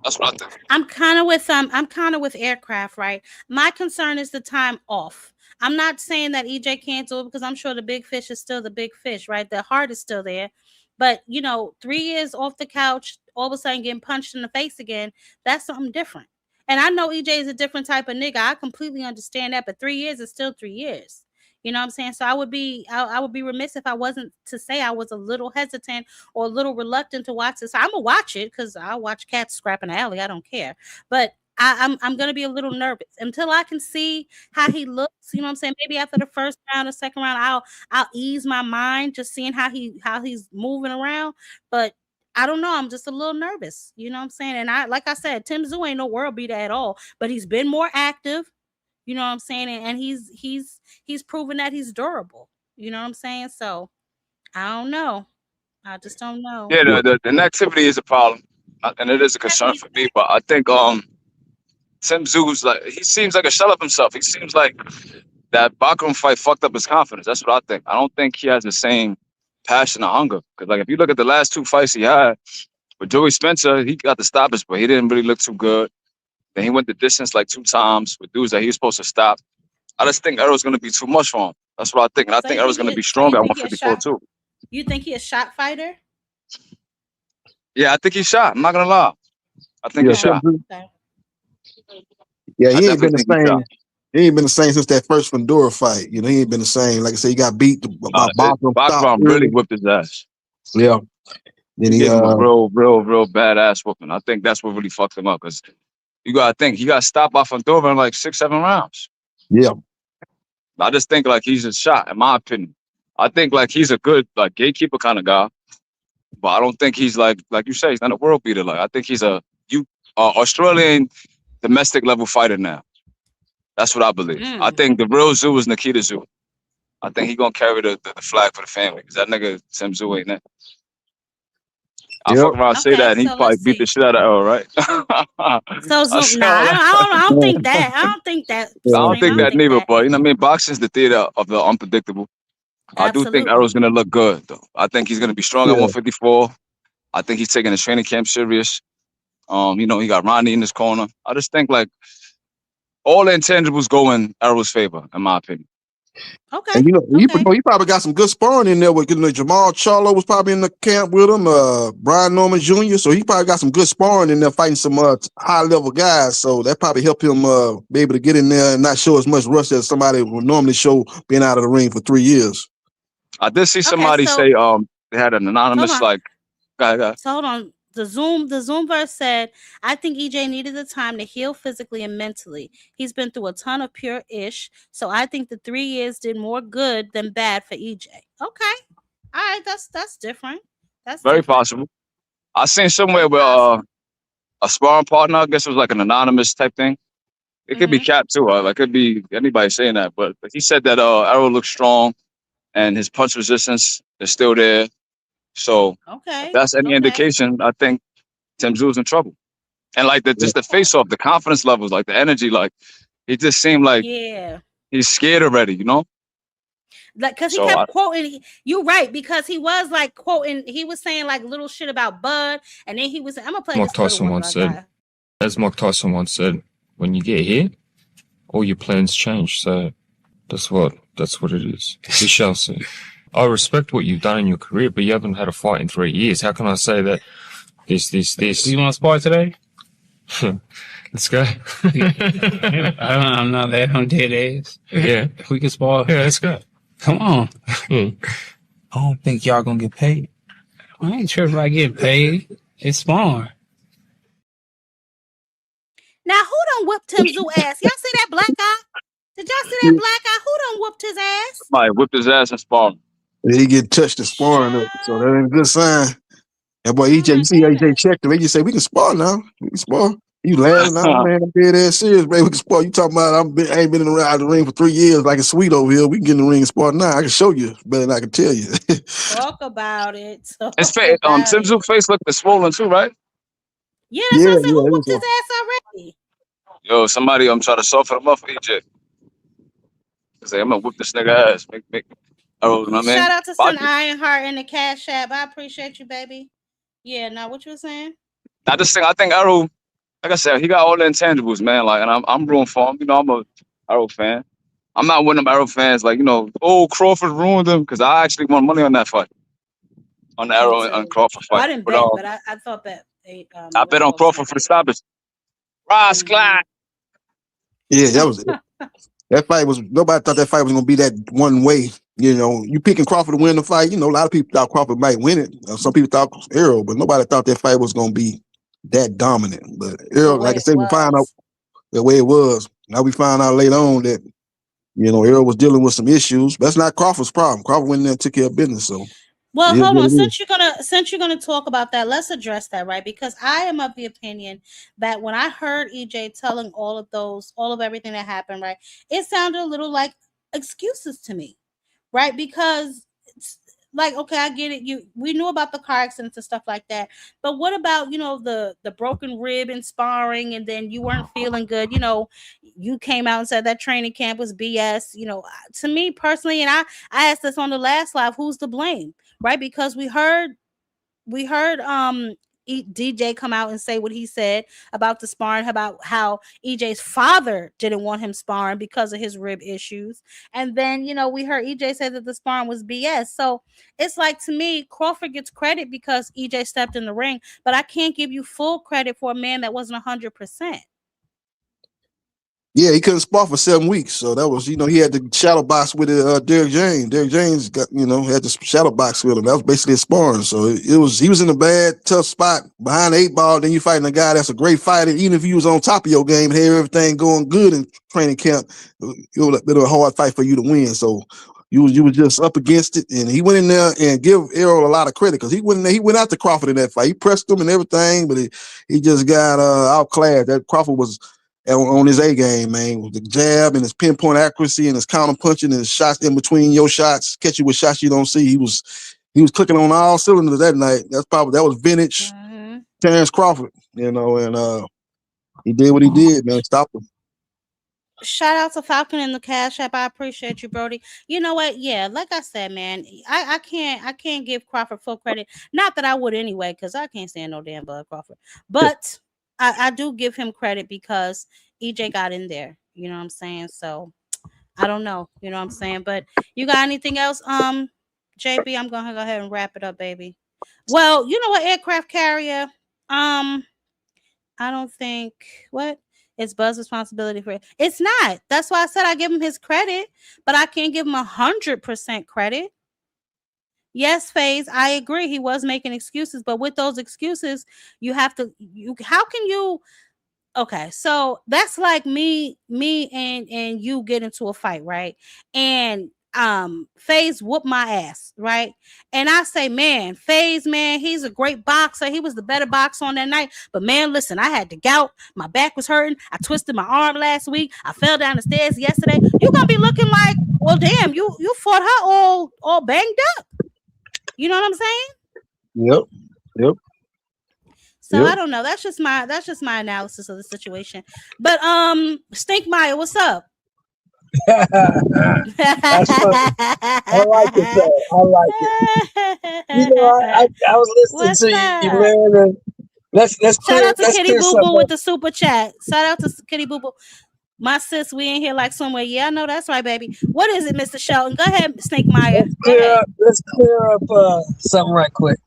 That's what I think. I'm kind of with Aircraft, right? My concern is the time off. I'm not saying that EJ can't do it because I'm sure the big fish is still the big fish, right? The heart is still there. But, 3 years off the couch, all of a sudden getting punched in the face again, that's something different. And I know EJ is a different type of nigga. I completely understand that. But 3 years is still 3 years. You know what I'm saying? So I would be remiss if I wasn't to say I was a little hesitant or a little reluctant to watch this. I'm going to watch it because I'll watch cats scrap in the alley. I don't care. But I'm going to be a little nervous until I can see how he looks. You know what I'm saying? Maybe after the first round or second round, I'll ease my mind just seeing how he's moving around. But I don't know. I'm just a little nervous. You know what I'm saying? And like I said, Tim Tszyu ain't no world beater at all. But he's been more active. You know what I'm saying? And he's proven that he's durable. You know what I'm saying? So I don't know. I just don't know. Yeah, the inactivity is a problem, and it is a concern for me. But I think Tim Tszyu's he seems like a shell of himself. He seems like that Bakhram fight fucked up his confidence. That's what I think. I don't think he has the same passion or hunger. Because if you look at the last two fights he had with Joey Spencer, he got the stoppage, but he didn't really look too good. Then he went the distance like 2 times with dudes that he was supposed to stop. I just think Errol's going to be too much for him. That's what I think. And I think Errol's going to be stronger at 154 too. You think he's a shot fighter? Yeah, I think he's shot. I'm not going to lie. I think he's shot. Yeah, he ain't been the same. He ain't been the same since that first Fandura fight. He ain't been the same. Like I said, he got beat by Bakhram really whipped his ass. Yeah. Then he gave him a real badass whooping. I think that's what really fucked him up because you gotta think he got stopped by Fandora in like 6-7 rounds. Yeah. I just think he's a shot, in my opinion. I think he's a good gatekeeper kind of guy, but I don't think he's like you say, he's not a world beater. I think he's a Australian domestic level fighter now. That's what I believe. I think the real Tszyu is Nikita Tszyu. I think he's gonna carry the flag for the family because that nigga Tim Tszyu ain't that. I fuck around say that and he probably beat the shit out of Errol, right? So I don't think that. I don't think that. I don't think that neither, but you know what I mean? Boxing's the theater of the unpredictable. Absolutely. I do think Errol's gonna look good though. I think he's gonna be strong at 154. I think he's taking his training camp serious. He got Ronnie in his corner. I just think all the intangibles go in Errol's favor, in my opinion. Okay. And he probably got some good sparring in there with Jamal Charlo was probably in the camp with him, Brian Norman Jr. So he probably got some good sparring in there fighting some high level guys. So that probably helped him be able to get in there and not show as much rust as somebody would normally show being out of the ring for 3 years. I did see somebody say they had an anonymous guy. So hold on. The Zoomverse said, I think EJ needed the time to heal physically and mentally. He's been through a ton of pure ish. So I think the 3 years did more good than bad for EJ. Okay. All right. That's different. That's very possible. I seen somewhere where a sparring partner, I guess it was like an anonymous type thing. It could be Cap too. Like, could be anybody saying that, but he said that Errol looks strong and his punch resistance is still there. So if that's any indication, I think Tim Tszયુ's in trouble. And like just the face off, the confidence levels, like the energy, like he just seemed like he's scared already, you know? Like, because he kept quoting, you're right, because he was like quoting, he was saying like little shit about Bud, and then he was, I'm gonna play Mike Tyson once said, as Mike Tyson once said, when you get here, all your plans change. So that's what it is. We shall see. I respect what you've done in your career, but you haven't had a fight in 3 years. How can I say that this? Do you want to spar today? Let's go. I'm not that. I'm dead ass. Yeah. We can spar. Yeah, let's go. Come on. I don't think y'all gonna get paid. I ain't sure if I get paid. It's sparring. Now, who done whipped Tim Tszyu ass? Y'all see that black guy? Did y'all see that black guy? Who done whooped his ass? Somebody whipped his ass and sparring. He get touched and sparring up, so that ain't a good sign. That boy EJ, you see AJ checked him. They just say we can spar now. We can spar. You laughing now, man? I'm dead ass serious, man. We can spar. You talking about I ain't been around the ring for 3 years like it's sweet over here. We can get in the ring and spar now. I can show you better than I can tell you. Talk about it. His face, Tim Tszyu face looked swollen too, right? Yeah, that's what I said. Who whooped his ass already? Yo, somebody try to soften him up for EJ. Say, I'm gonna whip this nigga ass. Make Errol, you know what I mean? Shout out to Son Ironheart in the Cash App. I appreciate you, baby. Yeah, now what you were saying? I think Errol, like I said, he got all the intangibles, man. Like, and I'm rooting for him. You know, I'm a Errol fan. I'm not one of them Errol fans, like, you know, Crawford ruined him, because I actually won money on that fight. On the Errol and Crawford fight. Well, I didn't bet, but I thought that I bet on Crawford for the stoppage. Ross Clark. Yeah, that was it. That fight was, nobody thought that fight was gonna be that one way. You know, you picking Crawford to win the fight. You know, a lot of people thought Crawford might win it. Some people thought Errol, but nobody thought that fight was gonna be that dominant. But Errol, like I said, we found out the way it was. Now we found out later on that, you know, Errol was dealing with some issues. That's not Crawford's problem. Crawford went in there and took care of business. So, well, hold on. Since you're gonna talk about that, let's address that, right? Because I am of the opinion that when I heard EJ telling all of everything that happened, right, it sounded a little like excuses to me, right? Because it's like, okay, I get it. We knew about the car accidents and stuff like that, but what about, you know, the broken rib and sparring, and then you weren't feeling good? You know, you came out and said that training camp was BS. You know, to me personally, and I asked this on the last live, who's to blame? Right, because we heard DJ come out and say what he said about the sparring, about how EJ's father didn't want him sparring because of his rib issues, and then, you know, we heard EJ say that the sparring was BS. So it's like, to me, Crawford gets credit because EJ stepped in the ring, but I can't give you full credit for a man that wasn't 100%. yeah, he couldn't spar for 7 weeks. So that was, you know, he had the shadow box with Derrick James. Derrick James got, you know, had the shadow box with him. That was basically his sparring. So he was in a bad, tough spot behind the 8 ball. Then you fighting a guy that's a great fighter. Even if you was on top of your game, had everything going good in training camp, it was a hard fight for you to win. So you was just up against it. And he went in there and give Errol a lot of credit, because he went in there, he went out to Crawford in that fight. He pressed him and everything, but he just got outclassed. That Crawford was on his A game, man, with the jab and his pinpoint accuracy and his counter punching and his shots in between your shots, catch you with shots you don't see. He was clicking on all cylinders that night. That was vintage Terrence Crawford, you know, and he did what he did, man. Stop him. Shout out to Falcon in the Cash App. I appreciate you, Brody. You know what? Yeah, like I said, man, I can't give Crawford full credit. Not that I would anyway, because I can't stand no damn Bud Crawford. But I do give him credit because EJ got in there. You know what I'm saying? So I don't know. You know what I'm saying? But you got anything else? JB, I'm gonna go ahead and wrap it up, baby. Well, you know what, aircraft carrier? I don't think it's Bud's responsibility for it. It's not. That's why I said I give him his credit, but I can't give him 100% credit. Yes, FaZe, I agree. He was making excuses, but with those excuses, how can you? Okay, so that's like me and you get into a fight, right? And FaZe whooped my ass, right? And I say, man, FaZe, man, he's a great boxer. He was the better boxer on that night. But man, listen, I had the gout. My back was hurting. I twisted my arm last week. I fell down the stairs yesterday. You're gonna be looking like, well, damn, you fought her all banged up. You know what I'm saying? Yep. So I don't know. That's just my analysis of the situation. But Stinkmeyer, what's up? That's funny. I like it though. I like it. You know, I was listening to you, man. And let's shout out to Kitty Boo Boo with up. the super chat. Shout out to Kitty Boo Boo. My sis, we in here like somewhere. Yeah, I know that's right, baby. What is it, Mr. Shelton? Go ahead, Stinkmeyer. Let's clear up something right quick.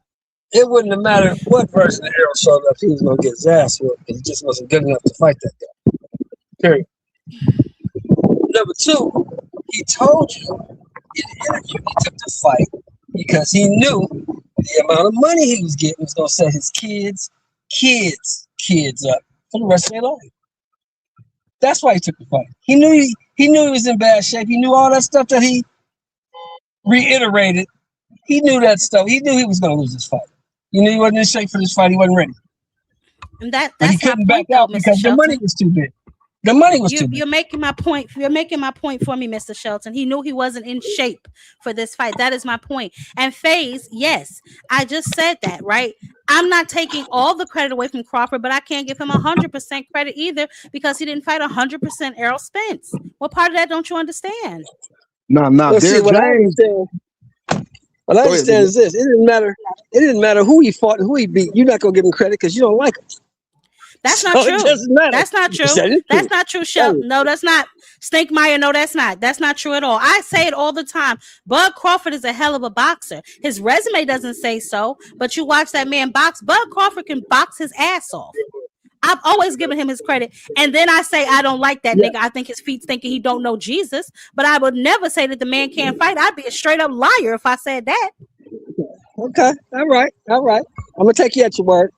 It wouldn't have mattered what version of Errol showed up. He was gonna get his ass whooped. He just wasn't good enough to fight that guy. Period. Number two, he told you in the interview he took the fight because he knew the amount of money he was getting was gonna set his kids up for the rest of their life. That's why he took the fight. He knew he was in bad shape. He knew all that stuff that he reiterated. He knew that stuff. He knew he was gonna lose this fight. He knew he wasn't in shape for this fight. He wasn't ready. And that's he couldn't back out because the money was too big. The money was too big. You're making my point. You're making my point for me, Mr. Shelton. He knew he wasn't in shape for this fight. That is my point. And FaZe, yes, I just said that, right? I'm not taking all the credit away from Crawford, but I can't give him 100% credit either because he didn't fight 100% Errol Spence. What part of that don't you understand? No. What I understand is this: it didn't matter. It didn't matter who he fought, who he beat. You're not gonna give him credit because you don't like him. That's not true. That's not true. That's not true, Shelton. No, that's not. Stinkmeyer, no, that's not. That's not true at all. I say it all the time. Bud Crawford is a hell of a boxer. His resume doesn't say so, but you watch that man box. Bud Crawford can box his ass off. I've always given him his credit. And then I say I don't like that nigga. I think his feet's thinking he don't know Jesus. But I would never say that the man can't fight. I'd be a straight up liar if I said that. Okay. All right. I'm gonna take you at your word.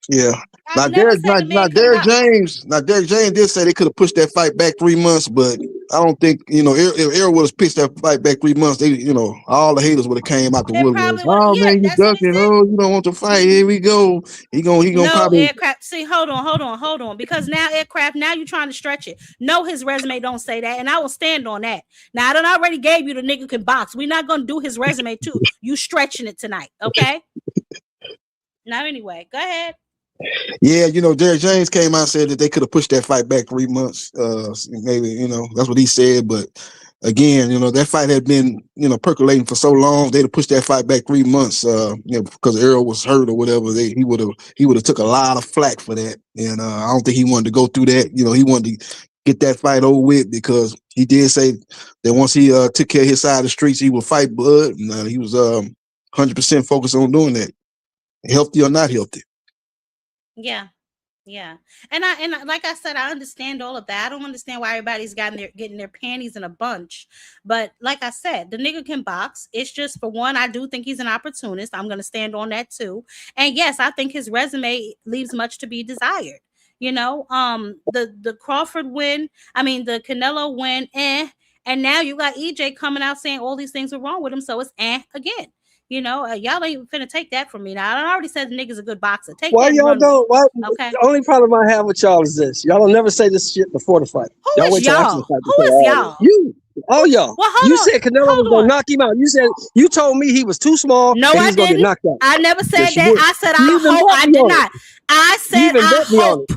Yeah. Now Derek James did say they could have pushed that fight back 3 months, but I don't think, if Errol would have pitched that fight back 3 months, they, all the haters would have came out the woodwork. Oh man, you ducking. Oh, you don't want to fight. Here we go. He gonna probably Aircraft. See, hold on. Because now Aircraft, now you're trying to stretch it. No, his resume don't say that, and I will stand on that. Now I done already gave you the nigga can box. We're not gonna do his resume too. You stretching it tonight, okay? Now anyway, go ahead. Yeah, Derek James came out and said that they could have pushed that fight back 3 months. Maybe, that's what he said. But again, that fight had been, percolating for so long. They'd have pushed that fight back 3 months, because Errol was hurt or whatever. He would have took a lot of flack for that. And I don't think he wanted to go through that. He wanted to get that fight over with because he did say that once he took care of his side of the streets, he would fight Bud. And he was 100% focused on doing that, healthy or not healthy. Yeah. And I like I said, I understand all of that. I don't understand why everybody's getting their panties in a bunch. But like I said, the nigga can box. It's just, for one, I do think he's an opportunist. I'm gonna stand on that too. And yes, I think his resume leaves much to be desired. The Crawford win, the Canelo win, and now you got EJ coming out saying all these things are wrong with him, so it's again. Y'all ain't even finna take that from me. Now, I already said the nigga's a good boxer. Why y'all don't? Okay. The only problem I have with y'all is this: y'all don't never say this shit before the fight. Who is y'all? Who is y'all? You, all y'all. Well, you said Canelo was gonna knock him out. You told me he was too small. No, I didn't. Get knocked out. I never said that. I said I hope. I did not. I said I hope.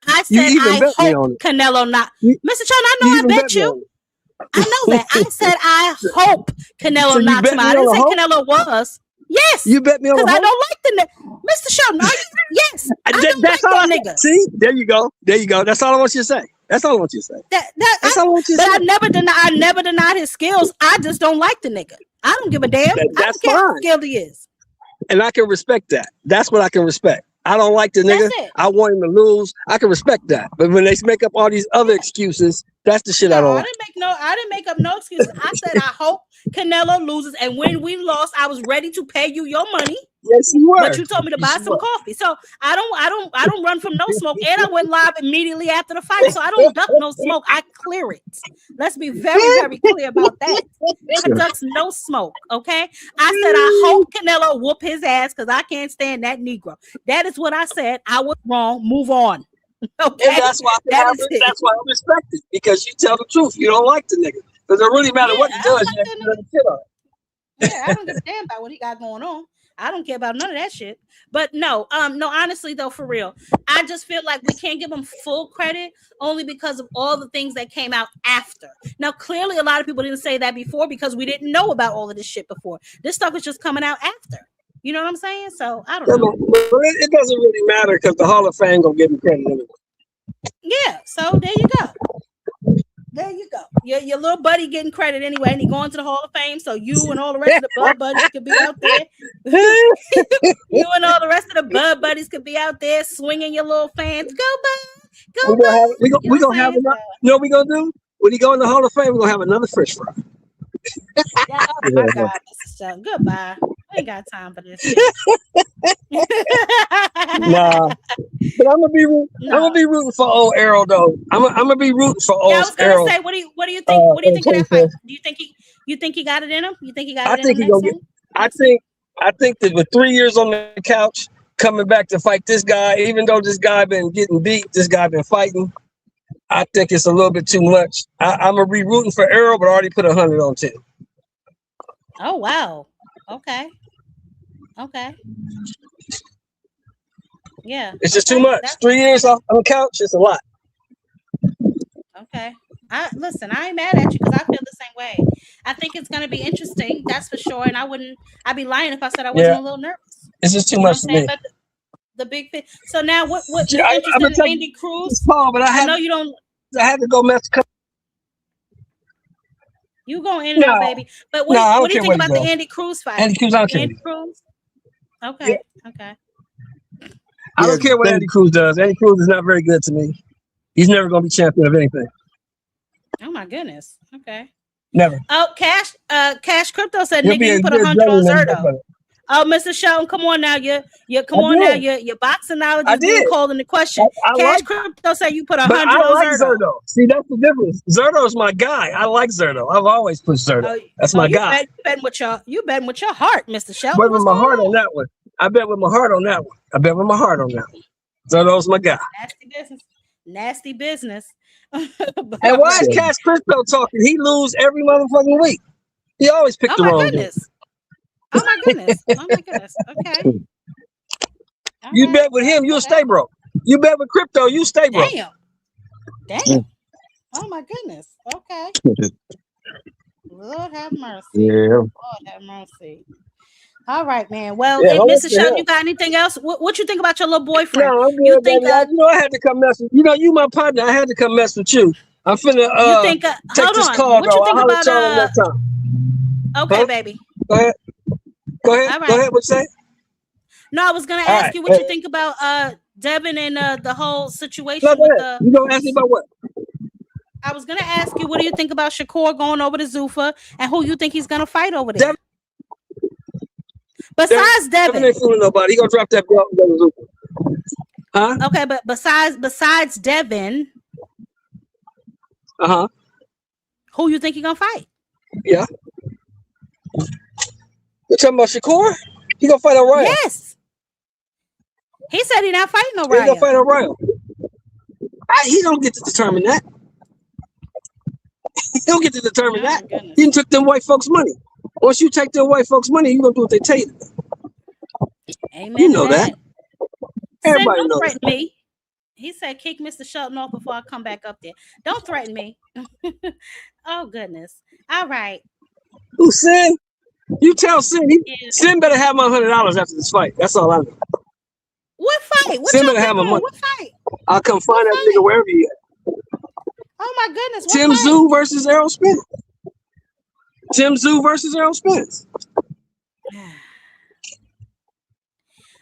I said I hope Canelo not. Mr. Chun, I know I bet you. I know that. I said I hope Canelo knocks him out. I didn't say Canelo was. Yes. You bet me on because I don't like the nigga. Mr. Shelton, yes. That's all nigga. See, there you go. That's all I want you to say. That's all I want you to say. That's all I want you to say. But I never denied his skills. I just don't like the nigga. I don't give a damn. That's I don't care how skilled he is. And I can respect that. That's what I can respect. I don't like the nigga. I want him to lose. I can respect that. But when they make up all these other excuses, that's the shit I don't like. I didn't make up no excuses. I said I hope Canelo loses. And when we lost, I was ready to pay you your money. Yes, you were. But you told me to buy some coffee. So I don't run from no smoke. And I went live immediately after the fight. So I don't duck no smoke. I clear it. Let's be very, very clear about that. I ducks no smoke. Okay. I said I hope Canelo whoop his ass because I can't stand that Negro. That is what I said. I was wrong. Move on. Okay. And that's why I respect it, because you tell the truth. You don't like the nigga. Because it really matter what he does. Yeah, I don't give a damn about what he got going on. I don't care about none of that shit. But no, honestly though, for real, I just feel like we can't give him full credit only because of all the things that came out after. Now, clearly a lot of people didn't say that before because we didn't know about all of this shit before. This stuff is just coming out after. You know what I'm saying? So I don't know. It doesn't really matter because the Hall of Fame gonna give him credit anyway. Yeah, so there you go. There you go. Your little buddy getting credit anyway, and he going to the Hall of Fame. So you and all the rest of the Bud buddies could be out there. You and all the rest of the Bud buddies could be out there swinging your little fans. Go Bud, go Bud. We gonna have another. You know what we gonna do? When he go in the Hall of Fame, we're gonna have another fish fry. Yeah, oh my God, goodbye. I ain't got time for this. Nah, but I'm gonna be rooting for old Errol though. I'm gonna be rooting for old Errol. I was gonna say, what do you think? What do you think of that fight? Do you think he got it in him? You think he got it in him? I think that with 3 years on the couch, coming back to fight this guy, even though this guy been getting beat, this guy been fighting. I think it's a little bit too much. I'm gonna be rooting for Errol, but I already put 100 on Tim. Oh wow. Okay. Yeah. It's just too much. 3 years off on the couch, it's a lot. Okay. I ain't mad at you because I feel the same way. I think it's gonna be interesting, that's for sure. And I'd be lying if I said I wasn't a little nervous. It's just too much for me. But the big thing. So now what you're interested in Andy Cruz? Paul, but I know you don't. I had to go Mexico. You go in and out, baby. But what do you think about the Andy Cruz fight? Andy Cruz, Andy Cruz. Okay. Yeah. Okay. I don't care what Andy Cruz does. Andy Cruz is not very good to me. He's never going to be champion of anything. Oh my goodness. Okay. Never. Oh, Cash Crypto said, "Nigga, you put 100 on Zerto." Oh, Mr. Shelton, come on now. Your boxing knowledge is being called into question. Cash Crypto said you put 100 on Zerto. See, that's the difference. Zerto's my guy. I like Zerto. I've always pushed Zerto. That's my guy. You bet with your heart, Mr. Shelton. Bet with my heart on that one. I bet with my heart on that one. Zerto's my guy. Nasty business. And why is Cash Crypto talking? He lose every motherfucking week. He always picked the wrong dude. Oh my goodness. Okay. You bet with him, you'll stay broke. You bet with crypto, you stay broke. Damn. Oh my goodness. Okay. Lord have mercy. Yeah. Lord have mercy. All right, man. Well, Mr. Shelton, you got anything else? What you think about your little boyfriend? No, I'm good, you think I had to come mess with you my partner. I had to come mess with you. I'm finna take this call. What you think about Okay, baby. Go ahead. Go ahead. What you say? No, I was gonna ask you what you think about Devin and the whole situation with the. You gonna ask me about what? I was gonna ask you, what do you think about Shakur going over to Zuffa, and who you think he's gonna fight over there? Besides Devin ain't fooling nobody. He gonna drop that belt and go to Zuffa. Huh? Okay, but besides Devin, who you think he gonna fight? Yeah. You're talking about Shakur? He gonna fight O'Reilly. Yes. He said he not fighting O'Reilly. He gonna fight O'Reilly. He don't get to determine that. He don't get to determine that. He took them white folks' money. Once you take them white folks' money, you gonna do what they tell you. Amen. You know that. Everybody knows. Threaten me. He said, "Kick Mr. Shelton off before I come back up there." Don't threaten me. Oh goodness. All right. Who Sin? You tell Sin. Sin better have my $100 after this fight. That's all I know. What fight? Sin better have my money. What fight? I'll come find that nigga wherever he at. Oh my goodness. Tim Tszyu versus Errol Spence. Tim Tszyu versus Errol Spence.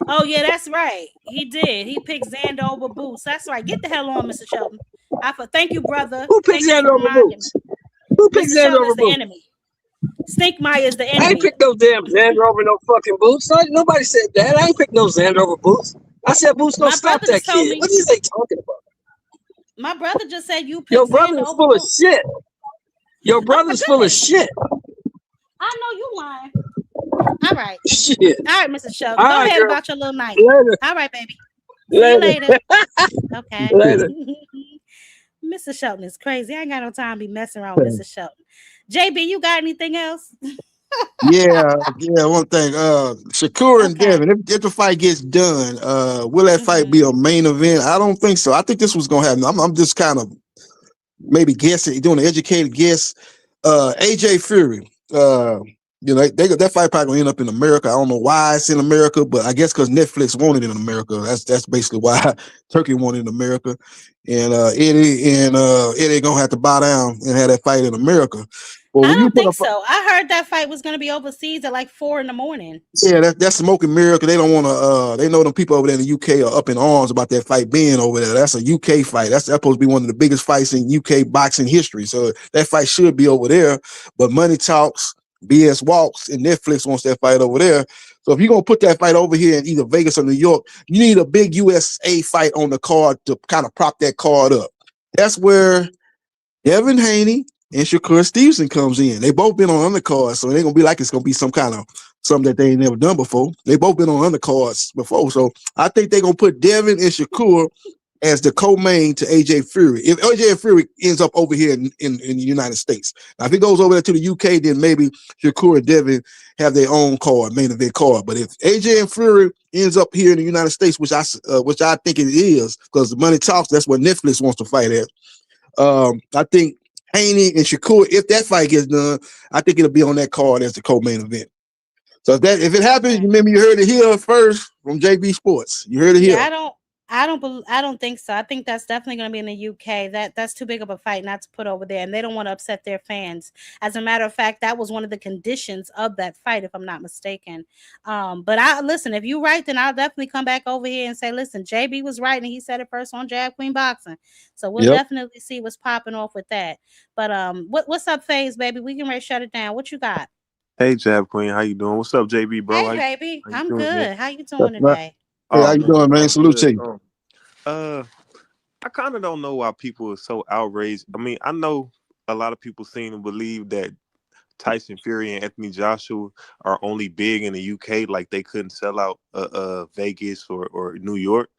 Oh yeah, that's right. He did. He picked Xander over Boots. That's right. Get the hell on, Mr. Shelton. Thank you, brother. Who picked Xander over Boots? Who picked Xander over Boots? Stinkmeyer is the I ain't enemy. picked no damn Xander over no fucking boots. Nobody said that. I ain't picked no Xander over boots. I said boots gonna stop that kid. What is they talking about? My brother just said you picked Your brother Xander is over full of boots. shit. Your brother's full of shit. I know you lying. All right. Shit. All right, Mrs. Shelton. All Go right, ahead girl. about your little night. Later. All right, baby. See you later. Okay. Later. Mrs. Shelton is crazy. I ain't got no time to be messing around with Mrs. Shelton. JB, you got anything else? Yeah. One thing. Shakur and Devin. If the fight gets done, will that fight be a main event? I don't think so. I think this was gonna happen. I'm just kind of maybe guessing, doing an educated guess. AJ Fury. That fight probably gonna end up in America. I don't know why it's in America, but I guess because Netflix wanted it in America. That's basically why Turkey wanted it in America. And Eddie gonna have to bow down and have that fight in America. But I don't think so. I heard that fight was gonna be overseas at like 4 a.m. Yeah, that's smoking America. They don't want to. They know them people over there in the UK are up in arms about that fight being over there. That's a UK fight. That's supposed to be one of the biggest fights in UK boxing history. So that fight should be over there. But money talks, BS walks, and Netflix wants that fight over there. So if you're gonna put that fight over here in either Vegas or New York, you need a big USA fight on the card to kind of prop that card up. That's where Devin Haney and Shakur Stevenson comes in. They both been on undercards, so they're gonna be like it's gonna be something that they ain't never done before. They both been on undercards before, so I think they're gonna put Devin and Shakur as the co-main to AJ Fury. If AJ Fury ends up over here in the United States, now if he goes over there to the UK, then maybe Shakur and Devin have their own card, main event card. But if AJ and Fury ends up here in the United States, which I think it is, because the money talks, that's what Netflix wants to fight at. I think Haney and Shakur, if that fight gets done, I think it'll be on that card as the co-main event. So if it happens, remember you heard it here first from JB Sports. You heard it here. I don't think so. I think that's definitely going to be in the UK. That's too big of a fight not to put over there, and they don't want to upset their fans. As a matter of fact, that was one of the conditions of that fight, if I'm not mistaken. But listen, if you're right, then I'll definitely come back over here and say, listen, JB was right, and he said it first on Jab Queen Boxing. So we'll definitely see what's popping off with that. But what's up, FaZe, baby? We can ready to shut it down. What you got? Hey, Jab Queen, how you doing? What's up, JB, bro? Hey, baby, I'm good. Man? How you doing today? Hey, how you doing, man? Salute to you. I kind of don't know why people are so outraged. I mean, I know a lot of people seem to believe that Tyson Fury and Anthony Joshua are only big in the UK, like they couldn't sell out Vegas or New York.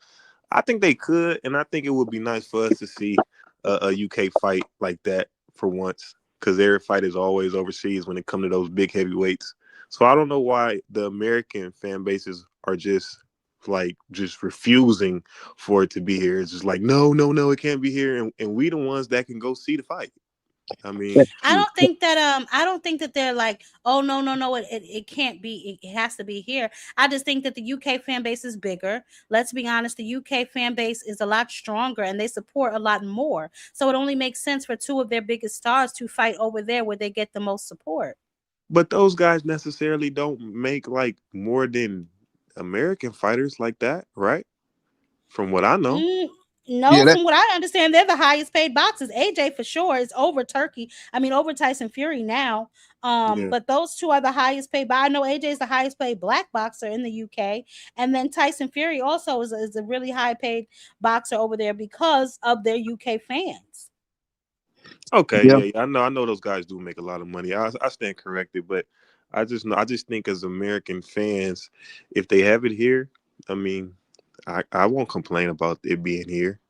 I think they could, and I think it would be nice for us to see a UK fight like that for once, because every fight is always overseas when it comes to those big heavyweights. So I don't know why the American fan bases are just refusing for it to be here. It's just like, no, it can't be here. And we the ones that can go see the fight. I mean, I don't think that they're like, oh no, it can't be, it has to be here. I just think that the UK fan base is bigger. Let's be honest, the UK fan base is a lot stronger and they support a lot more. So it only makes sense for two of their biggest stars to fight over there where they get the most support. But those guys necessarily don't make like more than American fighters like that, right? From what I know. From what I understand, they're the highest paid boxers. AJ for sure is over over Tyson Fury now. But those two are the highest paid. But I know AJ is the highest paid black boxer in the UK, and then Tyson Fury also is a really high paid boxer over there because of their UK fans. Okay, yeah. I know those guys do make a lot of money. I stand corrected, but I just think as American fans, if they have it here, I mean, I won't complain about it being here.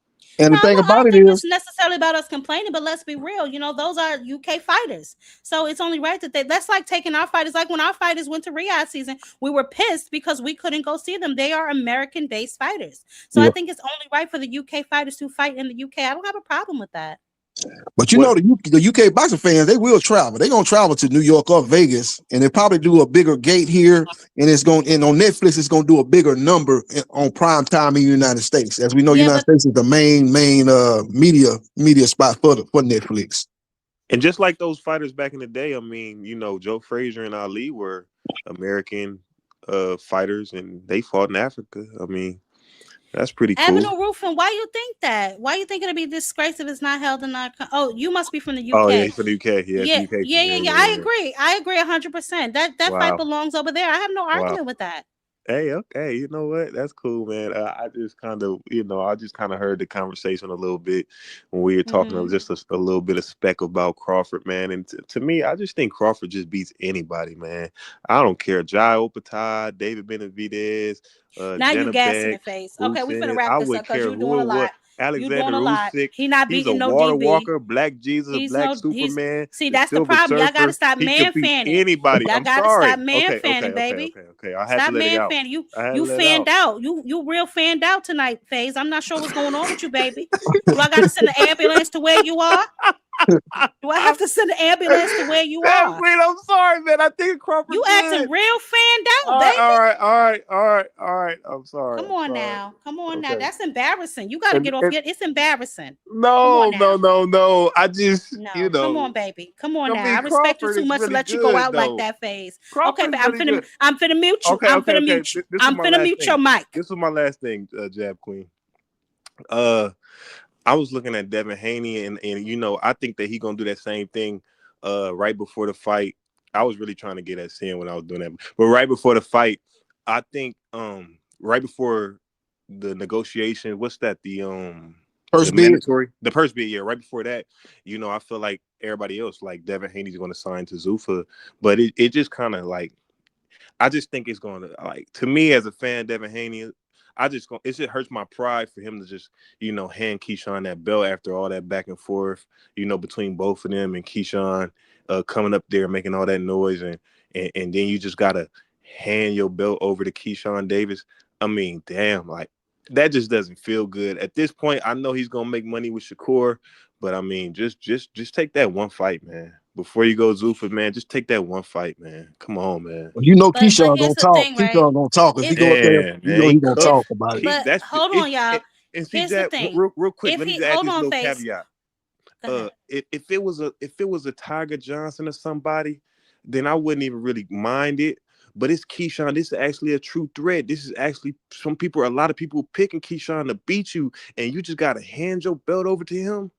And the thing about it is, it's necessarily about us complaining, but let's be real. You know, those are UK fighters, so it's only right that that's like taking our fighters. Like when our fighters went to Riyadh season, we were pissed because we couldn't go see them. They are American-based fighters, so I think it's only right for the UK fighters to fight in the UK. I don't have a problem with that. But you know, the UK boxing fans, they will travel. They're gonna travel to New York or Vegas, and they probably do a bigger gate here. And on Netflix, it's gonna do a bigger number on prime time in the United States. As we know, United States is the main media spot for Netflix. And just like those fighters back in the day, I mean, you know, Joe Frazier and Ali were American fighters, and they fought in Africa. I mean, That's pretty cool. Avenue Roofing, why you think that? Why you think it'll be disgraced if it's not held in our? Oh, you must be from the UK. Oh yeah, he's from the UK. Yeah. I agree 100%. That fight belongs over there. I have no argument with that. Hey, okay, you know what? That's cool, man. I just kind of, heard the conversation a little bit when we were talking just a little bit of spec about Crawford, man. And to me, I just think Crawford just beats anybody, man. I don't care. Jai Opatai, David Benavidez, now you gassing the face. Okay, we finna wrap this up because you're doing a lot. Alexander Usyk, he's not beating no water DB. Walker, Black Jesus, Black Superman. See, that's the problem. Y'all gotta stop man fanning. Anybody. Y'all gotta stop man fanning, baby. Okay. I had stop to let it out. Fanning. You fanned out. You real fanned out tonight, FaZe. I'm not sure what's going on with you, baby. Do I gotta send an ambulance to where you are? Do I have to send an ambulance to where you are? Wait, I'm sorry, man. I think Crawford. You acting real fanned out, baby. All right. I'm sorry. Come on now. That's embarrassing. You gotta get off your. It's embarrassing. No. I just, Come on, baby. Come on now. I respect you too much to let you go out like that, FaZe. Okay, but I'm finna mute you. I'm finna mute you. I'm finna mute your mic. This was my last thing, Jab Queen. I was looking at Devin Haney, and I think that he's gonna do that same thing right before the fight. I was really trying to get at Sin when I was doing that, but right before the fight, I think right before the negotiation, what's that? The purse bid, the purse bid, yeah. Right before that, I feel like everybody else, like Devin Haney's going to sign to Zuffa, but it just kind of like, I just think it's going to, like, to me as a fan, Devin Haney. it just hurts my pride for him to just, hand Keyshawn that belt after all that back and forth, between both of them, and Keyshawn coming up there making all that noise, and then you just gotta hand your belt over to Keyshawn Davis. I mean, damn, like, that just doesn't feel good. At this point, I know he's gonna make money with Shakur, but I mean, just take that one fight, man. Before you go Zuffa, man, just take that one fight, man. Come on, man. Well, Keyshawn gonna talk. Keyshawn gonna talk. If he go up there, he gonna talk about it. But hold on, y'all. Here's the thing. Real quick, let me add this little caveat. If it was a Tiger Johnson or somebody, then I wouldn't even really mind it. But it's Keyshawn. This is actually a true threat. This is actually a lot of people picking Keyshawn to beat you, and you just gotta hand your belt over to him.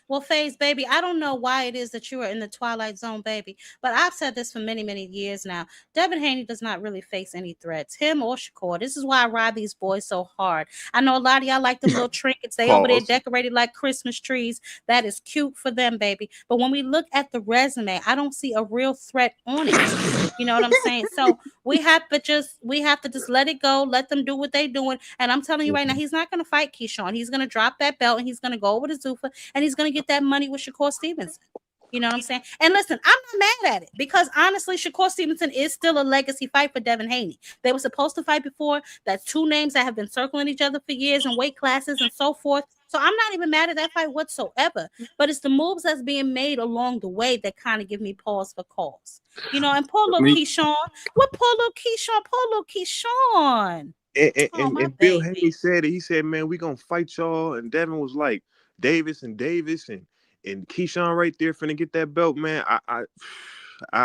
Well, FaZe, baby, I don't know why it is that you are in the twilight zone, baby, but I've said this for many, many years now. Devin Haney does not really face any threats, him or Shakur. This is why I ride these boys so hard. I know a lot of y'all like them little trinkets. They over there decorated like Christmas trees. That is cute for them, baby. But when we look at the resume, I don't see a real threat on it. You know what I'm saying? So we have to just let it go, let them do what they're doing. And I'm telling you right now, he's not going to fight Keyshawn. He's going to drop that belt, and he's going to go over to Zuffa, and he's going to get that money with Shakur Stevenson. You know what I'm saying? And listen, I'm not mad at it, because honestly, Shakur Stevenson is still a legacy fight for Devin Haney. They were supposed to fight before. That's two names that have been circling each other for years in weight classes and so forth. So I'm not even mad at that fight whatsoever. But it's the moves that's being made along the way that kind of give me pause for cause. And poor little Keyshawn. What poor little Keyshawn? And Bill Haney said it. He said, man, we gonna fight y'all. And Devin was like, Davis and Keyshawn right there finna get that belt, man. I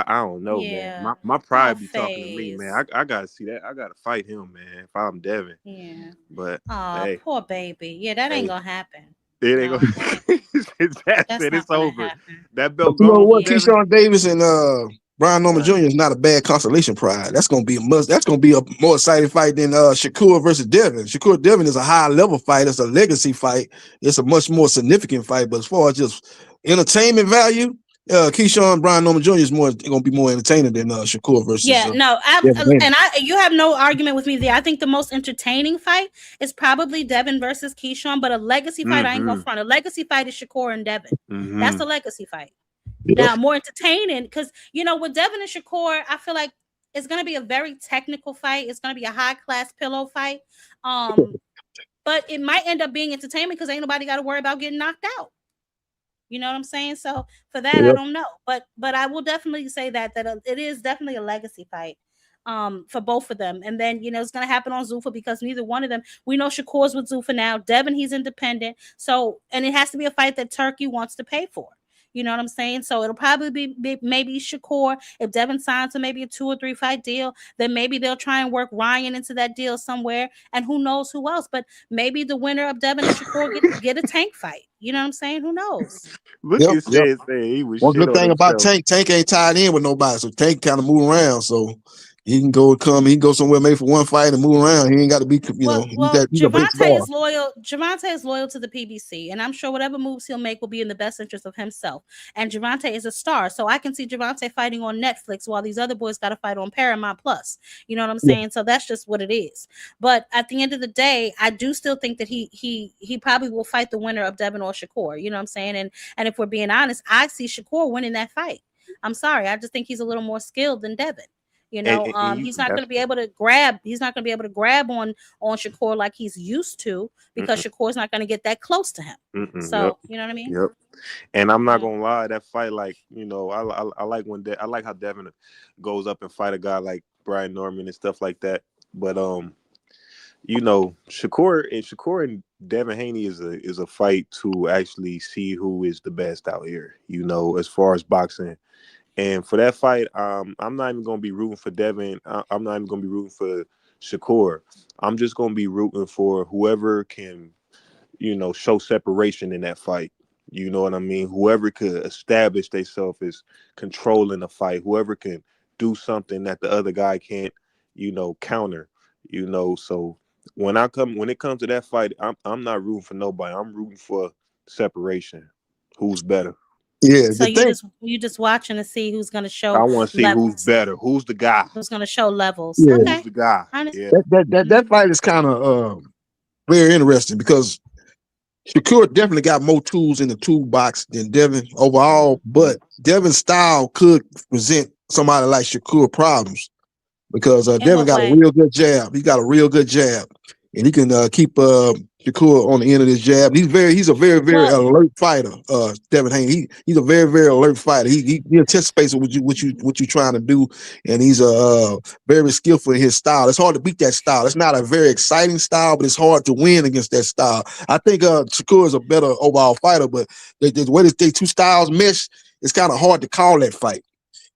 don't know, man. My pride be talking to me, man. I gotta see that. I gotta fight him, man, if I'm Devin. Yeah. But poor baby. Yeah, that ain't gonna happen. It ain't gonna. It's over. Happen. That belt. You know what? Keyshawn Davis and Brian Norman Jr. is not a bad consolation prize. That's gonna be a more exciting fight than Shakur versus Devin. Shakur Devin is a high level fight. It's a legacy fight. It's a much more significant fight. But as far as just entertainment value, Keyshawn Brian Norman Jr. is gonna be more entertaining than Shakur versus. You have no argument with me there. I think the most entertaining fight is probably Devin versus Keyshawn, but a legacy fight, I ain't gonna front. A legacy fight is Shakur and Devin. That's a legacy fight. Now, more entertaining, because with Devin and Shakur, I feel like it's going to be a very technical fight. It's going to be a high class pillow fight, but it might end up being entertainment because ain't nobody got to worry about getting knocked out. You know what I'm saying? So for that, I don't know, but I will definitely say that it is definitely a legacy fight for both of them. And then it's going to happen on Zuffa because neither one of them. We know Shakur's with Zuffa now. Devin, he's independent. So, and it has to be a fight that Turkey wants to pay for. You know what I'm saying? So it'll probably be maybe Shakur. If Devin signs to maybe a 2 or 3 fight deal, then maybe they'll try and work Ryan into that deal somewhere. And who knows who else? But maybe the winner of Devin and Shakur get a Tank fight. You know what I'm saying? Who knows? Look at Sid saying he was One shit good on thing about himself. Tank ain't tied in with nobody, so Tank kind of move around. So he can go somewhere maybe for one fight and move around. He ain't got to be, Well, he's a big star. Javante is loyal to the PBC, and I'm sure whatever moves he'll make will be in the best interest of himself. And Javante is a star, so I can see Javante fighting on Netflix while these other boys got to fight on Paramount Plus. You know what I'm saying? Yeah. So that's just what it is. But at the end of the day, I do still think that he probably will fight the winner of Devin or Shakur. You know what I'm saying? And if we're being honest, I see Shakur winning that fight. I'm sorry, I just think he's a little more skilled than Devin. You know, he's not going to be able to grab. He's not going to be able to grab on Shakur like he's used to, because Shakur's not going to get that close to him. So you know what I mean? Yep. And I'm not gonna lie, that fight, like, you know, I like when I like how Devin goes up and fight a guy like Brian Norman and stuff like that. But you know, Shakur and Devin Haney is a fight to actually see who is the best out here. You know, as far as boxing. And for that fight, I'm not even going to be rooting for Devin. I'm not even going to be rooting for Shakur. I'm just going to be rooting for whoever can, you know, show separation in that fight. You know what I mean? Whoever could establish themselves as controlling the fight. Whoever can do something that the other guy can't, you know, counter. You know, so when it comes to that fight, I'm not rooting for nobody. I'm rooting for separation. Who's better? Yeah. So you just watching to see who's going to show. I want to see levels. who's better. Who's the guy? Who's going to show levels? Yeah. Okay. Who's the guy? Yeah. That fight is kind of very interesting because Shakur definitely got more tools in the toolbox than Devin overall, but Devin's style could present somebody like Shakur problems because Devin got a real good jab. He got a real good jab, and he can keep Shakur on the end of this jab. He's a very, very alert fighter. Devin Haney. He's a very, very alert fighter. He anticipates what you trying to do, and he's very skillful in his style. It's hard to beat that style. It's not a very exciting style, but it's hard to win against that style. I think Shakur is a better overall fighter, but the way they two styles mesh, it's kind of hard to call that fight.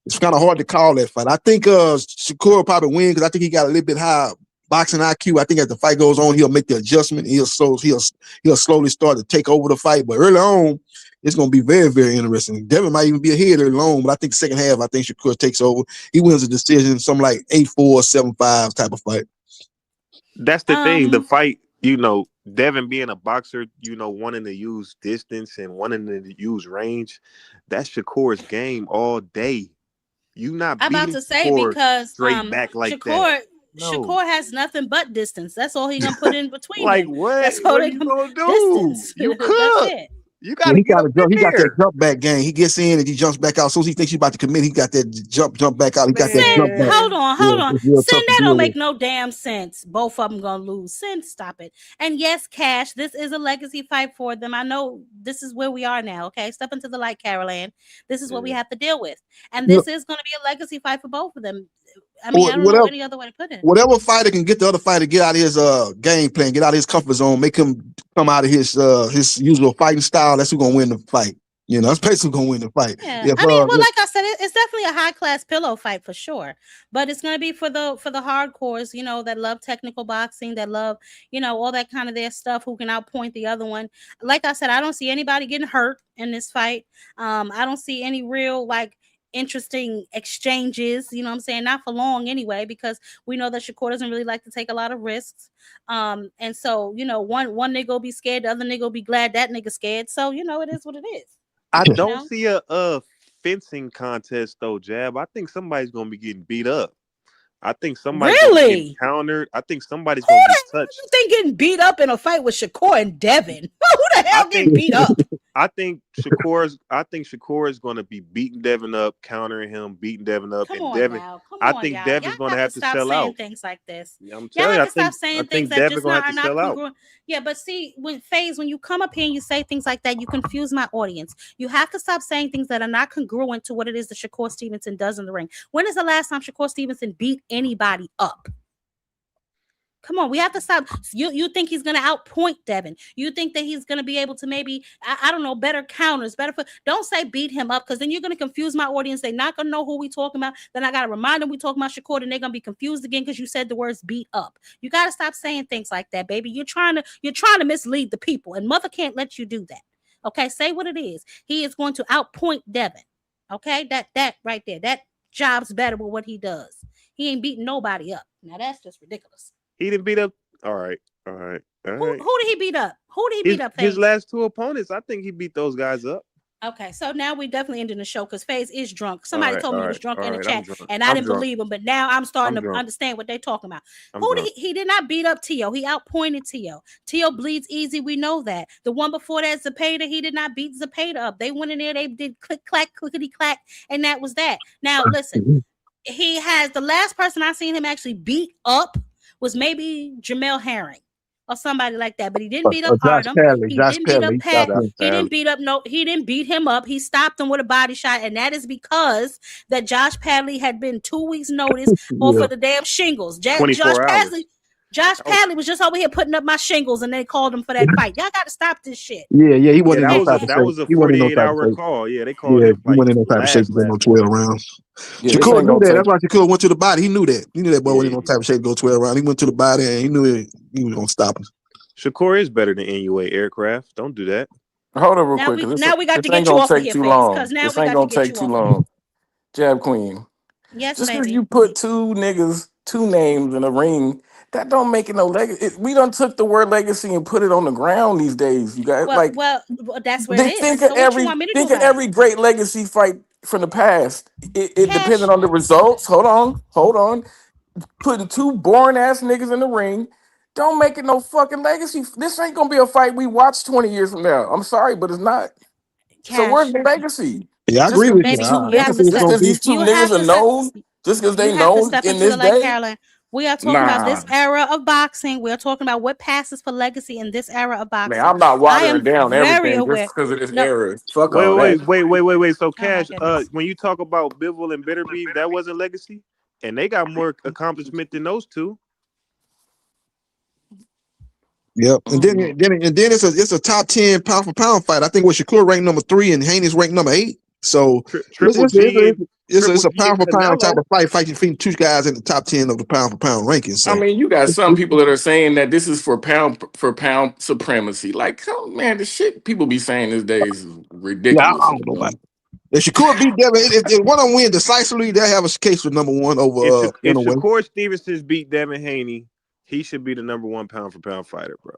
I think Shakur will probably win because I think he got a little bit higher boxing IQ. I think as the fight goes on, he'll make the adjustment. He'll slowly start to take over the fight. But early on, it's going to be very, very interesting. Devin might even be ahead early on, but I think the second half, I think Shakur takes over. He wins a decision, something like 8-4, 7-5 type of fight. That's the thing. The fight, you know, Devin being a boxer, you know, wanting to use distance and wanting to use range, that's Shakur's game all day. You not I'm about to say Shakur because straight back like Shakur that. No. Shakur has nothing but distance. That's all he's gonna put in between. Like them. what? That's all what are you gonna do? Distance. You That's could. it. You gotta get up in He got there. that jump back game. He gets in and he jumps back out. As soon as he thinks he's about to commit, he got that jump back out. He got that jump back. Hold on. Sin, that don't make with. no damn sense. Both of them gonna lose. Sin, stop it. And yes, Cash, this is a legacy fight for them. I know this is where we are now. Okay, step into the light, Carol Ann. This is what we have to deal with, and this is gonna be a legacy fight for both of them. I mean, I don't know any other way to put it. Whatever fighter can get the other fighter, get out of his game plan, get out of his comfort zone, make him come out of his usual fighting style. That's who's gonna win the fight. You know, that's basically gonna win the fight. Yeah. I mean, well, like I said, it's definitely a high class pillow fight for sure. But it's gonna be for the hardcores, you know, that love technical boxing, that love, you know, all that kind of their stuff, who can outpoint the other one. Like I said, I don't see anybody getting hurt in this fight. I don't see any real interesting exchanges, you know what I'm saying? Not for long anyway, because we know that Shakur doesn't really like to take a lot of risks. And so, you know, one nigga will be scared, the other nigga will be glad that nigga scared. So, you know, it is what it is. I don't see a fencing contest though, Jab. I think somebody's gonna be getting beat up. I think somebody's gonna be getting countered. I think somebody's gonna be touched. You think getting beat up in a fight with Shakur and Devin? Who the hell getting beat up? I think Shakur is going to be beating Devin up, countering him, beating Devin up, I think Devin's going to have to sell out. Things like this. I'm telling you, I think Devin's going to have to sell out. Yeah, but see, when you come up here and you say things like that, you confuse my audience. You have to stop saying things that are not congruent to what it is that Shakur Stevenson does in the ring. When is the last time Shakur Stevenson beat anybody up? Come on, we have to stop. You think he's gonna outpoint Devin? You think that he's gonna be able to maybe I don't know, better counters, better for? Don't say beat him up, because then you're gonna confuse my audience. They're not gonna know who we talking about. Then I gotta remind them we talking about Shakur, and they're gonna be confused again because you said the words beat up. You gotta stop saying things like that, baby. You're trying to mislead the people, and mother can't let you do that. Okay, say what it is. He is going to outpoint Devin. Okay, that right there, that job's better with what he does. He ain't beating nobody up. Now that's just ridiculous. He didn't beat up. All right. Who did he beat up? Who did he beat up? His last two opponents. I think he beat those guys up. Okay, so now we definitely ending the show because FaZe is drunk. Somebody told me he was drunk in the chat, and I didn't believe him. But now I'm starting to understand what they're talking about. He did not beat up Tio. He outpointed Tio. Tio bleeds easy. We know that. The one before that, Zepeda, he did not beat Zepeda up. They went in there. They did click clack, clickety clack, and that was that. Now listen, he has the last person I seen him actually beat up was maybe Jamel Herring or somebody like that, but he didn't beat up Artem. He didn't beat up Pat. He didn't beat up he didn't beat him up. He stopped him with a body shot, and that is because that Josh Padley had been 2 weeks notice off for the damn shingles. Josh Padley was just over here putting up my shingles, and they called him for that fight. Y'all got to stop this shit. Yeah, he wasn't in no type of shape. That was a 48-hour call. Yeah, they called him. He wasn't in no type of shape to go 12 rounds. Shakur knew that. That's why Shakur went to the body. He knew that. He knew that boy wasn't in no type of shape to go 12 rounds. He went to the body, and he knew he was going to stop him. Shakur is better than NUA Aircraft. Don't do that. Hold on real quick. Now we got to get you off of here, because now this ain't going to take too long. Jab Queen. Yes, just because you put two names in a ring, that don't make it no legacy. We done took the word legacy and put it on the ground these days. You guys well, that's where it is. Think of every great legacy fight from the past. It depended on the results. Hold on. Putting two boring ass niggas in the ring don't make it no fucking legacy. This ain't gonna be a fight we watch 20 years from now. I'm sorry, but it's not. So where's the legacy? Yeah, I agree with you. Just because these two niggas are known, just because they known in this day. Caroline. We are talking about this era of boxing. We are talking about what passes for legacy in this era of boxing. Man, I'm not watering down everything just because of this era. Fuck all that. Wait. So, Cash, when you talk about Bivol and Bitterbeef, that wasn't legacy, and they got more accomplishment than those two. Yep, and then it's a top 10 pound for pound fight. I think with Shakur ranked number 3 and Haney's ranked number 8. So it's a pound for pound type of fight fighting two guys in the top 10 of the pound for pound rankings. So. I mean, you got some people that are saying that this is for pound supremacy. Like, man, the shit people be saying these days is ridiculous. Yeah, I don't know about it. If Shakur beat Devin, if one of them win decisively, they'll have a case for number 1 over. If Shakur Stevenson beat Devin Haney, he should be the number 1 pound for pound fighter, bro.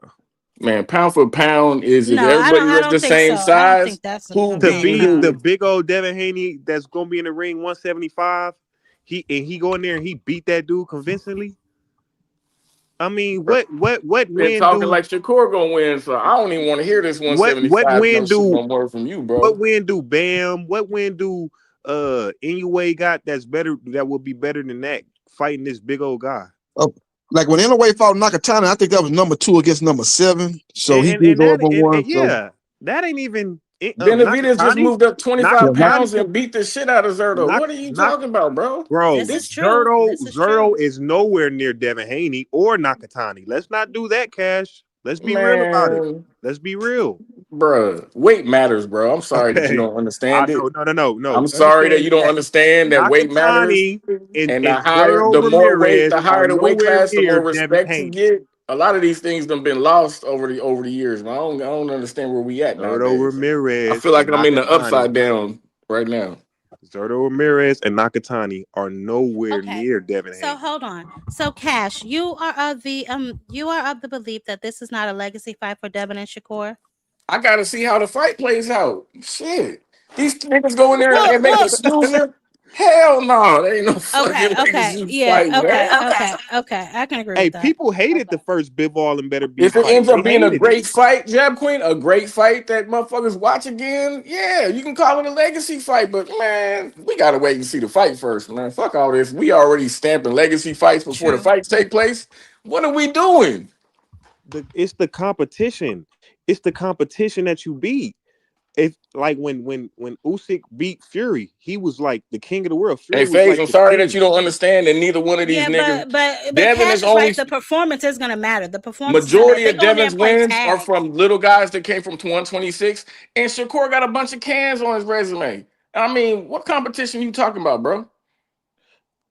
Man, pound for pound is if everybody was the same size. To beat the big old Devin Haney that's gonna be in the ring 175, he go in there and he beat that dude convincingly. I mean, what win? Talking like Shakur gonna win, so I don't even want to hear this 175. What win no more from you, bro? What win do Bam? What win do Inoue got that's better? That will be better than that fighting this big old guy. Oh. Like when Inoue fought Nakatani, I think that was number 2 against number 7. So he did over 1. Yeah, that ain't even. Benavidez just moved up 25 pounds and beat the shit out of Zerto. What are you talking about, bro? Bro, Zerto is nowhere near Devin Haney or Nakatani. Let's not do that, Cash. Let's be real about it. Let's be real. Bro, weight matters, bro. I'm sorry that you don't understand it. No. I'm sorry that you don't understand that weight matters. And the more weight, the higher the weight class, the more respect you get. A lot of these things done been lost over the years. Man. I don't understand where we at now. Ramirez. I feel like I'm in the upside down right now. Zerto Ramirez and Nakatani are nowhere near Devin Haney. So hold on. So Cash, you are of the belief that this is not a legacy fight for Devin and Shakur? I gotta see how the fight plays out. Shit. These niggas go in there and make a snoozer. Hell no, there ain't no fucking legacy fight. Okay. I can agree with that. People hated the first Bivol and Better Beef. If it ends up being a great fight, Jab Queen, a great fight that motherfuckers watch again, yeah, you can call it a legacy fight, but man, we gotta wait and see the fight first, man. Fuck all this. We already stamping legacy fights before the fights take place. What are we doing? It's the competition. It's the competition that you beat. it's like when Usyk beat Fury, he was like the king of the world. Fury Hey, was FaZe, like I'm the sorry that king. you don't understand that neither one of these niggas. but Devin Cash is is only right. The performance is gonna matter. The performance is gonna matter. majority If of they go in there Devin's and play wins are tag, from little guys that came from 126, and Shakur got a bunch of cans on his resume. I mean, what competition you talking about, bro?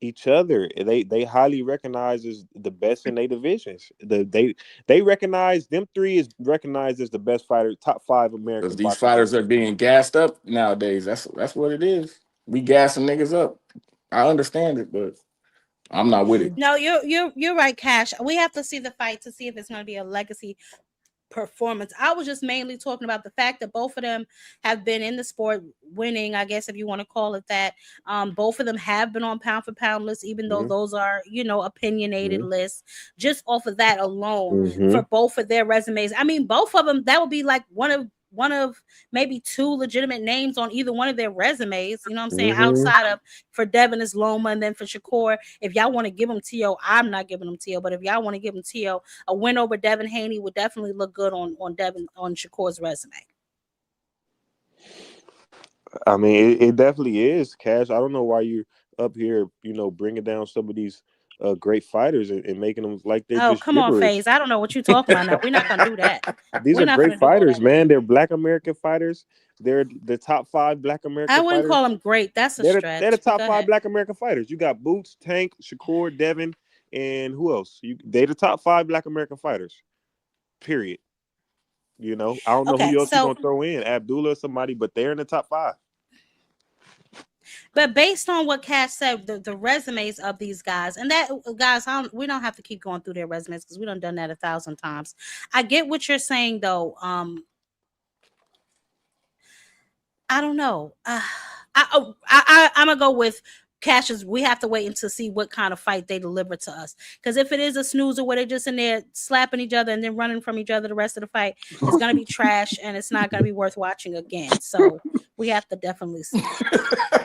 Each other. They highly recognize as the best in their divisions. They recognize them three is recognized as the best fighter, top 5 Because American these boxing fighters fighters. are being gassed up nowadays. That's what it is. We gassing niggas up. I understand it, but I'm not with it. no, you're right, Cash. We have to see the fight to see if it's gonna be a legacy performance. I was just mainly talking about the fact that both of them have been in the sport winning, I guess if you want to call it that. Both of them have been on pound for pound lists, even though those are, opinionated lists. Just off of that alone, for both of their resumes. I mean, both of them, that would be like one of maybe 2 legitimate names on either one of their resumes. You know what I'm saying? Outside of, for Devin is Loma, and then for Shakur, if y'all want to give him T.O., I'm not giving him T.O., but if y'all want to give him T.O., a win over Devin Haney would definitely look good on Shakur's resume. I mean, it definitely is, Cash. I don't know why you're up here, bringing down some of these great fighters and making them like they're just Come on, gibberish. FaZe. I don't know what you're talking about now. We're not gonna do that. These are great fighters, man. They're Black American fighters. They're the top 5 Black American I wouldn't fighters. call them great. That's a stretch. They're the top 5 ahead. Black American fighters. You got Boots, Tank, Shakur, Devin, and who else? They're the top 5 Black American fighters. Period. I don't know who else you're gonna throw in, Abdullah or somebody, but they're in the top 5. But based on what Cash said, the resumes of these guys, and that guys, we don't have to keep going through their resumes because we done that 1,000 times. I get what you're saying, though. I don't know. I'm gonna go with Cash's. We have to wait until see what kind of fight they deliver to us. Because if it is a snoozer where they're just in there slapping each other and then running from each other the rest of the fight, it's gonna be trash and it's not gonna be worth watching again. So we have to definitely see.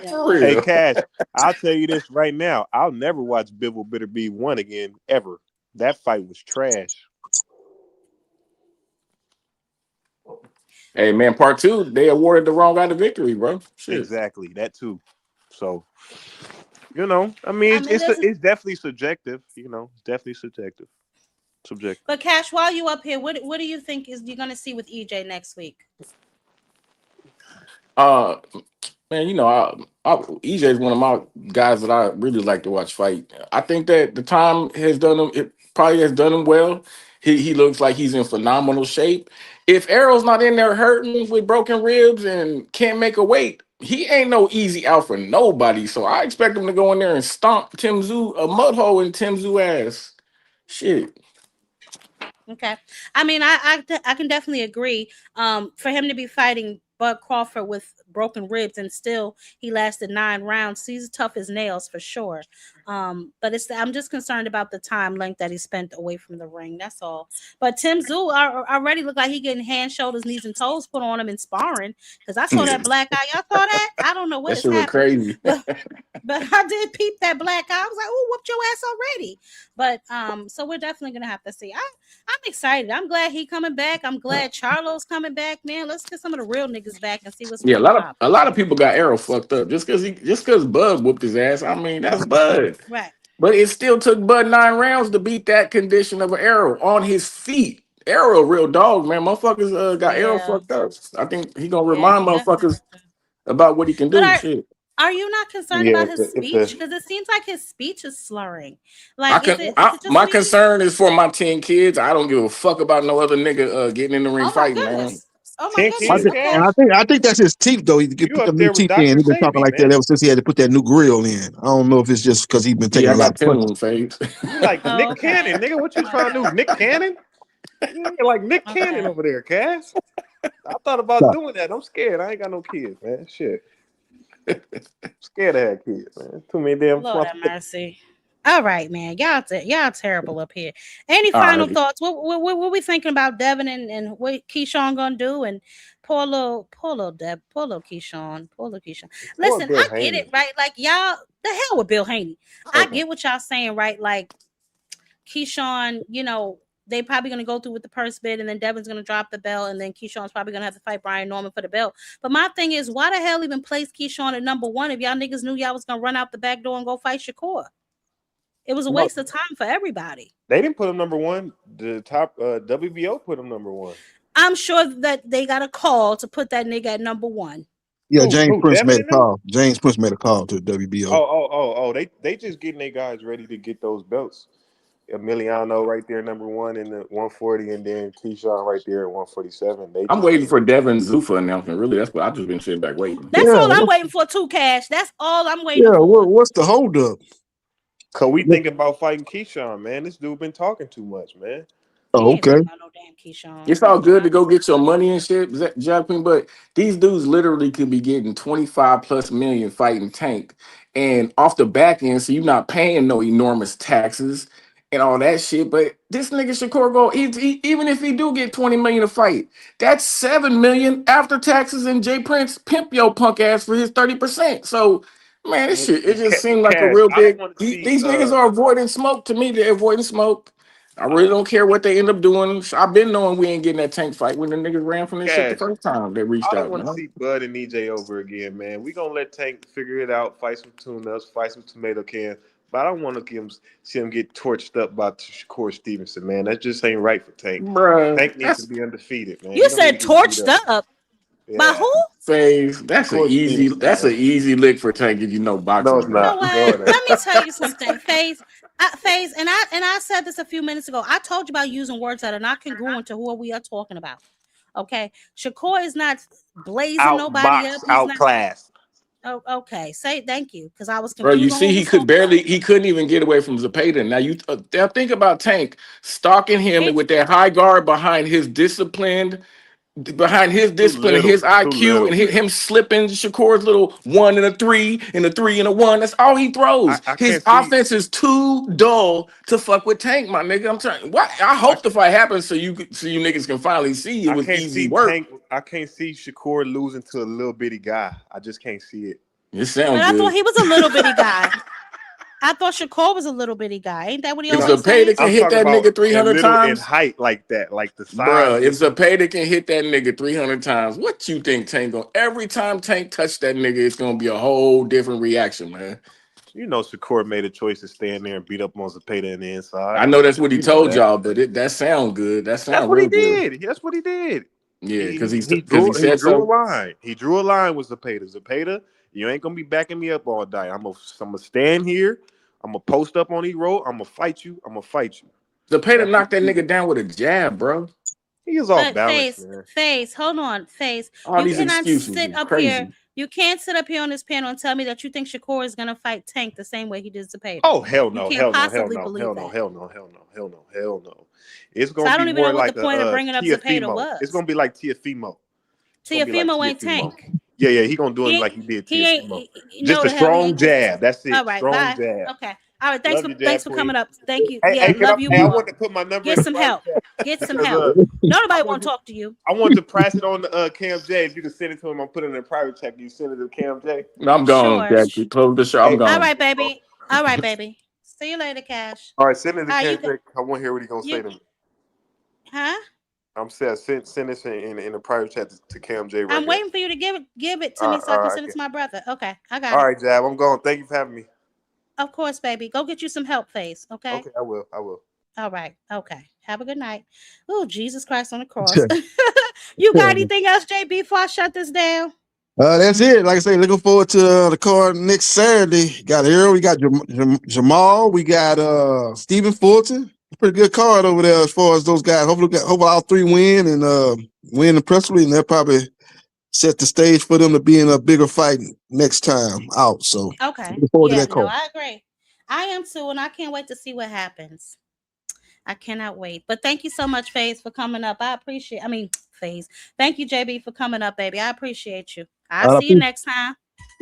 Hey, Cash, I'll tell you this right now. I'll never watch Bivol Bitter Be 1 again, ever. That fight was trash. Hey, man, part 2, they awarded the wrong guy the victory, bro. Shit. Exactly, that too. So, I mean, it's definitely subjective. It's definitely subjective. But Cash, while you up here, what do you think you're gonna see with EJ next week? Man, EJ is one of my guys that I really like to watch fight. I think that the time has done him. It probably has done him well. He looks like he's in phenomenal shape. If Errol's not in there hurting with broken ribs and can't make a weight, he ain't no easy out for nobody. So I expect him to go in there and stomp Tim Tszyu, a mud hole in Tim Tszyu ass. Shit. Okay, I mean, I can definitely agree. For him to be fighting Bud Crawford with broken ribs and still he lasted 9 rounds, he's tough as nails for sure. But I'm just concerned about the time length that he spent away from the ring. That's all. But Tim Tszyu already looked like he getting hands, shoulders, knees, and toes put on him in sparring. Because I saw that black eye. Y'all saw that? I don't know what is happening. Crazy. But I did peep that black eye. I was like, oh, whooped your ass already. But so we're definitely gonna have to see. I'm excited. I'm glad he coming back. I'm glad Charlo's coming back, man. Let's get some of the real niggas back and see what's Yeah, going on. a lot of people got Errol fucked up just because Bud whooped his ass. I mean, that's Bud. Right. But it still took Bud 9 rounds to beat that condition of an Errol on his feet. Errol, a real dog, man. Motherfuckers got Errol fucked up. I think he gonna remind motherfuckers about what he can do. Shit. Are you not concerned about his speech? Because it seems like his speech is slurring. Like, my concern is for my 10 kids. I don't give a fuck about no other nigga getting in the ring fighting, man. Oh my goodness. And I think that's his teeth, though. He could put the new teeth in. He's been talking like that ever since he had to put that new grill in. I don't know if it's just because he's been taking a lot of punches. You like Nick Cannon, nigga? What you trying to do, Nick Cannon? You like Nick Cannon over there, Cass. I thought about doing that. I'm scared. I ain't got no kids, man. Shit. Scared to have kids, man. Too many damn. Lord have mercy. All right, man. Y'all terrible up here. Any final thoughts? What we thinking about Devin and what Keyshawn gonna do? And poor little Keyshawn. Listen, I get it, right? Like, y'all, the hell with Bill Haney. I get what y'all saying, right? Like, Keyshawn, they probably going to go through with the purse bid, and then Devin's going to drop the belt, and then Keyshawn's probably going to have to fight Brian Norman for the belt. But my thing is, why the hell even place Keyshawn at number 1 if y'all niggas knew y'all was going to run out the back door and go fight Shakur? It was a waste of time for everybody. They didn't put him number 1. The top WBO put him number 1. I'm sure that they got a call to put that nigga at number 1. Yeah, James Prince made a call. James Prince made a call to the WBO. Oh! They just getting their guys ready to get those belts. Emiliano right there, number 1 in the 140, and then Keyshawn right there at 147. I'm waiting for Devin Zuffa announcement. Really, that's what I've just been sitting back waiting. That's all I'm waiting for too, Cash. That's all I'm waiting for. Yeah, what's the holdup? Cause we thinking about fighting Keyshawn, man. This dude been talking too much, man. Oh, okay. It's all good to go get your money and shit, Jack Queen, but these dudes literally could be getting 25+ million fighting Tank, and off the back end, so you're not paying no enormous taxes and all that shit. But this nigga Shakur go, even if he do get 20 million to fight, that's 7 million after taxes, and Jay Prince pimp your punk ass for his 30%. So man, this shit, it just seemed like a real big. These niggas are avoiding smoke. To me, they're avoiding smoke. I really don't care what they end up doing. I've been knowing we ain't getting that Tank fight when the niggas ran from this shit the first time they reached out. I don't want to see Bud and EJ over again, man. We gonna let Tank figure it out, fight some tune-ups, fight some tomato cans. But I don't want to see him get torched up by Shakur Stevenson, man. That just ain't right for Tank. Bruh, Tank needs to be undefeated, man. You said torched up. Yeah. By who? Phase. That's an easy lick for Tank if you know boxing. No, it's not. Let me tell you something, Phase. Phase, and I said this a few minutes ago. I told you about using words that are not congruent to who we are talking about. Okay, Shakur is not blazing nobody up. Outclassed. Oh, okay. Say thank you, because I was confused. Bro, you see, he couldn't even get away from Zepeda. Now you think about Tank stalking him with that high guard behind his discipline, and his IQ, and him slipping Shakur's little 1 and a 3 and a 3 and a 1. That's all he throws. His offense is too dull to fuck with Tank, my nigga. I'm trying. What? I hope the fight happens so you niggas can finally see it was easy work. I can't see Shakur losing to a little bitty guy. I just can't see it. It sounds good. I thought he was a little bitty guy. I thought Shakur was a little bitty guy. Ain't that what he always says? If Zepeda can hit that nigga 300 times in height like that, like the size. Bruh, if Zepeda can hit that nigga 300 times, what you think Tank gonna? Every time Tank touch that nigga, it's gonna be a whole different reaction, man. You know, Shakur made a choice to stand there and beat up on Zepeda in the inside. I know that's what he told y'all, but that sound good. That's what he did. That's what he did. Yeah, because he drew a line. He drew a line with Zepeda. Zepeda, you ain't gonna be backing me up all day. I'm gonna stand here. I'm gonna post up on E-road. I'm gonna fight you. Zepeda knocked that nigga down with a jab, bro. He is off balance. Face, hold on, Face. All these excuses. Sit up here. You can't sit up here on this panel and tell me that you think Shakur is gonna fight Tank the same way he did Zepeda. Oh hell no! Hell no! It's gonna be more like Zepeda was. It's gonna be like Teofimo. Teofimo ain't Tank. Yeah, he gonna do it like he did Teofimo. Just a strong jab. That's it. All right, strong bye. jab. Okay. All right. Thanks for coming up. Thank you. Hey, love you. I want to put my number. Get some help. Nobody want to talk to you. I want to press it on the Cam J. If you can send it to him, I'll put it in a private check. You send it to Cam J. No, I'm gone. Sure. Close the show. I'm gone. All right, baby. See you later, Cash. All right, send it to Cam J. I want to hear what he's gonna say to me. Huh? I'm saying send this in a private chat to Cam J. I'm waiting for you to give it to me so I can send it to my brother. Okay, I got it. All right, Jab, I'm going. Thank you for having me. Of course, baby. Go get you some help, Face. Okay. Okay, I will. All right. Okay. Have a good night. Oh, Jesus Christ on the cross. You got anything else, JB, before I shut this down? That's it. Like I say, looking forward to the card next Saturday. Got Errol, we got Jamal, we got Stephen Fulton. Pretty good card over there as far as those guys. Hopefully all 3 win and win impressively, and they'll probably set the stage for them to be in a bigger fight next time out. So okay, looking forward to that call. I agree. I am too, and I can't wait to see what happens. I cannot wait. But thank you so much, FaZe, for coming up. FaZe. Thank you, JB, for coming up, baby. I appreciate you. I'll see you next time.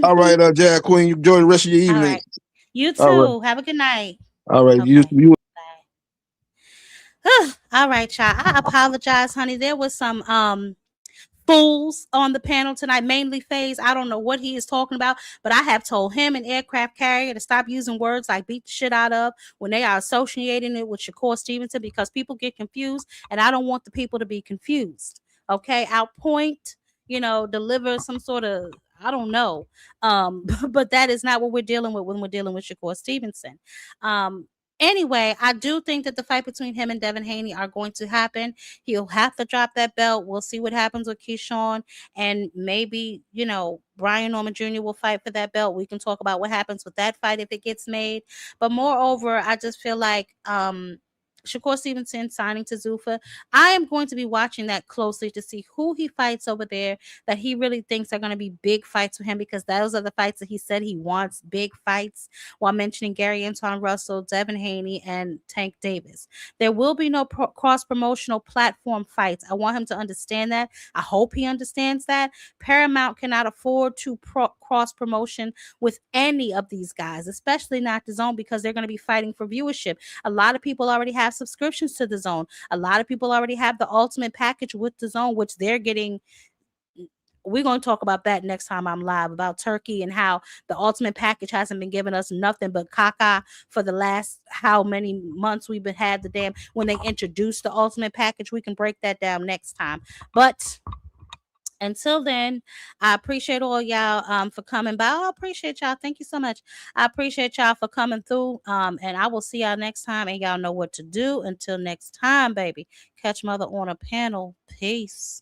All right, Jack Queen. You enjoy the rest of your evening. Right. You too. Right. Have a good night. All right. Okay. You all right, y'all. I apologize, honey. There was some fools on the panel tonight, mainly FaZe. I don't know what he is talking about, but I have told him and Aircraft Carrier to stop using words like beat the shit out of when they are associating it with Shakur Stevenson, because people get confused, and I don't want the people to be confused. Okay, outpoint, deliver some sort of, I don't know, but that is not what we're dealing with when we're dealing with Shakur Stevenson. Anyway, I do think that the fight between him and Devin Haney are going to happen. He'll have to drop that belt. We'll see what happens with Keyshawn, and maybe, Brian Norman Jr. will fight for that belt. We can talk about what happens with that fight if it gets made. But moreover, I just feel like Shakur Stevenson signing to Zuffa, I am going to be watching that closely to see who he fights over there that he really thinks are going to be big fights for him, because those are the fights that he said he wants, big fights, while mentioning Gary Anton Russell, Devin Haney, and Tank Davis. There will be no cross-promotional platform fights. I want him to understand that. I hope he understands that. Paramount cannot afford to cross-promotion with any of these guys, especially not DAZN, because they're going to be fighting for viewership. A lot of people already have subscriptions to DAZN. A lot of people already have the ultimate package with DAZN, which they're getting. We're going to talk about that next time I'm live, about Turkey and how the ultimate package hasn't been giving us nothing but caca for the last how many months we've been had the damn. When they introduced the ultimate package, we can break that down next time. But until then, I appreciate all y'all for coming by. I appreciate y'all. Thank you so much. I appreciate y'all for coming through. And I will see y'all next time. And y'all know what to do. Until next time, baby. Catch Mother on a panel. Peace.